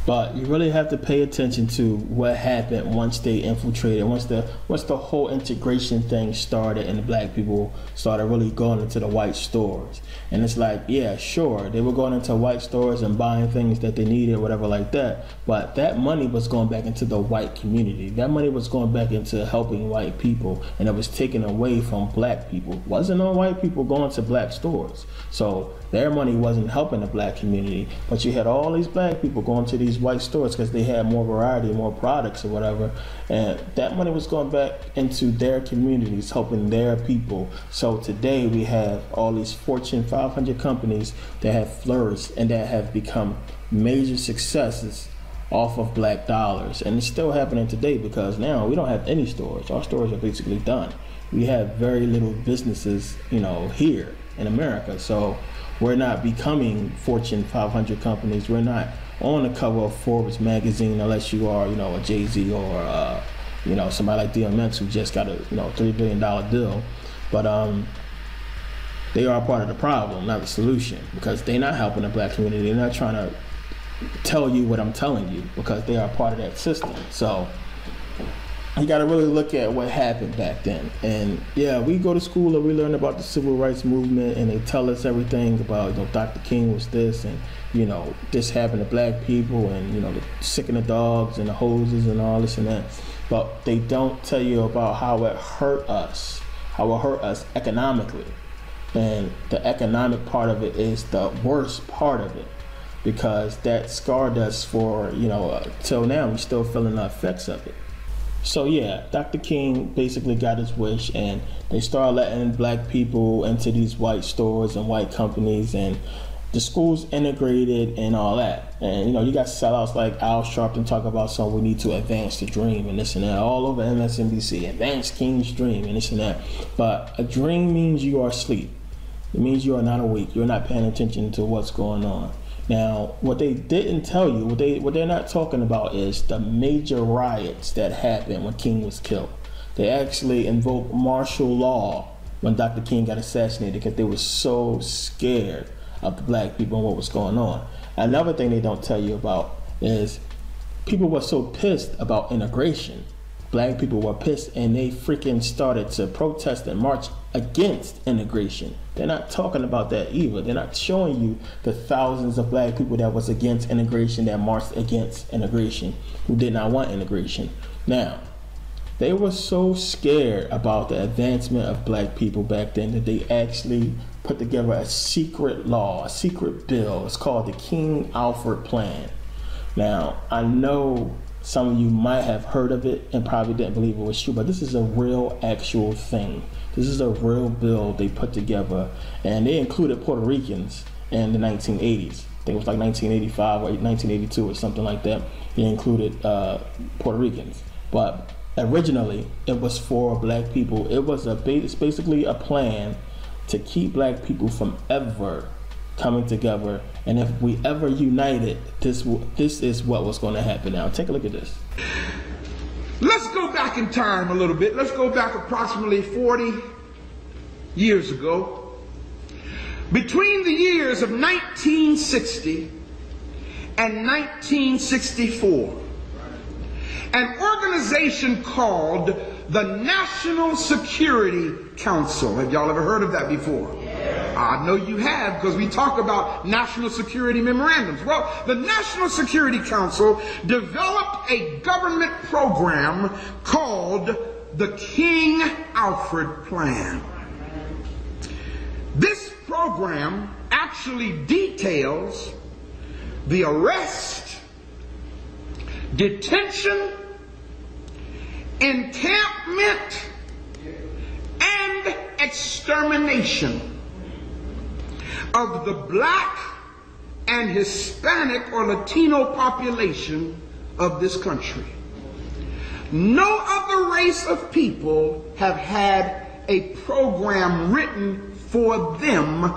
But you really have to pay attention to what happened once they infiltrated, once the whole integration thing started and the black people started really going into the white stores. And it's like, yeah, sure, they were going into white stores and buying things that they needed, whatever like that, but that money was going back into the white community. That money was going back into helping white people, and it was taken away from black people. It wasn't on white people going to black stores. So their money wasn't helping the black community, but you had all these black people going to these white stores because they had more variety, more products or whatever, and that money was going back into their communities, helping their people. So today we have all these Fortune 500 companies that have flourished and that have become major successes off of black dollars, and it's still happening today because now we don't have any stores. Our stores are basically done. We have very little businesses, you know, here in America. So we're not becoming Fortune 500 companies. We're not on the cover of Forbes magazine unless you are, you know, a Jay-Z or, you know, somebody like DMX who just got a, you know, $3 billion deal. But they are part of the problem, not the solution, because they're not helping the black community. They're not trying to tell you what I'm telling you because they are part of that system. So you got to really look at what happened back then. And yeah, we go to school and we learn about the Civil Rights Movement, and they tell us everything about, you know, Dr. King was this, and, you know, this happened to black people, and, you know, the sick and the dogs and the hoses and all this and that. But they don't tell you about how it hurt us, economically. And the economic part of it is the worst part of it, because that scarred us for, you know, till now. We're still feeling the effects of it. So yeah, Dr. King basically got his wish, and they started letting black people into these white stores and white companies, and the schools integrated and all that. And, you know, you got sellouts like Al Sharpton talk about, so we need to advance the dream and this and that, all over MSNBC, advance King's dream and this and that. But a dream means you are asleep. It means you are not awake. You're not paying attention to what's going on. Now, what they didn't tell you, what they're not talking about is the major riots that happened when King was killed. They actually invoked martial law when Dr. King got assassinated because they were so scared of the black people and what was going on. Another thing they don't tell you about is people were so pissed about integration. Black people were pissed, and they freaking started to protest and march against integration. They're not talking about that either. They're not showing you the thousands of black people that was against integration, that marched against integration, who did not want integration. Now, they were so scared about the advancement of black people back then that they actually put together a secret law, a secret bill. It's called the King Alfred Plan. Now, I know some of you might have heard of it and probably didn't believe it was true, but this is a real, actual thing. This is a real bill they put together, and they included Puerto Ricans in the 1980s. I think it was like 1985 or 1982 or something like that. They included Puerto Ricans, but originally it was for black people. It was it's basically a plan to keep black people from ever coming together. And if we ever united, this is what was going to happen. Now, take a look at this. Let's go back in time a little bit. Let's go back approximately 40 years ago. Between the years of 1960 and 1964, an organization called the National Security Council. Have y'all ever heard of that before? I know you have, because we talk about national security memorandums. Well, the National Security Council developed a government program called the King Alfred Plan. This program actually details the arrest, detention, encampment, and extermination of the black and Hispanic or Latino population of this country. No other race of people have had a program written for them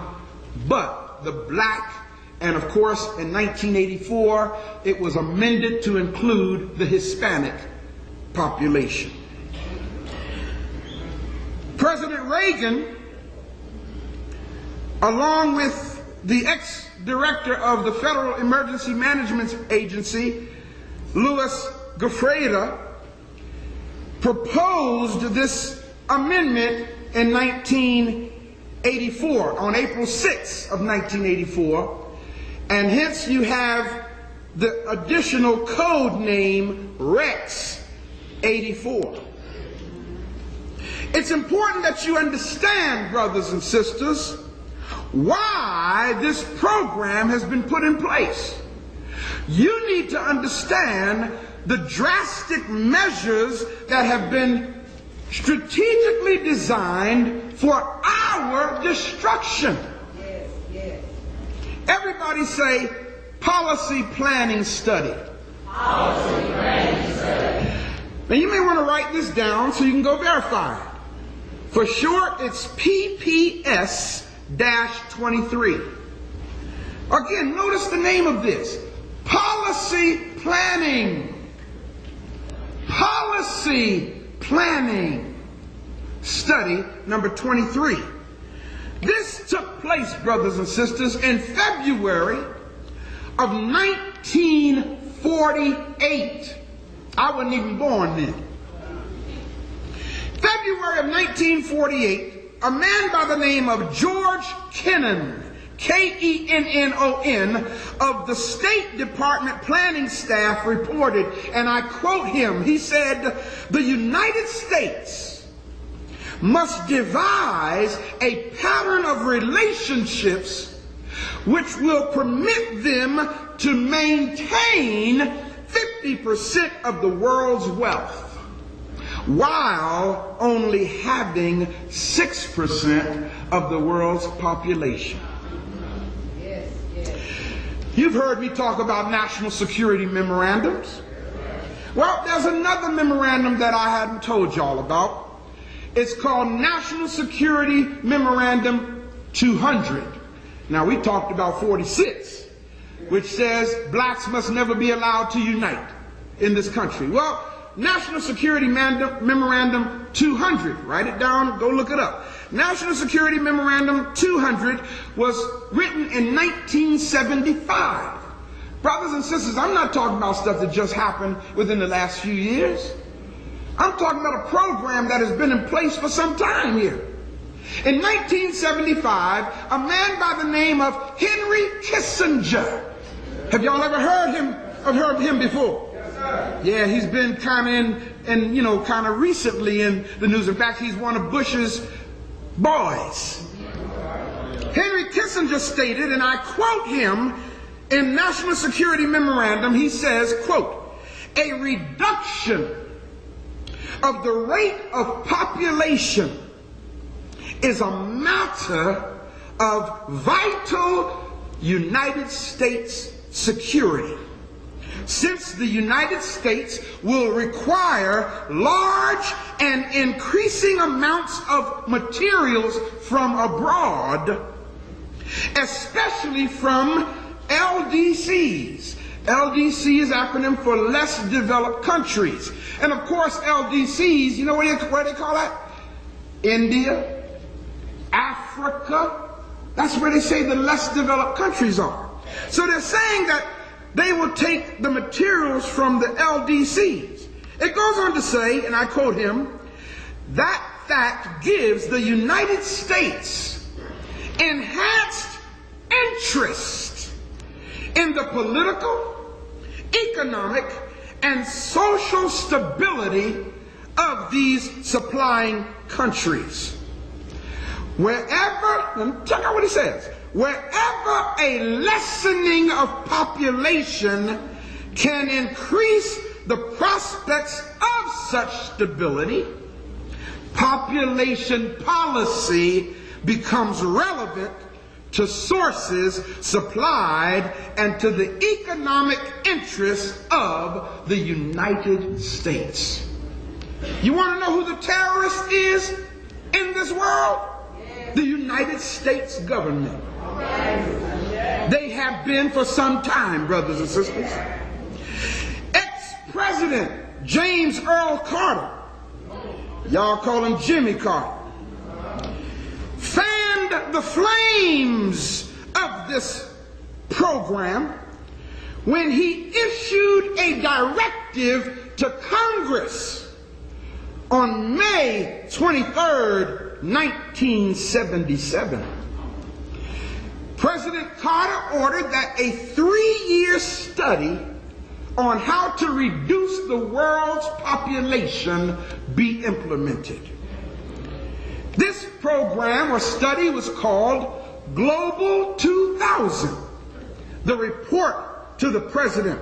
but the black, and of course in 1984 it was amended to include the Hispanic population. President Reagan, along with the ex-director of the Federal Emergency Management Agency, Louis Goffredo, proposed this amendment in 1984, on April 6th of 1984, and hence you have the additional code name Rex 84. It's important that you understand, brothers and sisters, why this program has been put in place. You need to understand the drastic measures that have been strategically designed for our destruction. Yes, yes. Everybody say, policy planning study. Policy planning study. Now you may want to write this down so you can go verify it. For short, it's PPS-23. Again, notice the name of this. Policy planning. Policy planning study number 23. This took place, brothers and sisters, in February of 1948. I wasn't even born then. February of 1948, a man by the name of George Kennan, Kennon, of the State Department planning staff reported, and I quote him, he said, "The United States must devise a pattern of relationships which will permit them to maintain 50% of the world's wealth, while only having 6% of the world's population." Yes, yes. You've heard me talk about national security memorandums. Well, there's another memorandum that I hadn't told y'all about. It's called National Security Memorandum 200. Now, we talked about 46, which says blacks must never be allowed to unite in this country. Well, National Security Memorandum 200, write it down, go look it up. National Security Memorandum 200 was written in 1975. Brothers and sisters, I'm not talking about stuff that just happened within the last few years. I'm talking about a program that has been in place for some time here. In 1975, a man by the name of Henry Kissinger. Have y'all ever heard of him before? Yeah, he's been kind of recently in the news. In fact, he's one of Bush's boys. Henry Kissinger stated, and I quote him in National Security Memorandum, he says, quote, "A reduction of the rate of population is a matter of vital United States security, since the United States will require large and increasing amounts of materials from abroad, especially from LDCs. LDC is acronym for less developed countries. And of course, LDCs, you know what they call that? India, Africa. That's where they say the less developed countries are. So they're saying that they will take the materials from the LDCs. It goes on to say, and I quote him, that fact gives the United States enhanced interest in the political, economic, and social stability of these supplying countries. Wherever, check out what he says, wherever a lessening of population can increase the prospects of such stability, population policy becomes relevant to sources supplied and to the economic interests of the United States. You want to know who the terrorist is in this world? The United States government. They have been for some time, brothers and sisters. Ex-President James Earl Carter, y'all call him Jimmy Carter, fanned the flames of this program when he issued a directive to Congress on May 23rd, 1977. President Carter ordered that a 3-year study on how to reduce the world's population be implemented. This program or study was called Global 2000, the report to the president.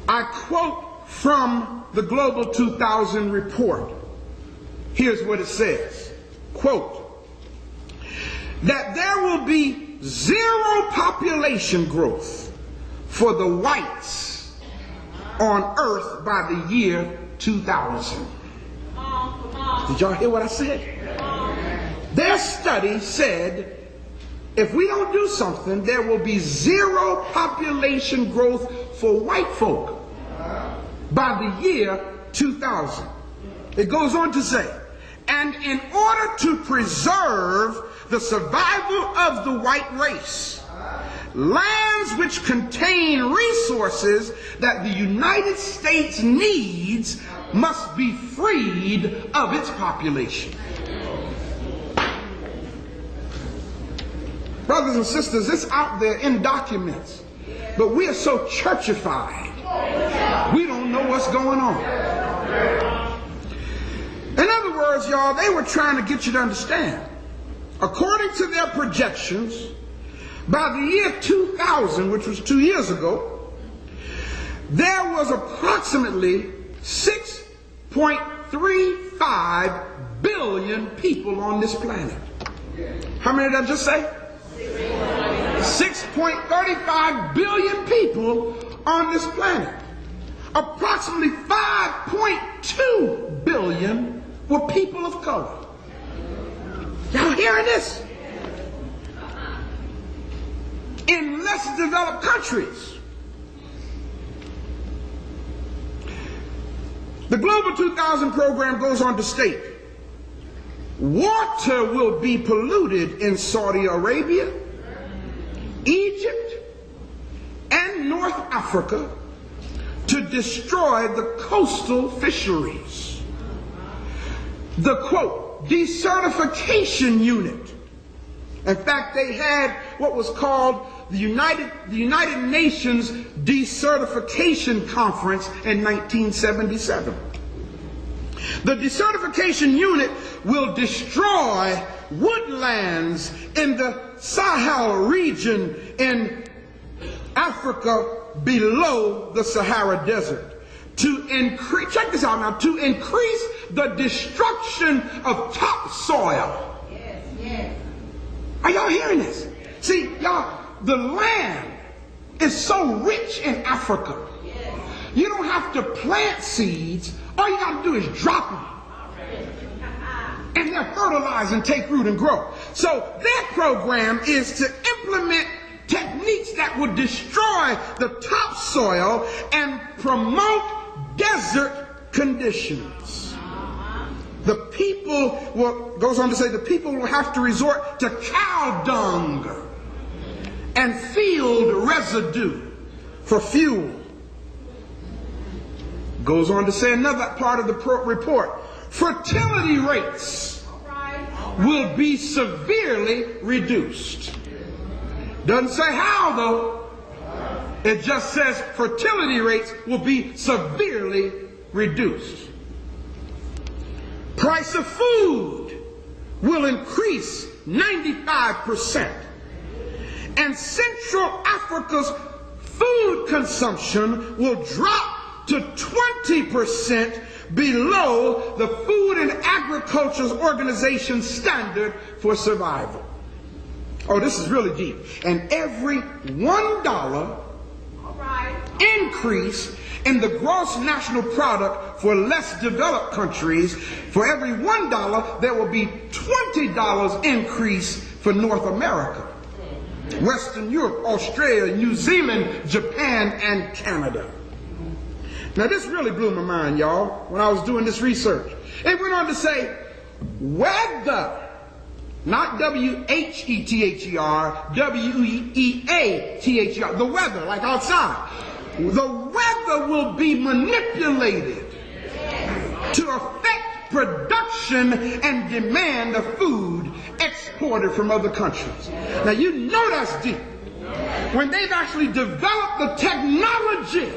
I quote from the Global 2000 report. Here's what it says, quote, that there will be zero population growth for the whites on Earth by the year 2000. Did y'all hear what I said? Their study said if we don't do something, there will be zero population growth for white folk by the year 2000. It goes on to say, and in order to preserve the survival of the white race, lands which contain resources that the United States needs must be freed of its population. Brothers and sisters, it's out there in documents, but we are so churchified, we don't know what's going on. In other words, y'all, they were trying to get you to understand. According to their projections, by the year 2000, which was 2 years ago, there was approximately 6.35 billion people on this planet. How many did I just say? 6.35 billion people on this planet. Approximately 5.2 billion were people of color. Y'all hearing this? In less developed countries. The Global 2000 program goes on to state, water will be polluted in Saudi Arabia, Egypt, and North Africa to destroy the coastal fisheries. The quote, decertification unit. In fact, they had what was called the United Nations Decertification Conference in 1977. The decertification unit will destroy woodlands in the Sahel region in Africa below the Sahara Desert to increase, check this out now, to increase the destruction of topsoil. Yes, yes. Are y'all hearing this? See, y'all, the land is so rich in Africa. Yes. You don't have to plant seeds. All you got to do is drop them. And they'll fertilize and take root and grow. So their program is to implement techniques that would destroy the topsoil and promote desert conditions. The people will, goes on to say, the people will have to resort to cow dung and field residue for fuel. Goes on to say another part of the report, fertility rates will be severely reduced. Doesn't say how though. It just says fertility rates will be severely reduced. Price of food will increase 95%. And Central Africa's food consumption will drop to 20% below the Food and Agriculture Organization's standard for survival. Oh, this is really deep. And every $1 increase in the gross national product for less developed countries, for every $1, there will be $20 increase for North America, Western Europe, Australia, New Zealand, Japan, and Canada. Now this really blew my mind, y'all, when I was doing this research. It went on to say, whether, not W-H-E-T-H-E-R, W-E-A-T-H-E-R, the weather, like outside. The weather will be manipulated to affect production and demand of food exported from other countries. Now you know that's deep. When they've actually developed the technology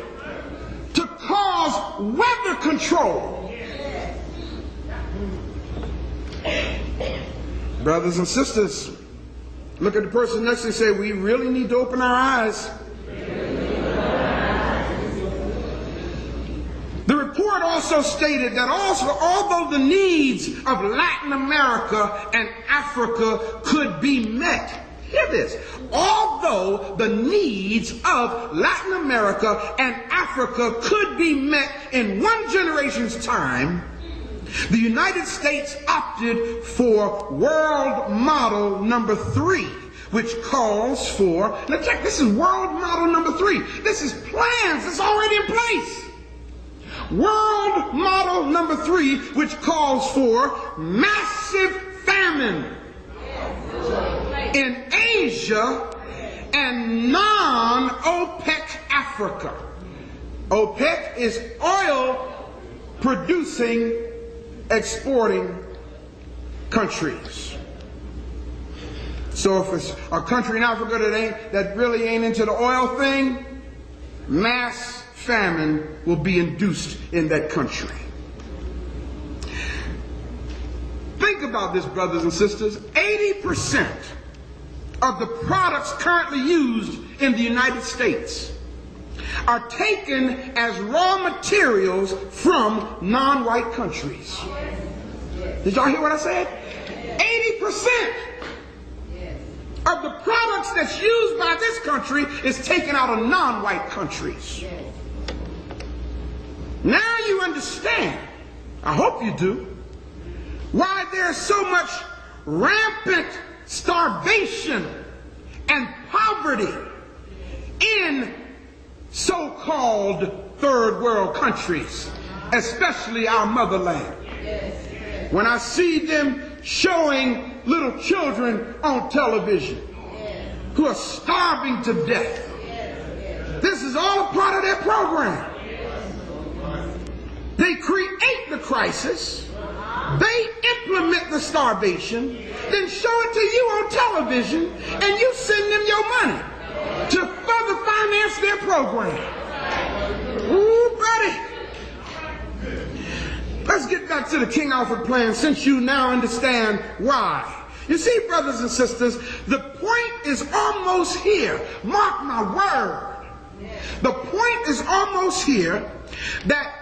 to cause weather control. Brothers and sisters, look at the person next to you and say, we really need to open our eyes. The report also stated that although the needs of Latin America and Africa could be met, hear this, although the needs of Latin America and Africa could be met in one generation's time, the United States opted for world model number 3, which calls for, now check, this is world model number 3. This is plans that's already in place. World model number 3, which calls for massive famine in Asia and non-OPEC Africa. OPEC is oil producing, exporting countries. So if it's a country in Africa that really ain't into the oil thing, mass famine will be induced in that country. Think about this, brothers and sisters. 80% of the products currently used in the United States are taken as raw materials from non-white countries. Did y'all hear what I said? 80% of the products that's used by this country is taken out of non-white countries. Now you understand, I hope you do, why there's so much rampant starvation and poverty in so-called third world countries, especially our motherland. When I see them showing little children on television who are starving to death, this is all a part of their program. They create the crisis, they implement the starvation, then show it to you on television, and you send them your money to further finance their program. Ooh, buddy. Let's get back to the King Alfred plan, since you now understand why. You see, brothers and sisters, the point is almost here. Mark my word. The point is almost here that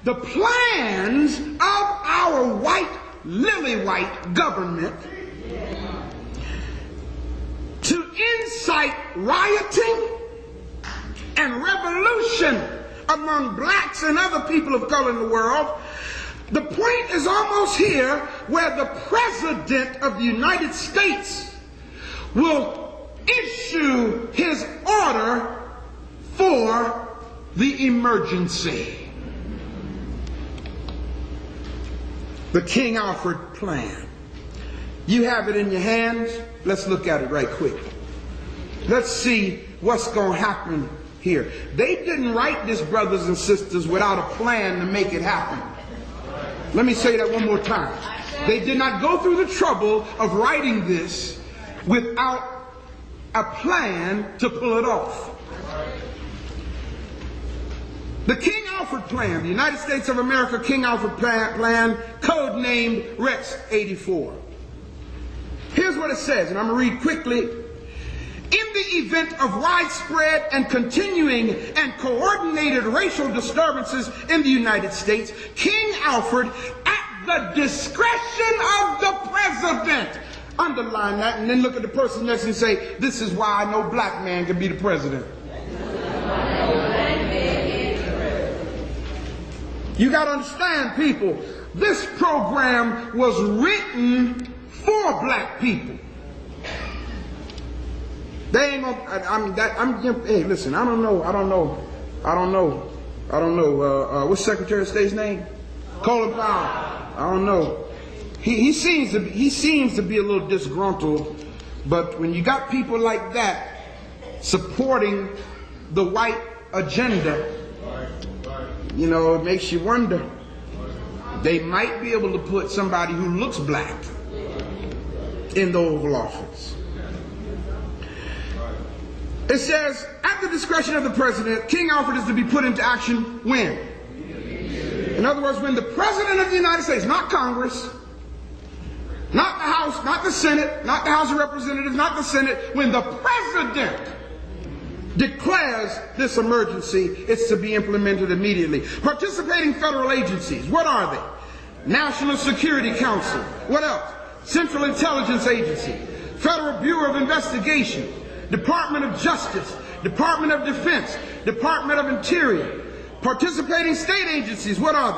the plans of our white, lily-white government to incite rioting and revolution among blacks and other people of color in the world the point is almost here where the President of the United States will issue his order for the emergency. The King Alfred plan. You have it in your hands. Let's look at it right quick. Let's see what's going to happen here. They didn't write this, brothers and sisters, without a plan to make it happen. Let me say that one more time. They did not go through the trouble of writing this without a plan to pull it off. The King Alfred Plan, the United States of America King Alfred Plan, code-named Rex 84. Here's what it says, and I'm going to read quickly. In the event of widespread and continuing and coordinated racial disturbances in the United States, King Alfred, at the discretion of the President, underline that and then look at the person next and say, this is why no black man can be the president. You got to understand, people, this program was written for black people. They ain't gonna, hey, listen, I don't know, what's Secretary of State's name? Colin Powell. I don't know. He seems to be a little disgruntled, but when you got people like that supporting the white agenda, you know, it makes you wonder. They might be able to put somebody who looks black in the Oval Office. It says, at the discretion of the President, King Alfred is to be put into action when? In other words, when the President of the United States, not Congress, not the House, not the Senate, not the House of Representatives, not the Senate, when the President declares this emergency, it's to be implemented immediately. Participating federal agencies, what are they? National Security Council, what else? Central Intelligence Agency, Federal Bureau of Investigation, Department of Justice, Department of Defense, Department of Interior. Participating state agencies, what are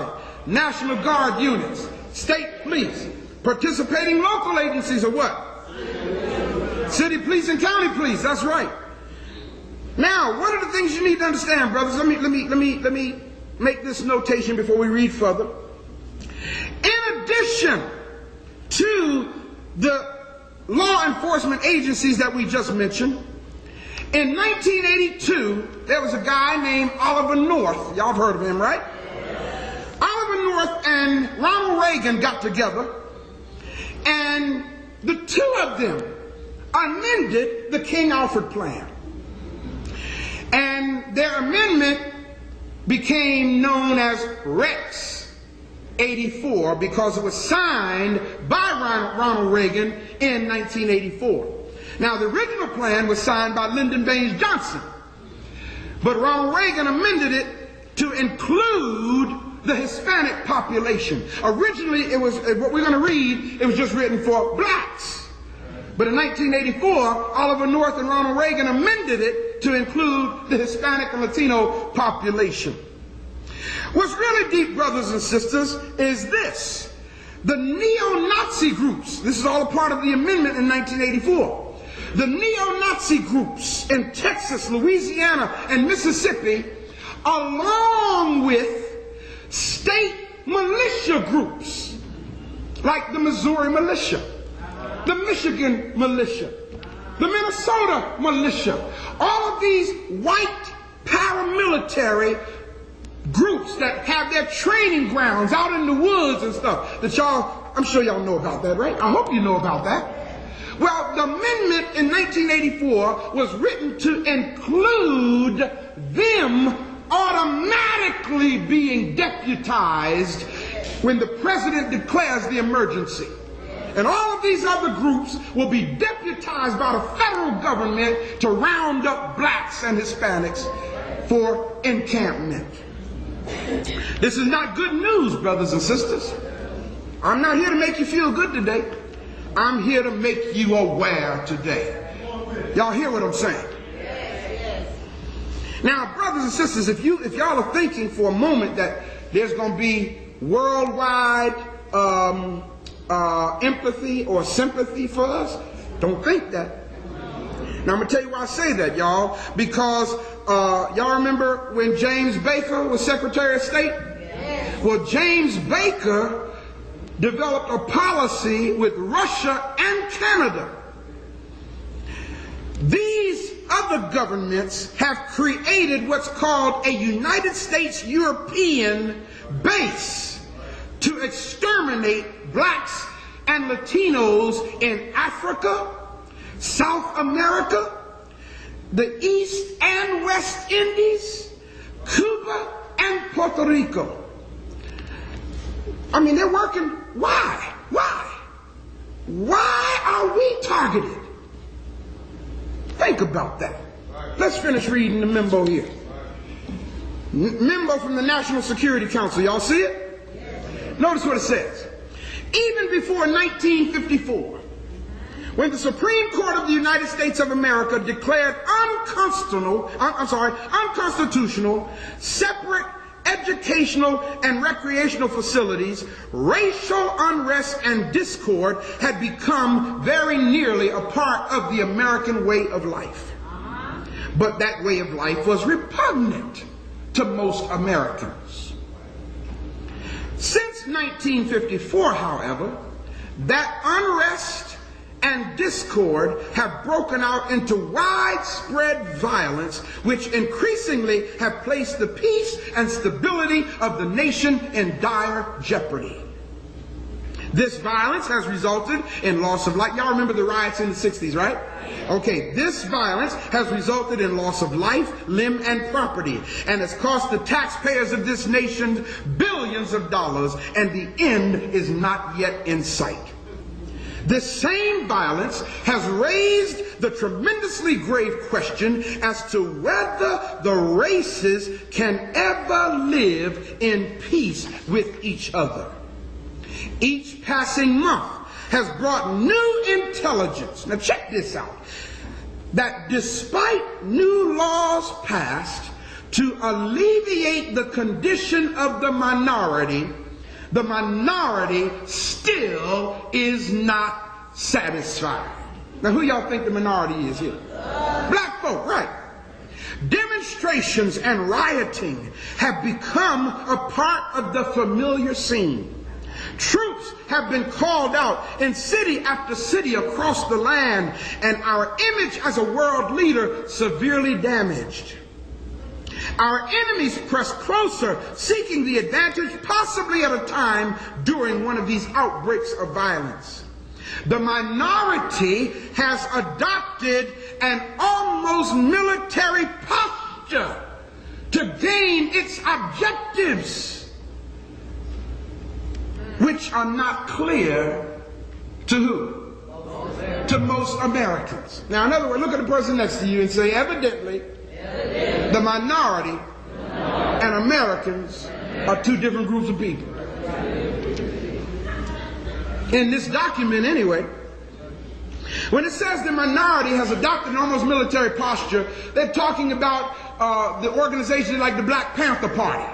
they? National Guard units, state police. Participating local agencies are what? City police and county police, that's right. Now, one of the things you need to understand, brothers, let me make this notation before we read further. In addition to the law enforcement agencies that we just mentioned, in 1982, there was a guy named Oliver North. Y'all have heard of him, right? Oliver North and Ronald Reagan got together, and the two of them amended the King Alfred Plan. And their amendment became known as Rex 84 because it was signed by Ronald Reagan in 1984. Now, the original plan was signed by Lyndon Baines Johnson, but Ronald Reagan amended it to include the Hispanic population. Originally, it was, what we're going to read, it was just written for blacks. But in 1984, Oliver North and Ronald Reagan amended it to include the Hispanic and Latino population. What's really deep, brothers and sisters, is this. The neo-Nazi groups, this is all a part of the amendment in 1984. The neo-Nazi groups in Texas, Louisiana, and Mississippi, along with state militia groups, like the Missouri militia, the Michigan militia, the Minnesota militia, all of these white paramilitary groups that have their training grounds out in the woods and stuff that y'all, I'm sure y'all know about that, right? I hope you know about that. Well, the amendment in 1984 was written to include them automatically being deputized when the president declares the emergency. And all of these other groups will be deputized by the federal government to round up blacks and Hispanics for encampment. This is not good news, brothers and sisters. I'm not here to make you feel good today. I'm here to make you aware today. Y'all hear what I'm saying? Now, brothers and sisters, if y'all are thinking for a moment that there's going to be worldwide empathy or sympathy for us? Don't think that. Now I'm going to tell you why I say that, y'all. Because y'all remember when James Baker was Secretary of State? Yes. Well, James Baker developed a policy with Russia and Canada. These other governments have created what's called a United States European base to exterminate blacks and Latinos in Africa, South America, the East and West Indies, Cuba, and Puerto Rico. I mean, they're working. Why? Why? Why are we targeted? Think about that. Let's finish reading the memo here. Memo from the National Security Council. Y'all see it? Notice what it says. Even before 1954, when the Supreme Court of the United States of America declared unconstitutional separate educational and recreational facilities, racial unrest and discord had become very nearly a part of the American way of life. But that way of life was repugnant to most Americans. Since 1954, however, that unrest and discord have broken out into widespread violence, which increasingly have placed the peace and stability of the nation in dire jeopardy. This violence has resulted in loss of life. Y'all remember the riots in the 60s, right? Okay, this violence has resulted in loss of life, limb, and property, and has cost the taxpayers of this nation billions of dollars, and the end is not yet in sight. This same violence has raised the tremendously grave question as to whether the races can ever live in peace with each other. Each passing month has brought new intelligence. Now check this out. That despite new laws passed to alleviate the condition of the minority still is not satisfied. Now who y'all think the minority is here? Black folk, right. Demonstrations and rioting have become a part of the familiar scene. Troops have been called out in city after city across the land, and our image as a world leader severely damaged. Our enemies press closer, seeking the advantage, possibly at a time during one of these outbreaks of violence. The minority has adopted an almost military posture to gain its objectives, which are not clear to who? To most Americans. Now, in other words, look at the person next to you and say, evidently, the minority and Americans are two different groups of people. In this document, anyway, when it says the minority has adopted an almost military posture, they're talking about the organization like the Black Panther Party.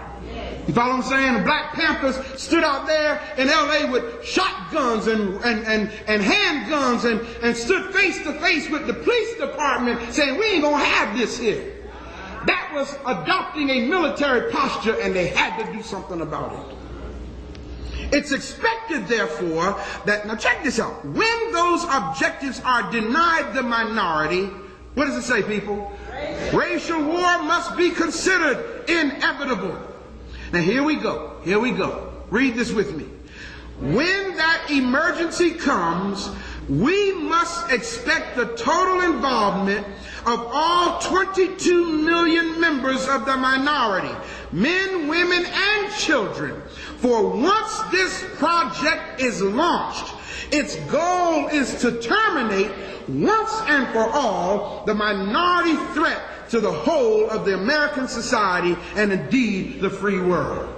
You follow what I'm saying? The Black Panthers stood out there in LA with shotguns and handguns and stood face to face with the police department saying, we ain't gonna have this here. That was adopting a military posture, and they had to do something about it. It's expected, therefore, that, now check this out, when those objectives are denied the minority, what does it say, people? Racial war must be considered inevitable. Now here we go, here we go. Read this with me. When that emergency comes, we must expect the total involvement of all 22 million members of the minority, men, women, and children. For once this project is launched, its goal is to terminate once and for all the minority threat to the whole of the American society and indeed the free world.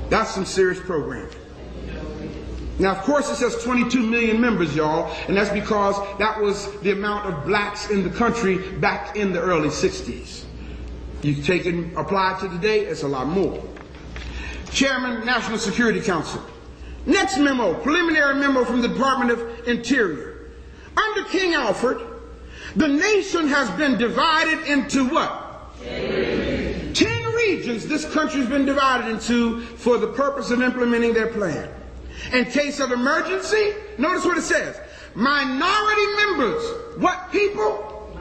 That's some serious programming. Now, of course, it says 22 million members, y'all, and that's because that was the amount of blacks in the country back in the early 60s. You take it and apply it to today, it's a lot more. Chairman, National Security Council. Next memo, preliminary memo from the Department of Interior. Under King Alfred, the nation has been divided into what? 10 regions this country's been divided into for the purpose of implementing their plan. In case of emergency, notice what it says. Minority members. What people?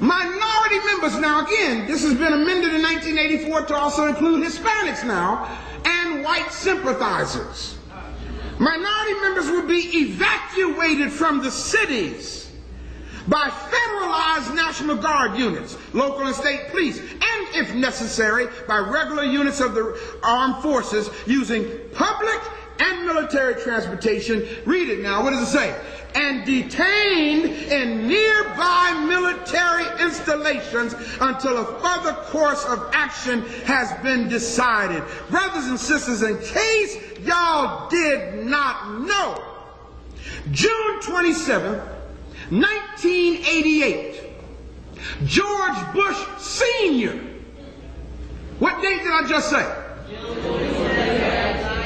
Minority members. Now again, this has been amended in 1984 to also include Hispanics now and white sympathizers. Minority members will be evacuated from the cities by federalized National Guard units, local and state police, and if necessary, by regular units of the armed forces using public and military transportation. Read it now. What does it say? And detained in nearby military installations until a further course of action has been decided. Brothers and sisters, in case y'all did not know, June 27th, 1988, George Bush Sr. What date did I just say?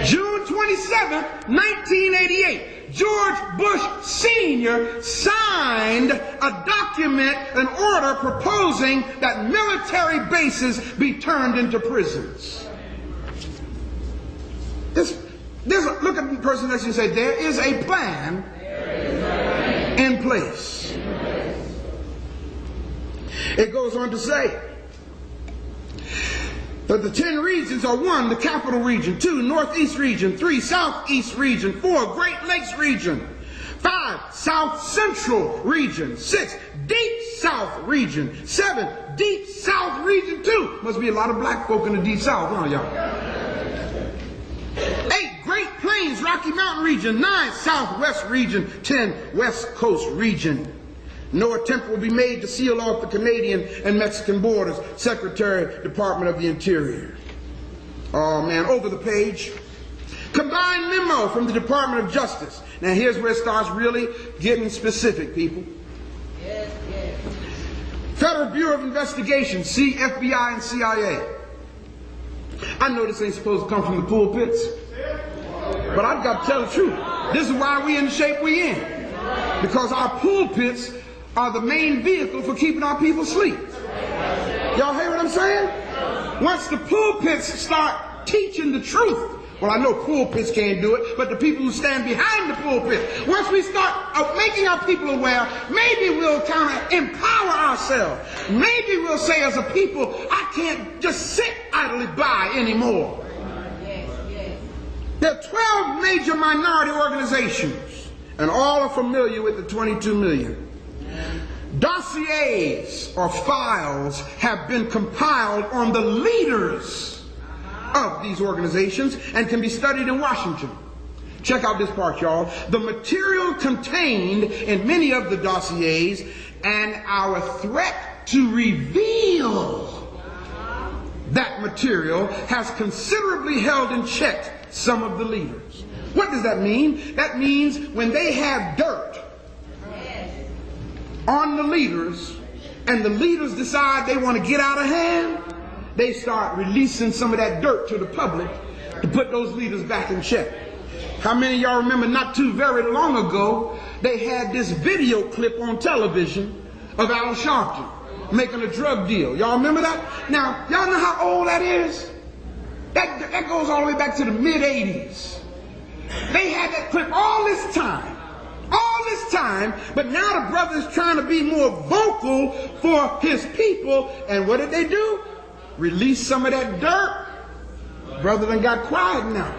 June 27th, 1988. George Bush Sr. signed a document, an order proposing that military bases be turned into prisons. Look at the person next to you and say, there is a plan in place. It goes on to say that the 10 regions are 1, the capital region, 2, northeast region, 3, southeast region, 4, Great Lakes region, 5, south central region, 6, deep south region, 7, deep south region 2. Must be a lot of black folk in the deep south, huh, y'all? 8, Great Plains, Rocky Mountain region, 9, southwest region, 10, west coast region. No attempt will be made to seal off the Canadian and Mexican borders. Secretary, Department of the Interior. Oh man, over the page. Combined memo from the Department of Justice. Now here's where it starts really getting specific, people. Yes, yes. Federal Bureau of Investigation, see FBI and CIA. I know this ain't supposed to come from the pulpits, but I've got to tell the truth. This is why we in the shape we in. Because our pulpits are the main vehicle for keeping our people asleep. Y'all hear what I'm saying? Once the pulpits start teaching the truth, well, I know pulpits can't do it, but the people who stand behind the pulpit, once we start making our people aware, maybe we'll kind of empower ourselves. Maybe we'll say as a people, I can't just sit idly by anymore. There are 12 major minority organizations, and all are familiar with the 22 million. Dossiers or files have been compiled on the leaders of these organizations and can be studied in Washington. Check out this part, y'all. The material contained in many of the dossiers and our threat to reveal that material has considerably held in check some of the leaders. What does that mean? That means when they have dirt on the leaders, and the leaders decide they want to get out of hand, they start releasing some of that dirt to the public to put those leaders back in check. How many of y'all remember not too very long ago, they had this video clip on television of Al Sharpton making a drug deal? Y'all remember that? Now, y'all know how old that is? That goes all the way back to the mid-'80s. They had that clip all this time. But now the brother is trying to be more vocal for his people, and what did they do? Release some of that dirt. Brother done got quiet now.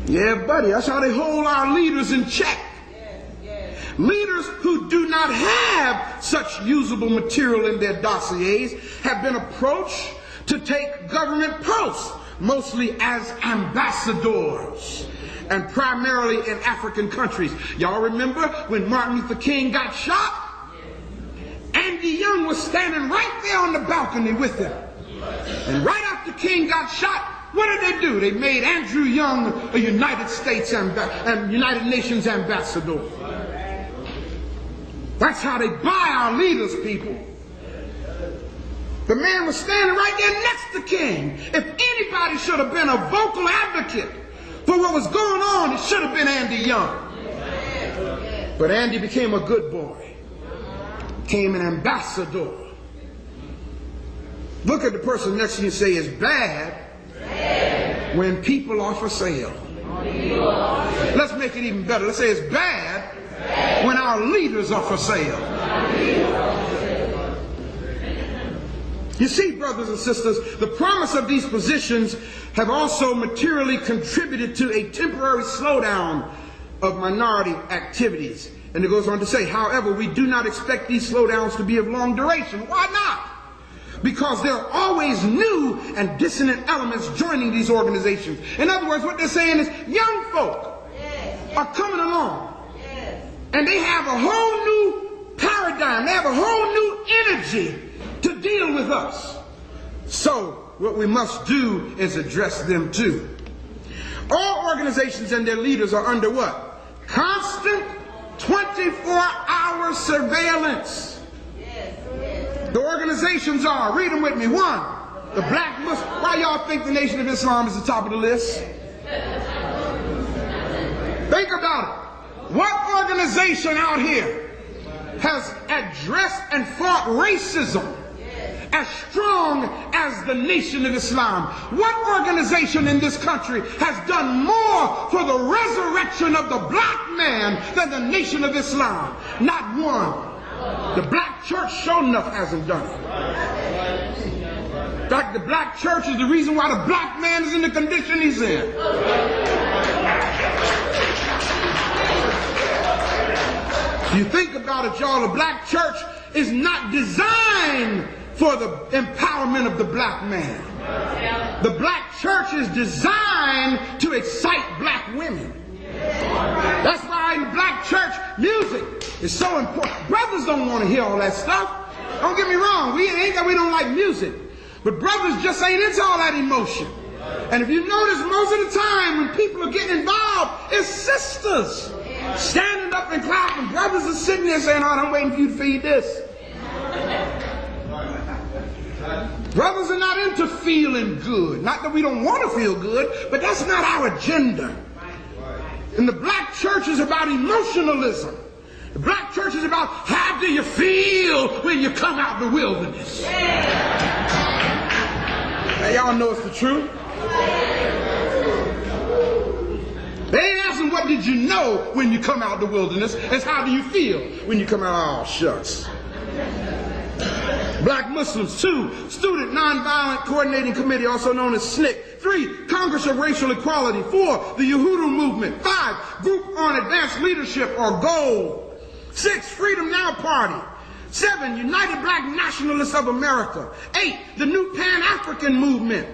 Yeah, buddy, that's how they hold our leaders in check. Leaders who do not have such usable material in their dossiers have been approached to take government posts, mostly as ambassadors, and primarily in African countries. Y'all remember when Martin Luther King got shot? Andy Young was standing right there on the balcony with him. And right after King got shot, what did they do? They made Andrew Young a United Nations ambassador. That's how they buy our leaders, people. The man was standing right there next to King. If anybody should have been a vocal advocate for what was going on, it should have been Andy Young. But Andy became a good boy, became an ambassador. Look at the person next to you and say, it's bad when people are for sale. Let's make it even better. Let's say it's bad when our leaders are for sale. You see, brothers and sisters, the promise of these positions have also materially contributed to a temporary slowdown of minority activities. And it goes on to say, however, we do not expect these slowdowns to be of long duration. Why not? Because there are always new and dissonant elements joining these organizations. In other words, what they're saying is young folk are coming along. And they have a whole new paradigm. They have a whole new energy to deal with us. So what we must do is address them too. All organizations and their leaders are under what? Constant 24-hour surveillance. The organizations are, read them with me. One, the Black Muslim. Why y'all think the Nation of Islam is the top of the list? Think about it. What organization out here has addressed and fought racism as strong as the Nation of Islam? What organization in this country has done more for the resurrection of the black man than the Nation of Islam? Not one. The black church sure enough hasn't done it. In fact, the black church is the reason why the black man is in the condition he's in. You think about it, y'all, the black church is not designed for the empowerment of the black man. The black church is designed to excite black women. That's why in black church music is so important. Brothers don't want to hear all that stuff. Don't get me wrong, we ain't that we don't like music, but brothers just ain't into all that emotion. And if you notice, most of the time when people are getting involved, it's sisters standing up and clapping. Brothers are sitting there saying, "Oh, I'm waiting for you to feed this." Brothers are not into feeling good. Not that we don't want to feel good, but that's not our agenda. And the black church is about emotionalism. The black church is about how do you feel when you come out the wilderness. Now y'all know it's the truth. They ain't asking what did you know when you come out the wilderness. It's how do you feel when you come out. Oh, shucks. Black Muslims. 2, Student Nonviolent Coordinating Committee, also known as SNCC. 3, Congress of Racial Equality. 4, the Voodoo Movement. 5, Group on Advanced Leadership, or GOLD. 6, Freedom Now Party. 7, United Black Nationalists of America. 8, the New Pan-African Movement.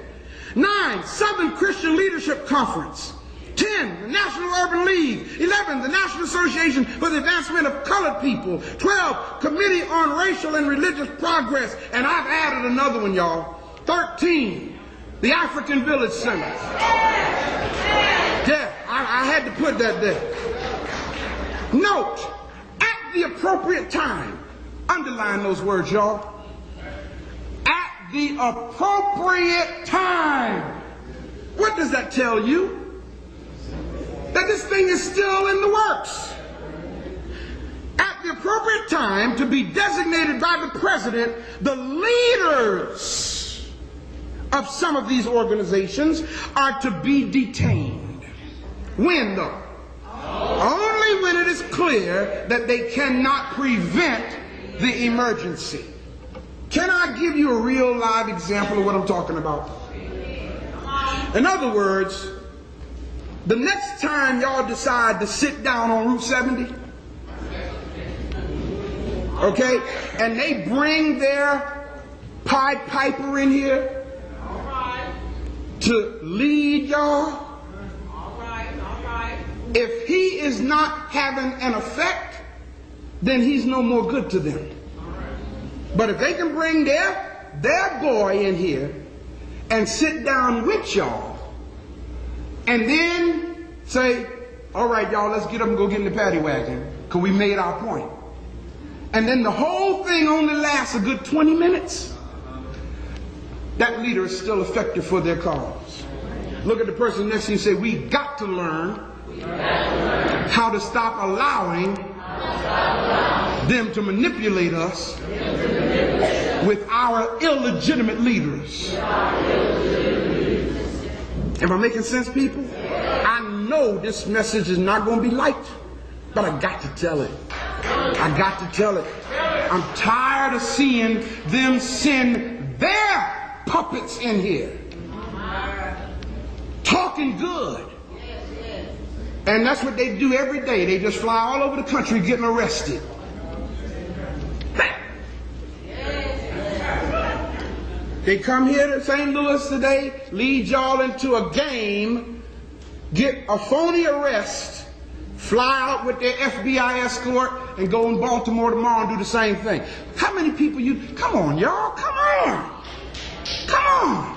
9, Southern Christian Leadership Conference. 10, the National Urban League. 11, the National Association for the Advancement of Colored People. 12, Committee on Racial and Religious Progress. And I've added another one, y'all. 13, the African Village Center. Yeah, I had to put that there. Note, at the appropriate time, underline those words, y'all. At the appropriate time. What does that tell you? That this thing is still in the works. At the appropriate time, to be designated by the president, the leaders of some of these organizations are to be detained. When though? Only when it is clear that they cannot prevent the emergency. Can I give you a real live example of what I'm talking about? In other words, the next time y'all decide to sit down on Route 70, okay, and they bring their Pied Piper in here to lead y'all, if he is not having an effect, then he's no more good to them. But if they can bring their boy in here and sit down with y'all, and then say, all right, y'all, let's get up and go get in the paddy wagon, because we made our point. And then the whole thing only lasts a good 20 minutes. that leader is still effective for their cause. Look at the person next to you and say, we got to learn how to stop allowing them to manipulate us with our illegitimate leaders. Am I making sense, people? I know this message is not going to be liked, but I got to tell it. I got to tell it. I'm tired of seeing them send their puppets in here talking good. And that's what they do every day. They just fly all over the country getting arrested. They come here to St. Louis today, lead y'all into a game, get a phony arrest, fly out with their FBI escort, and go in Baltimore tomorrow and do the same thing. How many people come on, y'all, come on. Come on.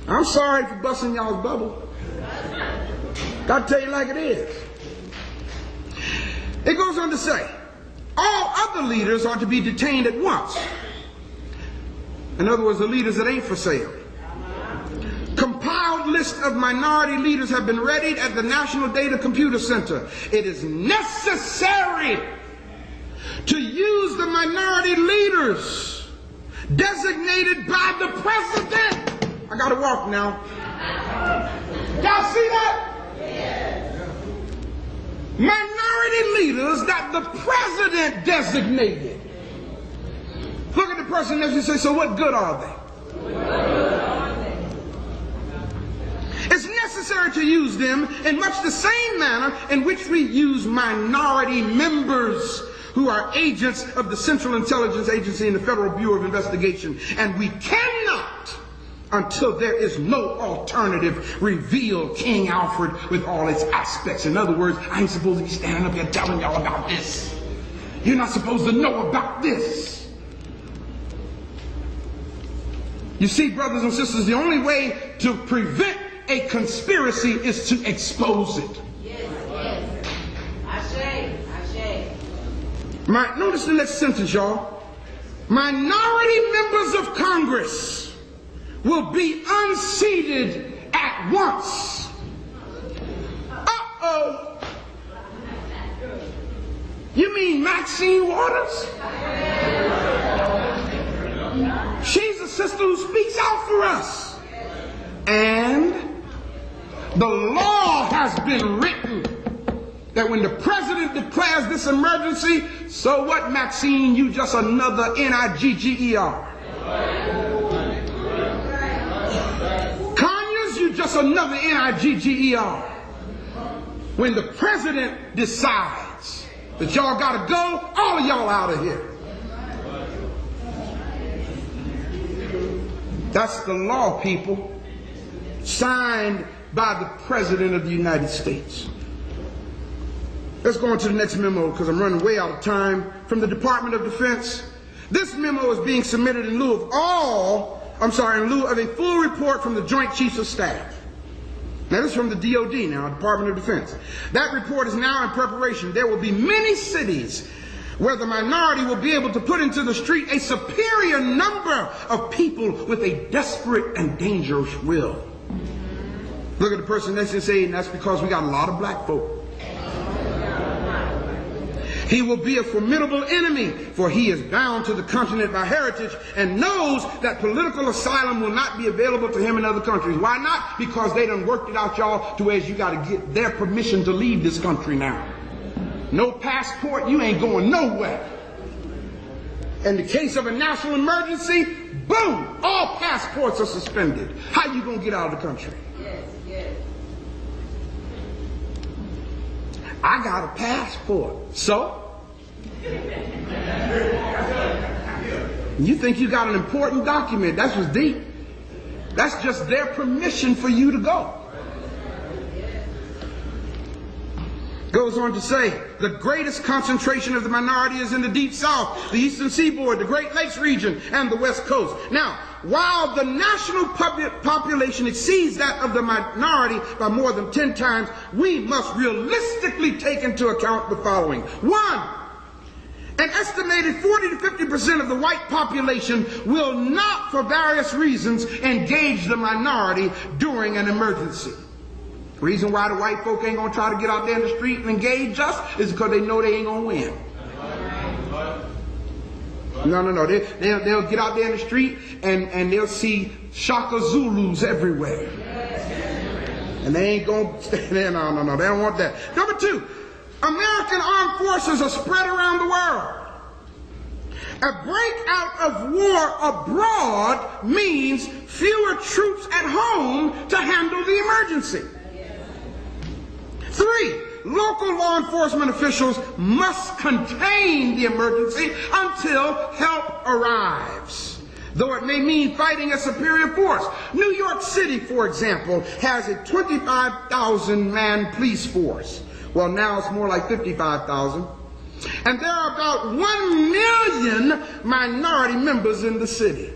I'm sorry for busting y'all's bubble. Got to tell you like it is. It goes on to say, all other leaders are to be detained at once. In other words, the leaders that ain't for sale. Compiled list of minority leaders have been readied at the National Data Computer Center. It is necessary to use the minority leaders designated by the president. I gotta walk now. Y'all see that? Minority leaders that the president designated. Look at the person next to you and say, so what good are they? It's necessary to use them in much the same manner in which we use minority members who are agents of the Central Intelligence Agency and the Federal Bureau of Investigation. And we cannot, until there is no alternative, reveal King Alfred with all its aspects. In other words, I ain't supposed to be standing up here telling y'all about this. You're not supposed to know about this. You see, brothers and sisters, the only way to prevent a conspiracy is to expose it. Yes. I say. Notice the next sentence, y'all. Minority members of Congress will be unseated at once. Uh-oh. You mean Maxine Waters? She's a sister who speaks out for us. And the law has been written that when the president declares this emergency, so what, Maxine? You just another Nigger. Conyers, you just another Nigger. When the president decides that y'all gotta go, all of y'all out of here. That's the law, people. Signed by the President of the United States. Let's go on to the next memo because I'm running way out of time. From the Department of Defense. This memo is being submitted in lieu of a full report from the Joint Chiefs of Staff. Now this is from the DOD now, Department of Defense. That report is now in preparation. There will be many cities where the minority will be able to put into the street a superior number of people with a desperate and dangerous will. Look at the person next to you and say, and that's because we got a lot of black folk. He will be a formidable enemy, for he is bound to the continent by heritage and knows that political asylum will not be available to him in other countries. Why not? Because they done worked it out, y'all, to where you got to get their permission to leave this country now. No passport, you ain't going nowhere. In the case of a national emergency, boom, all passports are suspended. How you gonna get out of the country? Yes. I got a passport, so? You think you got an important document? That's what's deep. That's just their permission for you to go. Goes on to say, the greatest concentration of the minority is in the Deep South, the Eastern Seaboard, the Great Lakes region, and the West Coast. Now, while the national population exceeds that of the minority by more than 10 times, we must realistically take into account the following. 1, An estimated 40 to 50% of the white population will not, for various reasons, engage the minority during an emergency. The reason why the white folk ain't gonna try to get out there in the street and engage us is because they know they ain't gonna win. No. They'll get out there in the street and they'll see Shaka Zulus everywhere. And they ain't gonna stand there. No. They don't want that. Number two, American armed forces are spread around the world. A breakout of war abroad means fewer troops at home to handle the emergency. 3, local law enforcement officials must contain the emergency until help arrives, though it may mean fighting a superior force. New York City, for example, has a 25,000-man police force. Well, now it's more like 55,000. And there are about 1 million minority members in the city.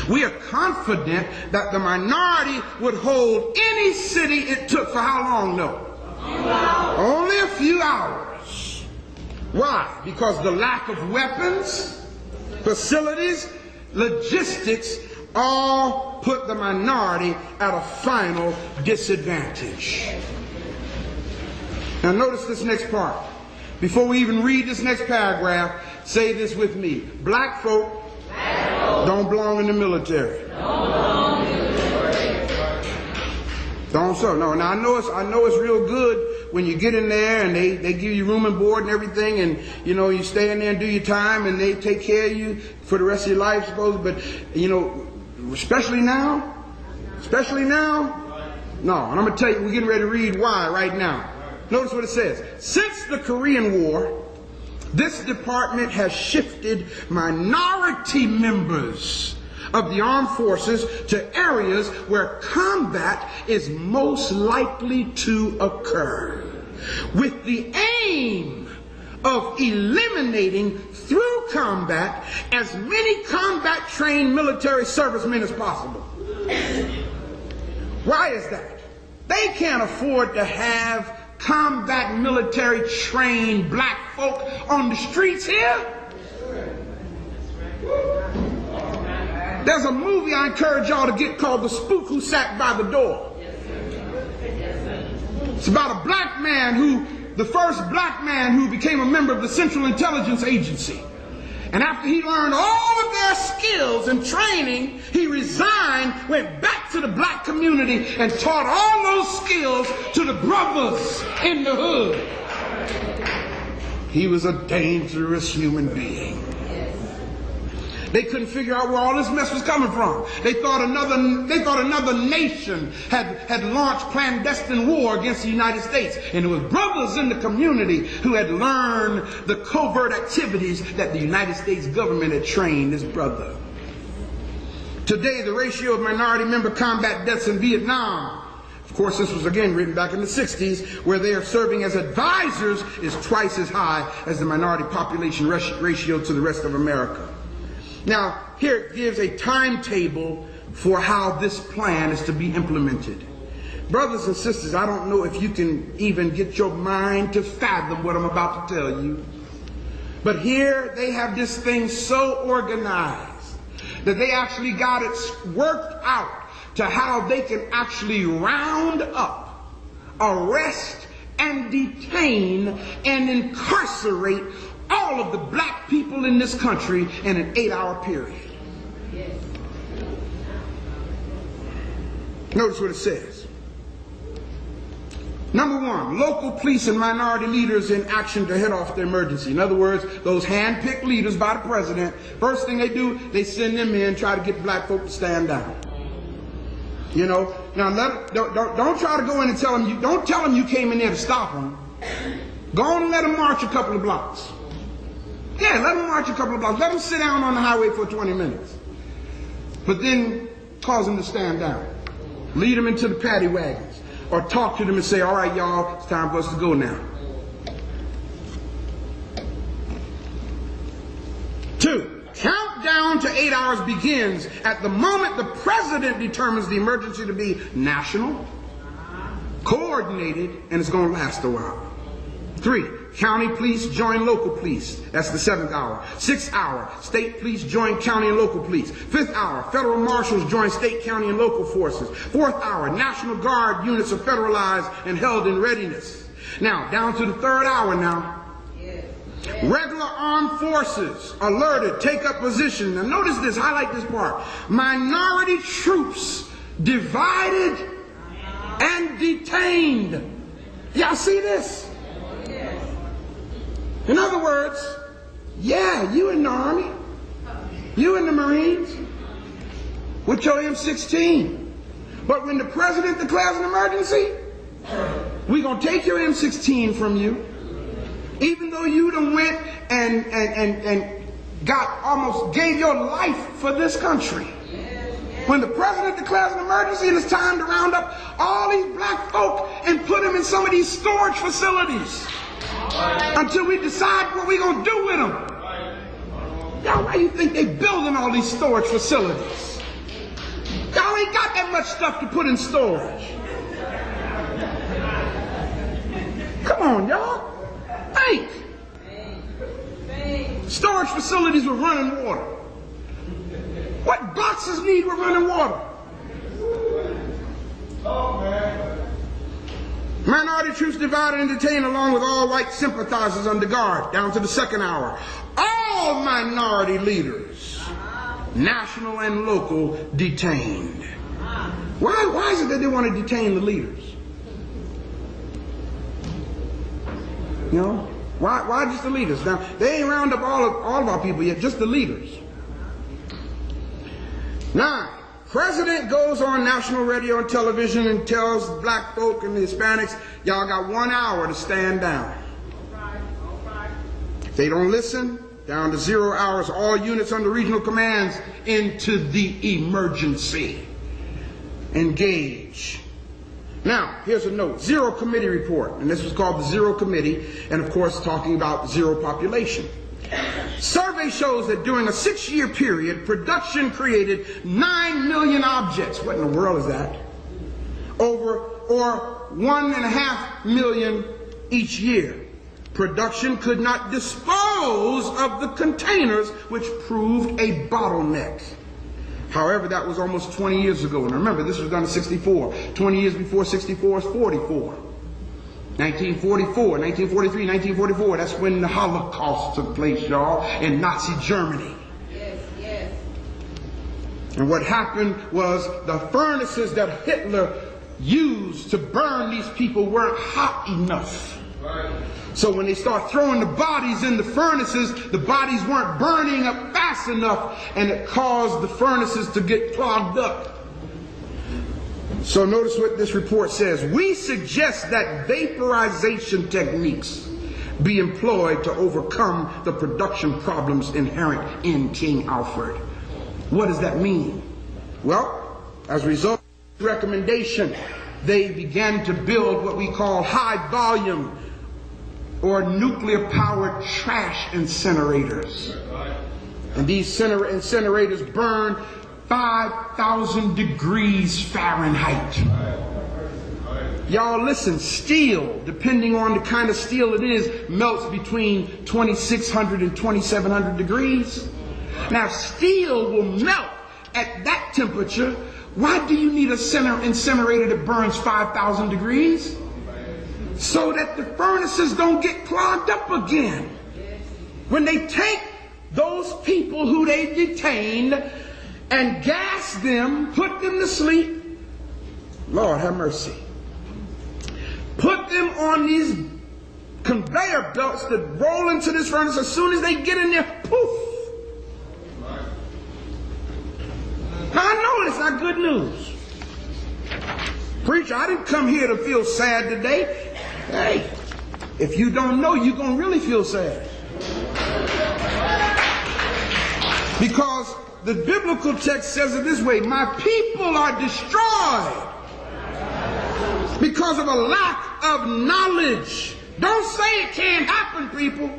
We are confident that the minority would hold any city it took for how long, no? Only a few hours. Why? Because the lack of weapons, facilities, logistics all put the minority at a final disadvantage. Now notice this next part. Before we even read this next paragraph, say this with me. Black folk don't belong in the military. Don't so. No. Now I know it's real good when you get in there and they give you room and board and everything, and you know you stay in there and do your time and they take care of you for the rest of your life, suppose. But you know, especially now. No. And I'm gonna tell you, we're getting ready to read why right now. Notice what it says. Since the Korean War, this department has shifted minority members of the armed forces to areas where combat is most likely to occur, with the aim of eliminating through combat as many combat-trained military servicemen as possible. Why is that? They can't afford to have combat military trained black folk on the streets here. There's a movie I encourage y'all to get called The Spook Who Sat by the Door. It's about a black man the first black man who became a member of the Central Intelligence Agency. And after he learned all of their skills and training, he resigned, went back to the black community, and taught all those skills to the brothers in the hood. He was a dangerous human being. They couldn't figure out where all this mess was coming from. They thought another nation had launched clandestine war against the United States. And it was brothers in the community who had learned the covert activities that the United States government had trained this brother. Today, the ratio of minority member combat deaths in Vietnam, of course this was again written back in the 60s, where they are serving as advisors, is twice as high as the minority population ratio to the rest of America. Now, here it gives a timetable for how this plan is to be implemented. Brothers and sisters, I don't know if you can even get your mind to fathom what I'm about to tell you. But here they have this thing so organized that they actually got it worked out to how they can actually round up, arrest, and detain and incarcerate all of the black people in this country in an 8-hour period. Notice what it says. Number 1, local police and minority leaders in action to head off the emergency. In other words, those hand-picked leaders by the president, first thing they do, they send them in, try to get black folk to stand down. You know, now don't try to go in and tell them, don't tell them you came in there to stop them. Go on and let them march a couple of blocks. Yeah, let them march a couple of blocks. Let them sit down on the highway for 20 minutes. But then cause them to stand down. Lead them into the paddy wagons. Or talk to them and say, all right, y'all, it's time for us to go now. 2, countdown to 8 hours begins at the moment the president determines the emergency to be national, coordinated, and it's going to last a while. 3, county police join local police. That's the 7th hour. 6th hour, state police join county and local police. 5th hour, federal marshals join state, county, and local forces. 4th hour, National Guard units are federalized and held in readiness. Now, down to the 3rd hour now. Regular armed forces alerted, take up position. Now notice this, highlight this part. Minority troops divided and detained. Y'all see this? In other words, yeah, you in the Army, you in the Marines, with your M16. But when the president declares an emergency, we're going to take your M16 from you, even though you done went and almost gave your life for this country. When the president declares an emergency and it's time to round up all these black folk and put them in some of these storage facilities until we decide what we're going to do with them. Y'all, why do you think they building all these storage facilities? Y'all ain't got that much stuff to put in storage. Come on, y'all. Think. Storage facilities with running water. What boxes need with running water? Minority troops divided and detained along with all white sympathizers under guard, down to the 2nd hour. All minority leaders, national and local, detained. Why is it that they want to detain the leaders? You know? Why just the leaders? Now, they ain't round up all of our people yet, just the leaders. 9, president goes on national radio and television and tells black folk and the Hispanics, y'all got 1 hour to stand down. If they don't listen, down to 0 hours, all units under regional commands into the emergency. Engage. Now, here's a note. Zero committee report. And this was called the Zero Committee. And of course, talking about zero population. Survey shows that during a 6-year period, production created 9 million objects. What in the world is that? Or 1.5 million each year. Production could not dispose of the containers, which proved a bottleneck. However, that was almost 20 years ago. And remember, this was done in 64. 20 years before 64 is 44. 1944, 1943, 1944, that's when the Holocaust took place, y'all, in Nazi Germany. Yes. And what happened was the furnaces that Hitler used to burn these people weren't hot enough. So when they start throwing the bodies in the furnaces, the bodies weren't burning up fast enough, and it caused the furnaces to get clogged up. So notice what this report says. We suggest that vaporization techniques be employed to overcome the production problems inherent in King Alfred. What does that mean? Well, as a result of this recommendation, they began to build what we call high volume or nuclear powered trash incinerators. And these incinerators burn 5,000 degrees Fahrenheit. Y'all listen, steel, depending on the kind of steel it is, melts between 2,600 and 2,700 degrees. Now, steel will melt at that temperature. Why do you need a incinerator that burns 5,000 degrees? So that the furnaces don't get clogged up again. When they take those people who they detained and gas them, put them to sleep, Lord have mercy, put them on these conveyor belts that roll into this furnace. As soon as they get in there, poof. Now I know it's not good news. Preacher, I didn't come here to feel sad today. Hey, if you don't know, you're going to really feel sad. Because the biblical text says it this way: my people are destroyed because of a lack of knowledge. Don't say it can't happen, people.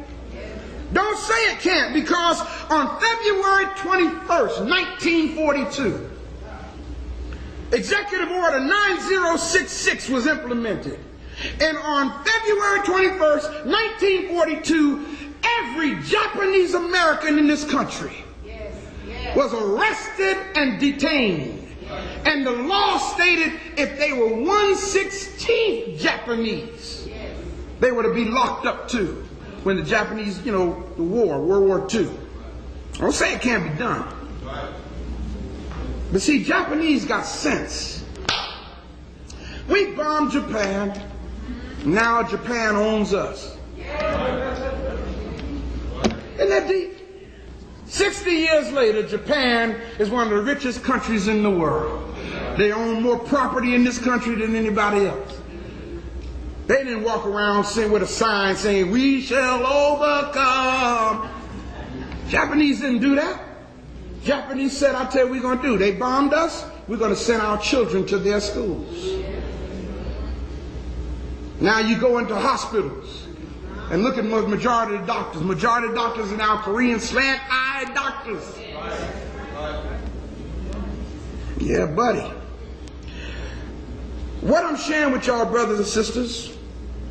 Don't say it can't, because on February 21st, 1942, Executive Order 9066 was implemented. And on February 21st, 1942, every Japanese American in this country was arrested and detained. And the law stated if they were 1/16 Japanese, they were to be locked up too. When the Japanese, the war, World War II. I don't say it can't be done. But see, Japanese got sense. We bombed Japan. Now Japan owns us. Isn't that deep? 60 years later, Japan is one of the richest countries in the world. They own more property in this country than anybody else. They didn't walk around with a sign saying, "We shall overcome." Japanese didn't do that. Japanese said, "I'll tell you what we're going to do. They bombed us. We're going to send our children to their schools." Now you go into hospitals and look at the majority of the doctors. Majority of doctors are now Korean slant-eyed doctors. Yeah, buddy. What I'm sharing with y'all, brothers and sisters,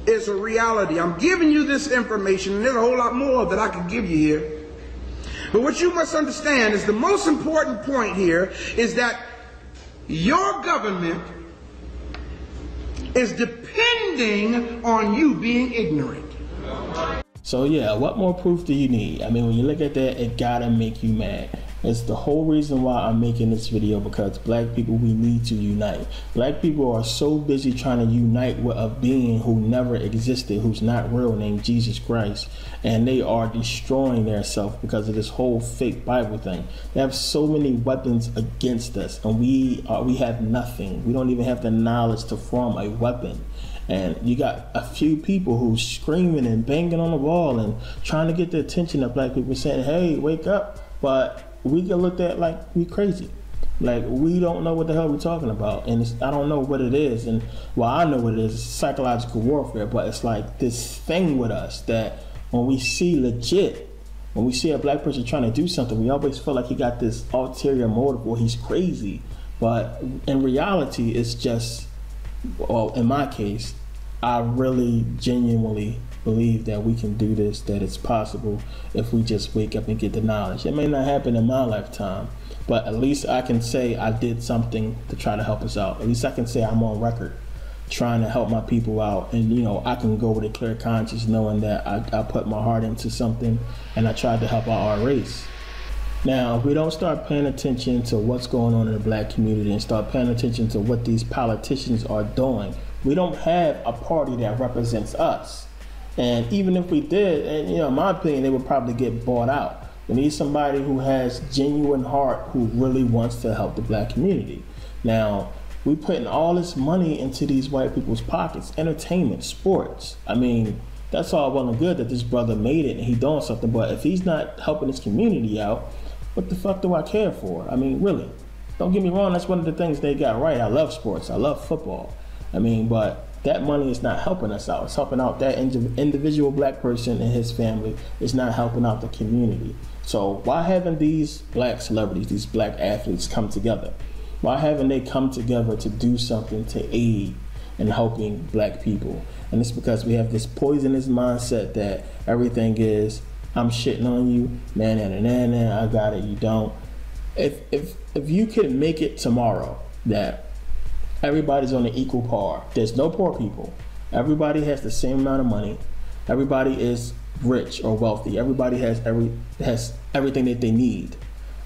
is a reality. I'm giving you this information, and there's a whole lot more that I can give you here. But what you must understand is the most important point here is that your government is depending on you being ignorant. So yeah, what more proof do you need? I mean, when you look at that, it gotta make you mad. It's the whole reason why I'm making this video, because black people, we need to unite. Black people are so busy trying to unite with a being who never existed, who's not real, named Jesus Christ, and they are destroying themselves because of this whole fake Bible thing. They have so many weapons against us, and we have nothing. We don't even have the knowledge to form a weapon. And you got a few people who's screaming and banging on the wall and trying to get the attention of black people, saying, "Hey, wake up!" But we get looked at like we crazy, like we don't know what the hell we're talking about, and I don't know what it is. And well, I know what it is. It's psychological warfare, but it's like this thing with us that when we see when we see a black person trying to do something, we always feel like he got this ulterior motive or he's crazy. But in reality, it's just, well, in my case, I really genuinely believe that we can do this, that it's possible if we just wake up and get the knowledge. It may not happen in my lifetime, but at least I can say I did something to try to help us out. At least I can say I'm on record trying to help my people out, and I can go with a clear conscience knowing that I put my heart into something and I tried to help out our race. Now, if we don't start paying attention to what's going on in the black community and start paying attention to what these politicians are doing, we don't have a party that represents us. And even if we did, and in my opinion, they would probably get bought out. We need somebody who has genuine heart, who really wants to help the black community. Now, we putting all this money into these white people's pockets, entertainment, sports. I mean, that's all well and good that this brother made it and he doing something, but if he's not helping his community out, what the fuck do I care for? I mean, really, don't get me wrong, that's one of the things they got right. I love sports, I love football. I mean, but that money is not helping us out. It's helping out that individual black person and his family. It's not helping out the community. So why haven't these black celebrities, these black athletes come together? Why haven't they come together to do something to aid in helping black people? And it's because we have this poisonous mindset that everything is, I'm shitting on you, I got it, you don't. If you could make it tomorrow that everybody's on an equal par, there's no poor people, everybody has the same amount of money, everybody is rich or wealthy, everybody has everything that they need,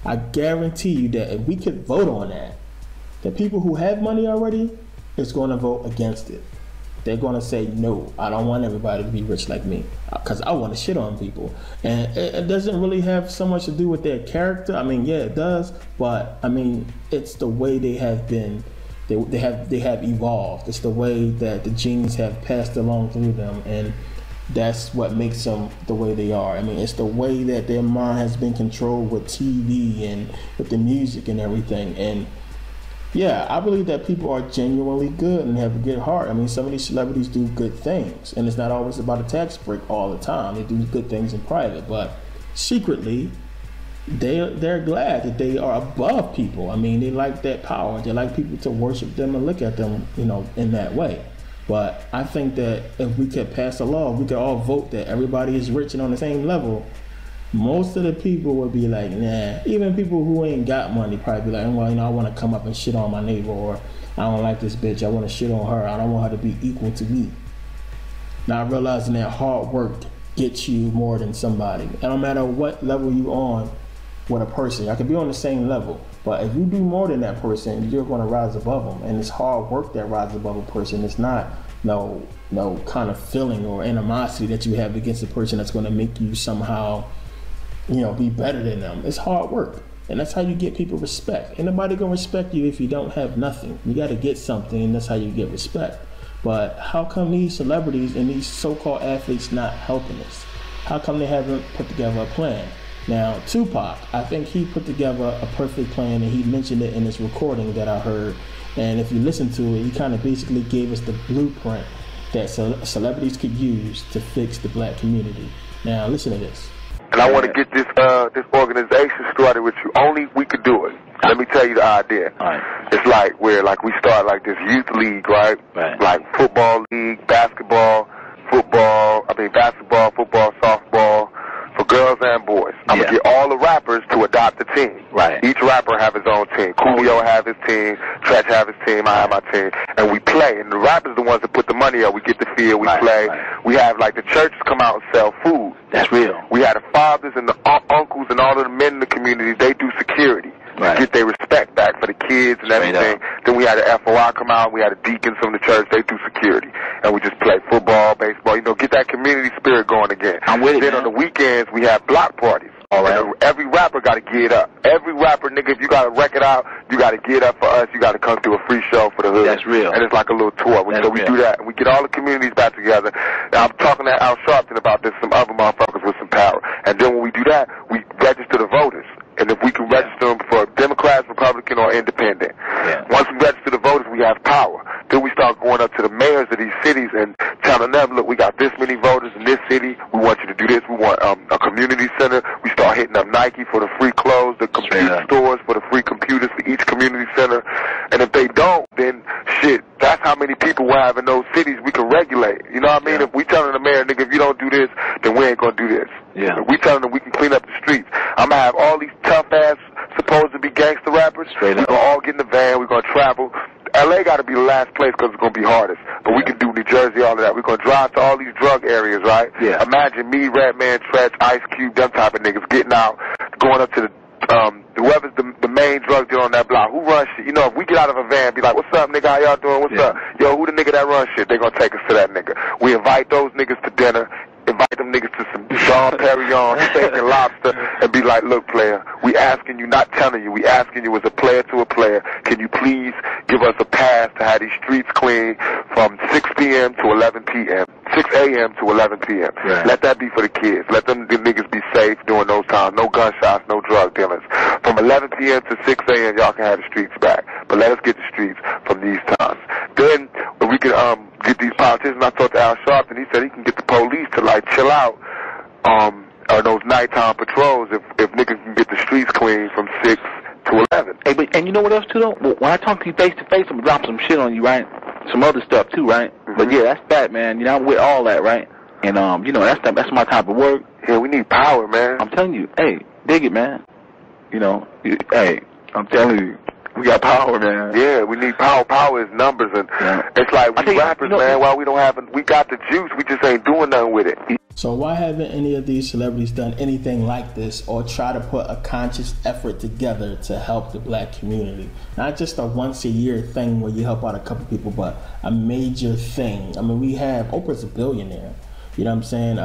I guarantee you that if we could vote on that, the people who have money already is going to vote against it. They're going to say, no, I don't want everybody to be rich like me, because I want to shit on people. And it doesn't really have so much to do with their character. I mean, yeah, it does, but I mean, it's the way they have been. They have evolved. It's the way that the genes have passed along through them, and that's what makes them the way they are. I mean, it's the way that their mind has been controlled with TV and with the music and everything. And yeah, I believe that people are genuinely good and have a good heart. I mean, some of these celebrities do good things, and it's not always about a tax break all the time. They do good things in private, but secretly, they're glad that they are above people. I mean, they like that power. They like people to worship them and look at them, in that way. But I think that if we could pass a law, we could all vote that everybody is rich and on the same level, most of the people would be like, nah. Even people who ain't got money probably be like, well, I want to come up and shit on my neighbor, or I don't like this bitch, I want to shit on her, I don't want her to be equal to me. Not realizing that hard work gets you more than somebody. And no matter what level you on with a person, I could be on the same level, but if you do more than that person, you're going to rise above them. And it's hard work that rises above a person. It's not no kind of feeling or animosity that you have against a person that's going to make you somehow, be better than them. It's hard work. And that's how you get people respect. Ain't nobody gonna respect you if you don't have nothing. You gotta get something, and that's how you get respect. But how come these celebrities and these so-called athletes not helping us? How come they haven't put together a plan? Now, Tupac, I think he put together a perfect plan, and he mentioned it in his recording that I heard. And if you listen to it, he kind of basically gave us the blueprint that celebrities could use to fix the black community. Now, listen to this. And I want to get this organization started with you. Only we could do it. Let me tell you the idea. It's like we start like this youth league, right? Like football league, basketball, football, softball, for girls and boys. I'm going to get all the rappers to adopt a team. Right. Each rapper have his own team. Colonial have his team, Tretch have his team, I have my team. And we play. And the rappers are the ones that put the money up. We get the field, we play. We have like the churches come out and sell food. That's real. We had the fathers and the uncles and all of the men in the community, they do security. Get their respect back for the kids and everything. Then we had the FOI come out, we had the deacons from the church, they do security. And we just play football, baseball, get that community spirit going again. I'm with it, then on the weekends, we have block parties. All right. And every rapper got to get up. Every rapper, nigga, if you got a record out, you got to get up for us. You got to come do a free show for the hood. That's real. And it's like a little tour. So we do that. And we get all the communities back together. Now, I'm talking to Al Sharpton about this, some other motherfuckers with some power. And then when we do that, we register the voters. And if we can register them for Democrats, Republican, or Independent. Once we register the voters, we have power. Then we start going up to the mayors of these cities and telling them, look, we got this many voters in this city. We want you to do this. We want a community center. We start hitting up Nike for the free clothes, the computer stores for the free computers for each community center. And if they don't, then shit, that's how many people we have in those cities we can regulate. You know what I mean? If we telling the mayor, nigga, if you don't do this, then we ain't gonna do this. If we telling them we can clean up the streets, I'm gonna have all these tough ass supposed to be gangster rappers. We're gonna all get in the van, we're gonna travel. LA gotta be the last place because it's gonna be hardest. But we can do New Jersey, all of that. We're gonna drive to all these drug areas, right? Imagine me, Redman, Tretch, Ice Cube, them type of niggas getting out, going up to the whoever's the main drug dealer on that block. Who runs shit? If we get out of a van, be like, what's up, nigga? How y'all doing? What's up? Yo, who the nigga that runs shit? They gonna take us to that nigga. We invite those niggas to dinner. Invite them niggas to some Jean Perignon, steak and lobster, and be like, look, player, we asking you, not telling you, we asking you as a player to a player, can you please give us a pass to have these streets clean from 6 p.m. to 11 p.m., 6 a.m. to 11 p.m. Let that be for the kids. Let them the niggas be safe during those times. No gunshots, no drug dealers. From 11 p.m. to 6 a.m., y'all can have the streets back. But let us get the streets from these times. Then we can get these politicians. I talked to Al Sharpton. He said he can get the police to like chill out on those nighttime patrols if niggas can get the streets clean from 6 to 11. Hey, and you know what else too though? When I talk to you face to face, I'm gonna drop some shit on you, right? Some other stuff too, right? But yeah, that's that, man. I'm with all that, right? And that's my type of work. Yeah, we need power, man. I'm telling you, hey, dig it, man. Hey, I'm telling you. We got power, man. Yeah, we need power. Power is numbers, and it's like we rappers, man. While we don't have, we got the juice, we just ain't doing nothing with it. So why haven't any of these celebrities done anything like this, or try to put a conscious effort together to help the black community? Not just a once-a-year thing where you help out a couple people, but a major thing. I mean, we have Oprah's a billionaire. You know what I'm saying?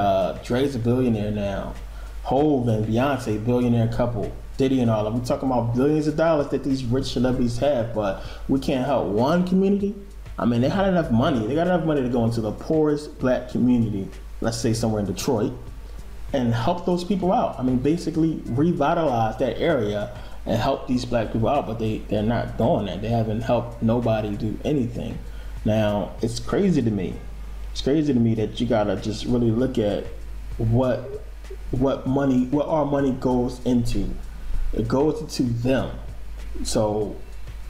Dre's a billionaire now. Hove and Beyonce, billionaire couple. Diddy and all of them. We're talking about billions of dollars that these rich celebrities have, but we can't help one community. I mean, they had enough money. They got enough money to go into the poorest black community, let's say somewhere in Detroit, and help those people out. I mean, basically revitalize that area and help these black people out, but they're not doing that. They haven't helped nobody do anything. Now, it's crazy to me. It's crazy to me that you gotta just really look at what our money goes into. It goes to them. So,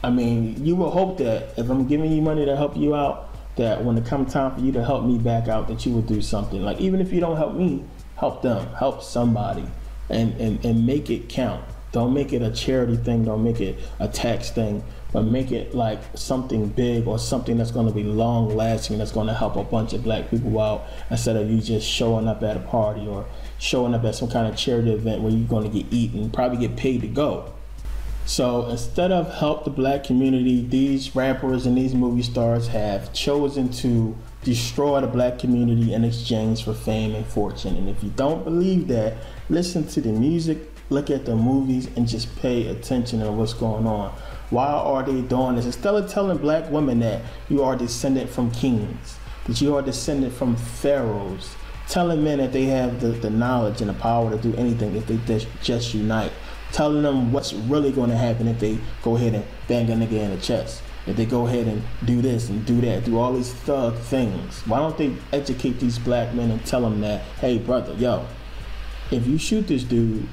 I mean, you will hope that if I'm giving you money to help you out, that when it comes time for you to help me back out, that you would do something. Like, even if you don't help me, help them, help somebody, and make it count. Don't make it a charity thing, don't make it a tax thing, but make it like something big or something that's going to be long lasting, that's going to help a bunch of black people out, instead of you just showing up at a party or showing up at some kind of charity event where you're going to get eaten, probably get paid to go. So instead of help the black community, these rappers and these movie stars have chosen to destroy the black community in exchange for fame and fortune. And if you don't believe that, listen to the music, look at the movies, and just pay attention to what's going on. Why are they doing this? Instead of telling black women that you are descended from kings, that you are descended from pharaohs, telling men that they have the knowledge and the power to do anything if they just unite, telling them what's really going to happen if they go ahead and bang a nigga in the chest, if they go ahead and do this and do that, do all these thug things. Why don't they educate these black men and tell them that, hey brother, yo, if you shoot this dude,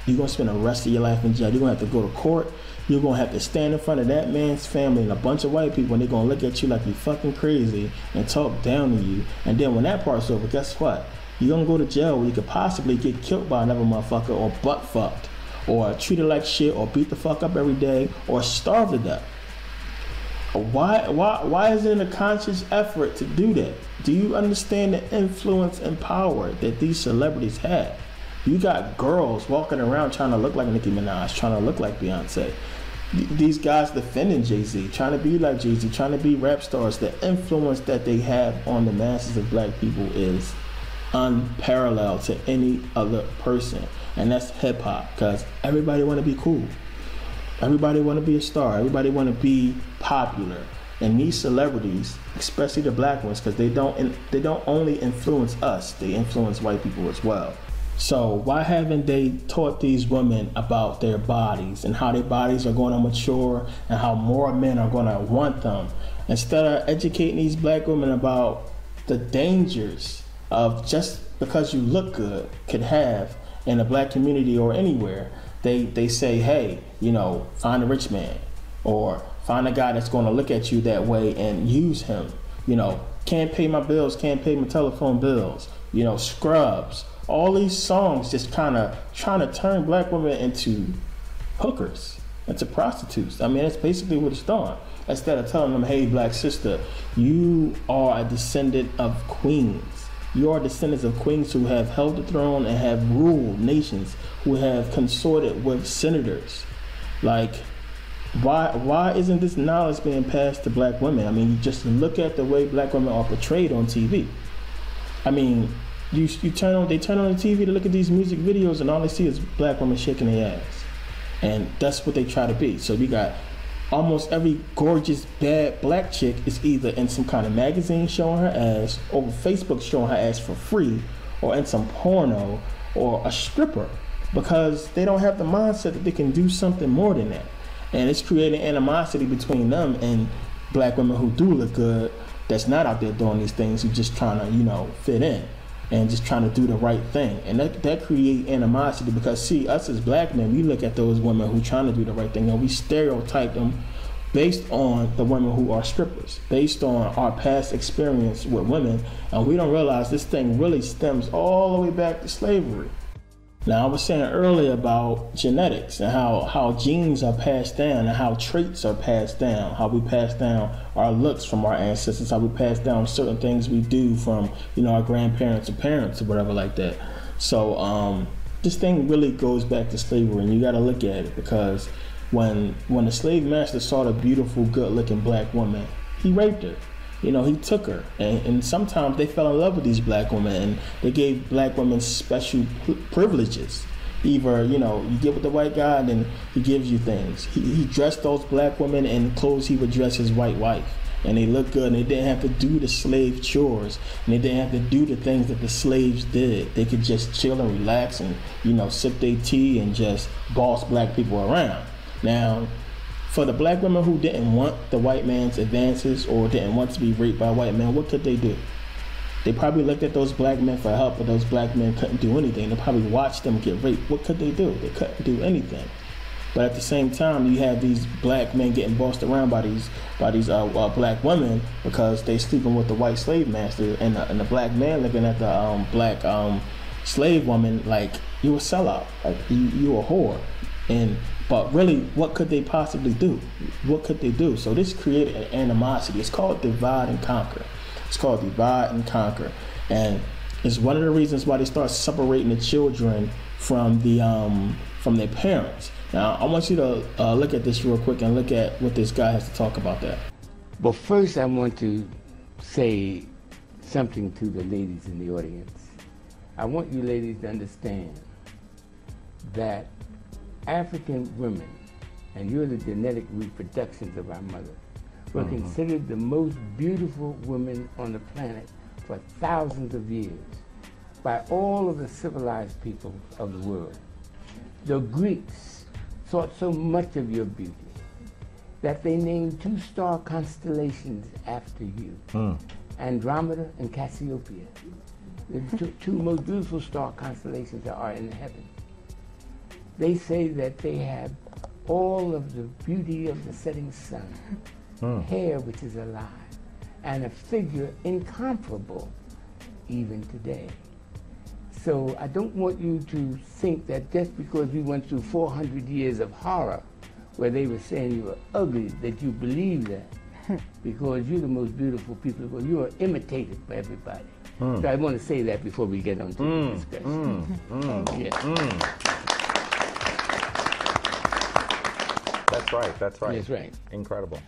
you're going to spend the rest of your life in jail. You're going to have to go to court. You're going to have to stand in front of that man's family and a bunch of white people, and they're going to look at you like you're fucking crazy and talk down to you. And then when that part's over, guess what? You're going to go to jail where you could possibly get killed by another motherfucker, or butt fucked, or treated like shit, or beat the fuck up every day, or starve to death. Why isn't it a conscious effort to do that? Do you understand the influence and power that these celebrities have? You got girls walking around trying to look like Nicki Minaj, trying to look like Beyonce. These guys defending Jay-Z, trying to be like Jay-Z, trying to be rap stars. The influence that they have on the masses of black people is unparalleled to any other person. And that's hip hop, because everybody want to be cool. Everybody want to be a star. Everybody want to be popular. And these celebrities, especially the black ones, because they don't only influence us, they influence white people as well. So why haven't they taught these women about their bodies and how their bodies are going to mature and how more men are going to want them? Instead of educating these black women about the dangers of just because you look good could have in the black community or anywhere, they say, hey, you know, find a rich man, or find a guy that's going to look at you that way and use him. You know, can't pay my bills, can't pay my telephone bills, you know, Scrubs. All these songs just kind of trying to turn black women into hookers, into prostitutes. I mean, that's basically what it's doing. Instead of telling them, hey, black sister, you are a descendant of queens. You are descendants of queens who have held the throne and have ruled nations, who have consorted with senators. Like, why isn't this knowledge being passed to black women? I mean, you just look at the way black women are portrayed on TV. I mean, they turn on the TV to look at these music videos, and all they see is black women shaking their ass. And that's what they try to be. So we got almost every gorgeous bad black chick is either in some kind of magazine showing her ass, or Facebook showing her ass for free, or in some porno, or a stripper, because they don't have the mindset that they can do something more than that. And it's creating animosity between them and black women who do look good, that's not out there doing these things, who just trying to, you know, fit in and just trying to do the right thing. And that create animosity, because see, us as black men, we look at those women who trying to do the right thing and we stereotype them based on the women who are strippers, based on our past experience with women, and we don't realize this thing really stems all the way back to slavery. Now, I was saying earlier about genetics and how genes are passed down and how traits are passed down, how we pass down our looks from our ancestors, how we pass down certain things we do from, you know, our grandparents or parents or whatever like that. So this thing really goes back to slavery, and you got to look at it, because when the slave master saw the beautiful, good-looking black woman, he raped her. You know, he took her, and sometimes they fell in love with these black women, and they gave black women special privileges. Either, you know, you get with the white guy and then he gives you things. He dressed those black women in clothes he would dress his white wife, and they looked good, and they didn't have to do the slave chores, and they didn't have to do the things that the slaves did. They could just chill and relax and, you know, sip their tea and just boss black people around. Now, for the black women who didn't want the white man's advances or didn't want to be raped by white men, what could they do? They probably looked at those black men for help, but those black men couldn't do anything. They probably watched them get raped. What could they do? They couldn't do anything. But at the same time, you have these black men getting bossed around by these black women because they sleeping with the white slave master, and the black man looking at the black slave woman like you a sellout, like you a whore. But really, what could they possibly do? What could they do? So this created an animosity. It's called divide and conquer. It's called divide and conquer, and it's one of the reasons why they start separating the children from their parents. Now, I want you to look at this real quick and look at what this guy has to talk about that. But first, I want to say something to the ladies in the audience. I want you ladies to understand that African women, and you're the genetic reproductions of our mother, were considered the most beautiful women on the planet for thousands of years by all of the civilized people of the world. The Greeks thought so much of your beauty that they named 2 star constellations after you, Andromeda and Cassiopeia, the two most beautiful star constellations that are in heaven. They say that they have all of the beauty of the setting sun, hair which is alive, and a figure incomparable even today. So I don't want you to think that just because we went through 400 years of horror where they were saying you were ugly, that you believe that, because you're the most beautiful people. Well, you are imitated by everybody. So I want to say that before we get on to the discussion. That's right, that's right. That's right. Incredible.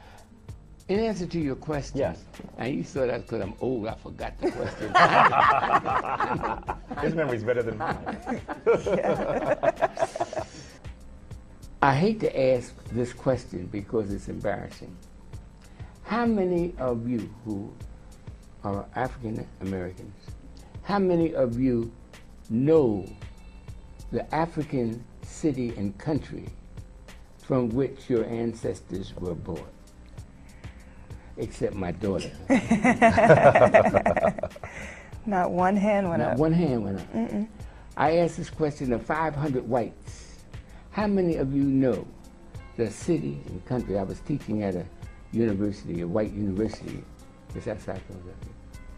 In answer to your question, yes. And you thought that's because I'm old, I forgot the question. His memory's better than mine. I hate to ask this question because it's embarrassing. How many of you who are African Americans, how many of you know the African city and country from which your ancestors were born? Except my daughter. Not one hand went up. Not one hand went up. I asked this question of 500 whites. How many of you know the city and country? I was teaching at a university, a white university, just outside Philadelphia.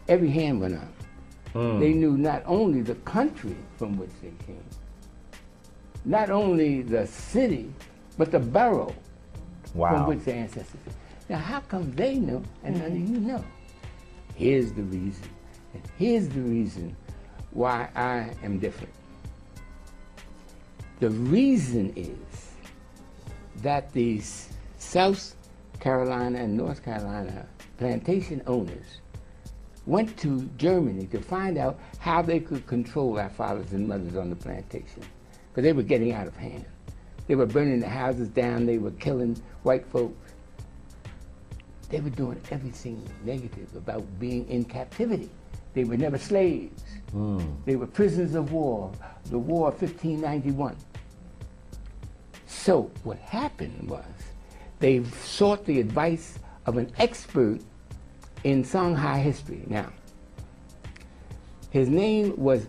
Every hand went up. They knew not only the country from which they came, not only the city, but the borough from which their ancestors came. Now, how come they know and none of you know? Here's the reason. And here's the reason why I am different. The reason is that these South Carolina and North Carolina plantation owners went to Germany to find out how they could control our fathers and mothers on the plantation, because they were getting out of hand. They were burning the houses down, they were killing white folks. They were doing everything negative about being in captivity. They were never slaves. They were prisoners of war, the War of 1591. So what happened was they sought the advice of an expert in Shanghai history. Now, his name was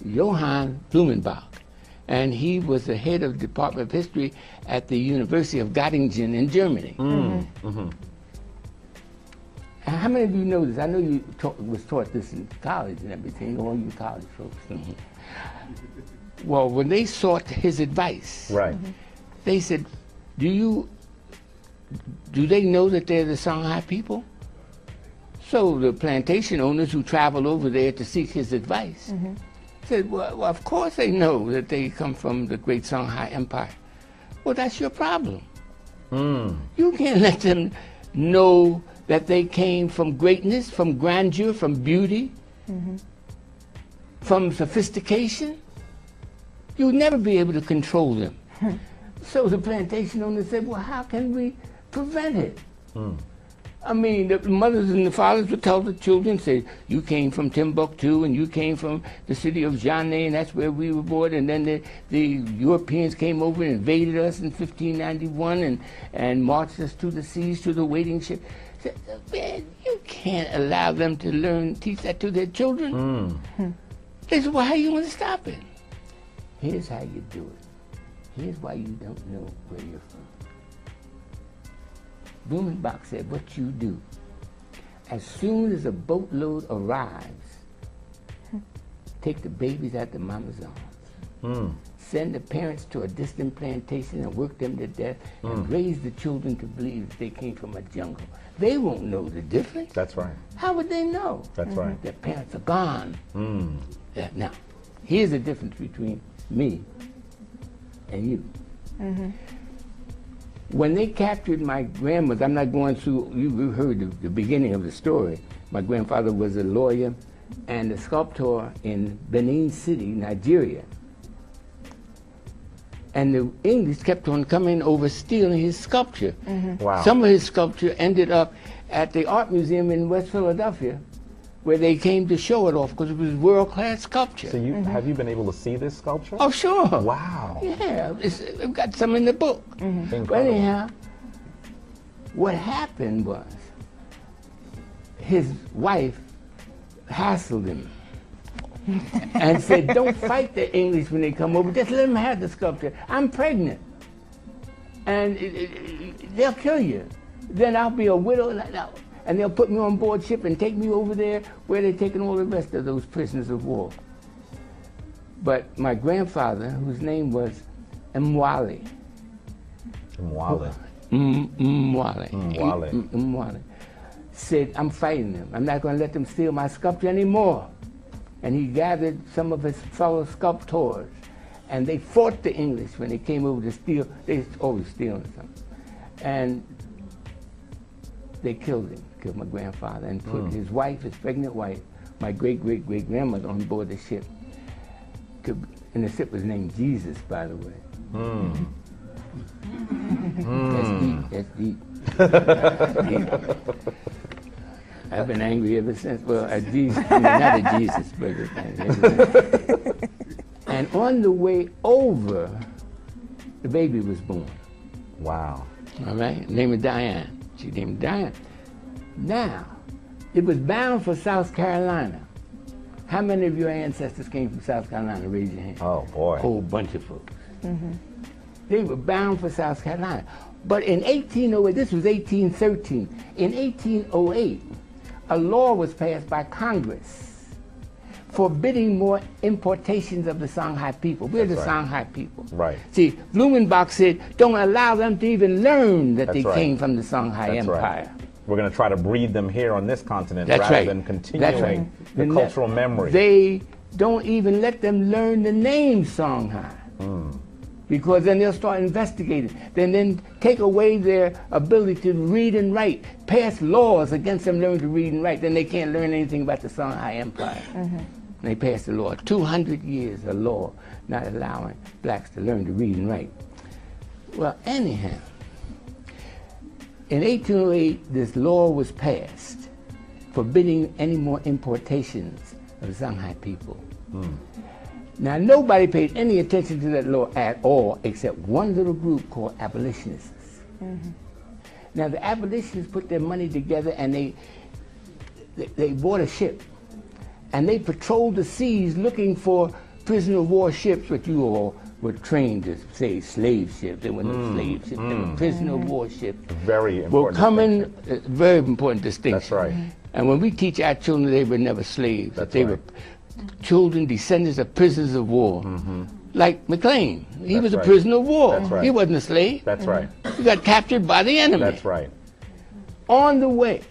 Johann Blumenbach, and he was the head of the Department of History at the University of Göttingen in Germany. How many of you know this? I know you was taught this in college and everything, all you college folks. Well, when they sought his advice, they said, do they know that they're the Shanghai people? So the plantation owners who traveled over there to seek his advice said, well, of course they know that they come from the great Shanghai Empire. Well, that's your problem. You can't let them know that they came from greatness, from grandeur, from beauty, from sophistication. You'll never be able to control them. So the plantation owners said, well, how can we prevent it? I mean, the mothers and the fathers would tell the children, say, you came from Timbuktu and you came from the city of Jané and that's where we were born, and then the Europeans came over and invaded us in 1591 and marched us to the seas, to the waiting ship. Man, you can't allow them to teach that to their children. They said, well, how are you going to stop it? Here's how you do it. Here's why you don't know where you're from. Blumenbach said, what you do, as soon as a boatload arrives, take the babies out the mama's arms. Send the parents to a distant plantation and work them to death and raise the children to believe that they came from a jungle. They won't know the difference. That's right. How would they know? That's right. Their parents are gone. Yeah, now, here's the difference between me and you. When they captured my grandmother, I'm not going through, you heard the beginning of the story. My grandfather was a lawyer and a sculptor in Benin City, Nigeria. And the English kept on coming over stealing his sculpture. Wow. Some of his sculpture ended up at the art museum in West Philadelphia, where they came to show it off because it was world-class sculpture. So you have you been able to see this sculpture? Oh, sure. Wow. Yeah, I've got some in the book. But anyhow, what happened was his wife hassled him and said, don't fight the English when they come over, just let them have the sculpture. I'm pregnant, and they'll kill you. Then I'll be a widow, and they'll put me on board ship and take me over there where they're taking all the rest of those prisoners of war. But my grandfather, whose name was Mwale, said, I'm fighting them. I'm not going to let them steal my sculpture anymore. And he gathered some of his fellow sculptors, and they fought the English when they came over to steal. They always stealing something. And they killed him, killed my grandfather, and put his wife, his pregnant wife, my great-great-great-grandmother on board the ship. And the ship was named Jesus, by the way. That's deep. I've been angry ever since. Well, at Jesus, I mean, not at Jesus, but and on the way over, the baby was born. Wow. All right, named Diane. She named Diane. Now, it was bound for South Carolina. How many of your ancestors came from South Carolina? Raise your hand. Oh, boy. A whole bunch of folks. They were bound for South Carolina. But in 1808, this was 1813, in 1808, a law was passed by Congress forbidding more importations of the Shanghai people. We're the Shanghai people. Right. See, Blumenbach said, don't allow them to even learn that That's they right. came from the Shanghai That's Empire. Right. We're going to try to breed them here on this continent That's rather right. than continuing the And cultural memory. They don't even let them learn the name Shanghai. Because then they'll start investigating. Then take away their ability to read and write, pass laws against them learning to read and write. Then they can't learn anything about the Shanghai Empire. And they passed a law, 200 years, a law not allowing blacks to learn to read and write. Well, anyhow, in 1808, this law was passed forbidding any more importations of Shanghai people. Now, nobody paid any attention to that law at all except one little group called abolitionists. Now, the abolitionists put their money together and they bought a ship. And they patrolled the seas looking for prisoner of war ships, which you all were trained to say slave ships. They weren't slave ships, they were prisoner of war ships. Very important. Will come in, very important distinction. That's right. And when we teach our children, they were never slaves. That's they right. were children, descendants of prisoners of war. Like McLean, he was a prisoner of war. That's right. He wasn't a slave. That's right. He got captured by the enemy. That's right. On the way,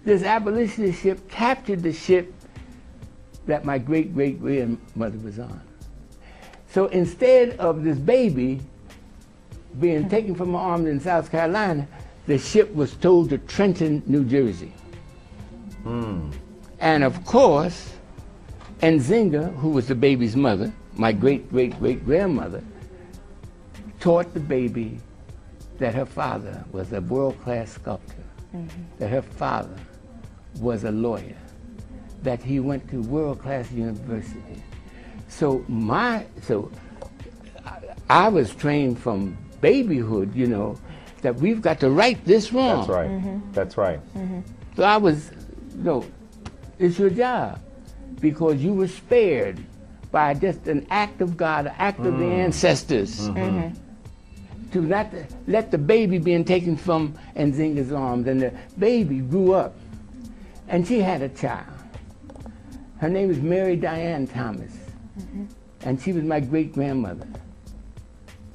this abolitionist ship captured the ship that my great-great-grandmother was on. So instead of this baby being taken from her arms in South Carolina, the ship was towed to Trenton, New Jersey. And of course, Nzinga, who was the baby's mother, my great-great-great-grandmother, taught the baby that her father was a world-class sculptor, that her father was a lawyer, that he went to world-class university. So I was trained from babyhood, you know, that we've got to right this wrong. That's right. That's right. So I was, it's your job, because you were spared by just an act of God, an act of the ancestors. To not let the baby being taken from Nzinga's arms, and the baby grew up, and she had a child. Her name is Mary Diane Thomas, and she was my great-grandmother,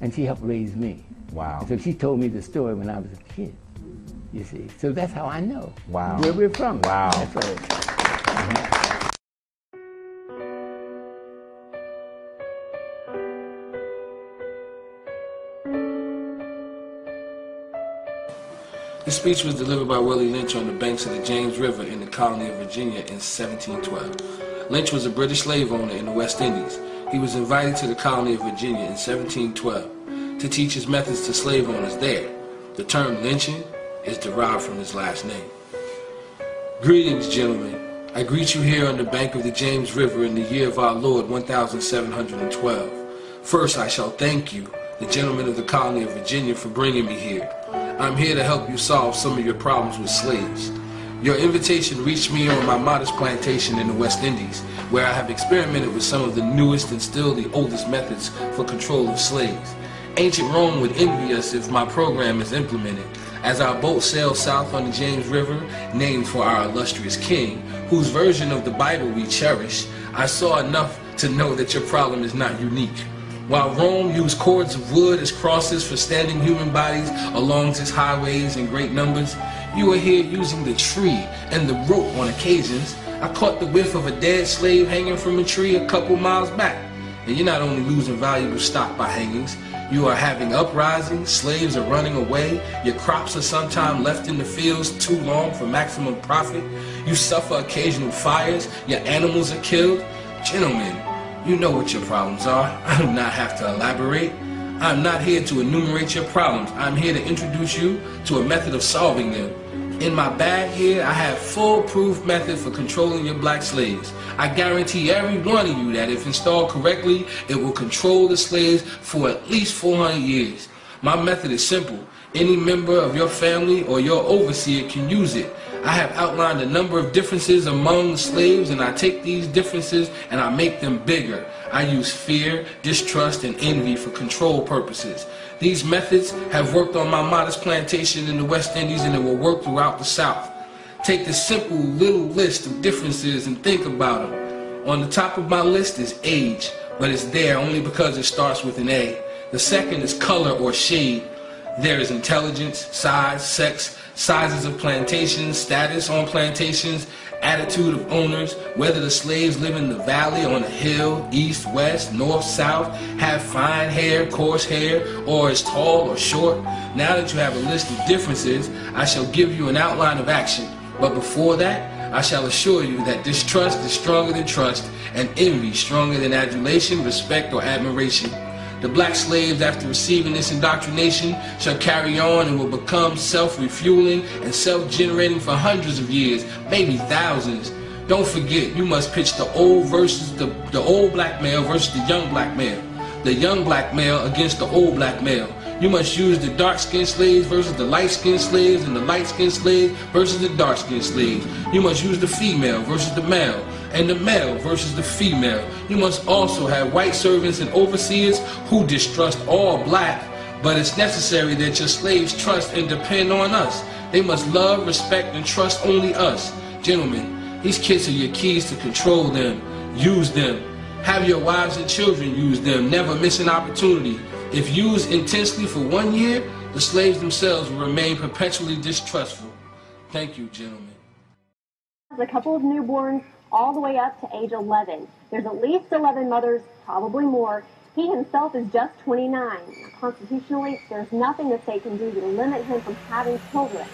and she helped raise me. Wow. So she told me the story when I was a kid, you see. So that's how I know Wow. where we're from. Wow. That's right. This speech was delivered by Willie Lynch on the banks of the James River in the colony of Virginia in 1712. Lynch was a British slave owner in the West Indies. He was invited to the colony of Virginia in 1712 to teach his methods to slave owners there. The term lynching is derived from his last name. Greetings, gentlemen. I greet you here on the bank of the James River in the year of our Lord 1712. First, I shall thank you, the gentlemen of the colony of Virginia, for bringing me here. I'm here to help you solve some of your problems with slaves. Your invitation reached me on my modest plantation in the West Indies, where I have experimented with some of the newest and still the oldest methods for control of slaves. Ancient Rome would envy us if my program is implemented. As our boat sails south on the James River, named for our illustrious king, whose version of the Bible we cherish, I saw enough to know that your problem is not unique. While Rome used cords of wood as crosses for standing human bodies along its highways in great numbers, you are here using the tree and the rope on occasions. I caught the whiff of a dead slave hanging from a tree a couple miles back. And you're not only losing valuable stock by hangings, you are having uprisings, slaves are running away, your crops are sometimes left in the fields too long for maximum profit, you suffer occasional fires, your animals are killed. Gentlemen, you know what your problems are. I do not have to elaborate. I'm not here to enumerate your problems. I'm here to introduce you to a method of solving them. In my bag here, I have foolproof method for controlling your black slaves. I guarantee every one of you that if installed correctly, it will control the slaves for at least 400 years. My method is simple. Any member of your family or your overseer can use it. I have outlined a number of differences among the slaves, and I take these differences and I make them bigger. I use fear, distrust, and envy for control purposes. These methods have worked on my modest plantation in the West Indies, and it will work throughout the South. Take this simple little list of differences and think about them. On the top of my list is age, but it's there only because it starts with an A. The second is color or shade. There is intelligence, size, sex, sizes of plantations, status on plantations, attitude of owners, whether the slaves live in the valley, on a hill, east, west, north, south, have fine hair, coarse hair, or is tall or short. Now that you have a list of differences, I shall give you an outline of action. But before that, I shall assure you that distrust is stronger than trust, and envy stronger than adulation, respect, or admiration. The black slaves, after receiving this indoctrination, shall carry on and will become self-refueling and self-generating for hundreds of years, maybe thousands. Don't forget, you must pitch the old versus the old black male versus the young black male. The young black male against the old black male. You must use the dark-skinned slaves versus the light-skinned slaves, and the light-skinned slaves versus the dark-skinned slaves. You must use the female versus the male, and the male versus the female. You must also have white servants and overseers who distrust all black, but it's necessary that your slaves trust and depend on us. They must love, respect, and trust only us. Gentlemen, these kids are your keys to control them. Use them. Have your wives and children use them. Never miss an opportunity. If used intensely for 1 year, the slaves themselves will remain perpetually distrustful. Thank you, gentlemen. A couple of newborns all the way up to age 11. There's at least 11 mothers, probably more. He himself is just 29. Constitutionally, there's nothing the state can do to limit him from having children.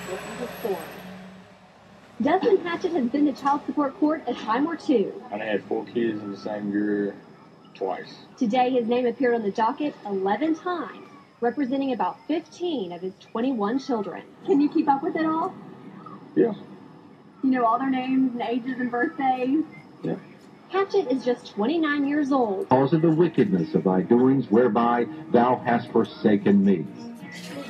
This is his story. Desmond Hatchett has been to child support court a time or two. I had 4 kids in the same year twice. Today, his name appeared on the docket 11 times, representing about 15 of his 21 children. Can you keep up with it all? Yeah. You know all their names and ages and birthdays? Yeah. Hatchett is just 29 years old. Because of the wickedness of thy doings, whereby thou hast forsaken me.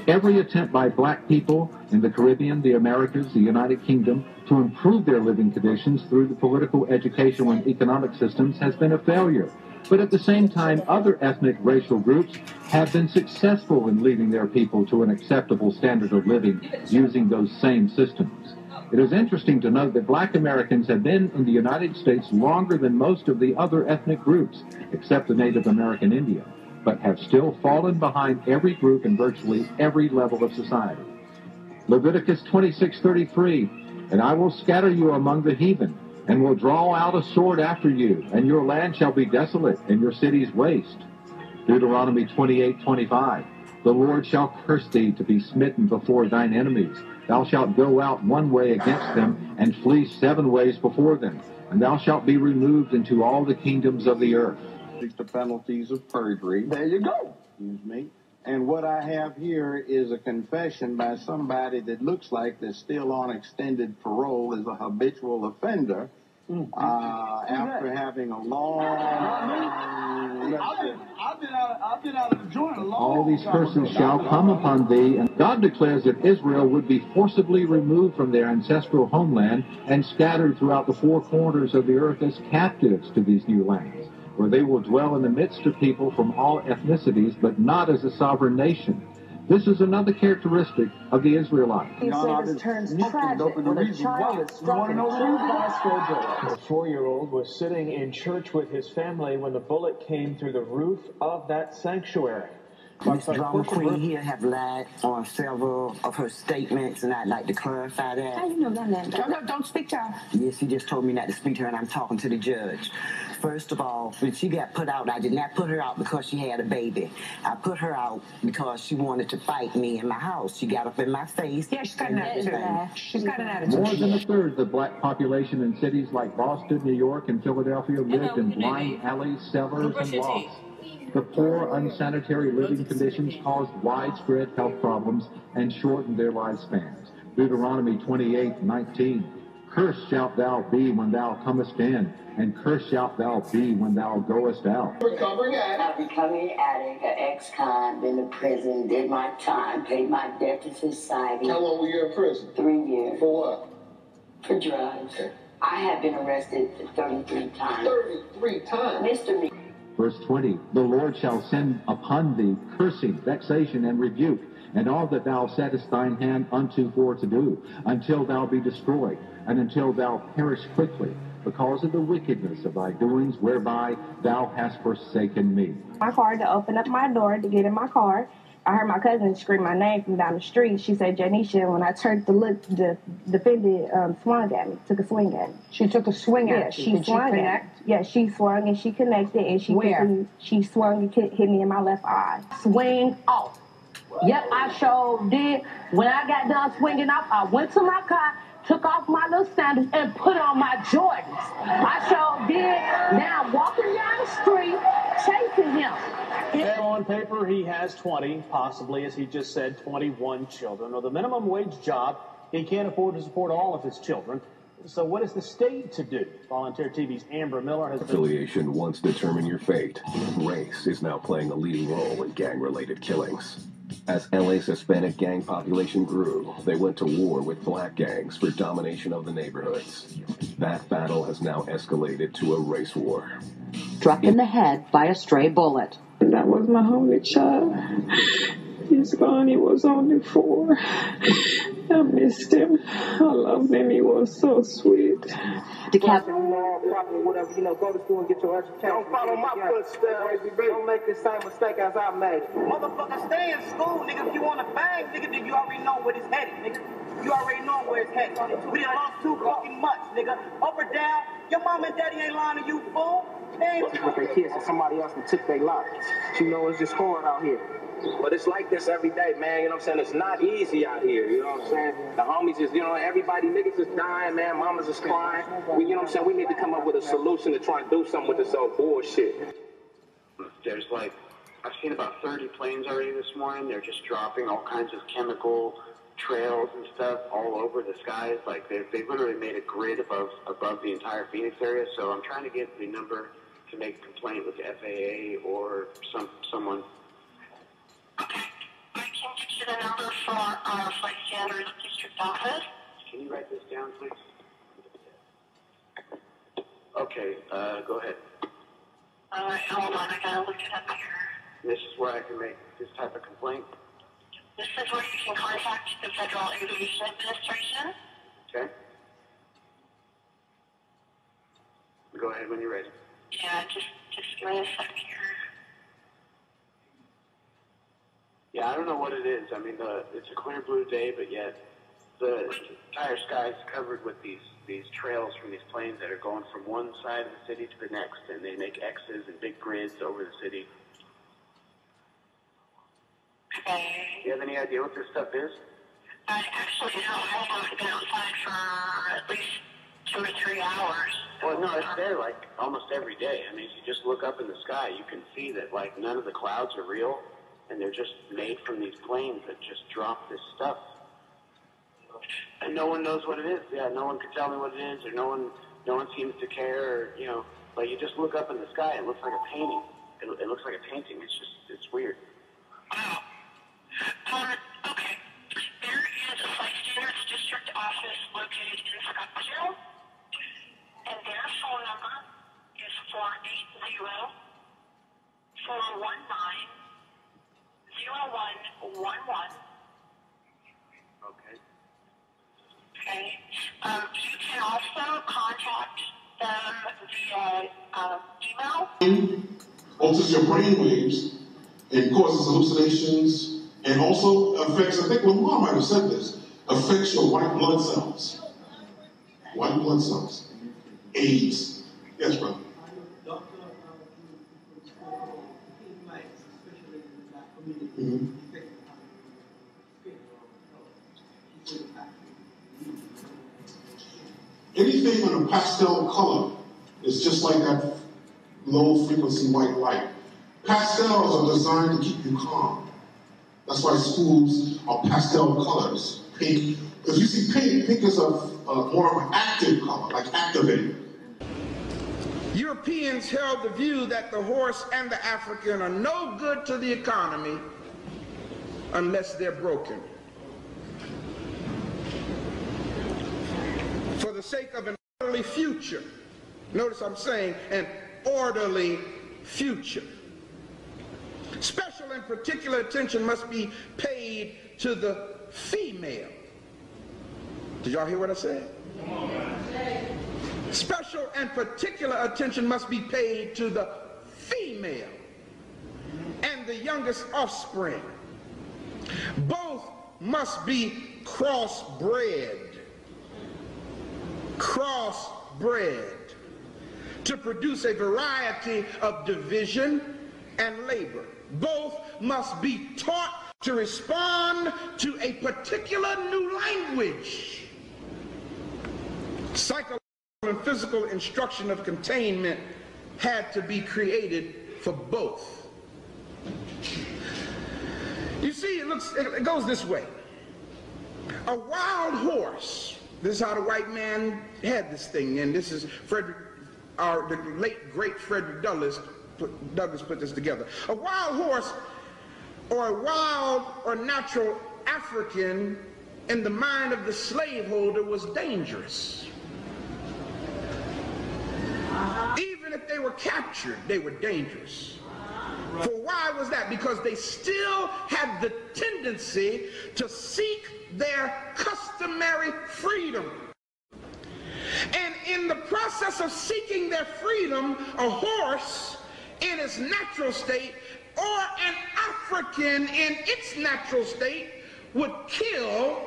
Every attempt by black people in the Caribbean, the Americas, the United Kingdom, to improve their living conditions through the political, educational, and economic systems has been a failure. But at the same time, other ethnic racial groups have been successful in leading their people to an acceptable standard of living using those same systems. It is interesting to note that black Americans have been in the United States longer than most of the other ethnic groups, except the Native American Indian, but have still fallen behind every group in virtually every level of society. Leviticus 26:33, and I will scatter you among the heathen, and will draw out a sword after you, and your land shall be desolate, and your cities waste. Deuteronomy 28:25, the Lord shall curse thee to be smitten before thine enemies. Thou shalt go out one way against them, and flee 7 ways before them, and thou shalt be removed into all the kingdoms of the earth. The penalties of perjury. There you go. Excuse me. And what I have here is a confession by somebody that looks like they're still on extended parole as a habitual offender after having a long... I've been out of the joint a long All these curses shall come upon thee, and God declares that Israel would be forcibly removed from their ancestral homeland and scattered throughout the 4 corners of the earth as captives to these new lands, where they will dwell in the midst of people from all ethnicities, but not as a sovereign nation. This is another characteristic of the Israelites. He said this turns tragic when a child is struck and killed by a soldier. The 4-year-old was sitting in church with his family when the bullet came through the roof of that sanctuary. This drama queen here have lied on several of her statements, and I'd like to clarify that. How you know that? Don't speak to her. Yes, he just told me not to speak to her, and I'm talking to the judge. First of all, when she got put out, I did not put her out because she had a baby. I put her out because she wanted to fight me in my house. She got up in my face. Yeah, she's got an attitude. She's got an attitude. More than a third of the black population in cities like Boston, New York, and Philadelphia lived in blind alleys, cellars, and lofts. The poor, unsanitary living conditions caused widespread health problems and shortened their lifespans. Deuteronomy 28:19. Cursed shalt thou be when thou comest in, and cursed shalt thou be when thou goest out. Recovering addict. Becoming addict, an ex-con, been to prison, did my time, paid my debt to society. How long were you in prison? 3 years. For what? For drugs. Okay. I have been arrested 33 times. 33 times? Misdemeanor. Verse 20, the Lord shall send upon thee cursing, vexation, and rebuke, and all that thou settest thine hand unto for to do, until thou be destroyed, and until thou perish quickly, because of the wickedness of thy doings, whereby thou hast forsaken me. My car to open up my door to get in my car. I heard my cousin scream my name from down the street. She said, Janisha, when I turned to look, the defendant swung at me, took a swing at me. She took a swing at you. She swung at me. Yeah, she swung and she connected, and she swung and hit me in my left eye. Swing off. Yep, I sure did. When I got done swinging off, I went to my car, took off my little sandals, and put on my Jordans. I sure did. Now I'm walking down the street, chasing him. And on paper, he has 20, possibly, as he just said, 21 children. Or the minimum wage job, he can't afford to support all of his children. So what is the state to do? Volunteer TV's Amber Miller has Affiliation once determined your fate. Race is now playing a leading role in gang-related killings. As LA's Hispanic gang population grew, they went to war with black gangs for domination of the neighborhoods. That battle has now escalated to a race war. Struck in the head by a stray bullet. That was my only child. He's gone. He was only 4. I missed him. I loved him. He was so sweet. Whatever, go to school and get your education. Don't follow my footsteps. Don't make the same mistake as I made. Motherfucker, stay in school, nigga. If you want to bang, nigga, then you already know where it's headed, nigga. You already know where it's headed. We done lost too fucking much, nigga. Up or down, your mom and daddy ain't lying to you, fool. They ain't with their kids and somebody else and took their lives. You know, it's just hard out here. But it's like this every day, man, you know what I'm saying? It's not easy out here, you know what I'm saying? The homies is, everybody, niggas is dying, man, mamas is crying. You know what I'm saying? We need to come up with a solution to try and do something with this old bullshit. There's I've seen about 30 planes already this morning. They're just dropping all kinds of chemical trails and stuff all over the skies. They've literally made a grid above the entire Phoenix area. So I'm trying to get the number to make a complaint with the FAA or someone. Okay. I can get you the number for our flight standard district office. Can you write this down, please? Okay, go ahead. Hold on, I gotta look it up here. This is where I can make this type of complaint. This is where you can contact the Federal Aviation Administration. Okay. Go ahead when you're ready. Yeah, just give me a second here. Yeah, I don't know what it is. I mean, it's a clear blue day, but yet the entire sky is covered with these trails from these planes that are going from one side of the city to the next, and they make X's and big grids over the city. Okay. Do you have any idea what this stuff is? Actually, no, I haven't been outside for at least 2 or 3 hours. Well, no, it's there like almost every day. I mean, if you just look up in the sky, you can see that like none of the clouds are real, and they're just made from these planes that just drop this stuff. And no one knows what it is. Yeah, no one can tell me what it is, or no one seems to care, or, you know, like you just look up in the sky, it looks like a painting. It looks like a painting. It's weird. Wow. Okay. There is a Flight Standards District office located in Scottsdale, and their phone number is 480-419-0111. Okay. Okay. You can also contact them via email. Alters your brain waves and causes hallucinations, and also affects, I think Lamar might have said this, affects your white blood cells. White blood cells. AIDS. Yes, brother. Mm-hmm. Anything in a pastel color is just like that low frequency white light. Pastels are designed to keep you calm. That's why schools are pastel colors. Pink. If you see pink, pink is more of an active color, like activated. Europeans held the view that the horse and the African are no good to the economy unless they're broken. For the sake of an orderly future, notice I'm saying an orderly future. Special and particular attention must be paid to the female. Did y'all hear what I said? Special and particular attention must be paid to the female and the youngest offspring. Both must be crossbred. Crossbred to produce a variety of division and labor. Both must be taught to respond to a particular new language. Psychological and physical instruction of containment had to be created for both. You see, it goes this way. A wild horse, this is how the white man had this thing, and this is the late great Frederick Douglass put this together. A wild horse, or a wild or natural African, in the mind of the slaveholder was dangerous. Even if they were captured, they were dangerous. For why was that? Because they still had the tendency to seek their customary freedom. And in the process of seeking their freedom, a horse in its natural state, or an African in its natural state, would kill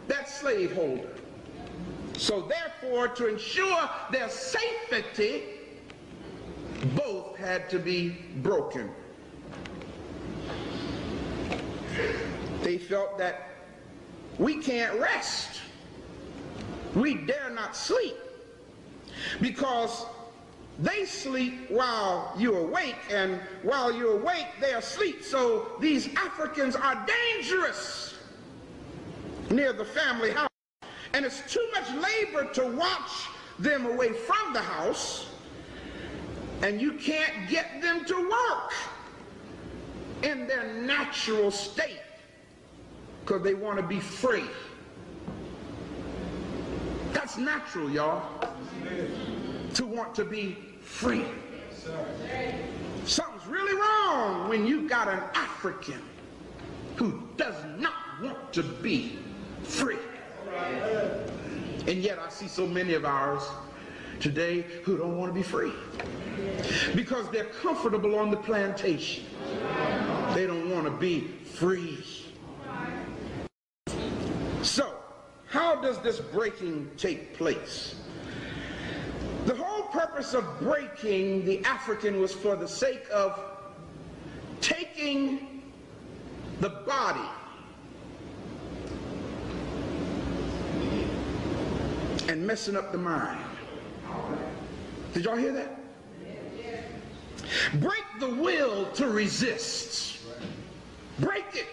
that slaveholder. So therefore, to ensure their safety, both had to be broken. They felt that we can't rest. We dare not sleep, because they sleep while you're awake, and while you're awake, they're asleep. So these Africans are dangerous near the family house. And it's too much labor to watch them away from the house, and you can't get them to work in their natural state because they want to be free. That's natural, y'all. to want to be free. Something's really wrong when you got an African who does not want to be free. And yet I see so many of ours today who don't want to be free because they're comfortable on the plantation. They don't want to be free. So, how does this breaking take place? The whole purpose of breaking the African was for the sake of taking the body and messing up the mind. Did y'all hear that? Break the will to resist. Break it.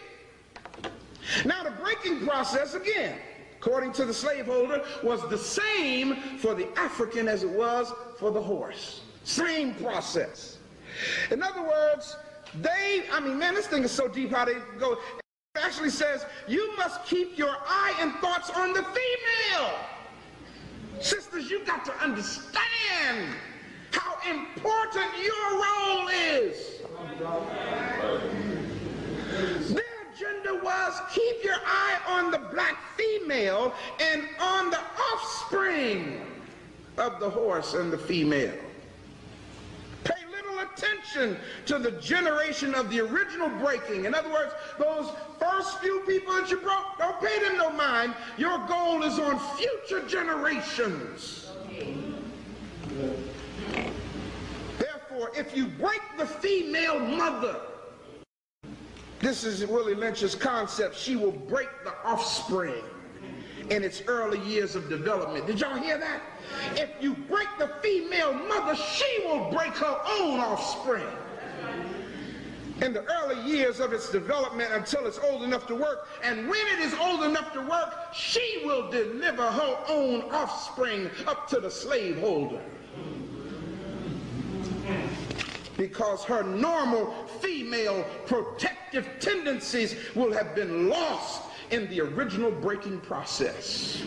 Now the breaking process, again, according to the slaveholder, was the same for the African as it was for the horse. Same process. In other words, man, this thing is so deep how they go. It actually says, you must keep your eye and thoughts on the female. Sisters, you got to understand how important your role is. Their agenda was keep your eye on the black female and on the offspring of the horse and the female. Pay little attention to the generation of the original breaking. In other words, those first few people that you broke, don't pay them no mind. Your goal is on future generations. Therefore, if you break the female mother, this is Willie Lynch's concept, she will break the offspring in its early years of development. Did y'all hear that? If you break the female mother, she will break her own offspring in the early years of its development until it's old enough to work. And when it is old enough to work, she will deliver her own offspring up to the slaveholder. Because her normal female protective tendencies will have been lost in the original breaking process.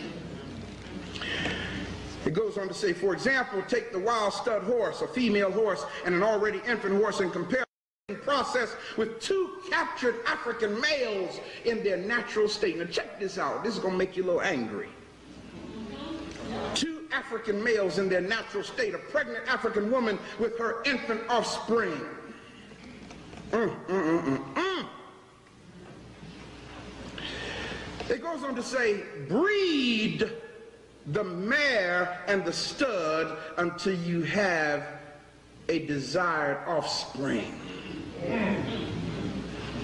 It goes on to say, for example, take the wild stud horse, a female horse, and an already infant horse, and compare the process with two captured African males in their natural state. Now check this out. This is going to make you a little angry. Two African males in their natural state, a pregnant African woman with her infant offspring. It goes on to say, breed the mare and the stud until you have a desired offspring.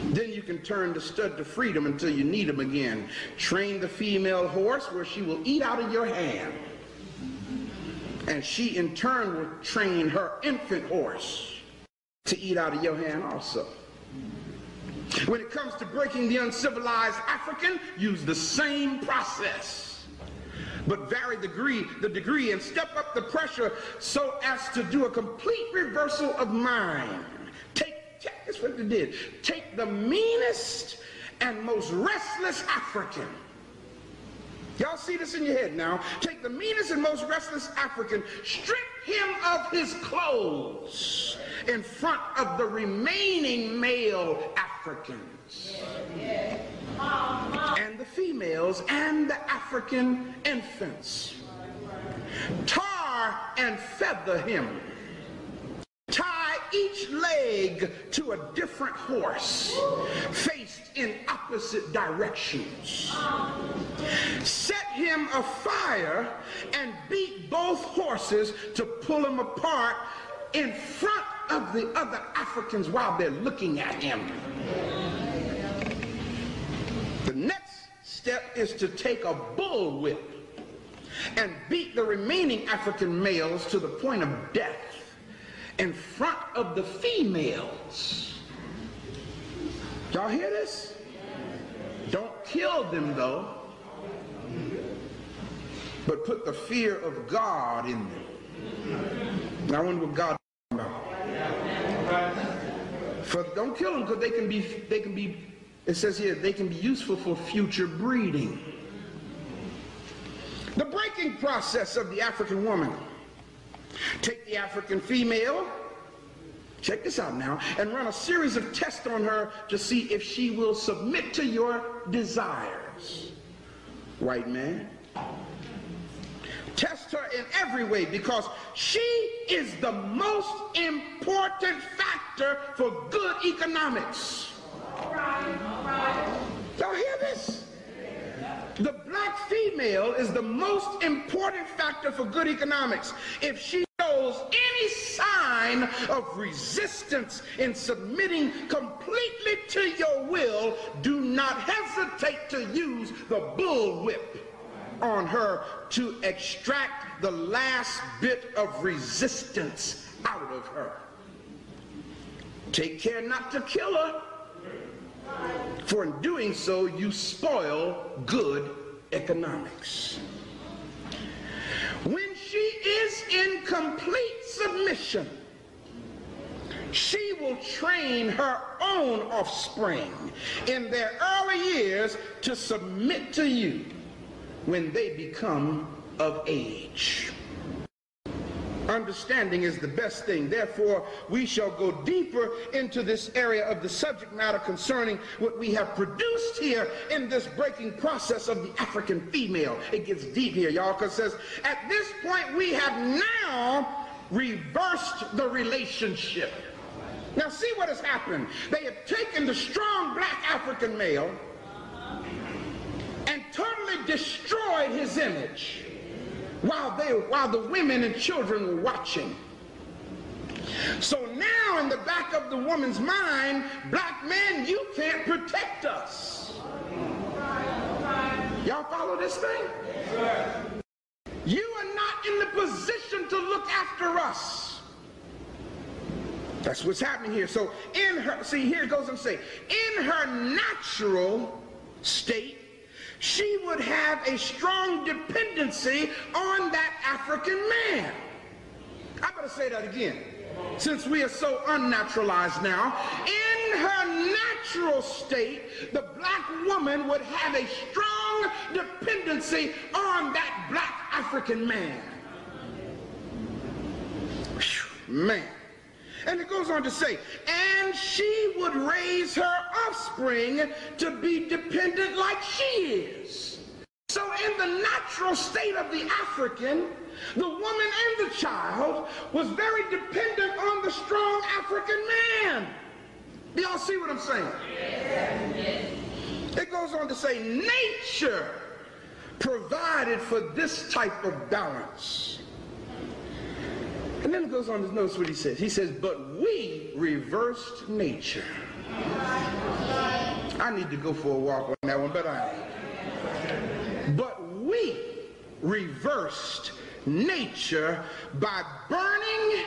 Then you can turn the stud to freedom until you need him again. Train the female horse where she will eat out of your hand. And she in turn will train her infant horse to eat out of your hand also. When it comes to breaking the uncivilized African, use the same process, but vary the degree and step up the pressure so as to do a complete reversal of mind. Check this what they did. Take the meanest and most restless African. Y'all see this in your head now. Take the meanest and most restless African, strip him of his clothes in front of the remaining male Africans and the females and the African infants. Tar and feather him. Tie each leg to a different horse, faced in opposite directions. Set him afire and beat both horses to pull him apart in front of the other Africans while they're looking at him. The next step is to take a bullwhip and beat the remaining African males to the point of death in front of the females. Y'all hear this? Don't kill them though, but put the fear of God in them. Now I wonder what God is talking about. Don't kill them because they can be, it says here, they can be useful for future breeding. The breaking process of the African woman Take the African female, check this out now, and run a series of tests on her to see if she will submit to your desires. White man. Test her in every way because she is the most important factor for good economics. All right. Y'all hear this? The black female is the most important factor for good economics. If she shows any sign of resistance in submitting completely to your will, do not hesitate to use the bullwhip on her to extract the last bit of resistance out of her. Take care not to kill her, for in doing so you spoil good economics. When she is in complete submission, she will train her own offspring in their early years to submit to you when they become of age. Understanding is the best thing. Therefore, we shall go deeper into this area of the subject matter concerning what we have produced here in this breaking process of the African female. It gets deep here, y'all, because it says, at this point, we have now reversed the relationship. Now, see what has happened. They have taken the strong black African male and totally destroyed his image while the women and children were watching. So now in the back of the woman's mind, black men, you can't protect us. Y'all follow this thing? You are not in the position to look after us. That's what's happening here. So in her, see, here it goes and say, in her natural state, she would have a strong dependency on that African man. I better say that again, since we are so unnaturalized now. In her natural state, the black woman would have a strong dependency on that black African man. Whew, man. And it goes on to say, and she would raise her offspring to be dependent like she is. So in the natural state of the African, the woman and the child was very dependent on the strong African man. Do y'all see what I'm saying? Yes. It goes on to say, nature provided for this type of balance. And then it goes on to notice what he says. He says, but we reversed nature. I need to go for a walk on that one, but we reversed nature by burning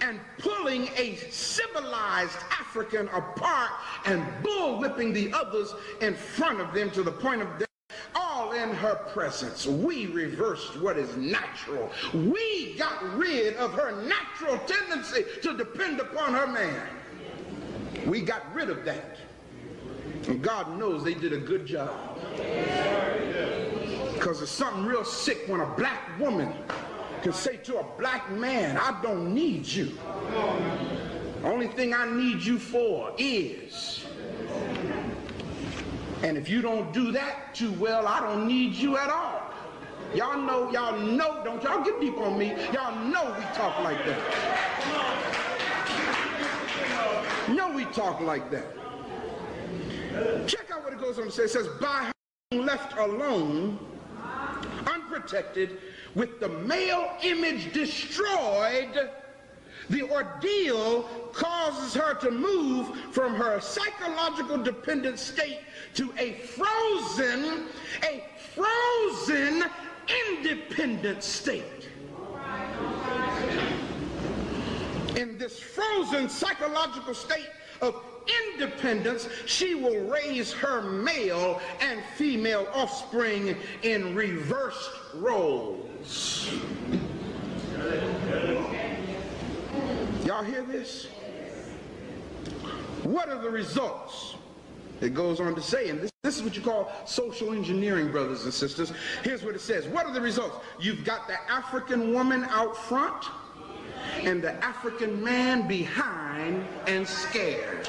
and pulling a civilized African apart and bullwhipping the others in front of them to the point of death. All in her presence. We reversed what is natural. We got rid of her natural tendency to depend upon her man. We got rid of that. And God knows they did a good job. Because it's something real sick when a black woman can say to a black man, I don't need you. Only thing I need you for is. And if you don't do that too well, I don't need you at all. Y'all know, don't y'all get deep on me. Y'all know we talk like that. No, we talk like that. Check out what it goes on to say. It says, by being left alone, unprotected, with the male image destroyed, the ordeal causes her to move from her psychological dependent state to a frozen independent state. In this frozen psychological state of independence, she will raise her male and female offspring in reversed roles. Y'all hear this? What are the results? It goes on to say, and this is what you call social engineering, brothers and sisters. Here's what it says. What are the results? You've got the African woman out front, and the African man behind and scared.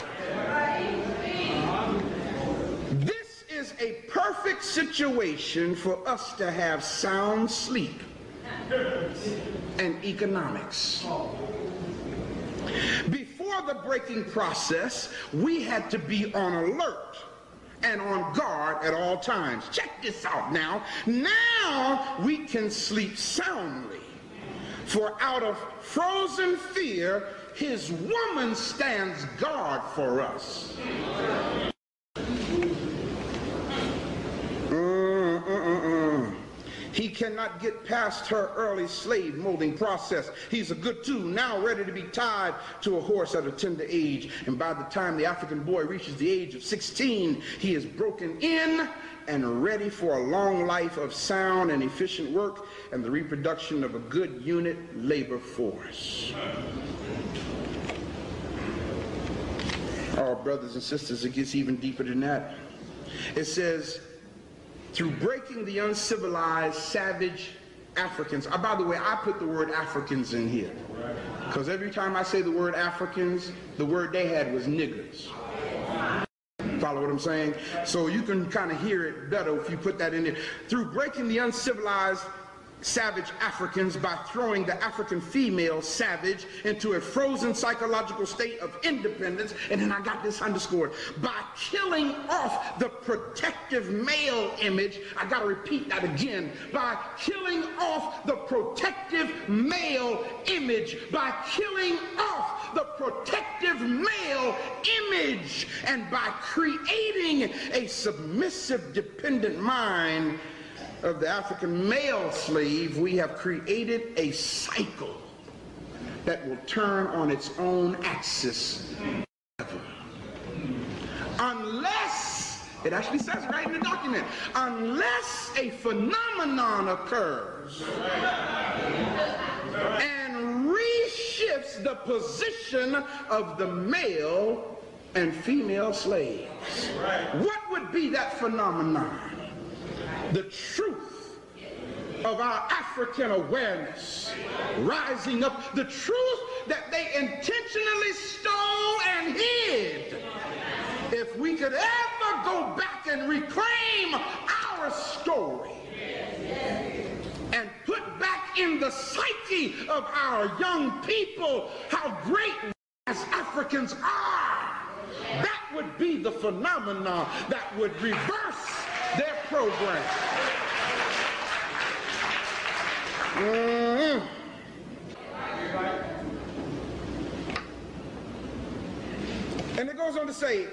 This is a perfect situation for us to have sound sleep and economics. Before the breaking process, we had to be on alert and on guard at all times. Check this out now. Now we can sleep soundly, for out of frozen fear, his woman stands guard for us. He cannot get past her early slave molding process. He's a good tool, now ready to be tied to a horse at a tender age. And by the time the African boy reaches the age of 16, he is broken in and ready for a long life of sound and efficient work and the reproduction of a good unit labor force. Our brothers and sisters, it gets even deeper than that. It says, through breaking the uncivilized, savage Africans. By the way, I put the word Africans in here, because every time I say the word Africans, the word they had was niggers. Follow what I'm saying? So you can kind of hear it better if you put that in there. Through breaking the uncivilized, savage Africans by throwing the African female savage into a frozen psychological state of independence, and then I got this underscored, by killing off the protective male image. I gotta repeat that again. By killing off the protective male image, by killing off the protective male image, and by creating a submissive, dependent mind of the African male slave, we have created a cycle that will turn on its own axis. Unless, it actually says right in the document, unless a phenomenon occurs and reshifts the position of the male and female slaves. What would be that phenomenon? The truth of our African awareness rising up, the truth that they intentionally stole and hid. If we could ever go back and reclaim our story and put back in the psyche of our young people how great we as Africans are, that would be the phenomenon that would reverse their program. And it goes on to say,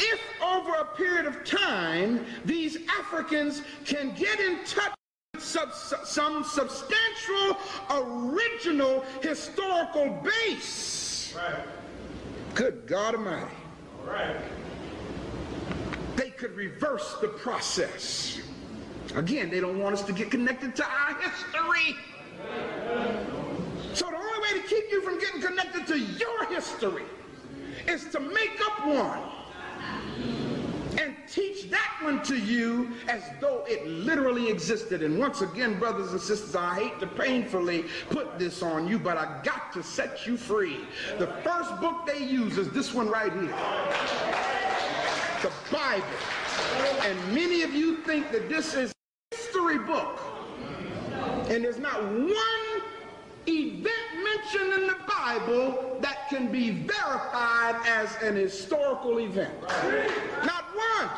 if over a period of time these Africans can get in touch with some substantial original historical base, good God Almighty, they could reverse the process. Again, they don't want us to get connected to our history. So the only way to keep you from getting connected to your history is to make up one and teach that one to you as though it literally existed. And once again, brothers and sisters, I hate to painfully put this on you, but I got to set you free. The first book they use is this one right here, the Bible. And many of you think that this is a history book, and there's not one event mentioned in the Bible that can be verified as an historical event. Not one.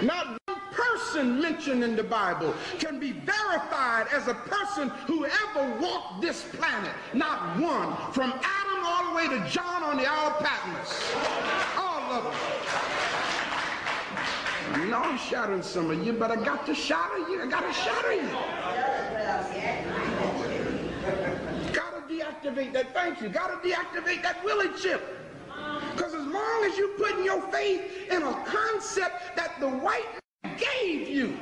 Not one person mentioned in the Bible can be verified as a person who ever walked this planet. Not one. From Adam all the way to John on the Isle of Patmos. All of them. I know I'm shouting some of you, but I got to shatter you. I got to shatter you. Got to deactivate that. Thank you. Got to deactivate that willy chip. Because as long as you're putting your faith in a concept that the white man gave you,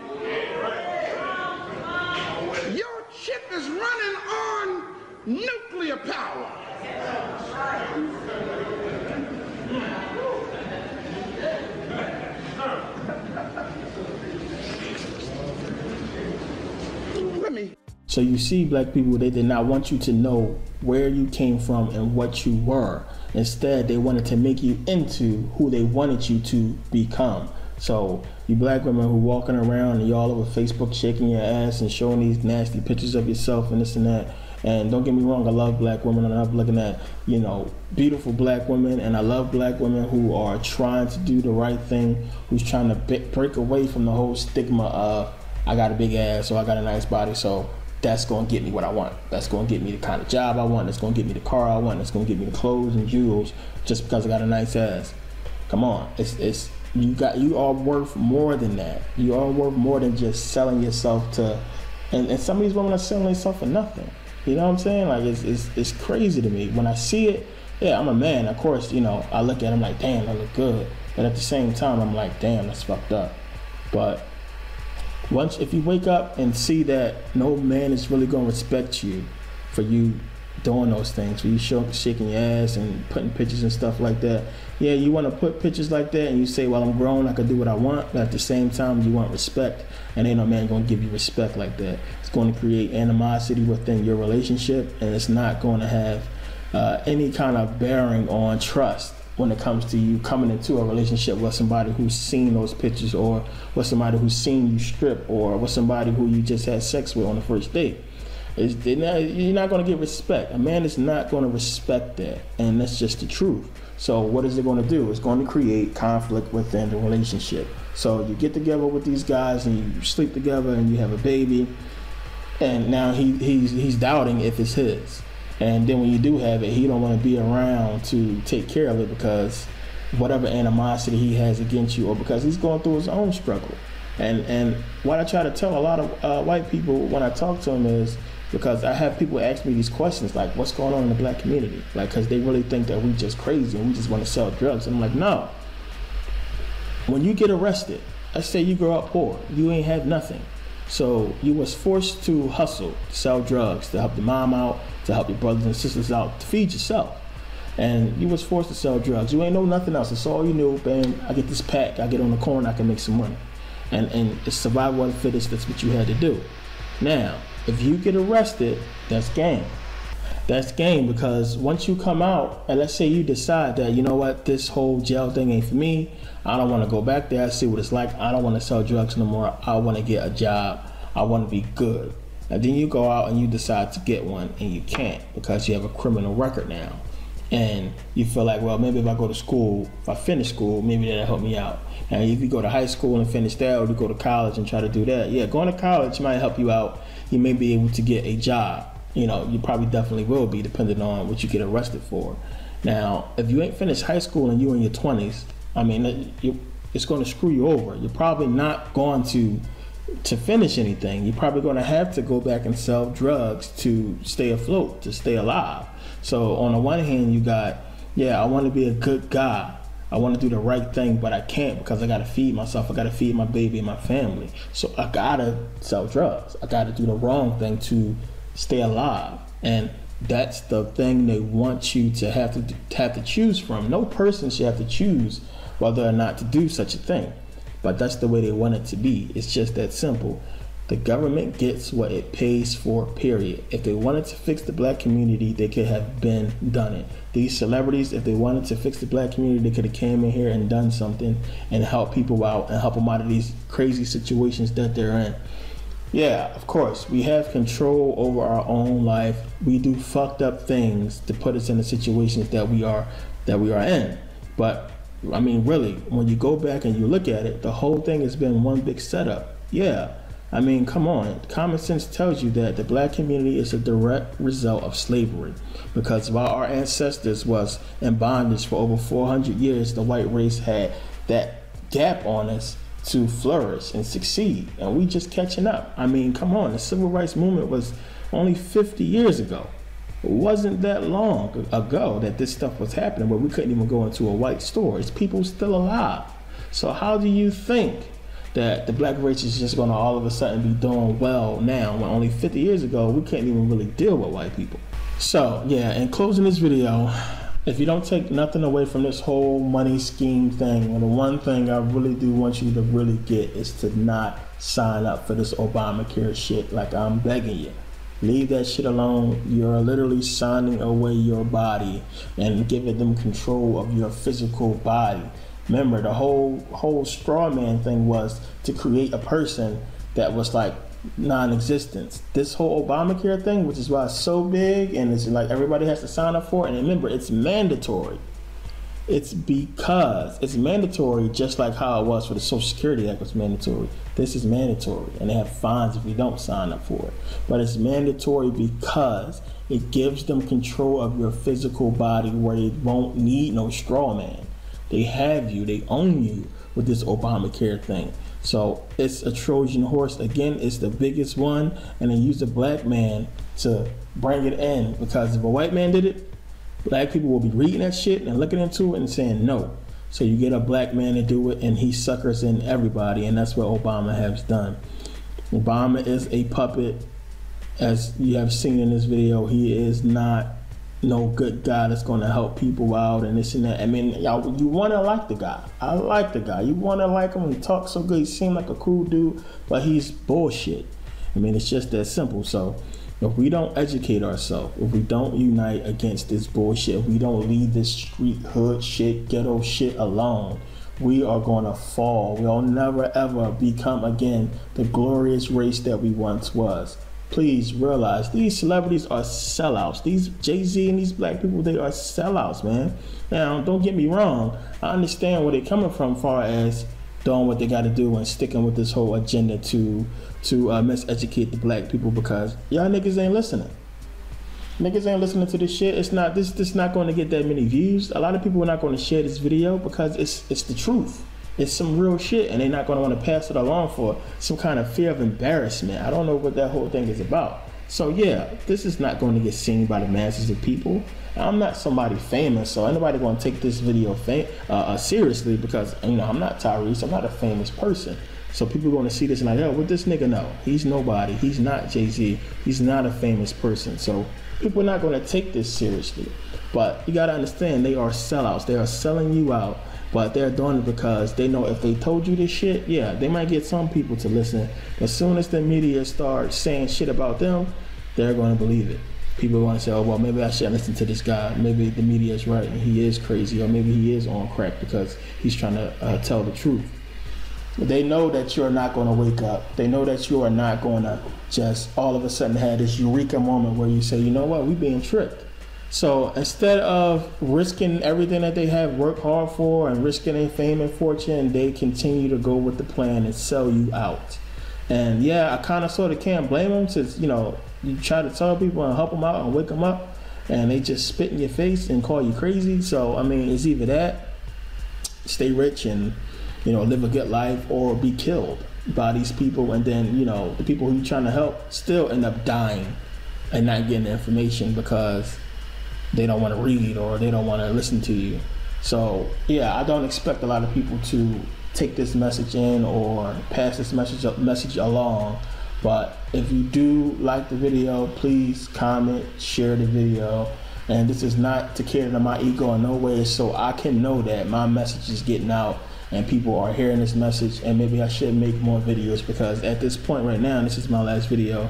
your chip is running on nuclear power. Let me So you see black people, they did not want you to know where you came from and what you were. Instead, they wanted to make you into who they wanted you to become. So you black women who walking around and you all over Facebook shaking your ass and showing these nasty pictures of yourself and this and that. And don't get me wrong, I love black women, and I love looking at, you know, beautiful black women, and I love black women who are trying to do the right thing, who's trying to break away from the whole stigma of I got a big ass or I got a nice body, so that's going to get me what I want. That's going to get me the kind of job I want. That's going to get me the car I want. That's going to get me the clothes and jewels just because I got a nice ass. Come on, you are worth more than that. You are worth more than just selling yourself to, and some of these women are selling themselves for nothing. You know what I'm saying? Like it's crazy to me when I see it. Yeah, I'm a man. Of course, you know, I look at them like, damn, I look good. But at the same time, I'm like, damn, that's fucked up. But if you wake up and see that no man is really gonna respect you for you doing those things, for you shaking your ass and putting pictures and stuff like that. Yeah, you want to put pictures like that and you say, well, I'm grown, I can do what I want, but at the same time you want respect, and ain't no man gonna give you respect like that. It's going to create animosity within your relationship, and it's not going to have any kind of bearing on trust when it comes to you coming into a relationship with somebody who's seen those pictures, or with somebody who's seen you strip, or with somebody who you just had sex with on the first date. You're not going to get respect. A man is not going to respect that, and that's just the truth. So what is it going to do? It's going to create conflict within the relationship. So you get together with these guys and you sleep together and you have a baby, and now he's doubting if it's his. And then when you do have it, he don't want to be around to take care of it because whatever animosity he has against you, or because he's going through his own struggle. And what I try to tell a lot of white people when I talk to them is, because I have people ask me these questions like, what's going on in the black community? Like, because they really think that we just crazy and we just want to sell drugs. And I'm like, no. When you get arrested, let's say you grow up poor, you ain't have nothing. So you was forced to hustle, to sell drugs, to help your mom out, to help your brothers and sisters out, to feed yourself. And you was forced to sell drugs. You ain't know nothing else. That's all you knew. Bam, I get this pack, I get on the corner, I can make some money. And it's survival of the fittest, that's what you had to do. Now, if you get arrested, that's game. That's game, because once you come out, and let's say you decide that, you know what, this whole jail thing ain't for me, I don't want to go back there, I see what it's like, I don't want to sell drugs no more, I want to get a job, I want to be good. And then you go out and you decide to get one, and you can't because you have a criminal record now. And you feel like, well, maybe if I go to school, if I finish school, maybe that'll help me out. And if you go to high school and finish that, or you go to college and try to do that, yeah, going to college might help you out. You may be able to get a job. You know, you probably definitely will be, depending on what you get arrested for. Now, if you ain't finished high school and you're in your 20s, I mean, it's going to screw you over. You're probably not going to finish anything. You're probably going to have to go back and sell drugs to stay afloat, to stay alive. So on the one hand, you got, yeah, I want to be a good guy. I want to do the right thing, but I can't because I got to feed myself. I got to feed my baby and my family. So I got to sell drugs. I got to do the wrong thing to stay alive. And that's the thing they want you to have to choose from. No person should have to choose whether or not to do such a thing. But that's the way they want it to be. It's just that simple. The government gets what it pays for, period. If they wanted to fix the black community, they could have done it. These celebrities, if they wanted to fix the black community, they could have came in here and done something and helped people out and help them out of these crazy situations that they're in. Yeah, of course, we have control over our own life. We do fucked up things to put us in the situations that we are in. But I mean, really, when you go back and you look at it, the whole thing has been one big setup. Yeah. I mean, come on. Common sense tells you that the black community is a direct result of slavery. Because while our ancestors was in bondage for over 400 years, the white race had that gap on us to flourish and succeed. And we just catching up. I mean, come on. The Civil Rights Movement was only 50 years ago. It wasn't that long ago that this stuff was happening, where we couldn't even go into a white store. It's people still alive. So how do you think that the black race is just going to all of a sudden be doing well now, when only 50 years ago we couldn't even really deal with white people? So yeah, in closing this video, if you don't take nothing away from this whole money scheme thing, the one thing I really do want you to really get is to not sign up for this Obamacare shit like I'm begging you. Leave that shit alone. You're literally signing away your body and giving them control of your physical body. Remember, the whole straw man thing was to create a person that was like non-existence. This whole Obamacare thing, which is why it's so big and it's like everybody has to sign up for it. And remember, it's mandatory. It's because it's mandatory, just like how it was for the Social Security Act was mandatory. This is mandatory, and they have fines if you don't sign up for it. But it's mandatory because it gives them control of your physical body where they won't need no straw man. They have you, they own you with this Obamacare thing. So it's a Trojan horse. Again, it's the biggest one, and they use a black man to bring it in, because if a white man did it, black people will be reading that shit and looking into it and saying no. So you get a black man to do it, and he suckers in everybody, and that's what Obama has done. Obama is a puppet, as you have seen in this video. He is not no good guy that's going to help people out and this and that. I mean, y'all, you want to like the guy. I like the guy. You want to like him. He talks so good. He seems like a cool dude, but he's bullshit. I mean, it's just that simple. So if we don't educate ourselves, if we don't unite against this bullshit, if we don't leave this street hood shit, ghetto shit alone, we are going to fall. We'll never ever become again the glorious race that we once was. Please realize these celebrities are sellouts. These Jay-Z and these black people, they are sellouts, man. Now, don't get me wrong. I understand where they're coming from as far as doing what they got to do and sticking with this whole agenda to miseducate the black people, because y'all niggas ain't listening. Niggas ain't listening to this shit. It's not this not going to get that many views. A lot of people are not going to share this video because it's the truth. It's some real shit, and they're not going to want to pass it along for some kind of fear of embarrassment. I don't know what that whole thing is about. So yeah, this is not going to get seen by the masses of people. I'm not somebody famous, so anybody going to take this video seriously, because I'm not Tyrese. I'm not a famous person. So people are going to see this and like, oh, what this nigga know? He's nobody. He's not Jay-Z. He's not a famous person. So people are not going to take this seriously. But you got to understand, they are sellouts. They are selling you out. But they're doing it because they know if they told you this shit, yeah, they might get some people to listen. As soon as the media starts saying shit about them, they're going to believe it. People want to say, oh, well, maybe I should listen to this guy. Maybe the media is right and he is crazy, or maybe he is on crack because he's trying to tell the truth. They know that you're not going to wake up. They know that you are not going to just all of a sudden have this eureka moment where you say, you know what, we're being tricked. So instead of risking everything that they have worked hard for and risking their fame and fortune, they continue to go with the plan and sell you out. And yeah, I kind of sort of can't blame them, since you try to tell people and help them out and wake them up, and they just spit in your face and call you crazy. So I mean, it's either that, stay rich and live a good life, or be killed by these people, and then the people who you're trying to help still end up dying and not getting the information because they don't want to read or they don't want to listen to you. So yeah, I don't expect a lot of people to take this message in or pass this message along. But if you do like the video, please comment, share the video. And this is not to cater to my ego in no way, so I can know that my message is getting out and people are hearing this message, and maybe I should make more videos, because at this point right now, this is my last video,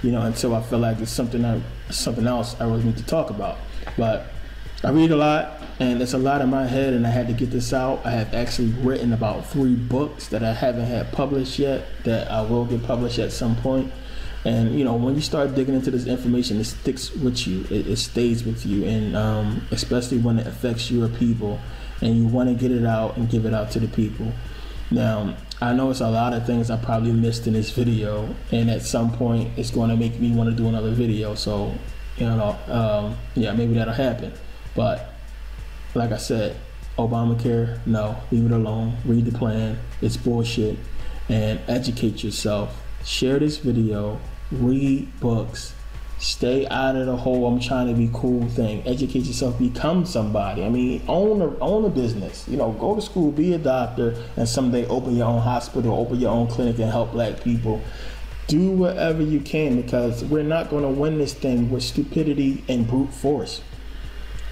until I feel like it's something else I really need to talk about. But I read a lot, and there's a lot in my head, and I had to get this out. I have actually written about 3 books that I haven't had published yet, that I will get published at some point. And when you start digging into this information, it sticks with you. It stays with you, and especially when it affects your people, and you want to get it out and give it out to the people. Now, I know it's a lot of things I probably missed in this video, and at some point it's going to make me want to do another video. So yeah, maybe that'll happen. But like I said, Obamacare, no, leave it alone. Read the plan. It's bullshit. And educate yourself. Share this video. Read books. Stay out of the whole I'm trying to be cool thing. Educate yourself. Become somebody. I mean, own a business. Go to school, be a doctor, and someday open your own hospital, open your own clinic, and help black people. Do whatever you can, because we're not going to win this thing with stupidity and brute force.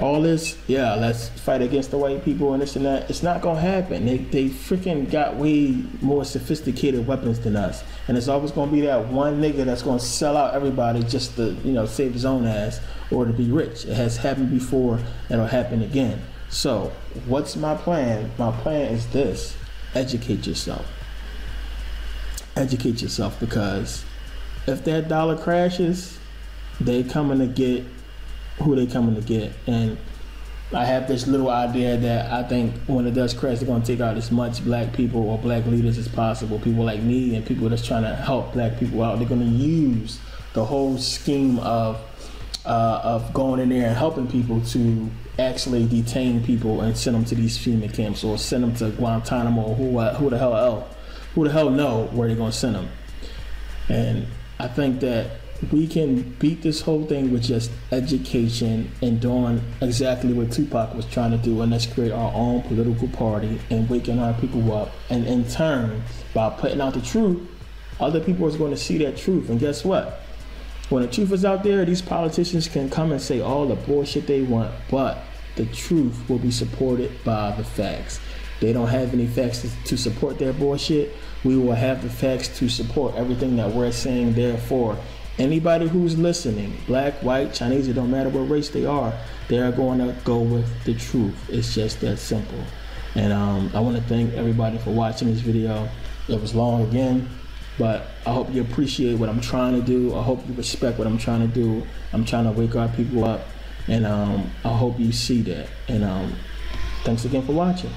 all this, yeah, let's fight against the white people and this and that. It's not gonna happen. They freaking got way more sophisticated weapons than us, and it's always gonna be that one nigga that's gonna sell out everybody just to, you know, save his own ass or to be rich. It has happened before, and it'll happen again. So, what's my plan? My plan is this: educate yourself. Educate yourself, because if that dollar crashes, they coming to get who they coming to get. And I have this little idea that I think when it does crash, they're going to take out as much black people or black leaders as possible, people like me and people that's trying to help black people out. They're going to use the whole scheme of going in there and helping people to actually detain people and send them to these FEMA camps or send them to Guantanamo or who the hell know where they're going to send them. And I think that we can beat this whole thing with just education and doing exactly what Tupac was trying to do, and let's create our own political party and waking our people up. And in turn, by putting out the truth, other people is going to see that truth. And guess what? When the truth is out there, these politicians can come and say all the bullshit they want, but the truth will be supported by the facts. They don't have any facts to support their bullshit. We will have the facts to support everything that we're saying. Therefore, anybody who's listening, black, white, Chinese, it don't matter what race they are going to go with the truth. It's just that simple. And I want to thank everybody for watching this video. It was long again, but I hope you appreciate what I'm trying to do. I hope you respect what I'm trying to do. I'm trying to wake our people up, and I hope you see that. And thanks again for watching.